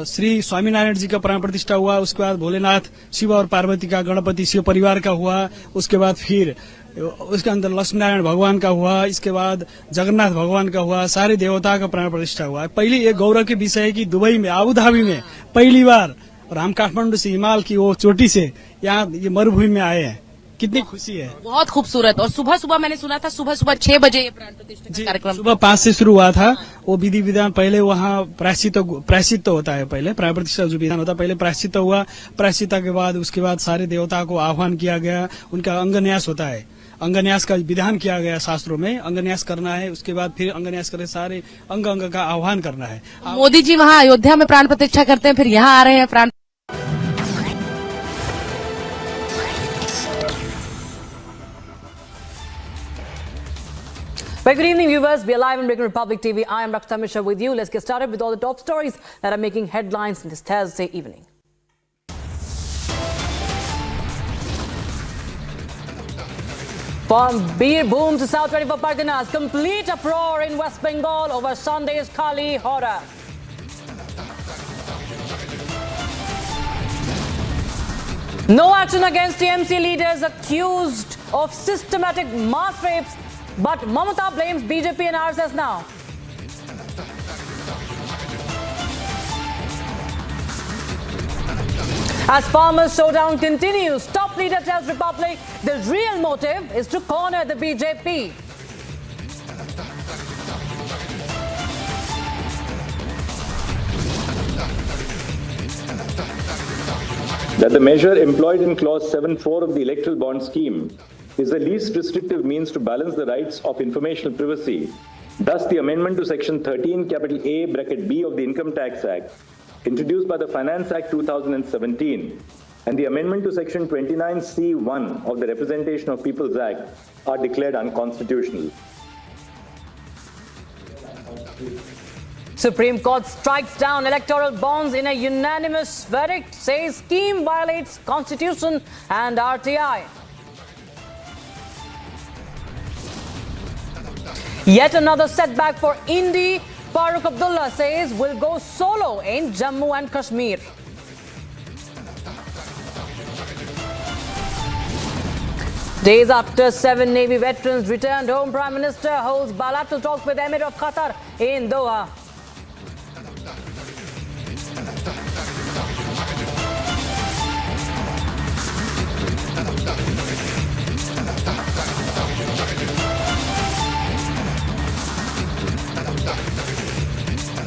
श्री स्वामीनारायण जी का प्राण प्रतिष्ठा हुआ, उसके बाद भोलेनाथ, शिव और पार्वती का, गणपति शिव परिवार का हुआ, उसके बाद फिर उसके अंदर लक्ष्मी नारायण भगवान का हुआ, इसके बाद जगन्नाथ भगवान का हुआ, सारे देवता का प्राण प्रतिष्ठा हुआ। पहली एक गौरव के विषय है कि दुबई में, अबुधाबी में पहली बार, और हम काठमांडू से हिमालय की वो चोटी से यहाँ ये मरुभूमि में आए हैं। कितनी खुशी है, बहुत खूबसूरत। और सुबह सुबह मैंने सुना था सुबह 6 बजे ये प्राण प्रतिष्ठा कार्यक्रम सुबह 5 से शुरू हुआ था। वो विधि विधान पहले वहाँ प्रायश्चित होता है, पहले प्राण प्रतिष्ठा जो विधान होता है पहले प्रायश्चित हुआ, प्रायश्चित के बाद उसके बाद सारे देवता को आह्वान किया गया, उनका अंगन्यास होता है, अंगन्यास का विधान किया गया शास्त्रों में, अंगन्यास करना है, उसके बाद फिर अंगन्यास करके सारे अंग अंग का आह्वान करना है। मोदी जी वहाँ अयोध्या में प्राण प्रतिष्ठा करते हैं, फिर यहाँ आ रहे हैं प्राण। Very good evening, viewers. We are live on Breaking Republic TV. I am Dr. Tamim with you. Let's get started with all the top stories that are making headlines this Thursday evening. From Birbhum to South 24 Parganas, complete uproar in West Bengal over Sunday's Kali horror. No action against TMC leaders accused of systematic mass rapes, but Mamata blames BJP and RSS now. As farmers' showdown continues, top leader tells Republic the real motive is to corner the BJP. That the measure employed in Clause 7.4 of the Electoral Bond Scheme is the least restrictive means to balance the rights of informational privacy. Thus, the amendment to Section 13, capital A, bracket B of the Income Tax Act, introduced by the Finance Act 2017, and the amendment to Section 29C1 of the Representation of People's Act are declared unconstitutional. Supreme Court strikes down electoral bonds in a unanimous verdict, says scheme violates Constitution and RTI. Yet another setback for Indi. Farooq Abdullah says will go solo in Jammu and Kashmir. Days after 7 Navy veterans returned home, Prime Minister holds bilateral talks with Amir of Qatar in Doha.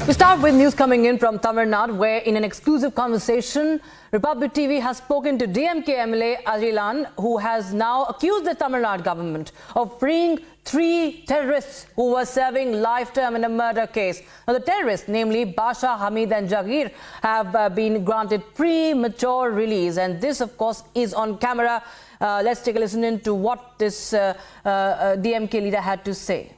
We start with news coming in from Tamil Nadu, where in an exclusive conversation, Republic TV has spoken to DMK MLA Ajilan, who has now accused the Tamil Nadu government of freeing 3 terrorists who were serving life term in a murder case. Now, the terrorists, namely Basha, Hamid and Jagir, have been granted premature release. And this, of course, is on camera. Let's take a listen in to what this DMK leader had to say.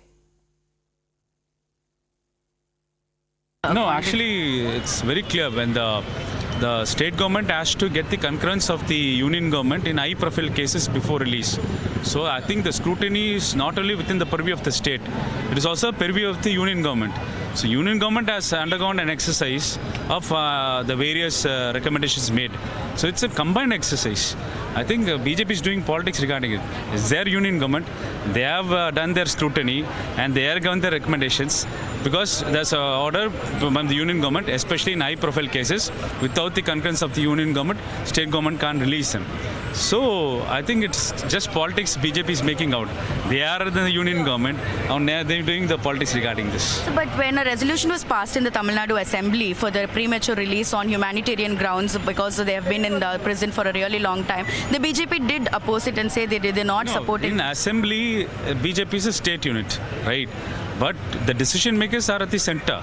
No, actually, it's very clear when the state government has to get the concurrence of the union government in high-profile cases before release. So I think the scrutiny is not only within the purview of the state, it is also purview of the union government. So union government has undergone an exercise of the various recommendations made. So it's a combined exercise. I think BJP is doing politics regarding it. It's their union government. They have done their scrutiny and they are given their recommendations because there's an order from the union government, especially in high-profile cases. Without the concurrence of the union government, state government can't release them. So I think it's just politics BJP is making out. They are the union government and they're doing the politics regarding this. But when a resolution was passed in the Tamil Nadu Assembly for the premature release on humanitarian grounds because they have been in the prison for a really long time, the BJP did oppose it and say they did not support it. In Assembly, BJP is a state unit, right? But the decision makers are at the center.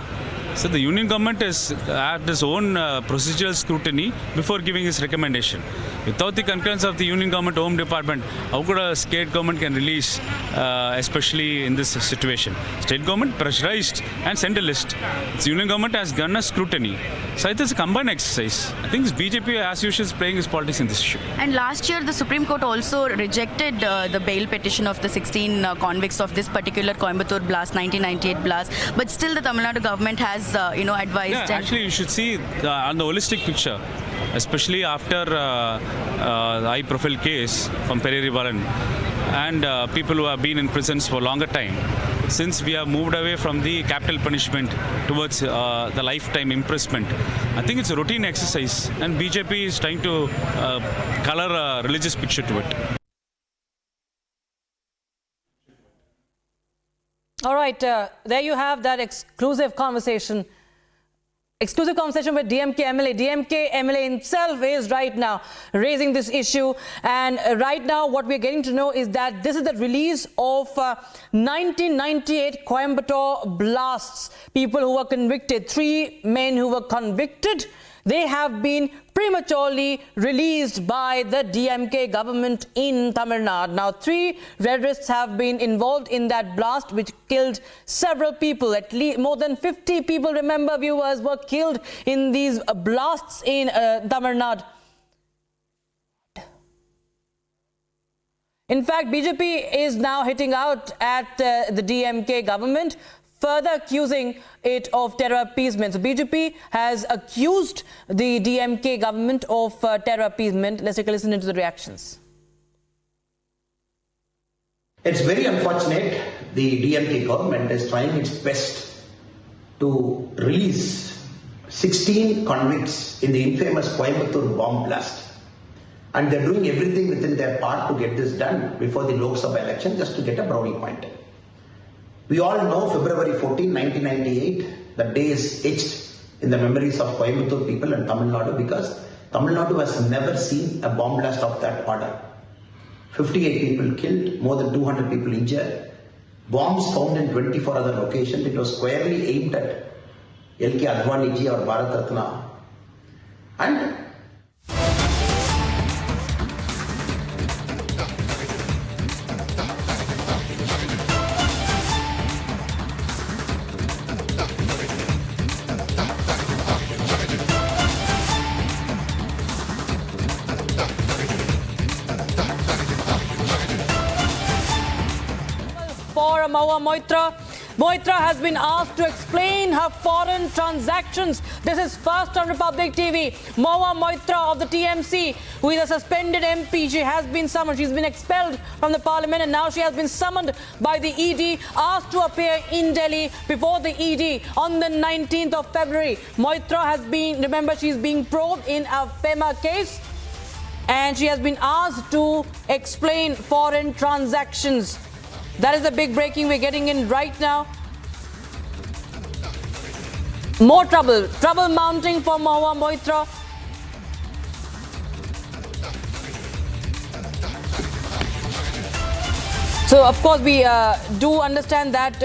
So the union government is at its own procedural scrutiny before giving its recommendation. Without the concurrence of the union government home department, how could a state government can release, especially in this situation? State government pressurized and sent a list. The union government has done a scrutiny. So it is a combined exercise. I think BJP, as usual, is playing its politics in this issue. And last year, the Supreme Court also rejected the bail petition of the 16 convicts of this particular Coimbatore blast, 1998 blast. But still, the Tamil Nadu government has, advised. Yeah, actually, you should see on the holistic picture, especially after the high-profile case from Pereri Balan and people who have been in prisons for a longer time. Since we have moved away from the capital punishment towards the lifetime imprisonment, I think it's a routine exercise and BJP is trying to color a religious picture to it. All right, there you have that exclusive conversation with DMK MLA. DMK MLA himself is right now raising this issue. And right now what we're getting to know is that this is the release of 1998 Coimbatore blasts. People who were convicted, 3 men who were convicted, they have been prematurely released by the DMK government in Tamil Nadu. Now, 3 terrorists have been involved in that blast which killed several people. At least more than 50 people, remember viewers, were killed in these blasts in Tamil Nadu. In fact, BJP is now hitting out at the DMK government, further accusing it of terror appeasement. So BJP has accused the DMK government of terror appeasement. Let's take a listen into the reactions. It's very unfortunate the DMK government is trying its best to release 16 convicts in the infamous Coimbatore bomb blast. And they're doing everything within their part to get this done before the Lok Sabha election just to get a brownie point. We all know February 14, 1998, the day is etched in the memories of Coimbatore people and Tamil Nadu because Tamil Nadu has never seen a bomb blast of that order. 58 people killed, more than 200 people injured. Bombs found in 24 other locations. It was squarely aimed at L.K. Advani ji or Bharat Ratna. And for Mahua Moitra. Moitra has been asked to explain her foreign transactions. This is first on Republic TV. Mahua Moitra of the TMC, who is a suspended MP. She has been summoned. She's been expelled from the parliament and now she has been summoned by the ED, asked to appear in Delhi before the ED on the 19th of February. Moitra has been, remember, she's being probed in a FEMA case and she has been asked to explain foreign transactions. That is the big breaking we're getting in right now. More trouble mounting for Mahua Moitra. So, of course, we do understand that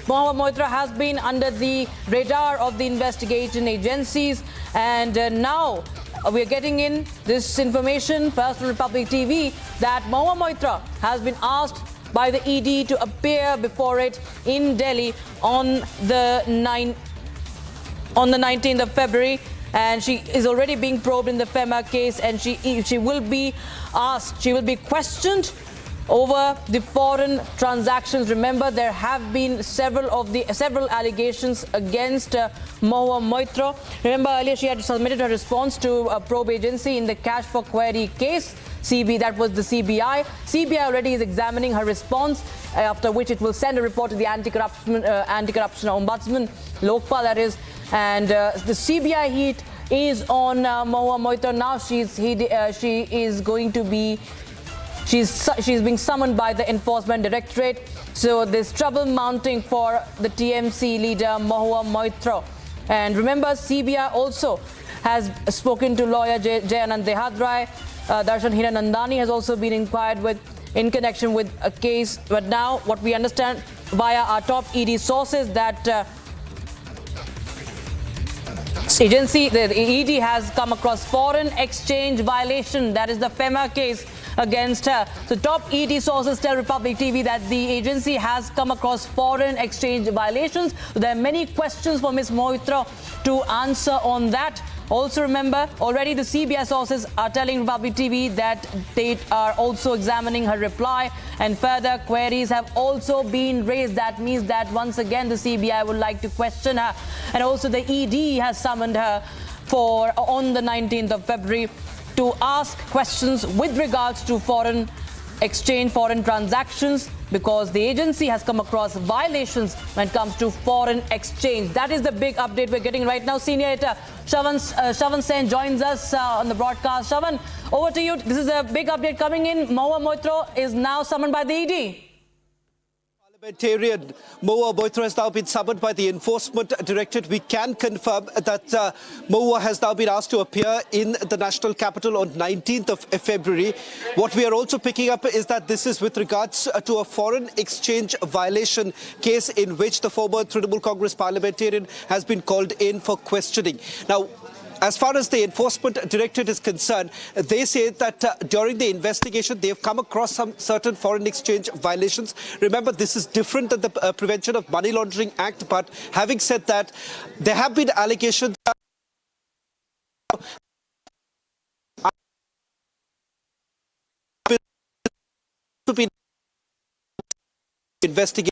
Mahua Moitra has been under the radar of the investigation agencies, and now we're getting in this information, first on Republic TV, that Mahua Moitra has been asked by the ED to appear before it in Delhi on the 19th of February, and she is already being probed in the FEMA case, and she will be asked, she will be questioned over the foreign transactions. Remember, there have been several allegations against Mahua Moitra. Remember, earlier she had submitted her response to a probe agency in the Cash for Query case. That was the CBI. CBI already is examining her response, after which it will send a report to the anti-corruption ombudsman, Lokpal, that is. And the CBI heat is on Mahua Moitra now. She's being summoned by the Enforcement Directorate. So there's trouble mounting for the TMC leader Mahua Moitra. And remember, CBI also has spoken to lawyer Jayanand Dehadrai. Darshan Hiranandani has also been inquired with in connection with a case. But now what we understand via our top ED sources that agency, the ED has come across foreign exchange violation. That is the FEMA case against her. So top ED sources tell Republic TV that the agency has come across foreign exchange violations. There are many questions for Ms. Moitra to answer on that. Also remember, already the CBI sources are telling Republic TV that they are also examining her reply, and further queries have also been raised. That means that once again the CBI would like to question her, and also the ED has summoned her on the 19th of February to ask questions with regards to foreign exchange, foreign transactions, because the agency has come across violations when it comes to foreign exchange. That is the big update we're getting right now. Senior editor Shravan Sen joins us on the broadcast. Shravan, over to you. This is a big update coming in. Mahua Moitra is now summoned by the ED. Parliamentarian Mahua Moitra has now been summoned by the Enforcement Directorate. We can confirm that Mahua has now been asked to appear in the national capital on 19th of February. What we are also picking up is that this is with regards to a foreign exchange violation case in which the former Trinamool Congress parliamentarian has been called in for questioning. Now, as far as the Enforcement Directorate is concerned, they say that during the investigation, they've come across some certain foreign exchange violations. Remember, this is different than the Prevention of Money Laundering Act. But having said that, there have been allegations to be investigated,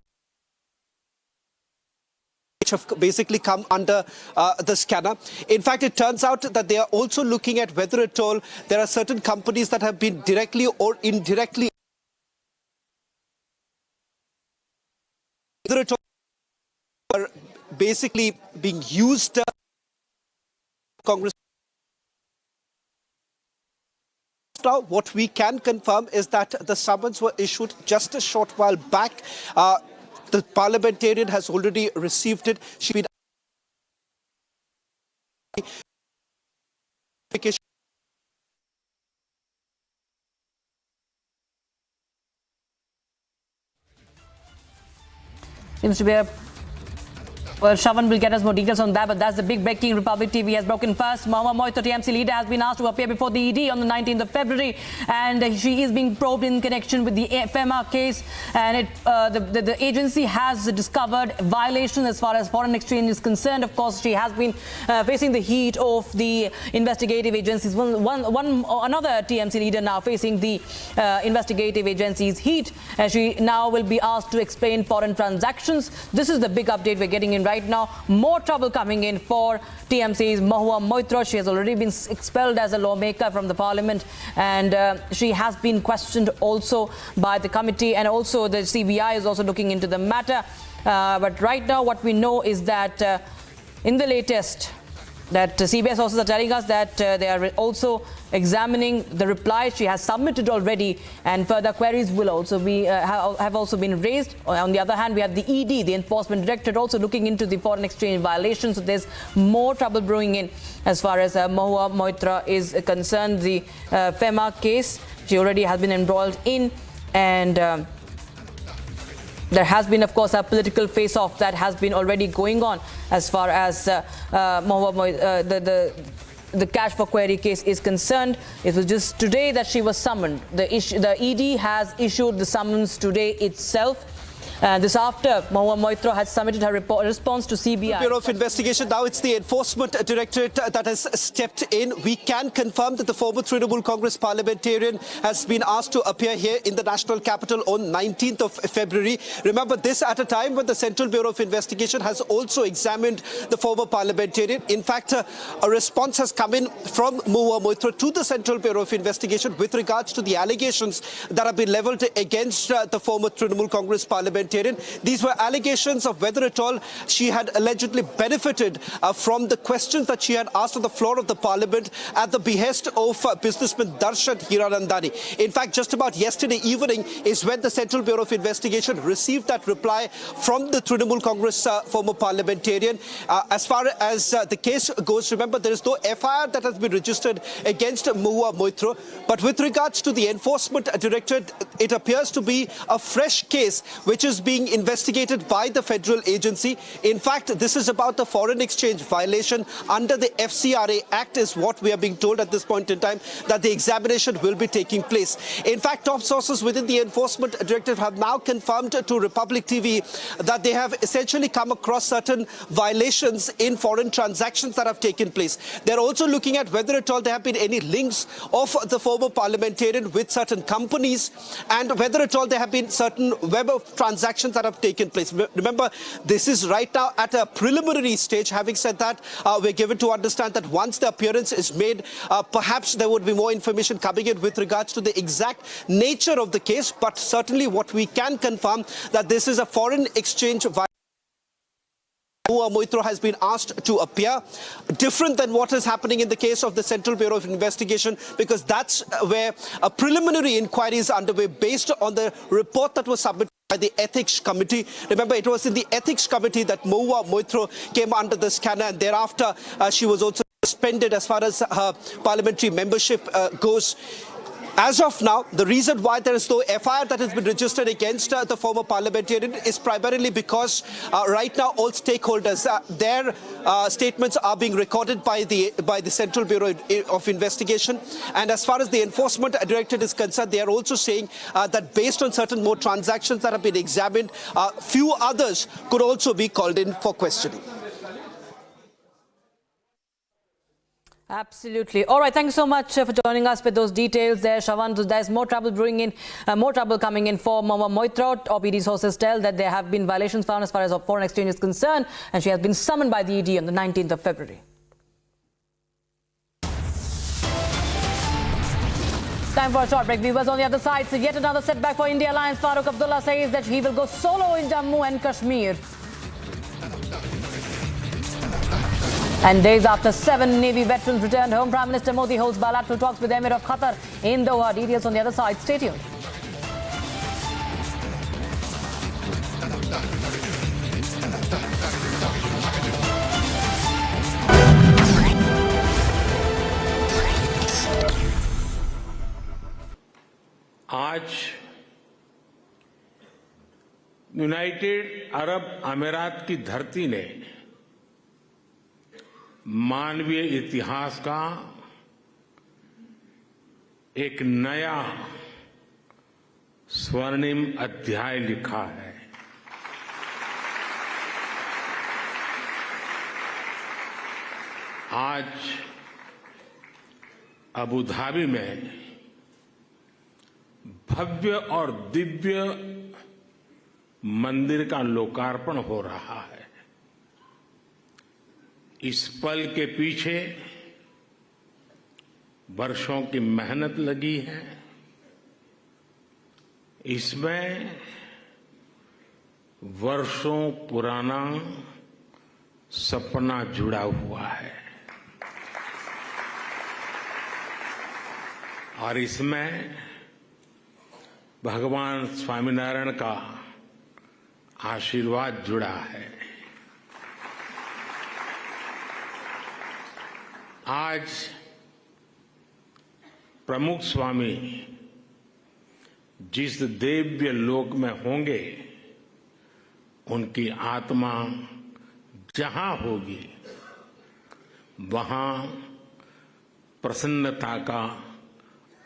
which have basically come under the scanner. In fact, it turns out that they are also looking at whether at all there are certain companies that have been directly or indirectly are basically being used Congress. Now, what we can confirm is that the summons were issued just a short while back. The parliamentarian has already received it. She's been seems to be a... Well, Shravan will get us more details on that, but that's the big breaking. Republic TV has broken first. Mohammed Moitro, TMC leader, has been asked to appear before the ED on the 19th of February, and she is being probed in connection with the FEMA case. And the agency has discovered violations as far as foreign exchange is concerned. Of course, she has been facing the heat of the investigative agencies. Another TMC leader now facing the investigative agency's heat, as she now will be asked to explain foreign transactions. This is the big update we're getting in right now. More trouble coming in for TMC's Mahua Moitro. She has already been expelled as a lawmaker from the parliament, and she has been questioned also by the committee, and also the CBI is also looking into the matter. But right now what we know is that in the latest, that CBI sources are telling us that they are also examining the replies she has submitted already, and further queries will also be have also been raised. On the other hand, we have the ED, the Enforcement Directorate, also looking into the foreign exchange violations. So there's more trouble brewing in as far as Mahua Moitra is concerned. The FEMA case she already has been embroiled in, and there has been, of course, a political face-off that has been already going on as far as the cash for query case is concerned. It was just today that she was summoned. The ED has issued the summons today itself. This after Mahua Moitro has submitted her response to CBI. Bureau of Investigation. Now it's the Enforcement Directorate that has stepped in. We can confirm that the former Trinamool Congress parliamentarian has been asked to appear here in the national capital on 19th of February. Remember, this at a time when the Central Bureau of Investigation has also examined the former parliamentarian. In fact, a response has come in from Mahua Moitro to the Central Bureau of Investigation with regards to the allegations that have been levelled against the former Trinamool Congress parliamentarian. These were allegations of whether at all she had allegedly benefited from the questions that she had asked on the floor of the parliament at the behest of businessman Darshan Hiranandani. In fact, just about yesterday evening is when the Central Bureau of Investigation received that reply from the Trinamool Congress former parliamentarian. As far as the case goes, remember, there is no FIR that has been registered against Mahua Moitro. But with regards to the Enforcement Directorate, it appears to be a fresh case which is being investigated by the federal agency. In fact, this is about the foreign exchange violation under the FCRA Act is what we are being told at this point in time, that the examination will be taking place. In fact, top sources within the Enforcement Directorate have now confirmed to Republic TV that they have essentially come across certain violations in foreign transactions that have taken place. They're also looking at whether at all there have been any links of the former parliamentarian with certain companies, and whether at all there have been certain web of transactions that have taken place. Remember, this is right now at a preliminary stage. Having said that, we're given to understand that once the appearance is made, perhaps there would be more information coming in with regards to the exact nature of the case. But certainly what we can confirm that this is a foreign exchange violation. Mahua Moitro has been asked to appear, different than what is happening in the case of the Central Bureau of Investigation, because that's where a preliminary inquiry is underway based on the report that was submitted by the Ethics Committee. Remember, it was in the Ethics Committee that Mahua Moitro came under the scanner, and thereafter she was also suspended as far as her parliamentary membership goes. As of now, the reason why there is no FIR that has been registered against the former parliamentarian is primarily because right now all stakeholders, their statements are being recorded by the Central Bureau of Investigation. And as far as the Enforcement Directorate is concerned, they are also saying that based on certain more transactions that have been examined, few others could also be called in for questioning. Absolutely. All right. Thank you so much for joining us with those details there, Shravan. There's more trouble brewing in, more trouble coming in for Mahua Moitro. OPD sources tell that there have been violations found as far as foreign exchange is concerned, and she has been summoned by the ED on the 19th of February. Time for a short break. Viewers, on the other side, so yet another setback for India Alliance. Farooq Abdullah says that he will go solo in Jammu and Kashmir. And days after 7 Navy veterans returned home, Prime Minister Modi holds bilateral talks with Amir of Qatar in Doha. Details on the other side. Stay tuned. आज United Arab अमीरात की धरती ने मानवीय इतिहास का एक नया स्वर्णिम अध्याय लिखा है। आज अबू धाबी में भव्य और दिव्य मंदिर का लोकार्पण हो रहा है। इस पल के पीछे वर्षों की मेहनत लगी है। इसमें वर्षों पुराना सपना जुड़ा हुआ है और इसमें भगवान स्वामीनारायण का आशीर्वाद जुड़ा है। आज प्रमुख स्वामी जिस दिव्य लोक में होंगे, उनकी आत्मा जहां होगी वहां प्रसन्नता का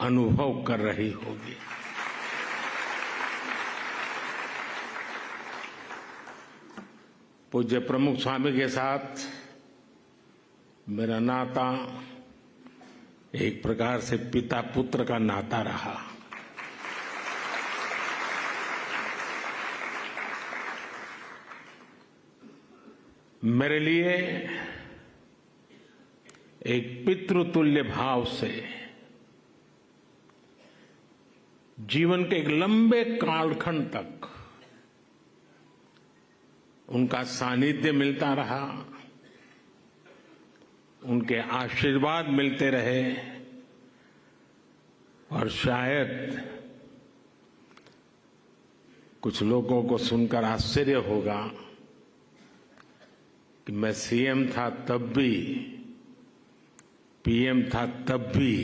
अनुभव कर रही होगी। पूज्य प्रमुख स्वामी के साथ मेरा नाता एक प्रकार से पिता पुत्र का नाता रहा। मेरे लिए एक पितृतुल्य भाव से जीवन के एक लंबे कालखंड तक उनका सानिध्य मिलता रहा, उनके आशीर्वाद मिलते रहे और शायद कुछ लोगों को सुनकर आश्चर्य होगा कि मैं सीएम था तब भी, पीएम था तब भी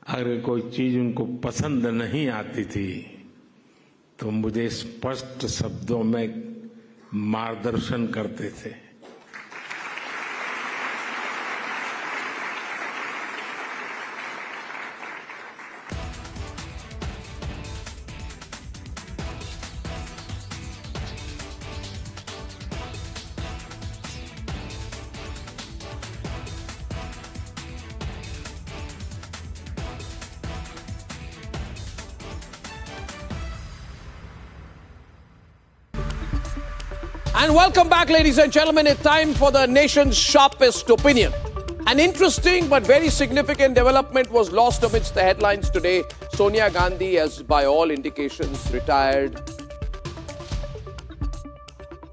अगर कोई चीज उनको पसंद नहीं आती थी तो मुझे स्पष्ट शब्दों में मार्गदर्शन करते थे। And welcome back, ladies and gentlemen. It's time for the nation's sharpest opinion. An interesting but very significant development was lost amidst the headlines today. Sonia Gandhi has, by all indications, retired.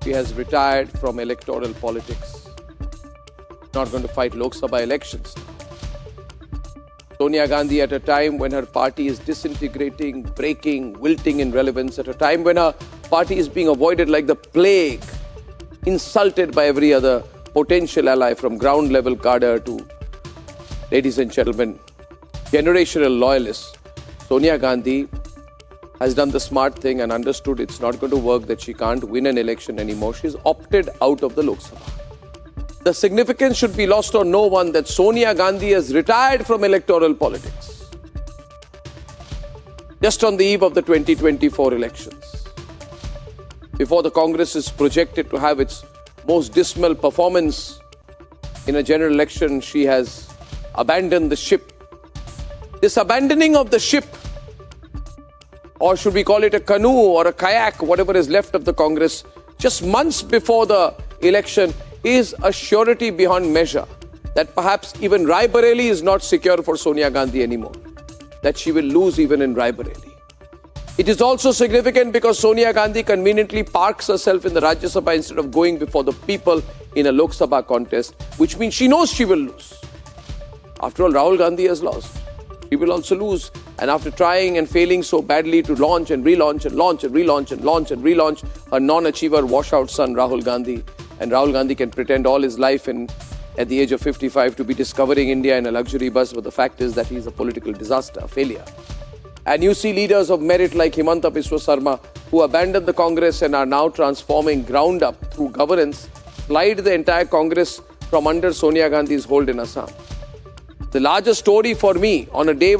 She has retired from electoral politics. Not going to fight Lok Sabha elections. Sonia Gandhi, at a time when her party is disintegrating, breaking, wilting in relevance, at a time when her party is being avoided like the plague, insulted by every other potential ally from ground level cadre to, ladies and gentlemen, generational loyalists. Sonia Gandhi has done the smart thing and understood it's not going to work, that she can't win an election anymore. She's opted out of the Lok Sabha. The significance should be lost on no one that Sonia Gandhi has retired from electoral politics just on the eve of the 2024 elections. Before the Congress is projected to have its most dismal performance in a general election, she has abandoned the ship. This abandoning of the ship, or should we call it a canoe or a kayak, whatever is left of the Congress, just months before the election, is a surety beyond measure that perhaps even Raebareli is not secure for Sonia Gandhi anymore, that she will lose even in Raebareli. It is also significant because Sonia Gandhi conveniently parks herself in the Rajya Sabha instead of going before the people in a Lok Sabha contest, which means she knows she will lose. After all, Rahul Gandhi has lost. She will also lose. And after trying and failing so badly to launch and relaunch and launch and relaunch and launch and relaunch her non-achiever washout son Rahul Gandhi, and Rahul Gandhi can pretend all his life at the age of 55 to be discovering India in a luxury bus, but the fact is that he is a political disaster, a failure. And you see leaders of merit like Himanta Biswa Sarma, who abandoned the Congress and are now transforming ground up through governance, slide the entire Congress from under Sonia Gandhi's hold in Assam. The largest story for me on a day...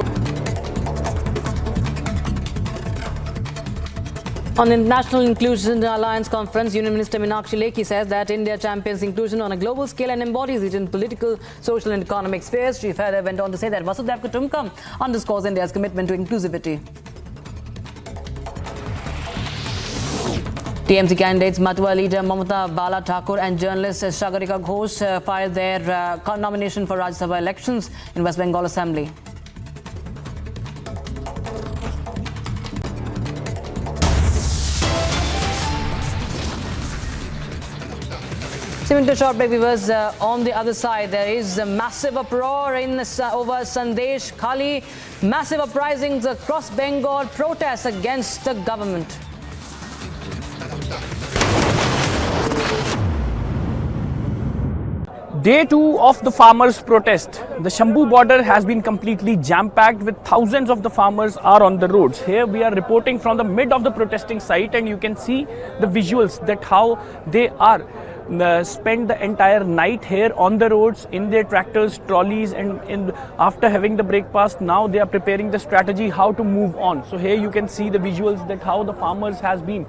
On the International Inclusion Alliance Conference, Union Minister Meenakshi Lekhi says that India champions inclusion on a global scale and embodies it in political, social and economic spheres. She further went on to say that Vasudhaiva Kutumbakam underscores India's commitment to inclusivity. TMC candidates Matua leader Mamata Bala Thakur and journalist Sagarika Ghosh filed their nomination for Rajya Sabha elections in West Bengal Assembly. Coming to a short break, viewers, on the other side, there is a massive uproar over Sandesh Khali. Massive uprisings across Bengal, protests against the government. Day 2 of the farmers' protest. The Shambhu border has been completely jam-packed with thousands of the farmers are on the roads. Here we are reporting from the mid of the protesting site, and you can see the visuals that how they are spend the entire night here on the roads in their tractors, trolleys, and after having the breakfast, now they are preparing the strategy how to move on. So here you can see the visuals that how the farmers has been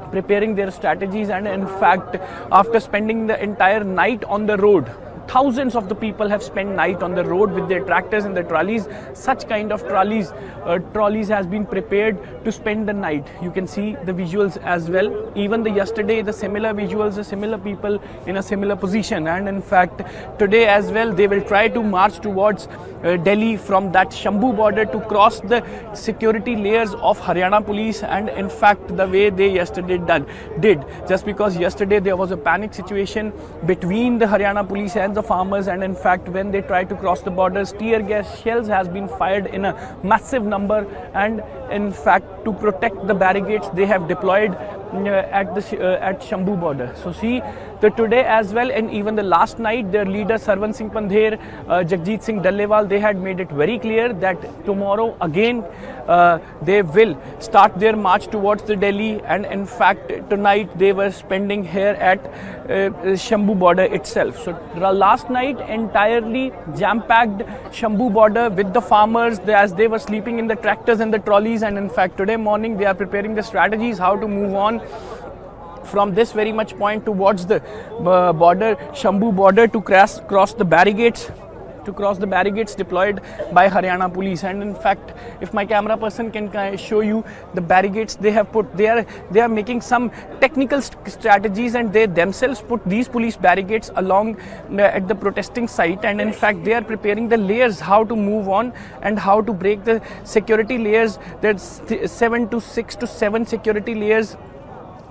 preparing their strategies, and in fact after spending the entire night on the road, thousands of the people have spent night on the road with their tractors and the trolleys. Such kind of trolleys has been prepared to spend the night. You can see the visuals as well. Even yesterday, the similar visuals, the similar people in a similar position. And in fact, today as well, they will try to march towards Delhi from that Shambhu border to cross the security layers of Haryana police. And in fact, the way they yesterday did, just because yesterday there was a panic situation between the Haryana police and the farmers, and in fact when they tried to cross the borders, tear gas shells has been fired in a massive number, and in fact to protect the barricades they have deployed at Shambhu border. So see today as well, and even the last night, their leader Sarwan Singh Pandher, Jagjit Singh Dallewal, they had made it very clear that tomorrow again they will start their march towards the Delhi, and in fact tonight they were spending here at Shambhu border itself. So last night entirely jam-packed Shambhu border with the farmers as they were sleeping in the tractors and the trolleys, and in fact today morning they are preparing the strategies how to move on from this very much point towards the border, Shambhu border, to cross the barricades, deployed by Haryana police. And in fact, if my camera person can show you the barricades they have put, they are making some technical strategies, and they themselves put these police barricades along at the protesting site, and in fact they are preparing the layers how to move on and how to break the security layers. There's 6 to 7 security layers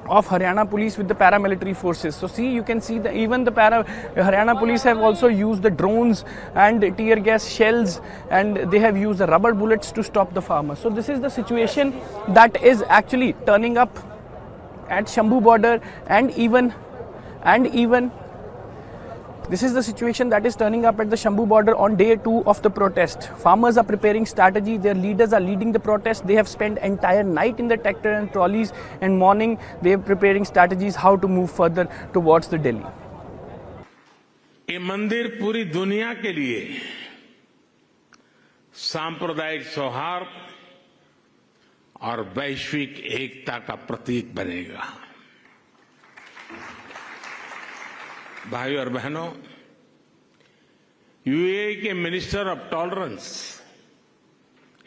of Haryana police with the paramilitary forces. So see, you can see even the Haryana police have also used the drones and tear gas shells, and they have used the rubber bullets to stop the farmers. So this is the situation that is actually turning up at Shambhu border, and even this is the situation that is turning up at the Shambhu border on day 2 of the protest. Farmers are preparing strategy. Their leaders are leading the protest. They have spent entire night in the tractor and trolleys, and morning they are preparing strategies how to move further towards the Delhi. ये मंदिर पूरी दुनिया के लिए सांप्रदायिक सौहार्द और वैश्विक एकता का प्रतीक बनेगा। भाइयों और बहनों, यूएई के minister of tolerance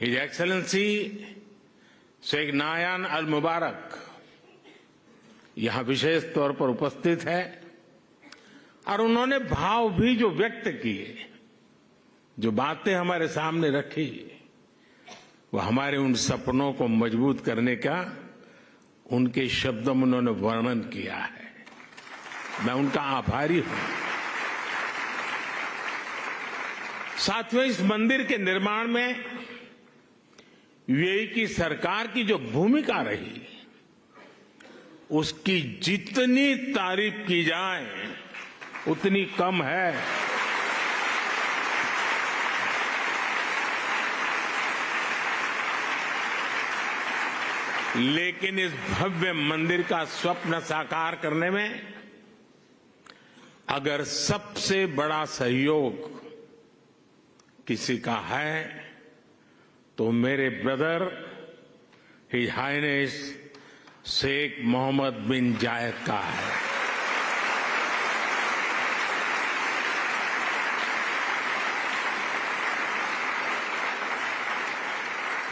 his excellency Sheikh Nahyan Al Mubarak यहां विशेष तौर पर उपस्थित है, और उन्होंने भाव भी जो व्यक्त किए, जो बातें हमारे सामने रखी, वो हमारे उन सपनों को मजबूत करने का उनके शब्दों में उन्होंने वर्णन किया है। मैं उनका आभारी हूं। साथियों, इस मंदिर के निर्माण में यूएई की सरकार की जो भूमिका रही, उसकी जितनी तारीफ की जाए उतनी कम है। लेकिन इस भव्य मंदिर का स्वप्न साकार करने में अगर सबसे बड़ा सहयोग किसी का है तो मेरे brother his highness Sheikh Mohammed bin Zayed का है।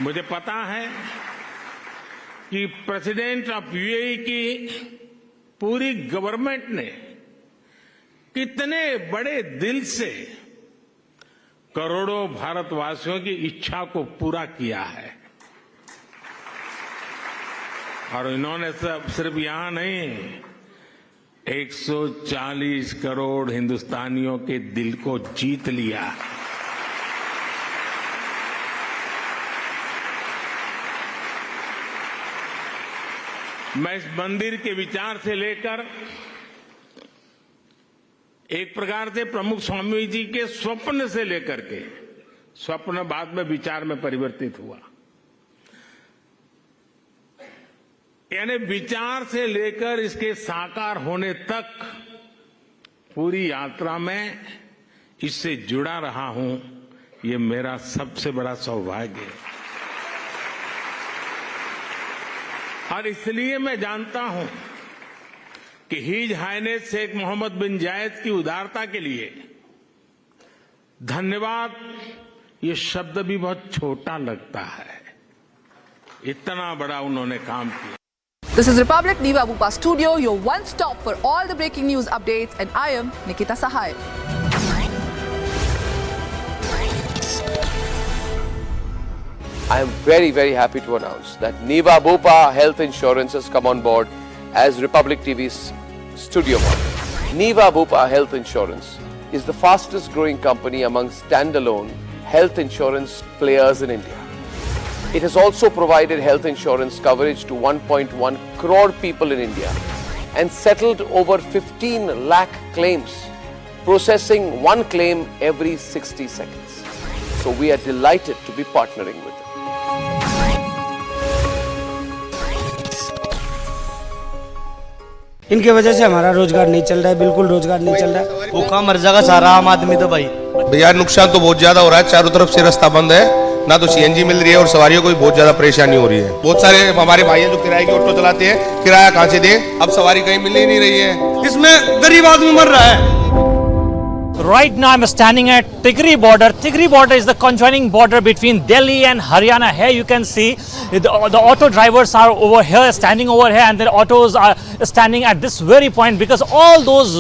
मुझे पता है कि प्रेसिडेंट ऑफ यूएई की पूरी गवर्नमेंट ने कितने बड़े दिल से करोड़ों भारतवासियों की इच्छा को पूरा किया है। और इन्होंने सिर्फ यहां नहीं, 140 करोड़ हिंदुस्तानियों के दिल को जीत लिया। मैं इस मंदिर के विचार से लेकर एक प्रकार से प्रमुख स्वामी जी के स्वप्न से लेकर के, स्वप्न बाद में विचार में परिवर्तित हुआ, यानी विचार से लेकर इसके साकार होने तक पूरी यात्रा में इससे जुड़ा रहा हूं। ये मेरा सबसे बड़ा सौभाग्य है। और इसलिए मैं जानता हूं कि his highness Sheikh Mohammed bin जायद की उदारता के लिए धन्यवाद ये शब्द भी बहुत छोटा लगता है। इतना बड़ा उन्होंने काम किया। This is Republic Niva Bupa Studio, your one stop for all the breaking news updates, and I am Nikita Sahai. I am very, very happy to announce that Niva Bupa Health Insurance has come on board as Republic TV's studio partner. Niva Bupa Health Insurance is the fastest growing company among standalone health insurance players in India. It has also provided health insurance coverage to 1.1 crore people in India and settled over 15 lakh claims, processing one claim every 60 seconds. So we are delighted to be partnering with them. इनके वजह से हमारा रोजगार नहीं चल रहा है, बिल्कुल रोजगार नहीं चल रहा है। भूखा मर जाएगा सारा आम आदमी तो भाई। भैया नुकसान तो बहुत ज्यादा हो रहा है, चारों तरफ से रास्ता बंद है, ना तो सीएनजी मिल रही है और सवारियों को भी बहुत ज्यादा परेशानी हो रही है। बहुत सारे हमारे भाई हैं जो किराए की ऑटो चलाते हैं, किराया कहाँ से दें, अब सवारी कहीं मिल ही नहीं रही है। इसमें गरीब आदमी मर रहा है। Right now I'm standing at Tikri border. Tikri border is the conjoining border between Delhi and Haryana. Here you can see the auto drivers are over here, standing over here, and the autos are standing at this very point because all those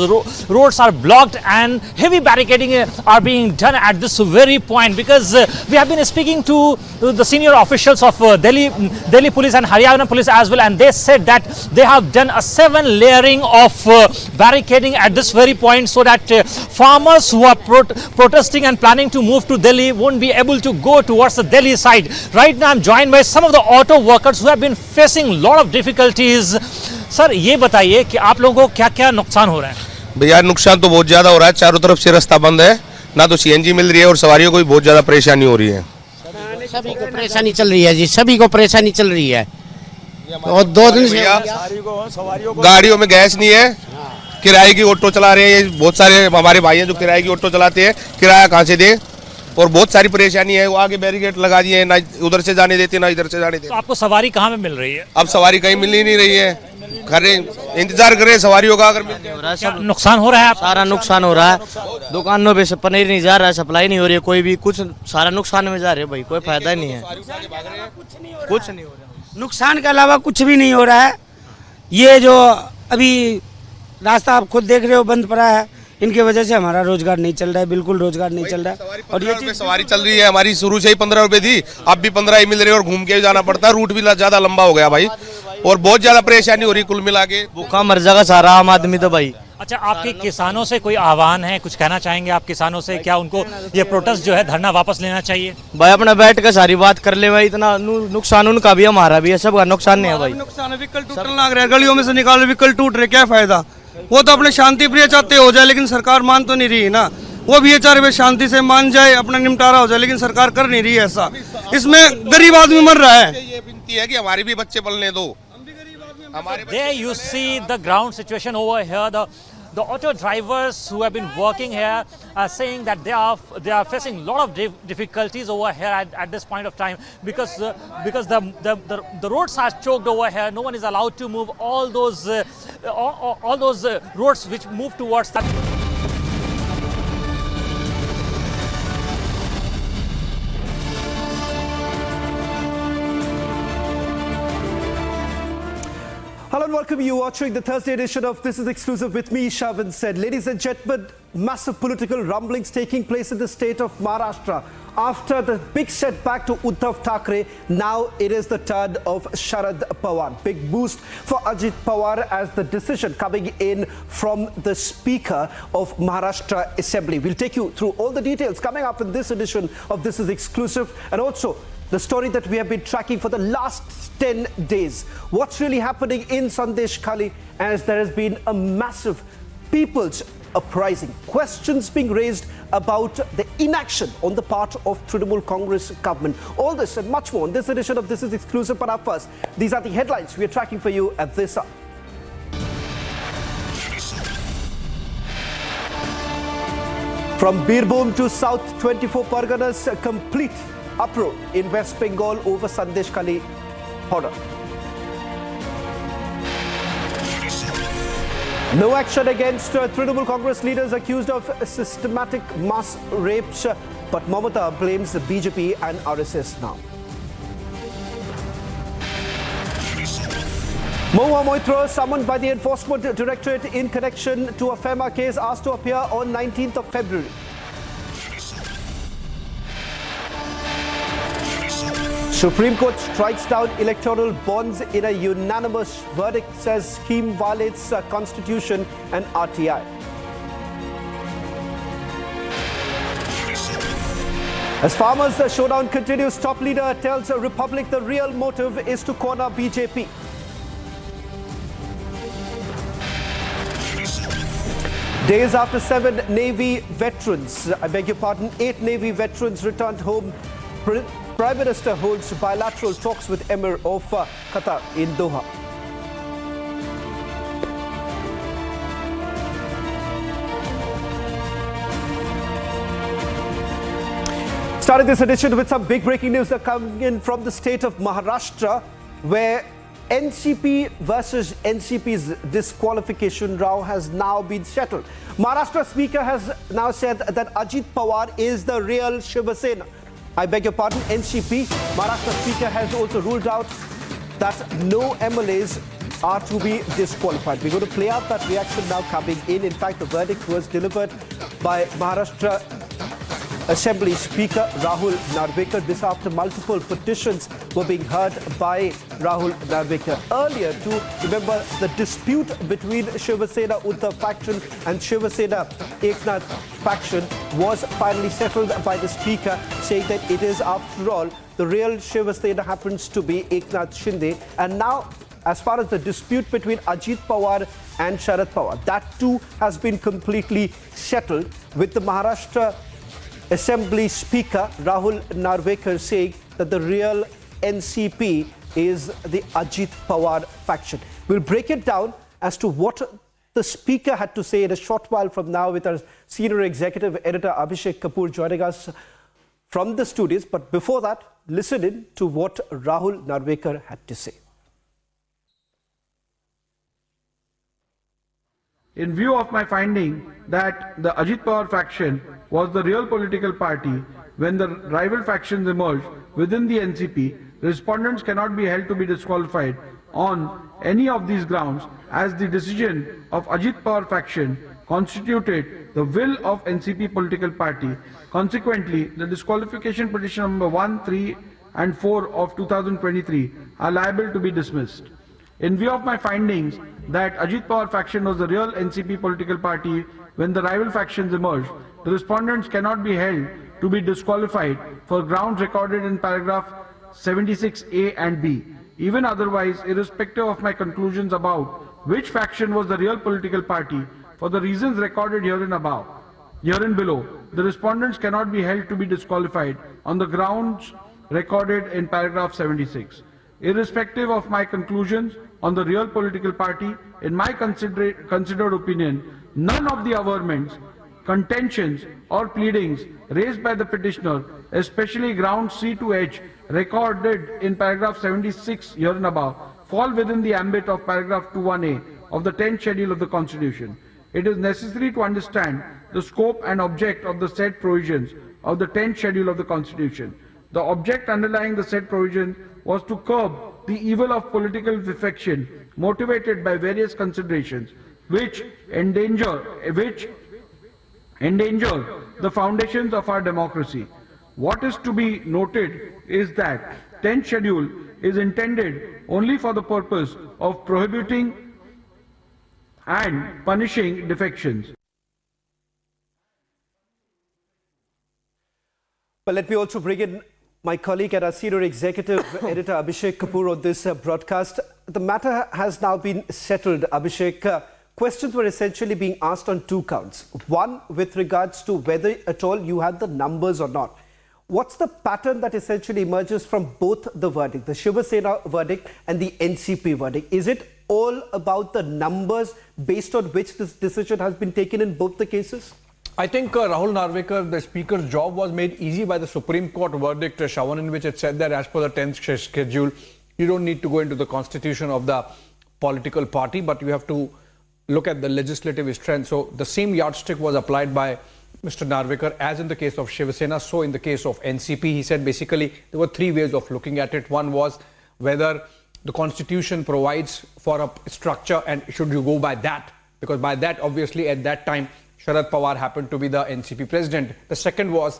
roads are blocked and heavy barricading are being done at this very point because we have been speaking to the senior officials of Delhi police and Haryana police as well, and they said that they have done a 7 layering of barricading at this very point so that farmers who are protesting and planning to move to Delhi won't be able to go towards the Delhi side. Right now I'm joined by some of the auto workers who have been facing a lot of difficulties. Sir, ये बताइए कि आप लोगों को क्या-क्या नुकसान हो रहा है? भैया नुकसान तो बहुत ज्यादा हो रहा है, चारों तरफ से रास्ता बंद है, ना तो सीएनजी मिल रही है और सवारियों को भी बहुत ज्यादा परेशानी हो रही है। सभी को परेशानी चल रही है जी, सभी को परेशानी चल रही है। और 2 दिन से गाड़ियों में गैस नहीं है, किराए की ऑटो चला रहे हैं, बहुत सारे हमारे भाई हैं जो किराए की ऑटो चलाते हैं, किराया कहाँ से दें, और बहुत सारी परेशानी है। वो आगे बैरिकेड लगा दिए, ना उधर से जाने देते ना इधर से जाने देते। तो आपको सवारी कहाँ में मिल रही है? अब सवारी कहीं मिल ही नहीं रही है, इंतजार कर रहे हैं सवारियों का। अगर सब नुकसान हो रहा है, सारा नुकसान हो रहा है। दुकानों पे से पनीर नहीं जा रहा है, सप्लाई नहीं हो रही है, कोई भी कुछ सारा नुकसान में जा रहे हैं भाई, कोई फायदा नहीं है, कुछ नहीं हो रहा। नुकसान के अलावा कुछ भी नहीं हो रहा है। ये जो अभी रास्ता आप खुद देख रहे हो बंद पड़ा है, इनके वजह से हमारा रोजगार नहीं चल रहा है, बिल्कुल रोजगार नहीं चल रहा है। और ये चीज सवारी चल रही है हमारी, शुरू से ही 15 रुपए थी, अब भी 15 ही मिल रही है और घूम के जाना पड़ता है, रूट भी ज्यादा लंबा हो गया भाई और बहुत ज्यादा परेशानी हो रही कुल मिला के। भूखा मर जाएगा सारा आम आदमी तो भाई। अच्छा, आपके किसानों से कोई आह्वान है, कुछ कहना चाहेंगे आप किसानों से? क्या उनको ये प्रोटेस्ट जो है धरना वापस लेना चाहिए? भाई अपना बैठ कर सारी बात कर ले भाई, इतना नुकसान उनका भी हमारा भी है, सबका नुकसान नहीं है भाई। नुकसान है, व्हीकल टूटने लग रहा है, गलियों में से निकाल व्हीकल टूट रहे, क्या फायदा? वो तो अपने शांति प्रिय चाहते हो जाए, लेकिन सरकार मान तो नहीं रही है ना। वो भी ये चाह रहे शांति से मान जाए, अपना निपटारा हो जाए, लेकिन सरकार कर नहीं रही है ऐसा। इसमें गरीब आदमी मर रहा है। ये विनती है कि हमारी भी बच्चे पलने दो। There you see the ground situation over here. The auto drivers who have been working here are saying that they are facing a lot of difficulties over here at this point of time because the roads are choked over here. No one is allowed to move all those roads which move towards that. Hello and welcome. You watching the Thursday edition of This is Exclusive with me, Shavin said. Ladies and gentlemen, massive political rumblings taking place in the state of Maharashtra. After the big setback to Uddhav Thackeray, now it is the turn of Sharad Pawar. Big boost for Ajit Pawar as the decision coming in from the Speaker of Maharashtra Assembly. We'll take you through all the details coming up in this edition of This is Exclusive, and also the story that we have been tracking for the last 10 days. What's really happening in Sandesh Khali, as there has been a massive people's uprising. Questions being raised about the inaction on the part of Trinamool Congress government. All this and much more in this edition of This is Exclusive. But up first, these are the headlines we are tracking for you at this hour. From Birbhum to South 24 Parganas, a complete uproar in West Bengal over Sandesh Khali horror. No action against Trinamool Congress leaders accused of systematic mass rapes, but Mamata blames the BJP and RSS now. Mahua Moitra, summoned by the Enforcement Directorate in connection to a FEMA case, asked to appear on 19th of February. Supreme Court strikes down electoral bonds in a unanimous verdict, says scheme violates Constitution and RTI. As farmers, the showdown continues. Top leader tells Republic the real motive is to corner BJP. Days after 7 Navy veterans, 8 Navy veterans returned home, Prime Minister holds bilateral talks with Amir of Qatar in Doha. Starting this edition with some big breaking news that coming in from the state of Maharashtra, where NCP versus NCP's disqualification row has now been settled. Maharashtra Speaker has now said that Ajit Pawar is the real Shiva Sena. I beg your pardon, NCP. Maharashtra Speaker has also ruled out that no MLAs are to be disqualified. We're going to play out that reaction now coming in. In fact, the verdict was delivered by Maharashtra Assembly Speaker Rahul Narvekar. This after multiple petitions were being heard by Rahul Narvekar. Earlier, to remember, the dispute between Shiva Sena Uddhav faction and Shiva Sena Eknath faction was finally settled by the Speaker, saying that it is, after all, the real Shiva Sena happens to be Eknath Shinde. And now, as far as the dispute between Ajit Pawar and Sharad Pawar, that too has been completely settled, with the Maharashtra Assembly Speaker Rahul Narvekar saying that the real NCP is the Ajit Pawar faction. We'll break it down as to what the Speaker had to say in a short while from now, with our senior executive editor Abhishek Kapoor joining us from the studios. But before that, listen in to what Rahul Narvekar had to say. In view of my finding that the Ajit Pawar faction was the real political party when the rival factions emerged within the NCP, respondents cannot be held to be disqualified on any of these grounds, as the decision of Ajit Pawar faction constituted the will of NCP political party. Consequently, the disqualification petition number 1, 3 and 4 of 2023 are liable to be dismissed. In view of my findings that Ajit Pawar faction was the real NCP political party when the rival factions emerged, the respondents cannot be held to be disqualified for grounds recorded in paragraph 76A and B. Even otherwise, irrespective of my conclusions about which faction was the real political party, for the reasons recorded herein below, the respondents cannot be held to be disqualified on the grounds recorded in paragraph 76. Irrespective of my conclusions on the real political party, in my considered opinion, none of the averments, contentions or pleadings raised by the petitioner, especially grounds C to H recorded in paragraph 76 herein above, fall within the ambit of paragraph 21A of the 10th schedule of the Constitution. It is necessary to understand the scope and object of the said provisions of the 10th schedule of the Constitution. The object underlying the said provision was to curb the evil of political defection motivated by various considerations which endanger the foundations of our democracy. What is to be noted is that 10th schedule is intended only for the purpose of prohibiting and punishing defections. But let me also bring in my colleague and our senior executive editor Abhishek Kapoor on this broadcast. The matter has now been settled, Abhishek. Questions were essentially being asked on two counts. One, with regards to whether at all you had the numbers or not. What's the pattern that essentially emerges from both the verdict, the Shiva Sena verdict and the NCP verdict? Is it all about the numbers based on which this decision has been taken in both the cases? I think Rahul Narvekar, the Speaker's job was made easy by the Supreme Court verdict, Shawan, in which it said that as per the 10th schedule, you don't need to go into the constitution of the political party, but you have to look at the legislative strength. So the same yardstick was applied by Mr. Narvekar as in the case of Shiva Sena, so in the case of NCP. He said basically there were three ways of looking at it. One was whether the constitution provides for a structure and should you go by that, because by that obviously at that time Sharad Pawar happened to be the NCP president. The second was,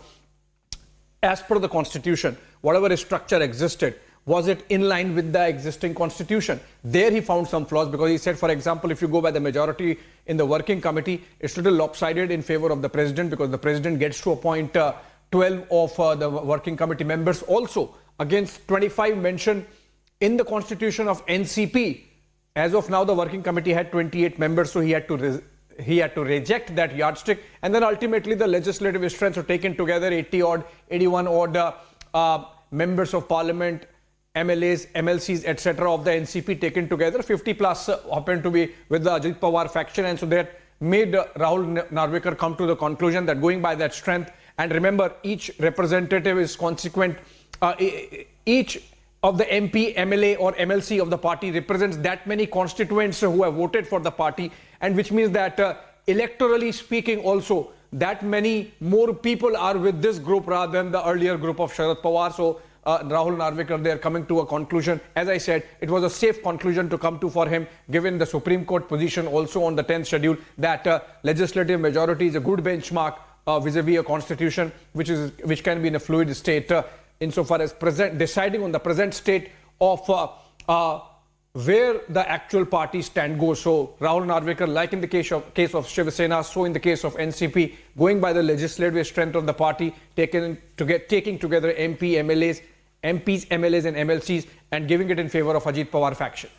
as per the constitution, whatever structure existed, was it in line with the existing constitution? There he found some flaws, because he said, for example, if you go by the majority in the working committee, it's a little lopsided in favor of the president, because the president gets to appoint 12 of the working committee members also against 25 mentioned in the constitution of NCP. As of now, the working committee had 28 members, so he had to reject that yardstick, and then ultimately the legislative strengths were taken together, 81 odd members of parliament, MLAs, MLCs, etc. of the NCP taken together. 50 plus happened to be with the Ajit Pawar faction, and so that made Rahul Narvekar come to the conclusion that going by that strength, and remember, each representative is consequent, each of the MP, MLA or MLC of the party represents that many constituents who have voted for the party, and which means that electorally speaking also, that many more people are with this group rather than the earlier group of Sharad Pawar. So Rahul Narvekar, they are coming to a conclusion. As I said, it was a safe conclusion to come to for him, given the Supreme Court position also on the 10th schedule that legislative majority is a good benchmark vis-a-vis a constitution which can be in a fluid state insofar as deciding on the present state of where the actual party stand goes. So Rahul Narvekar, like in the case of Shiva Sena, so in the case of NCP, going by the legislative strength of the party, taking together MPs, MLAs and MLCs, and giving it in favor of Ajit Pawar faction.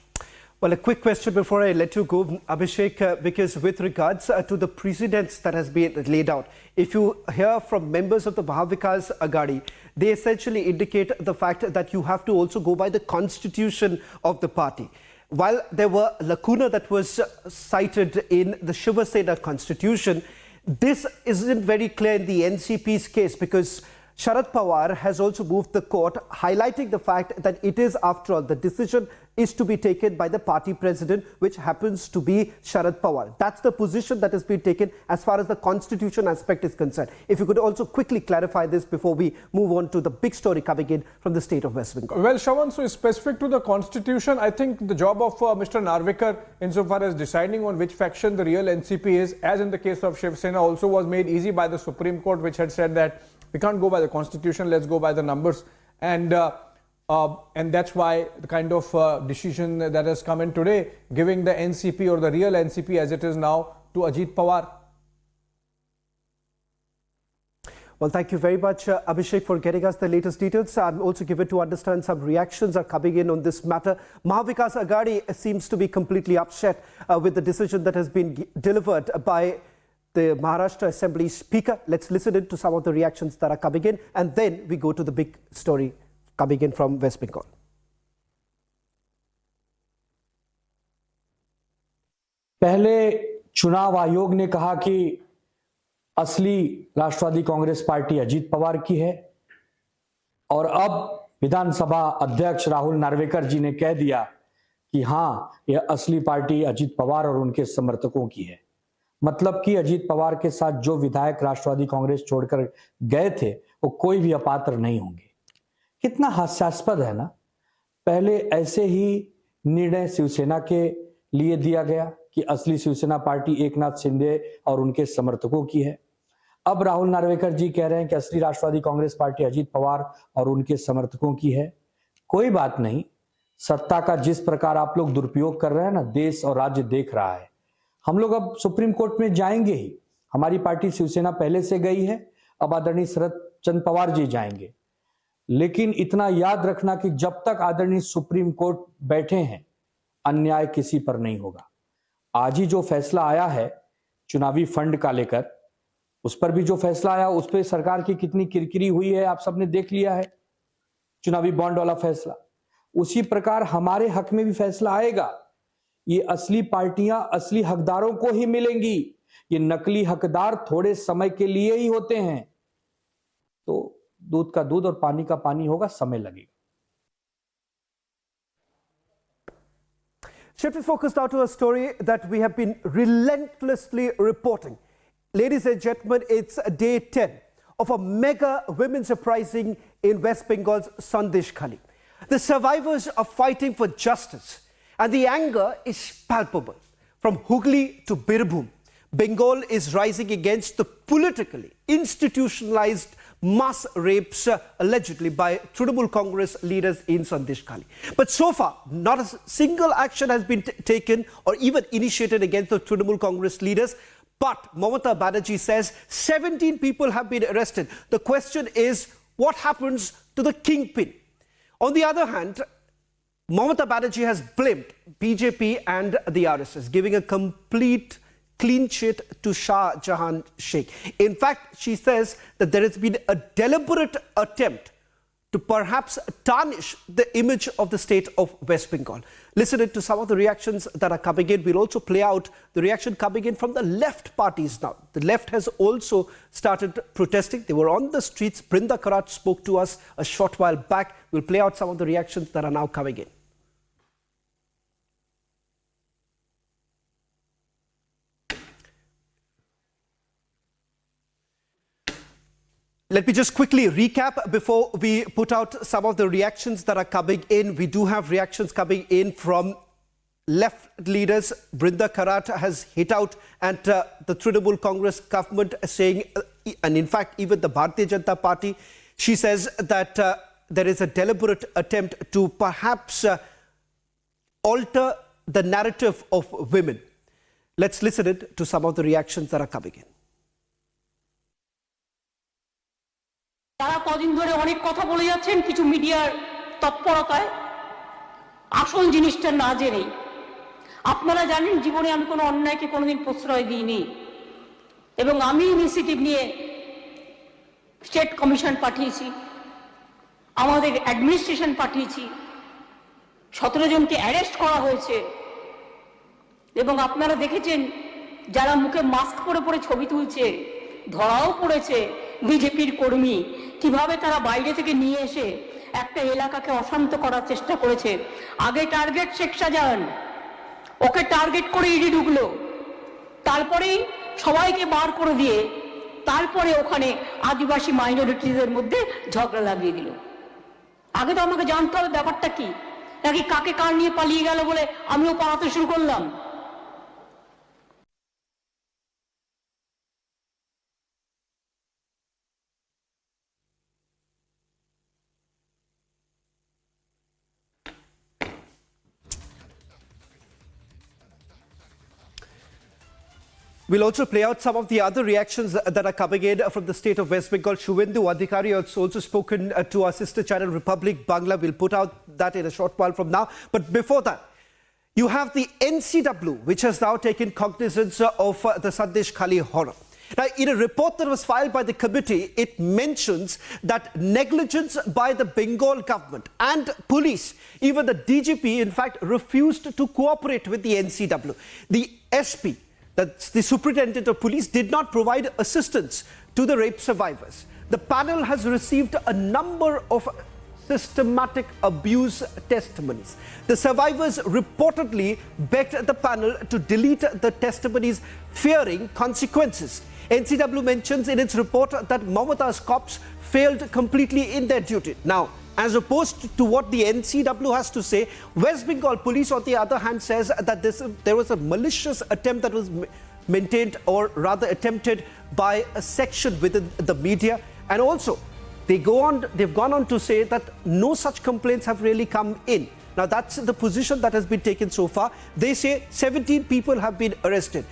Well, a quick question before I let you go, Abhishek, because with regards to the precedents that has been laid out, if you hear from members of the Mahavikas Aghadi, they essentially indicate the fact that you have to also go by the constitution of the party. While there were lacuna that was cited in the Shiva Sena constitution, this isn't very clear in the NCP's case, because Sharad Pawar has also moved the court, highlighting the fact that it is, after all, the decision is to be taken by the party president, which happens to be Sharad Pawar. That's the position that has been taken as far as the constitution aspect is concerned. If you could also quickly clarify this before we move on to the big story coming in from the state of West Bengal. Well, Shravan, so specific to the constitution, I think the job of Mr. Narvekar, insofar as deciding on which faction the real NCP is, as in the case of Shiv Sena, also was made easy by the Supreme Court, which had said that we can't go by the constitution, let's go by the numbers. And that's why the kind of decision that has come in today, giving the NCP or the real NCP as it is now to Ajit Pawar. Well, thank you very much, Abhishek, for getting us the latest details. I'm also given to understand some reactions are coming in on this matter. Mahavikas Aghadi seems to be completely upset with the decision that has been delivered by the Maharashtra Assembly Speaker. Let's listen in to some of the reactions that are coming in, and then we go to the big story coming in from West Bengal. पहले चुनाव आयोग ने कहा कि असली राष्ट्रवादी Congress party Ajit Pawar की है, और अब विधानसभा अध्यक्ष राहुल नार्वेकर जी ने कह दिया कि हां, यह असली पार्टी अजीत पवार और उनके समर्थकों की है। मतलब कि अजीत पवार के साथ जो विधायक राष्ट्रवादी कांग्रेस छोड़कर गए थे वो कोई भी अपात्र नहीं होंगे। कितना हास्यास्पद है ना। पहले ऐसे ही निर्णय शिवसेना के लिए दिया गया कि असली शिवसेना पार्टी एकनाथ शिंदे और उनके समर्थकों की है। अब राहुल नार्वेकर जी कह रहे हैं कि असली राष्ट्रवादी कांग्रेस पार्टी अजीत पवार और उनके समर्थकों की है। कोई बात नहीं, सत्ता का जिस प्रकार आप लोग दुरुपयोग कर रहे हैं ना, देश और राज्य देख रहा है। हम लोग अब सुप्रीम कोर्ट में जाएंगे ही। हमारी पार्टी शिवसेना पहले से गई है, अब आदरणीय शरद चंद्र पवार जी जाएंगे। लेकिन इतना याद रखना कि जब तक आदरणीय सुप्रीम कोर्ट बैठे हैं, अन्याय किसी पर नहीं होगा। आज ही जो फैसला आया है चुनावी फंड का लेकर, उस पर भी जो फैसला आया उस पर सरकार की कितनी किरकिरी हुई है आप सबने देख लिया है, चुनावी बॉन्ड वाला फैसला। उसी प्रकार हमारे हक में भी फैसला आएगा। ये असली पार्टियां असली हकदारों को ही मिलेंगी। ये नकली हकदार थोड़े समय के लिए ही होते हैं। तो दूध का दूध और पानी का पानी होगा, समय लगेगा। Shifting focus now to a story that we have been relentlessly reporting. Ladies and gentlemen, it's day 10 of a mega women's uprising in West Bengal's Sandesh Khali. The survivors are fighting for justice, and the anger is palpable. From Hooghly to Birbhum, Bengal is rising against the politically institutionalized mass rapes allegedly by Trinamool Congress leaders in Sandesh Khali. But so far, not a single action has been taken or even initiated against the Trinamool Congress leaders. But Mamata Banerjee says 17 people have been arrested. The question is, what happens to the kingpin? On the other hand, Mamata Banerjee has blamed BJP and the RSS, giving a complete clean sheet to Shah Jahan Sheikh. In fact, she says that there has been a deliberate attempt to perhaps tarnish the image of the state of West Bengal. Listen to some of the reactions that are coming in. We'll also play out the reaction coming in from the left parties now. The left has also started protesting. They were on the streets. Brinda Karat spoke to us a short while back. We'll play out some of the reactions that are now coming in. Let me just quickly recap before we put out some of the reactions that are coming in. We do have reactions coming in from left leaders. Brinda Karat has hit out at the Trinamool Congress government, saying, and in fact even the Bharatiya Janata Party, she says that there is a deliberate attempt to perhaps alter the narrative of women. Let's listen to some of the reactions that are coming in. তারা কদিন ধরে অনেক কথা বলে যাচ্ছেন কিছু মিডিয়ার তৎপরতায়, আসল জিনিসটা না জেনেই। আপনারা জানেন জীবনে আমি কোনো অন্যায়কে কোনোদিন প্রশ্রয় দিইনি, এবং আমি ইনিশিয়েটিভ নিয়ে স্টেট কমিশন পাঠিয়েছি, আমাদের অ্যাডমিনিস্ট্রেশন পাঠিয়েছি, 17 জনকে অ্যারেস্ট করা হয়েছে। এবং আপনারা দেখেছেন যারা মুখে মাস্ক পরে পরে ছবি তুলছে, ধরাও পড়েছে বিজেপির কর্মী, কিভাবে তারা বাইরে থেকে নিয়ে এসে একটা এলাকাকে অশান্ত করার চেষ্টা করেছে। আগে টার্গেট শেখ শাহজাহান, ওকে টার্গেট করে ইডি ঢুকলো, তারপরেই সবাইকে বার করে দিয়ে তারপরে ওখানে আদিবাসী মাইনরিটিদের মধ্যে ঝগড়া লাগিয়ে দিল। আগে তো আমাকে জানতে হবে ব্যাপারটা কি, নাকি কাকে কার নিয়ে পালিয়ে গেল বলে আমিও পালাতে শুরু করলাম। We'll also play out some of the other reactions that are coming in from the state of West Bengal. Shuvendu Adhikari has also spoken to our sister channel Republic Bangla. We'll put out that in a short while from now. But before that, you have the NCW, which has now taken cognizance of the Sandesh Khali horror. Now, in a report that was filed by the committee, it mentions that negligence by the Bengal government and police, even the DGP, in fact, refused to cooperate with the NCW. The SP, that's the Superintendent of Police, did not provide assistance to the rape survivors. The panel has received a number of systematic abuse testimonies. The survivors reportedly begged the panel to delete the testimonies, fearing consequences. NCW mentions in its report that Mamata's cops failed completely in their duty. Now, as opposed to what the NCW has to say, West Bengal Police, on the other hand, says that there was a malicious attempt that was maintained, or rather attempted, by a section within the media. And also, they've gone on to say that no such complaints have really come in. Now, that's the position that has been taken so far. They say 17 people have been arrested.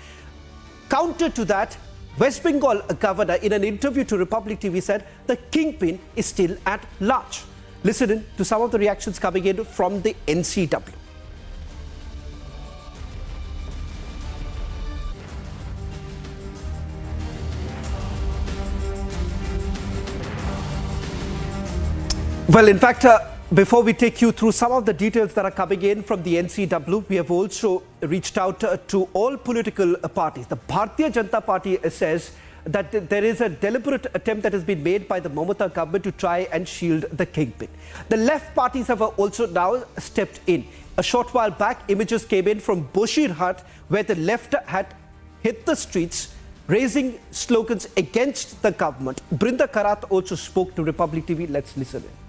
Counter to that, West Bengal governor, in an interview to Republic TV, said the kingpin is still at large. Listen in to some of the reactions coming in from the NCW. Well, in fact, before we take you through some of the details that are coming in from the NCW, we have also reached out to all political parties. The Bharatiya Janata Party says that there is a deliberate attempt that has been made by the Mamata government to try and shield the kingpin. The left parties have also now stepped in. A short while back, images came in from Boshirhat, where the left had hit the streets, raising slogans against the government. Brinda Karat also spoke to Republic TV. Let's listen in.